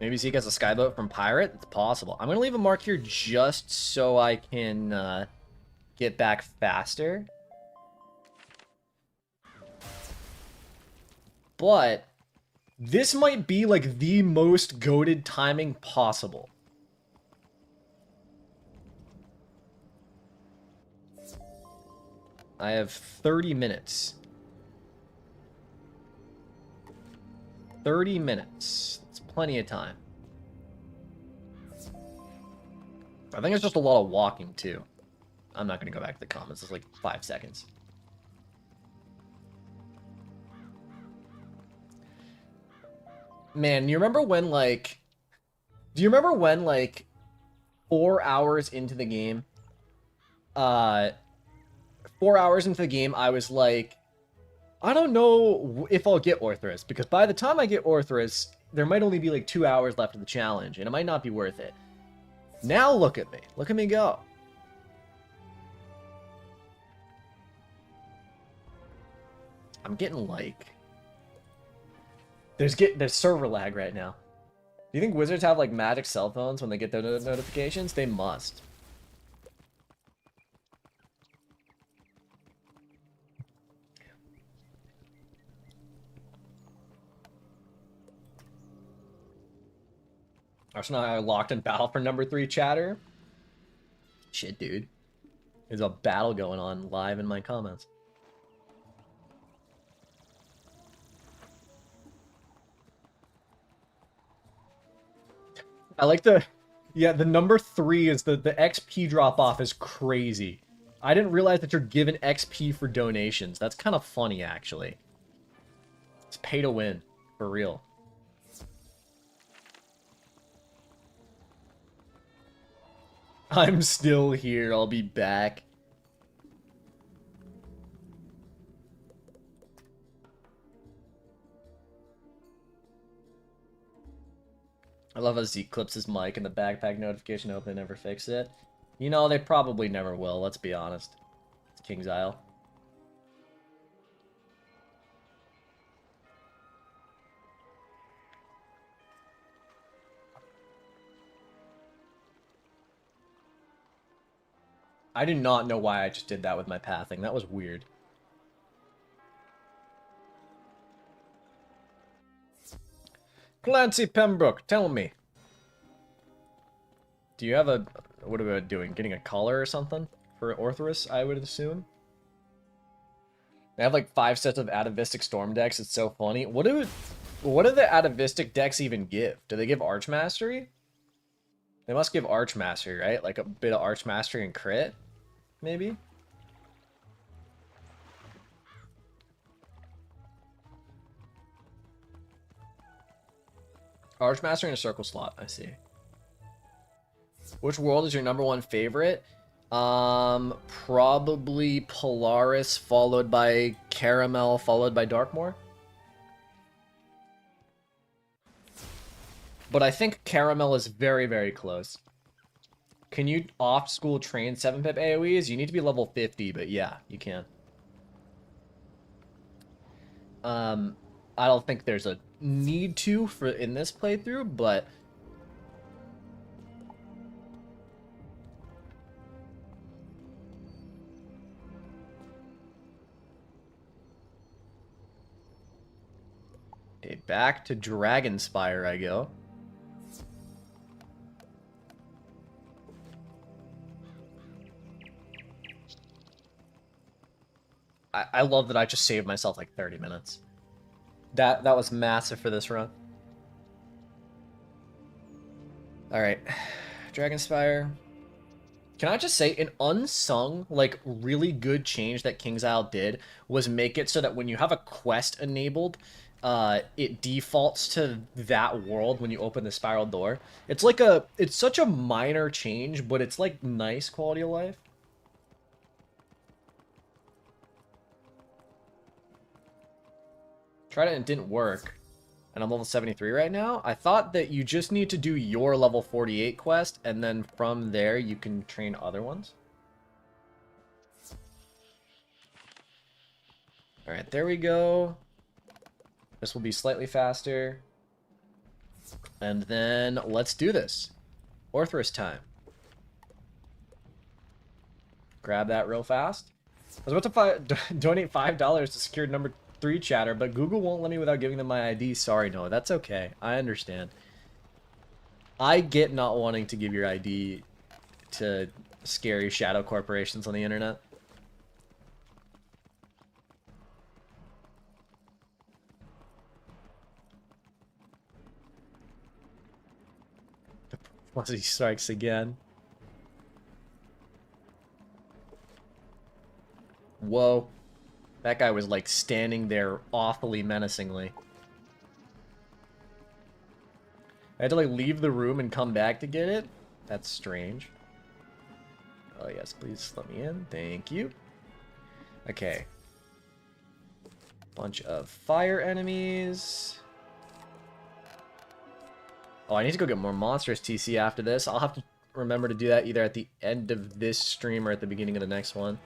Maybe Zeke has a skyboat from Pirate? It's possible. I'm going to leave a mark here just so I can get back faster. But this might be like the most goated timing possible. I have 30 minutes. 30 minutes. It's plenty of time. I think it's just a lot of walking, too. I'm not going to go back to the comments. It's like 5 seconds. Man, you remember when, like... Do you remember when, like, 4 hours into the game... 4 hours into the game, I was like... I don't know if I'll get Orthrus, because by the time I get Orthrus, there might only be like 2 hours left of the challenge, and it might not be worth it. Now look at me. Look at me go. I'm getting like... There's server lag right now. Do you think wizards have like magic cell phones when they get their notifications? They must. Arsenal are locked in battle for number 3 chatter. Shit, dude. There's a battle going on live in my comments. I like the... Yeah, the number 3 is the XP drop-off is crazy. I didn't realize that you're given XP for donations. That's kind of funny, actually. It's pay to win. For real. I'm still here. I'll be back. I love how Zeke clips his mic and the backpack notification. I hope they never fix it. You know, they probably never will, let's be honest. It's King's Isle. I do not know why I just did that with my pathing. That was weird. Clancy Pembroke, tell me. Do you have a... What are we doing? Getting a collar or something? For Orthrus, I would assume? They have like 5 sets of Atavistic Storm decks. It's so funny. What do the Atavistic decks even give? Do they give Archmastery? They must give Archmastery, right? Like a bit of Archmastery and crit? Maybe? Archmastery and a circle slot, I see. Which world is your #1 favorite? Probably Polaris, followed by Caramel, followed by Darkmoor. But I think Caramel is very, very close. Can you off-school train 7-pip AoEs? You need to be level 50, but yeah, you can. I don't think there's a need to for in this playthrough, but... Okay, back to Dragonspyre I go. I love that I just saved myself like 30 minutes. That was massive for this run. Alright. Dragonspyre. Can I just say, an unsung, like, really good change that King's Isle did was make it so that when you have a quest enabled, it defaults to that world when you open the spiral door. It's like it's such a minor change, but it's like nice quality of life. Tried it and it didn't work. And I'm level 73 right now. I thought that you just need to do your level 48 quest, and then from there you can train other ones. Alright, there we go. This will be slightly faster. And then let's do this. Orthrus time. Grab that real fast. I was about to donate $5 to secure number 3 chatter, but Google won't let me without giving them my ID. Sorry, Noah. That's okay. I understand. I get not wanting to give your ID to scary shadow corporations on the internet. Once he strikes again. Whoa. That guy was like standing there awfully menacingly. I had to like leave the room and come back to get it? That's strange. Oh yes, please let me in. Thank you. Okay. Bunch of fire enemies. Oh, I need to go get more monstrous TC after this. I'll have to remember to do that either at the end of this stream or at the beginning of the next one.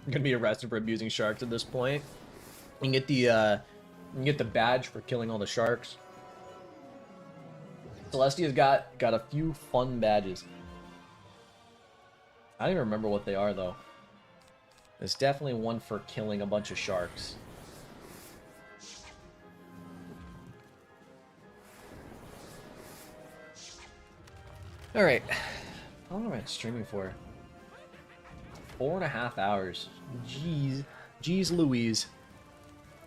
I'm gonna be arrested for abusing sharks at this point. You can get the badge for killing all the sharks. Celestia's got a few fun badges. I don't even remember what they are though. There's definitely one for killing a bunch of sharks. Alright. How long am I streaming for? 4.5 hours. Jeez Louise.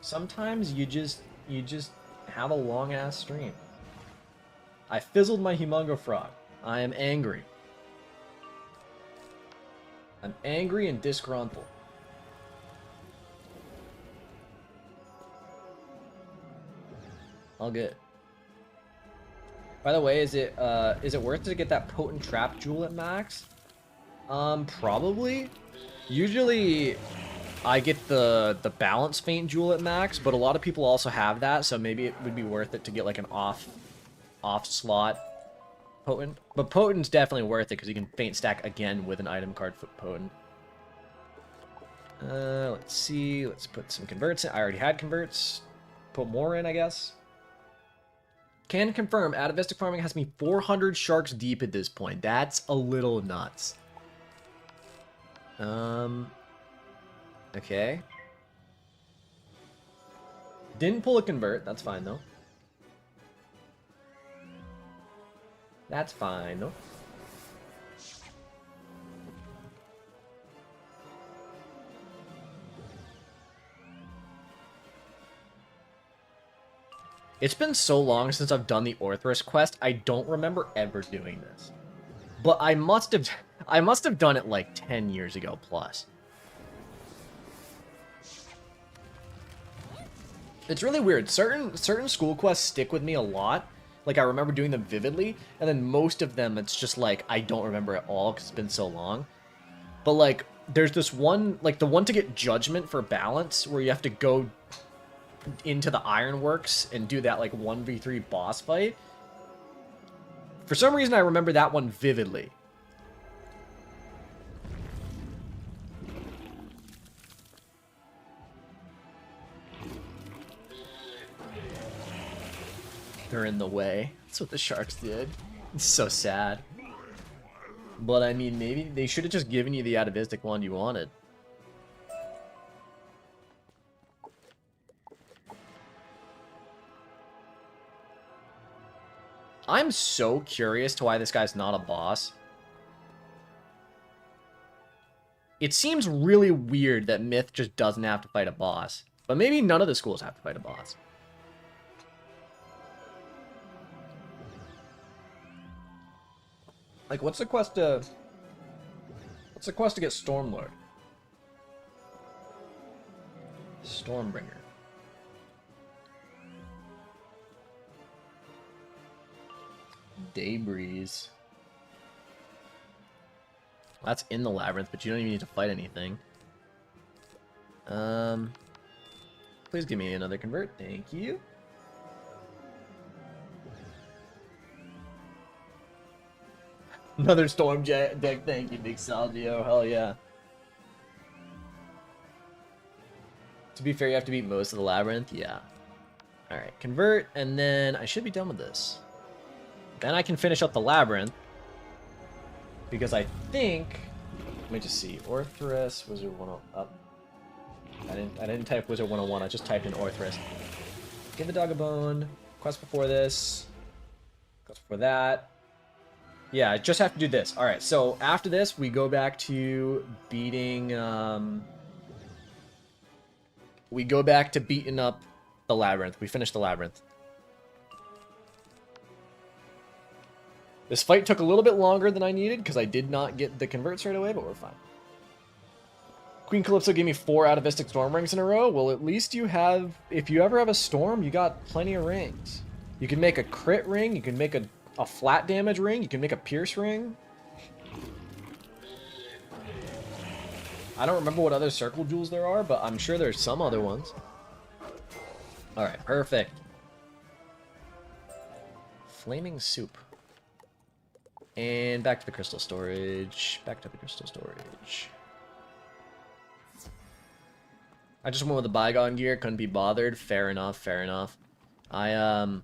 Sometimes you just have a long ass stream. I fizzled my Humongo Frog. I am angry. I'm angry and disgruntled. All good. By the way, is it worth it to get that potent trap jewel at max? Probably. Usually I get the balance feint jewel at max, but a lot of people also have that, so maybe it would be worth it to get like an off slot potent. But potent's definitely worth it because you can feint stack again with an item card for potent. Let's see. Let's put some converts in. I already had converts. Put more in, I guess. Can confirm, atavistic farming has me 400 sharks deep at this point. That's a little nuts. Okay. Didn't pull a convert. That's fine, though. That's fine, though. It's been so long since I've done the Orthrus quest, I don't remember ever doing this. But I must have done it like 10 years ago plus. It's really weird. Certain school quests stick with me a lot. Like, I remember doing them vividly, and then most of them, it's just like, I don't remember at all because it's been so long. But, like, there's this one, like, the one to get Judgment for balance, where you have to go into the Ironworks and do that, like, 1v3 boss fight. For some reason, I remember that one vividly. They're in the way. That's what the sharks did. It's so sad. But, I mean, maybe they should have just given you the atavistic one you wanted. I'm so curious to why this guy's not a boss. It seems really weird that Myth just doesn't have to fight a boss. But maybe none of the schools have to fight a boss. Like, what's the quest to get Stormlord? Stormbringer. Daybreeze. That's in the labyrinth, but you don't even need to fight anything. Please give me another convert. Thank you. Another storm deck. Thank you, Big Saldio. Hell yeah. To be fair, you have to beat most of the labyrinth. Yeah. Alright, convert, and then I should be done with this. Then I can finish up the labyrinth. Because I think... Let me just see. Orthrus, Wizard 101. Up. I didn't type Wizard 101, I just typed in Orthrus. Give the dog a bone. Quest before this. Quest before that. Yeah, I just have to do this. Alright, so after this, we go back to beating... we go back to beating up the labyrinth. We finish the labyrinth. This fight took a little bit longer than I needed because I did not get the converts right away, but we're fine. Queen Calypso gave me 4 atavistic storm rings in a row. Well, at least you have... If you ever have a storm, you got plenty of rings. You can make a crit ring. You can make a flat damage ring. You can make a pierce ring. I don't remember what other circle jewels there are, but I'm sure there's some other ones. Alright, perfect. Flaming soup. And back to the crystal storage. Back to the crystal storage. I just went with the bygone gear. Couldn't be bothered. Fair enough, fair enough. I,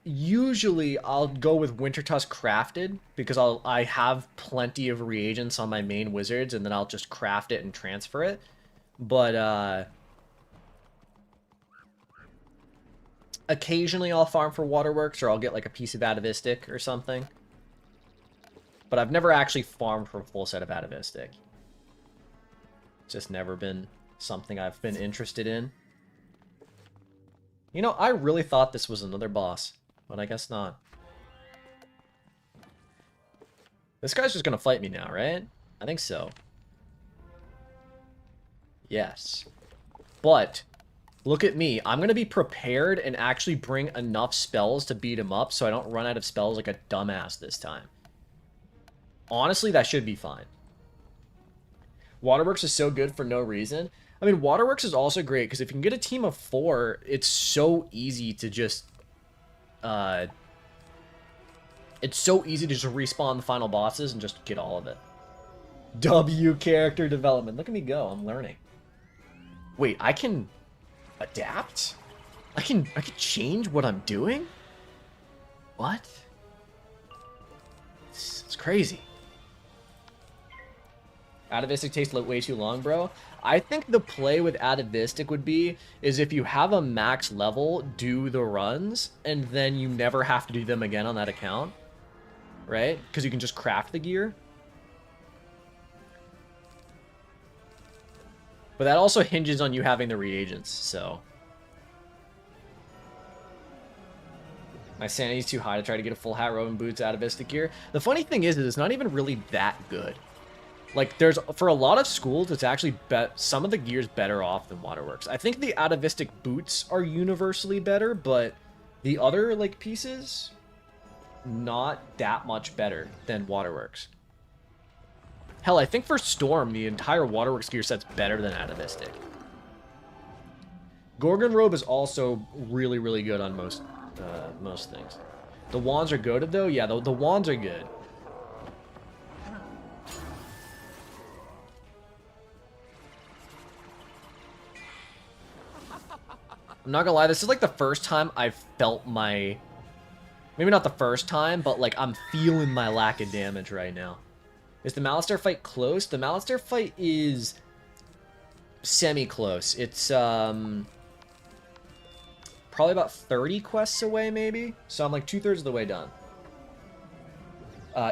Usually I'll go with Winter Tusk crafted because I have plenty of reagents on my main wizards, and then I'll just craft it and transfer it. But occasionally I'll farm for Waterworks, or I'll get like a piece of Atavistic or something. But I've never actually farmed for a full set of Atavistic. It's just never been something I've been interested in. You know, I really thought this was another boss, but I guess not. This guy's just gonna fight me now, right? I think so. Yes. But, look at me. I'm gonna be prepared and actually bring enough spells to beat him up so I don't run out of spells like a dumbass this time. Honestly, that should be fine. Waterworks is so good for no reason. I mean, Waterworks is also great because if you can get a team of 4, it's so easy to just... it's so easy to just respawn the final bosses and just get all of it. W character development. Look at me go. I'm learning. Wait, I can adapt? I can change what I'm doing? What? It's crazy. Atavistic takes way too long, bro. I think the play with Atavistic would be is if you have a max level, do the runs, and then you never have to do them again on that account. Right? Because you can just craft the gear. But that also hinges on you having the reagents, so... My sanity's too high to try to get a full hat, robe, and boots Atavistic gear. The funny thing is it's not even really that good. Like, there's, for a lot of schools, it's actually some of the gear's better off than Waterworks. I think the Atavistic boots are universally better, but the other, like, pieces, not that much better than Waterworks. Hell, I think for Storm, the entire Waterworks gear set's better than Atavistic. Gorgon Robe is also really, really good on most things. The wands are goated, though? Yeah, the wands are good. I'm not gonna lie, this is like the first time I've felt my... Maybe not the first time, but like I'm feeling my lack of damage right now. Is the Malistaire fight close? The Malistaire fight is semi-close. It's probably about 30 quests away, maybe? So I'm like 2/3 of the way done.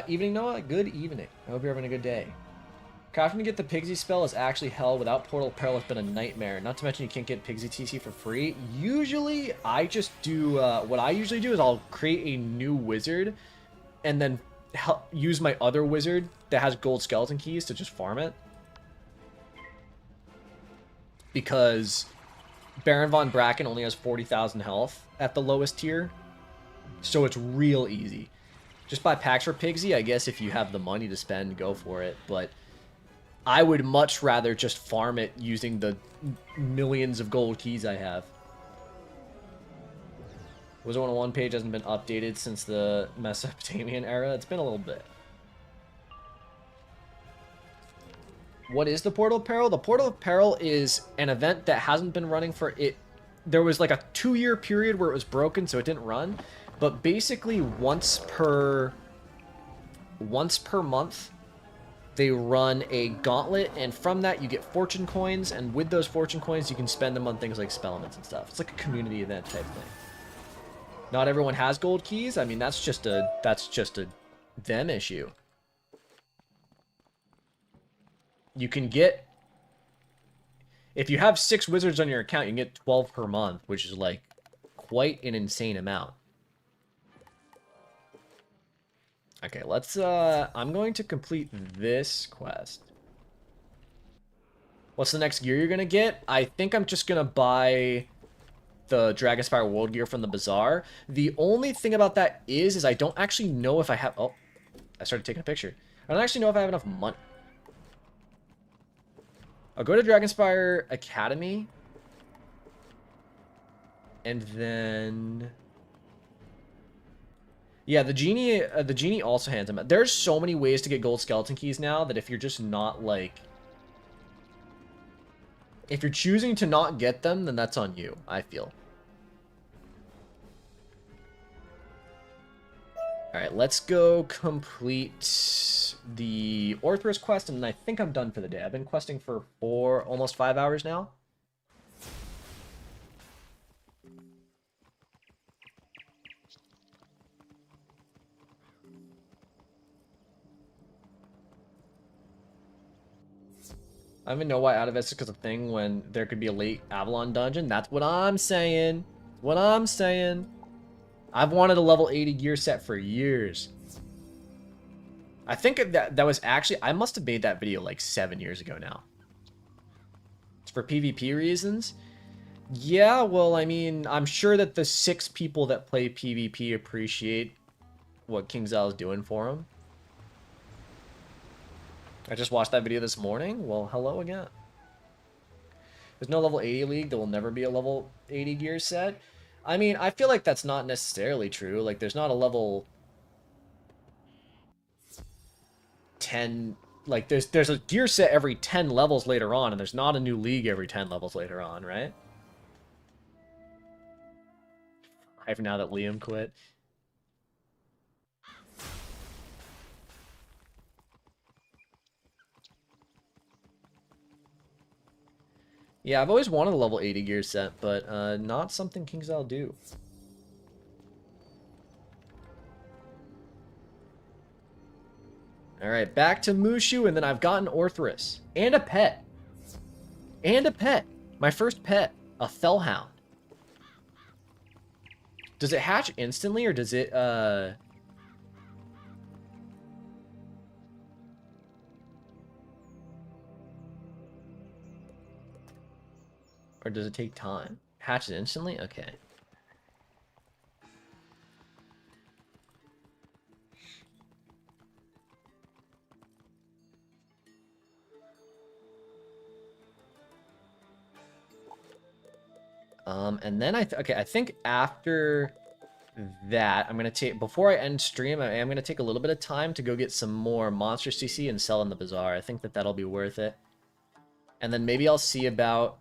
Evening, Noah? Good evening. I hope you're having a good day. Crafting to get the Pigsy spell is actually hell. Without Portal Peril, it's been a nightmare. Not to mention you can't get Pigsy TC for free. Usually, I just do... what I usually do is I'll create a new wizard and then use my other wizard that has gold skeleton keys to just farm it. Because Baron von Bracken only has 40,000 health at the lowest tier. So it's real easy. Just buy packs for Pigsy. I guess if you have the money to spend, go for it. But... I would much rather just farm it using the millions of gold keys I have. Wizard101 page hasn't been updated since the Mesopotamian era. It's been a little bit. What is the Portal of Peril? The Portal of Peril is an event that hasn't been running for it. There was like a 2-year period where it was broken, so it didn't run. But basically once per month, they run a gauntlet, and from that you get fortune coins, and with those fortune coins you can spend them on things like spell elements and stuff. It's like a community event type thing. Not everyone has gold keys. I mean, that's just a them issue. You can get, if you have 6 wizards on your account, you can get 12 per month, which is like quite an insane amount. Okay, let's, I'm going to complete this quest. What's the next gear you're gonna get? I think I'm just gonna buy the DRAGONSPYRE World Gear from the Bazaar. The only thing about that is I don't actually know if I have... Oh, I started taking a picture. I don't actually know if I have enough money. I'll go to Dragonspyre Academy. And then... Yeah, the genie also hands him. There's so many ways to get gold skeleton keys now that if you're just not, like... If you're choosing to not get them, then that's on you, I feel. Alright, let's go complete the Orthrus quest, and I think I'm done for the day. I've been questing for almost 5 hours now. I don't even know why out of is a thing when there could be a late Avalon dungeon. That's what I'm saying. What I'm saying. I've wanted a level 80 gear set for years. I think that was actually... I must have made that video like 7 years ago now. It's for PvP reasons. Yeah, well, I mean, I'm sure that the 6 people that play PvP appreciate what KingsIsle is doing for them. I just watched that video this morning. Well, hello again. There's no level 80 league. There will never be a level 80 gear set. I mean, I feel like that's not necessarily true. Like, there's not a level 10... Like, there's a gear set every 10 levels later on, and there's not a new league every 10 levels later on, right? Even now that Liam quit. Yeah, I've always wanted a level 80 gear set, but not something KingsIsle do. Alright, back to Mushu, and then I've gotten Orthrus. And a pet. And a pet. My first pet. A Fellhound. Does it hatch instantly, or does it, Or does it take time? Hatches instantly? Okay. And then I think after that, I'm gonna take, before I end stream, I am gonna take a little bit of time to go get some more monstrous CC and sell in the bazaar. I think that that'll be worth it. And then maybe I'll see about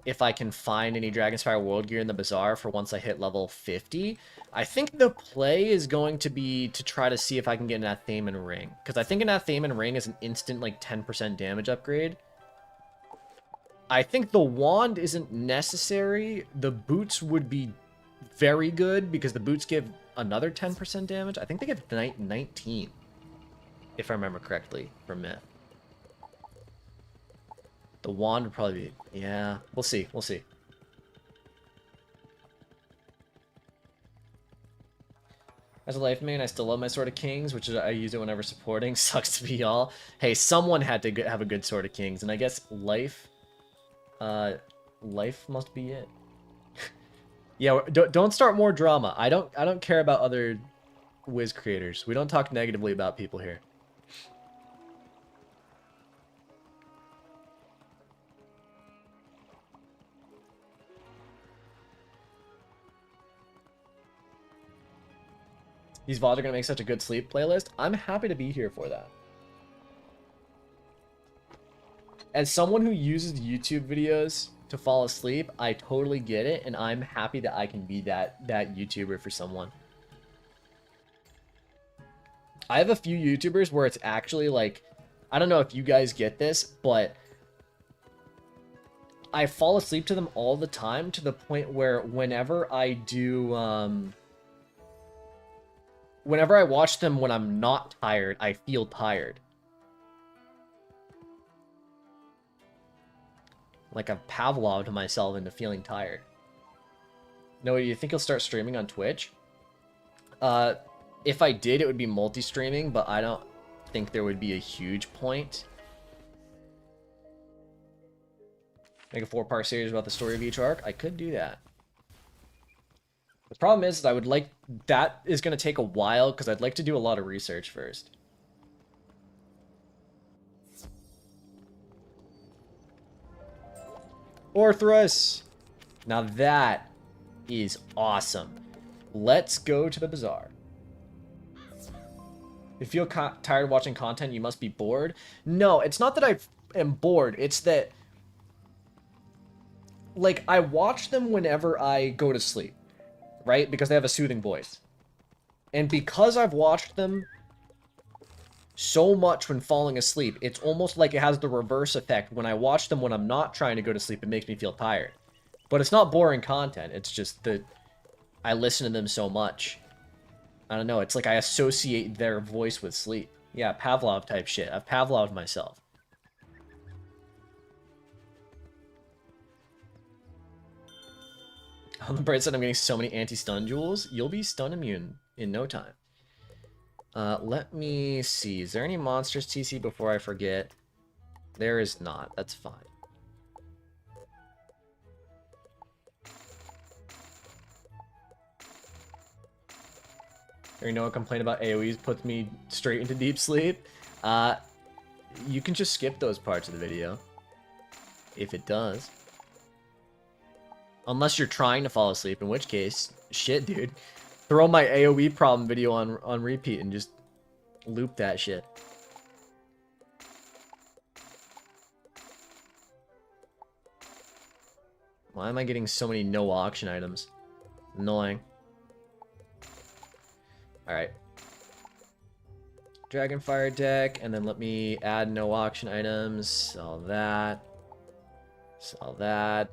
if I can find any Dragonspyre World Gear in the bazaar for once I hit level 50. I think the play is going to be to try to see if I can get an Athaemen Ring. Because I think an Athaemen Ring is an instant, like, 10% damage upgrade. I think the wand isn't necessary. The boots would be very good, because the boots give another 10% damage. I think they give 19, if I remember correctly, from Myth. The wand would probably be... Yeah, we'll see. We'll see. As a life main, I still love my Sword of Kings, which is I use it whenever supporting. Sucks to be y'all. Hey, someone had to have a good Sword of Kings, and I guess life... life must be it. Yeah, don't start more drama. I don't care about other Wiz creators. We don't talk negatively about people here. These VODs are going to make such a good sleep playlist. I'm happy to be here for that. As someone who uses YouTube videos to fall asleep, I totally get it, and I'm happy that I can be that YouTuber for someone. I have a few YouTubers where it's actually like, I don't know if you guys get this, but I fall asleep to them all the time, to the point where whenever I do, whenever I watch them when I'm not tired, I feel tired. Like I've Pavloved myself into feeling tired. No, do you think you'll start streaming on Twitch? If I did, it would be multi-streaming, but I don't think there would be a huge point. Make a 4-part series about the story of each arc? I could do that. The problem is I would like... That is going to take a while, because I'd like to do a lot of research first. Orthrus! Now that is awesome. Let's go to the bazaar. If you feel tired watching content, you must be bored. No, it's not that I am bored. It's that, like, I watch them whenever I go to sleep, right? Because they have a soothing voice. And because I've watched them so much when falling asleep, it's almost like it has the reverse effect. When I watch them when I'm not trying to go to sleep, it makes me feel tired. But it's not boring content. It's just that I listen to them so much. I don't know. It's like I associate their voice with sleep. Yeah, Pavlov type shit. I've Pavloved myself. On the bright side, I'm getting so many anti-stun jewels. You'll be stun immune in no time. Let me see. Is there any monstrous TC before I forget? There is not. That's fine. There no complaint about AoEs puts me straight into deep sleep. You can just skip those parts of the video. If it does. Unless you're trying to fall asleep, in which case, shit, dude. Throw my AoE problem video on repeat and just loop that shit. Why am I getting so many no auction items? Annoying. Alright. Dragonspyre deck, and then let me add no auction items. Sell that. Sell that.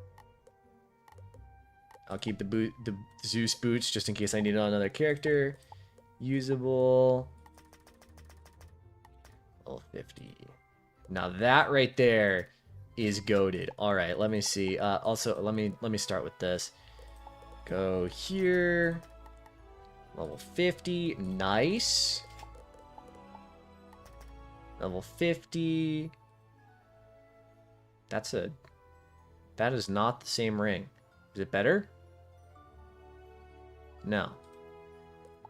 I'll keep the Zeus boots just in case I need it on another character. Usable. Level 50. Now that right there is goated. All right, let me see. Also, let me start with this. Go here. Level 50. Nice. Level 50. That is not the same ring. Is it better? No.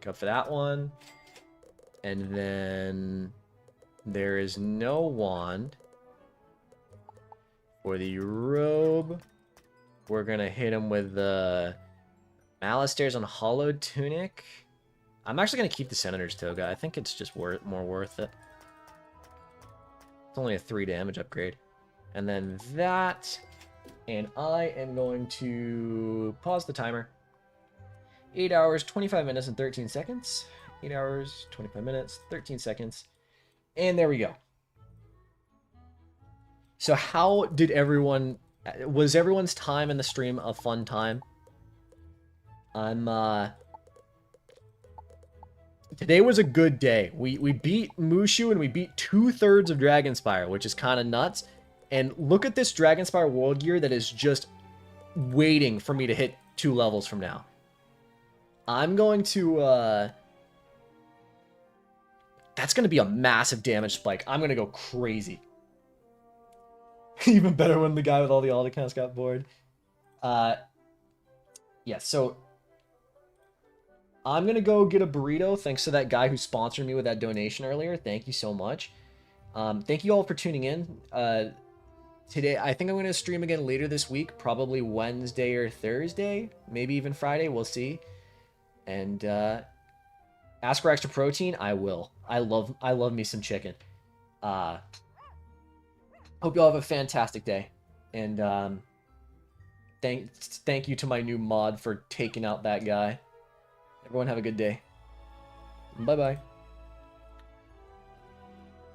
Go for that one. And then there is no wand. For the robe, we're gonna hit him with the Malastairs on Hollowed Tunic. I'm actually gonna keep the Senator's Toga. I think it's just more worth it. It's only a 3 damage upgrade. And then that. And I am going to pause the timer. 8 hours, 25 minutes, and 13 seconds. 8 hours, 25 minutes, 13 seconds. And there we go. So how did everyone... Was everyone's time in the stream a fun time? Today was a good day. We beat Mushu and we beat 2/3 of Dragonspyre, which is kind of nuts. And look at this Dragonspyre World Gear that is just waiting for me to hit 2 levels from now. I'm going to, that's going to be a massive damage spike. I'm going to go crazy. Even better when the guy with all the alt accounts got bored. Yeah, so I'm going to go get a burrito. Thanks to that guy who sponsored me with that donation earlier. Thank you so much. Thank you all for tuning in. Today, I think I'm going to stream again later this week, probably Wednesday or Thursday, maybe even Friday, we'll see. And ask for extra protein, I will. I love me some chicken. Hope you all have a fantastic day. And thank you to my new mod for taking out that guy. Everyone have a good day. Bye-bye.